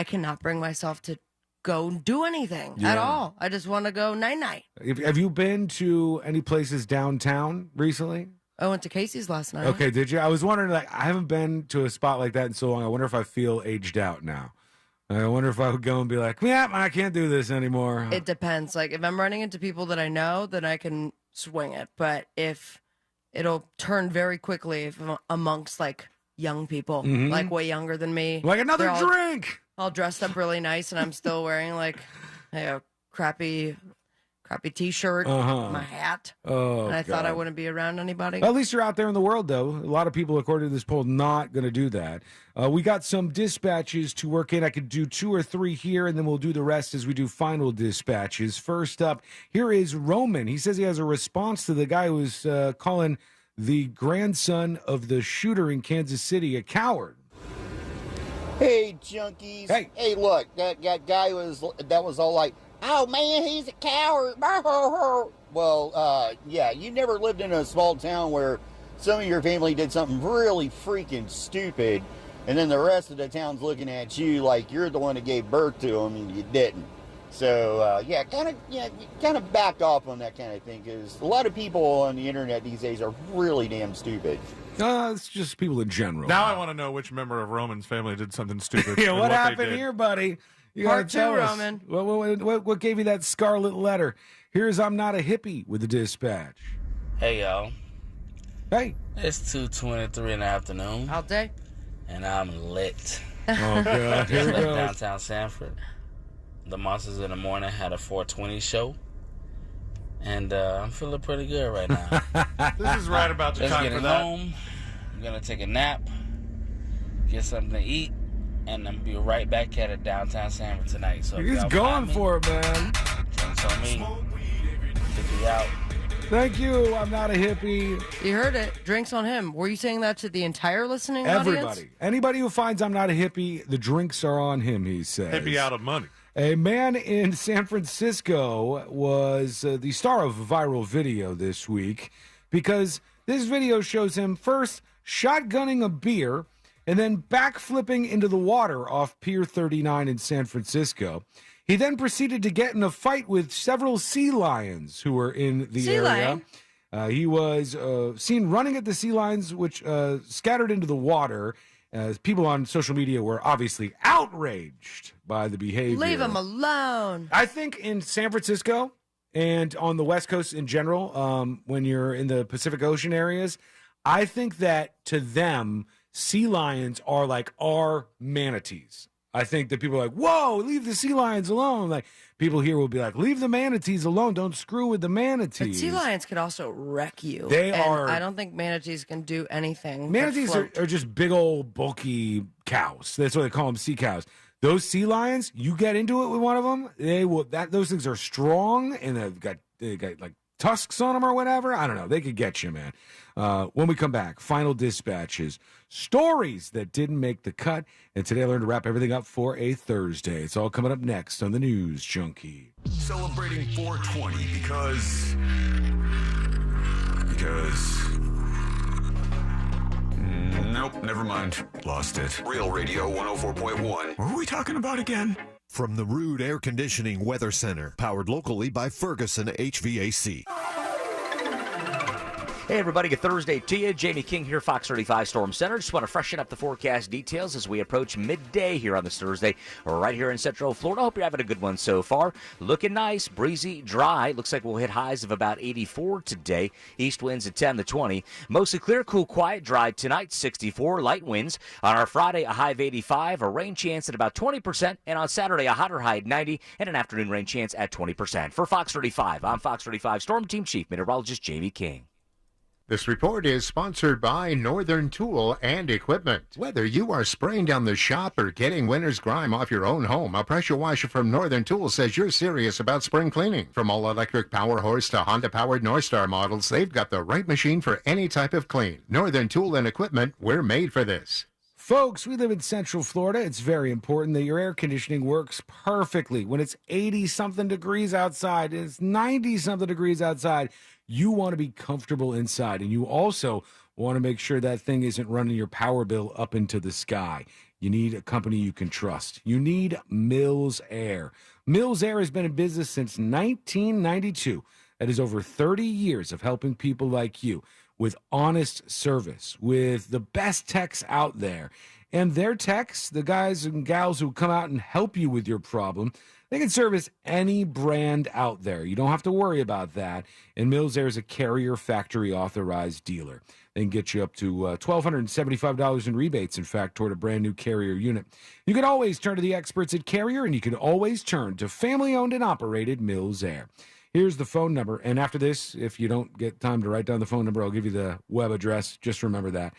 cannot bring myself to go do anything at all. I just want to go night-night. Have you been to any places downtown recently? I went to Casey's last night. Okay, did you? I was wondering, like, I haven't been to a spot like that in so long. I wonder if I feel aged out now. I wonder if I would go and be like, yeah, I can't do this anymore. It depends. Like, if I'm running into people that I know, then I can swing it. But if it'll turn very quickly if I'm amongst, like, young people, like, way younger than me. Like another They're drink! All dressed up really nice, and I'm still wearing, like, a crappy T-shirt, my hat. Oh, and I thought I God. wouldn't be around anybody. Well, at least you're out there in the world, though. A lot of people, according to this poll, not going to do that. We got some dispatches to work in. I could do 2 or 3 here, and then we'll do the rest as we do final dispatches. First up, here is Roman. He says he has a response to the guy who was calling the grandson of the shooter in Kansas City a coward. Hey, junkies. Hey, look, that guy was all like, oh, man, he's a coward. Well, yeah, you never lived in a small town where some of your family did something really freaking stupid, and then the rest of the town's looking at you like you're the one that gave birth to them, and you didn't. So, kind of back off on that kind of thing, because a lot of people on the internet these days are really damn stupid. It's just people in general. Now I want to know which member of Roman's family did something stupid. Yeah, and what they happened did. here, buddy? You Part gotta tell two, us. Roman. What gave you that scarlet letter? Here's I'm Not a Hippie with the dispatch. Hey, y'all. Hey. It's 2:23 in the afternoon. All day. And I'm lit. Oh, God. Here we Just left go. downtown Sanford. The Monsters in the Morning had a 420 show. And I'm feeling pretty good right now. This is right about the Just time getting for that. home. I'm going to take a nap, get something to eat, and I'm be right back at it downtown Sanford tonight. So if He's y'all going find me, for it, man. drinks on me. Pick me out. Thank you. I'm not a hippie. You heard it. Drinks on him. Were you saying that to the entire listening audience? Everybody. Anybody who finds I'm not a hippie, the drinks are on him, he says. Hippie out of money. A man in San Francisco was the star of a viral video this week because this video shows him first shotgunning a beer and then backflipping into the water off Pier 39 in San Francisco. He then proceeded to get in a fight with several sea lions who were in the Sea area. lion? He was seen running at the sea lions, which scattered into the water. People on social media were obviously outraged by the behavior. Leave him alone. I think in San Francisco and on the West Coast in general, when you're in the Pacific Ocean areas, I think that to them, sea lions are like our manatees. I think that people are like, whoa, leave the sea lions alone. Like, people here will be like, leave the manatees alone. Don't screw with the manatees. But sea lions can also wreck you. They are. I don't think manatees can do anything. Manatees are just big old bulky cows. That's why they call them sea cows. Those sea lions, you get into it with one of them, they will. Those things are strong, and they got like tusks on them or whatever. I don't know. They could get you, man. When we come back, final dispatches, stories that didn't make the cut, and today I learned to wrap everything up for a Thursday. It's all coming up next on the News Junkie. Celebrating 420 because nope, never mind. Lost it. Real Radio 104.1. What were we talking about again? From the Rude Air Conditioning Weather Center, powered locally by Ferguson HVAC. Hey everybody, good Thursday to you. Jamie King here, Fox 35 Storm Center. Just want to freshen up the forecast details as we approach midday here on this Thursday, right here in Central Florida. Hope you're having a good one so far. Looking nice, breezy, dry. Looks like we'll hit highs of about 84 today. East winds at 10 to 20. Mostly clear, cool, quiet, dry tonight, 64. Light winds. On our Friday, a high of 85, a rain chance at about 20%, and on Saturday, a hotter high at 90, and an afternoon rain chance at 20%. For Fox 35, I'm Fox 35 Storm Team Chief Meteorologist Jamie King. This report is sponsored by Northern Tool and Equipment. Whether you are spraying down the shop or getting winter's grime off your own home, a pressure washer from Northern Tool says you're serious about spring cleaning. From all-electric Power Horse to Honda-powered Northstar models, they've got the right machine for any type of clean. Northern Tool and Equipment, we're made for this. Folks, we live in Central Florida. It's very important that your air conditioning works perfectly. When it's 80-something degrees outside, it's 90-something degrees outside, you want to be comfortable inside. And you also want to make sure that thing isn't running your power bill up into the sky. You need a company you can trust. You need Mills Air. Mills Air has been in business since 1992. That is over 30 years of helping people like you with honest service, with the best techs out there. And their techs, the guys and gals who come out and help you with your problem, they can service any brand out there. You don't have to worry about that. And Mills Air is a Carrier factory authorized dealer. They can get you up to $1,275 in rebates, in fact, toward a brand new Carrier unit. You can always turn to the experts at Carrier, and you can always turn to family-owned and operated Mills Air. Here's the phone number. And after this, if you don't get time to write down the phone number, I'll give you the web address. Just remember that.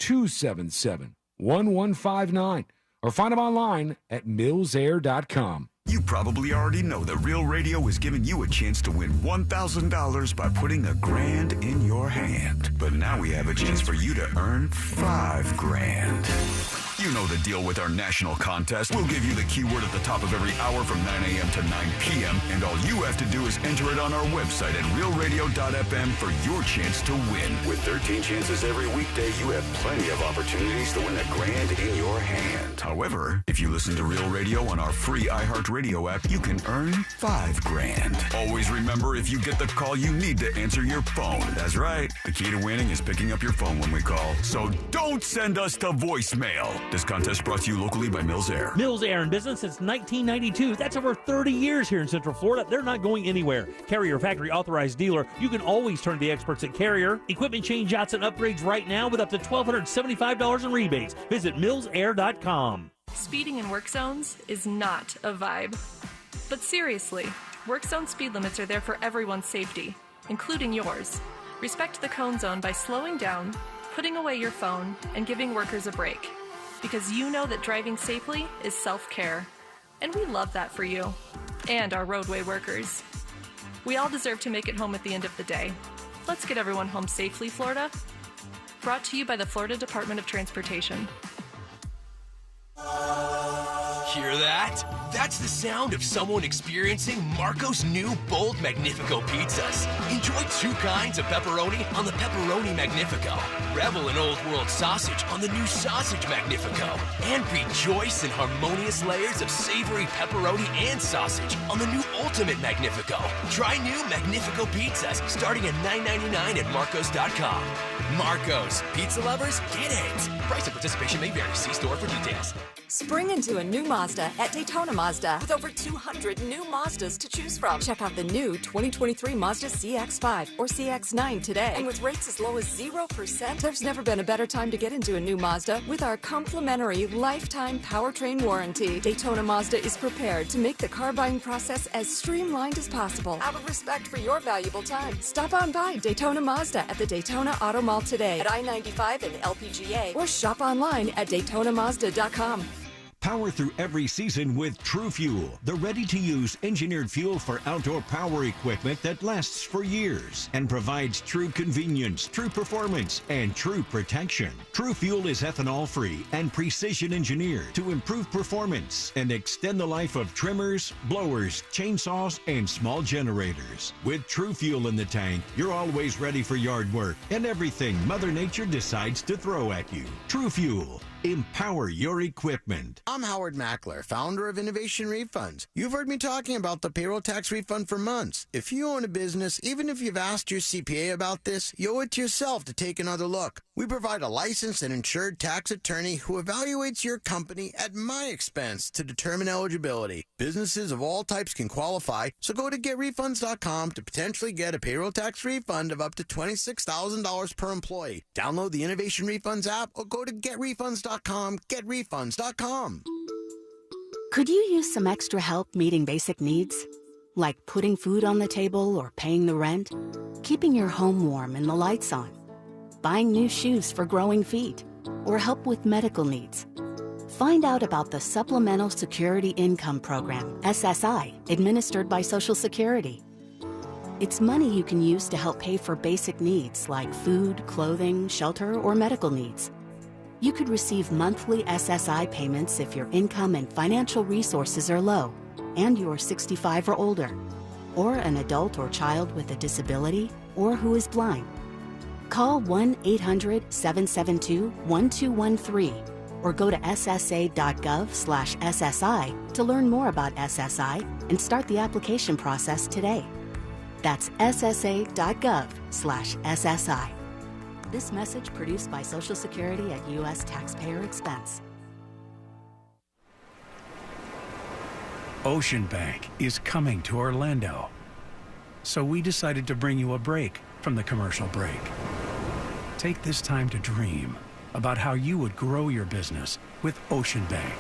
407-277-1159. Or find them online at millsair.com. You probably already know that Real Radio is giving you a chance to win $1,000 by putting $1,000 in your hand. But now we have a chance for you to earn $5,000. You know the deal with our national contest. We'll give you the keyword at the top of every hour from 9 a.m. to 9 p.m. And all you have to do is enter it on our website at realradio.fm for your chance to win. With 13 chances every weekday, you have plenty of opportunities to win $1,000 in your hand. However, if you listen to Real Radio on our free iHeartRadio app, you can earn $5,000. Always remember, if you get the call, you need to answer your phone. That's right. The key to winning is picking up your phone when we call. So don't send us to voicemail. This contest brought to you locally by Mills Air. Mills Air in business since 1992. That's over 30 years here in Central Florida. They're not going anywhere. Carrier factory authorized dealer. You can always turn to the experts at Carrier. Equipment change-outs and upgrades right now with up to $1,275 in rebates. Visit millsair.com. Speeding in work zones is not a vibe. But seriously, work zone speed limits are there for everyone's safety, including yours. Respect the cone zone by slowing down, putting away your phone, and giving workers a break. Because you know that driving safely is self-care. And we love that for you and our roadway workers. We all deserve to make it home at the end of the day. Let's get everyone home safely, Florida. Brought to you by the Florida Department of Transportation. Hear that? That's the sound of someone experiencing Marco's new bold Magnifico pizzas. Enjoy 2 kinds of pepperoni on the Pepperoni Magnifico. Revel in Old World sausage on the new Sausage Magnifico. And rejoice in harmonious layers of savory pepperoni and sausage on the new Ultimate Magnifico. Try new Magnifico pizzas starting at $9.99 at marcos.com. Marco's. Pizza lovers, get it. Price and participation may vary. See store for details. Spring into a new Mazda at Daytona Mazda with over 200 new Mazdas to choose from. Check out the new 2023 Mazda CX-5 or CX-9 today. And with rates as low as 0%, there's never been a better time to get into a new Mazda with our complimentary lifetime powertrain warranty. Daytona Mazda is prepared to make the car buying process as streamlined as possible. Out of respect for your valuable time, stop on by Daytona Mazda at the Daytona Auto Mall today at I-95 and LPGA or shop online at DaytonaMazda.com. Power through every season with True Fuel, the ready-to-use engineered fuel for outdoor power equipment that lasts for years and provides true convenience, true performance, and true protection. True Fuel is ethanol-free and precision engineered to improve performance and extend the life of trimmers, blowers, chainsaws, and small generators. With True Fuel in the tank, you're always ready for yard work and everything Mother Nature decides to throw at you. True Fuel. Empower your equipment. I'm Howard Mackler, founder of Innovation Refunds. You've heard me talking about the payroll tax refund for months. If you own a business, even if you've asked your CPA about this, you owe it to yourself to take another look. We provide a licensed and insured tax attorney who evaluates your company at my expense to determine eligibility. Businesses of all types can qualify, so go to getrefunds.com to potentially get a payroll tax refund of up to $26,000 per employee. Download the Innovation Refunds app or go to getrefunds.com. Getrefunds.com. Could you use some extra help meeting basic needs? Like putting food on the table or paying the rent? Keeping your home warm and the lights on? Buying new shoes for growing feet? Or help with medical needs? Find out about the Supplemental Security Income Program, SSI, administered by Social Security. It's money you can use to help pay for basic needs like food, clothing, shelter, or medical needs. You could receive monthly SSI payments if your income and financial resources are low and you're 65 or older, or an adult or child with a disability, or who is blind. Call 1-800-772-1213 or go to ssa.gov/SSI to learn more about SSI and start the application process today. That's ssa.gov/SSI. This message produced by Social Security at U.S. taxpayer expense. Ocean Bank is coming to Orlando. So we decided to bring you a break from the commercial break. Take this time to dream about how you would grow your business with Ocean Bank.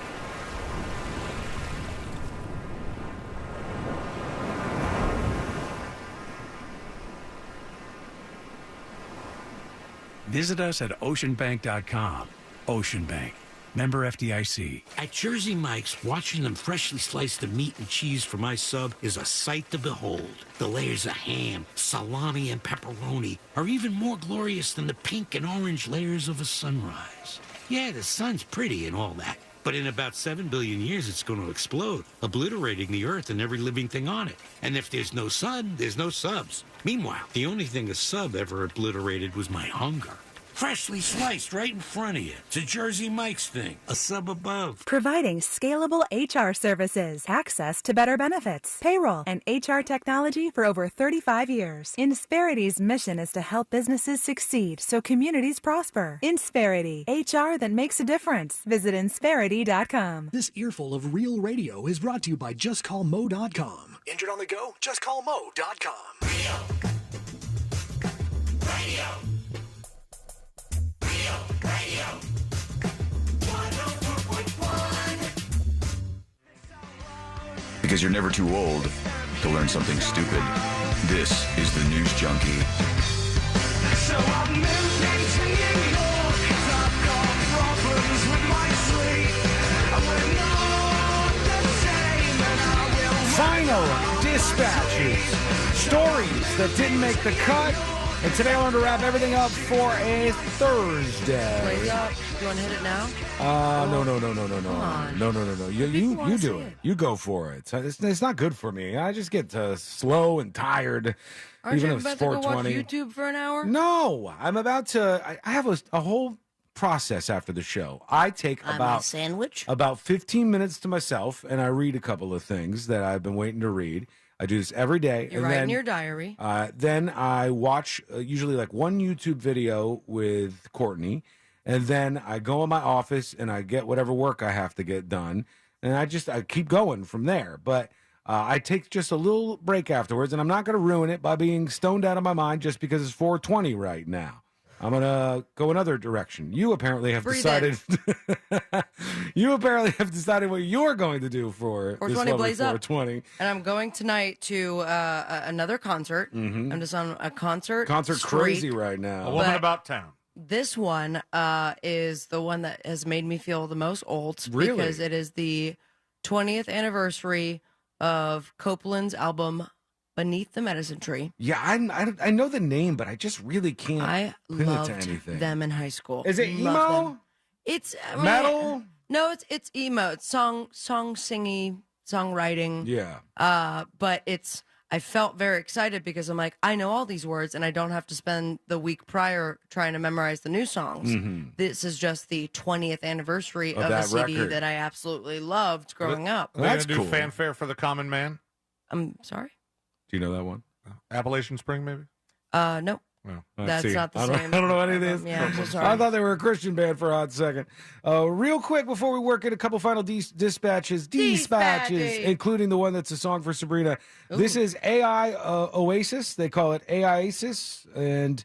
Visit us at oceanbank.com. Ocean Bank. Member FDIC. At Jersey Mike's, watching them freshly slice the meat and cheese for my sub is a sight to behold. The layers of ham, salami, and pepperoni are even more glorious than the pink and orange layers of a sunrise. Yeah, the sun's pretty and all that, but in about 7 billion years it's going to explode, obliterating the Earth and every living thing on it. And if there's no sun, there's no subs. Meanwhile, the only thing a sub ever obliterated was my hunger. Freshly sliced right in front of you. It's a Jersey Mike's thing. A sub above. Providing scalable HR services, access to better benefits, payroll, and HR technology for over 35 years. Insperity's mission is to help businesses succeed so communities prosper. Insperity, HR that makes a difference. Visit Insperity.com. This earful of real radio is brought to you by JustCallMo.com. Injured on the go? JustCallMo.com. Radio. Radio. 102.1. Because you're never too old to learn something stupid. This is the News Junkie. So I've moved into New York, 'cause I've got problems with my sleep. And we're not the same, and I will... Final dispatches. Stories that didn't make the cut. And today I wanted to wrap everything up for a Thursday. Blaze up. You want to hit it now? No. Come on. No. You do it. You go for it. It's not good for me. I just get slow and tired. Aren't even you if about it's to go watch 420. YouTube for an hour? No, I'm about to. I have a whole process after the show. I take a sandwich. about 15 minutes to myself, and I read a couple of things that I've been waiting to read. I do this every day. You're writing your diary. Then I watch usually like one YouTube video with Courtney, and then I go in my office and I get whatever work I have to get done, and I keep going from there. But I take just a little break afterwards, and I'm not going to ruin it by being stoned out of my mind just because it's 4:20 right now. I'm going to go another direction. You apparently have decided you apparently have decided what you're going to do for this 420 Blaze Up. 420. And I'm going tonight to another concert. Mhm. I'm just on a concert streak. Crazy right now. A woman But about town. This one is the one that has made me feel the most old. Really? Because it is the 20th anniversary of Copeland's album Beneath the Medicine Tree. Yeah, I know the name, but I just really can't I pin it to loved anything. them in high school. Is it Loved emo? them. It's I mean, Metal? No, it's emo. It's song singy, songwriting. Yeah. But I felt very excited because I'm like, I know all these words and I don't have to spend the week prior trying to memorize the new songs. Mhm. This is just the 20th anniversary Of of a that CD record. that I absolutely loved growing up. Are they going to do Fanfare for the Common Man? I'm sorry? Do you know that one? Appalachian Spring, maybe? No. Well, That's See, not the I don't, same. I don't know any of this. Yeah, I'm so sorry. I thought they were a Christian band for a hot second. Real quick, before we work in a couple final dispatches, including the one that's a song for Sabrina. This is AI Oasis. They call it AIasis. And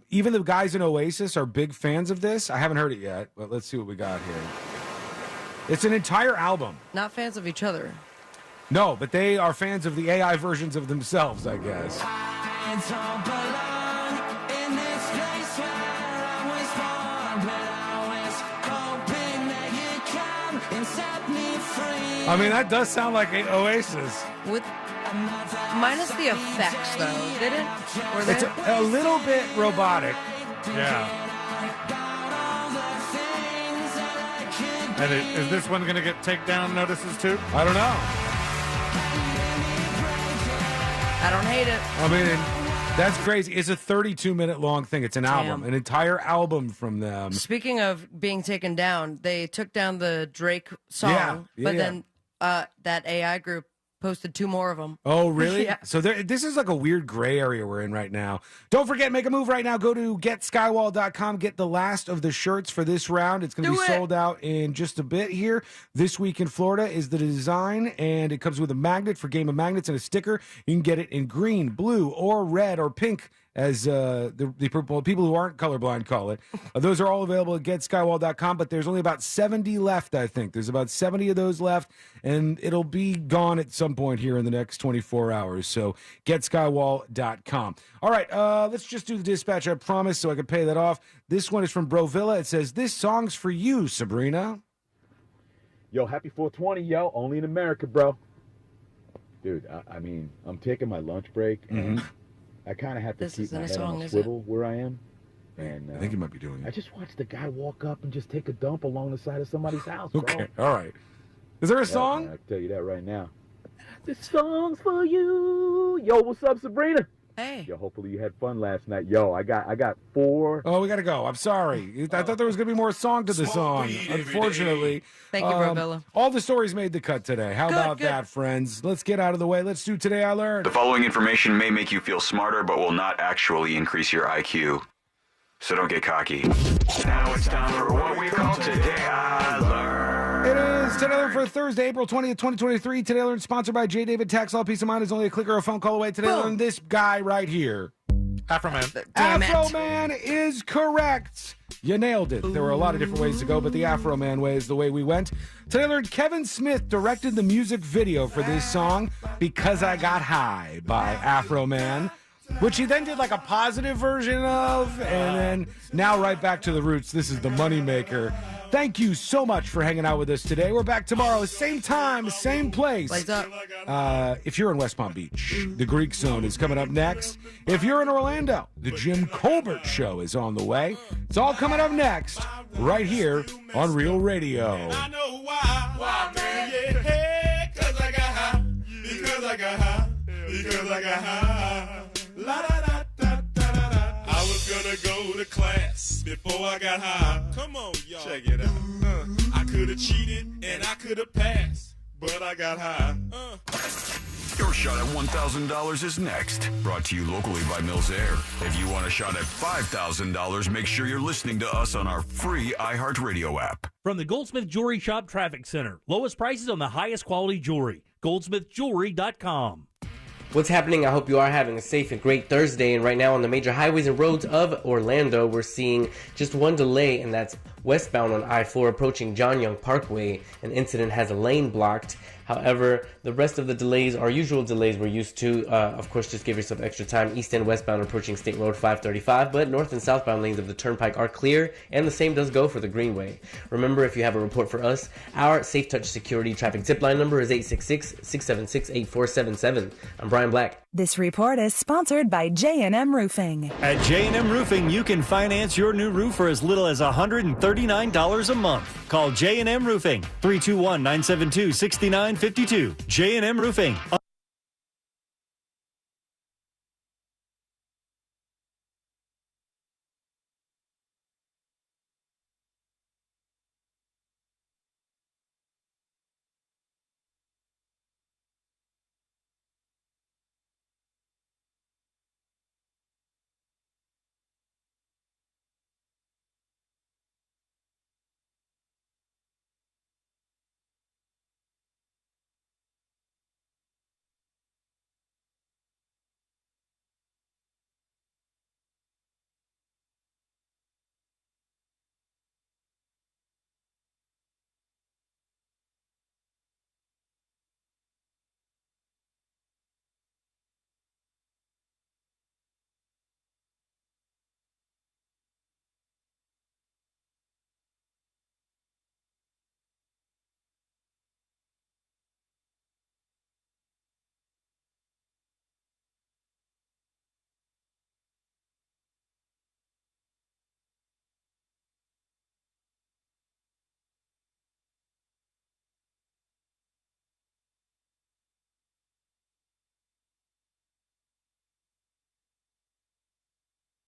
even the guys in Oasis are big fans of this. I haven't heard it yet, but let's see what we got here. It's an entire album. Not fans of each other. No, but they are fans of the AI versions of themselves, I guess. I mean, that does sound like an Oasis. With minus the effects, though, did it? Were It's they? a little bit robotic. Yeah. And is this one going to get takedown notices too? I don't know. I don't hate it. I mean, that's crazy. It's a 32-minute long thing. It's an album, Damn. an entire album from them. Speaking of being taken down, they took down the Drake song, Yeah, but yeah. then that AI group posted 2 more of them. Oh, really? Yeah. So this is like a weird gray area we're in right now. Don't forget, make a move right now. Go to getskywall.com. Get the last of the shirts for this round. It's going to be sold out in just a bit here. This week in Florida is the design, and it comes with a magnet for Game of Magnets and a sticker. You can get it in green, blue, or red, or pink, as the people who aren't colorblind call it. Those are all available at getskywall.com, but there's only about 70 left, I think. There's about 70 of those left, and it'll be gone at some point here in the next 24 hours. So getskywall.com. All right, let's just do the dispatch, I promise, so I can pay that off. This one is from Brovilla. It says, this song's for you, Sabrina. Yo, happy 420, yo. Only in America, bro. Dude, I mean, I'm taking my lunch break, and I kind of have to This keep isn't my a head song, on a is swivel where I am. And I think you might be doing it. I just watched the guy walk up and just take a dump along the side of somebody's house, bro. Okay, all right. Is there a song? Man, I can tell you that right now. This song's for you. Yo, what's up, Sabrina? Hey. Yo, hopefully you had fun last night. Yo, I got 4. Oh, we got to go. I'm sorry. I thought there was going to be more song to the song. Unfortunately. Thank you, Brovilla. All the stories made the cut today. How about that, friends? Let's get out of the way. Let's do Today I Learned. The following information may make you feel smarter, but will not actually increase your IQ. So don't get cocky. Now it's time for what we call Today I Learned. It is Today I Learned for Thursday, April 20th, 2023. Today I Learned sponsored by J. David Tax Law. Peace of mind is only a click or a phone call away. Today I Learned this guy right here. Afro Man. Afro Man is correct. You nailed it. There were a lot of different ways to go, but the Afro Man way is the way we went. Today I learned Kevin Smith directed the music video for this song, Because I Got High by Afro Man, which he then did like a positive version of, and then now right back to the roots. This is the moneymaker. Thank you so much for hanging out with us today. We're back tomorrow, same time, same place. Lights up. If you're in West Palm Beach, the Greek Zone is coming up next. If you're in Orlando, the Jim Colbert Show is on the way. It's all coming up next, right here on Real Radio. I know why, man, yeah, hey, 'cause I got high, because I got high, because I got high, la da da da da da da. I was gonna go to class before I got high. Come on, y'all, check it out. I could've cheated and I could've passed, but I got high. Your shot at $1,000 is next. Brought to you locally by Mills Air. If you want a shot at $5,000, make sure you're listening to us on our free iHeartRadio app. From the Goldsmith Jewelry Shop Traffic Center. Lowest prices on the highest quality jewelry. GoldsmithJewelry.com. What's happening? I hope you are having a safe and great Thursday. And right now on the major highways and roads of Orlando, we're seeing just one delay, and that's westbound on I-4 approaching John Young Parkway. An incident has a lane blocked. However, the rest of the delays are usual delays we're used to. Of course, just give yourself extra time. East and westbound approaching State Road 535, but north and southbound lanes of the Turnpike are clear, and the same does go for the Greenway. Remember, if you have a report for us, our Safe Touch Security traffic tip line number is 866-676-8477. I'm Brian Black. This report is sponsored by J&M Roofing. At J&M Roofing, you can finance your new roof for as little as $139 a month. Call J&M Roofing, 321-972-6952. J&M Roofing.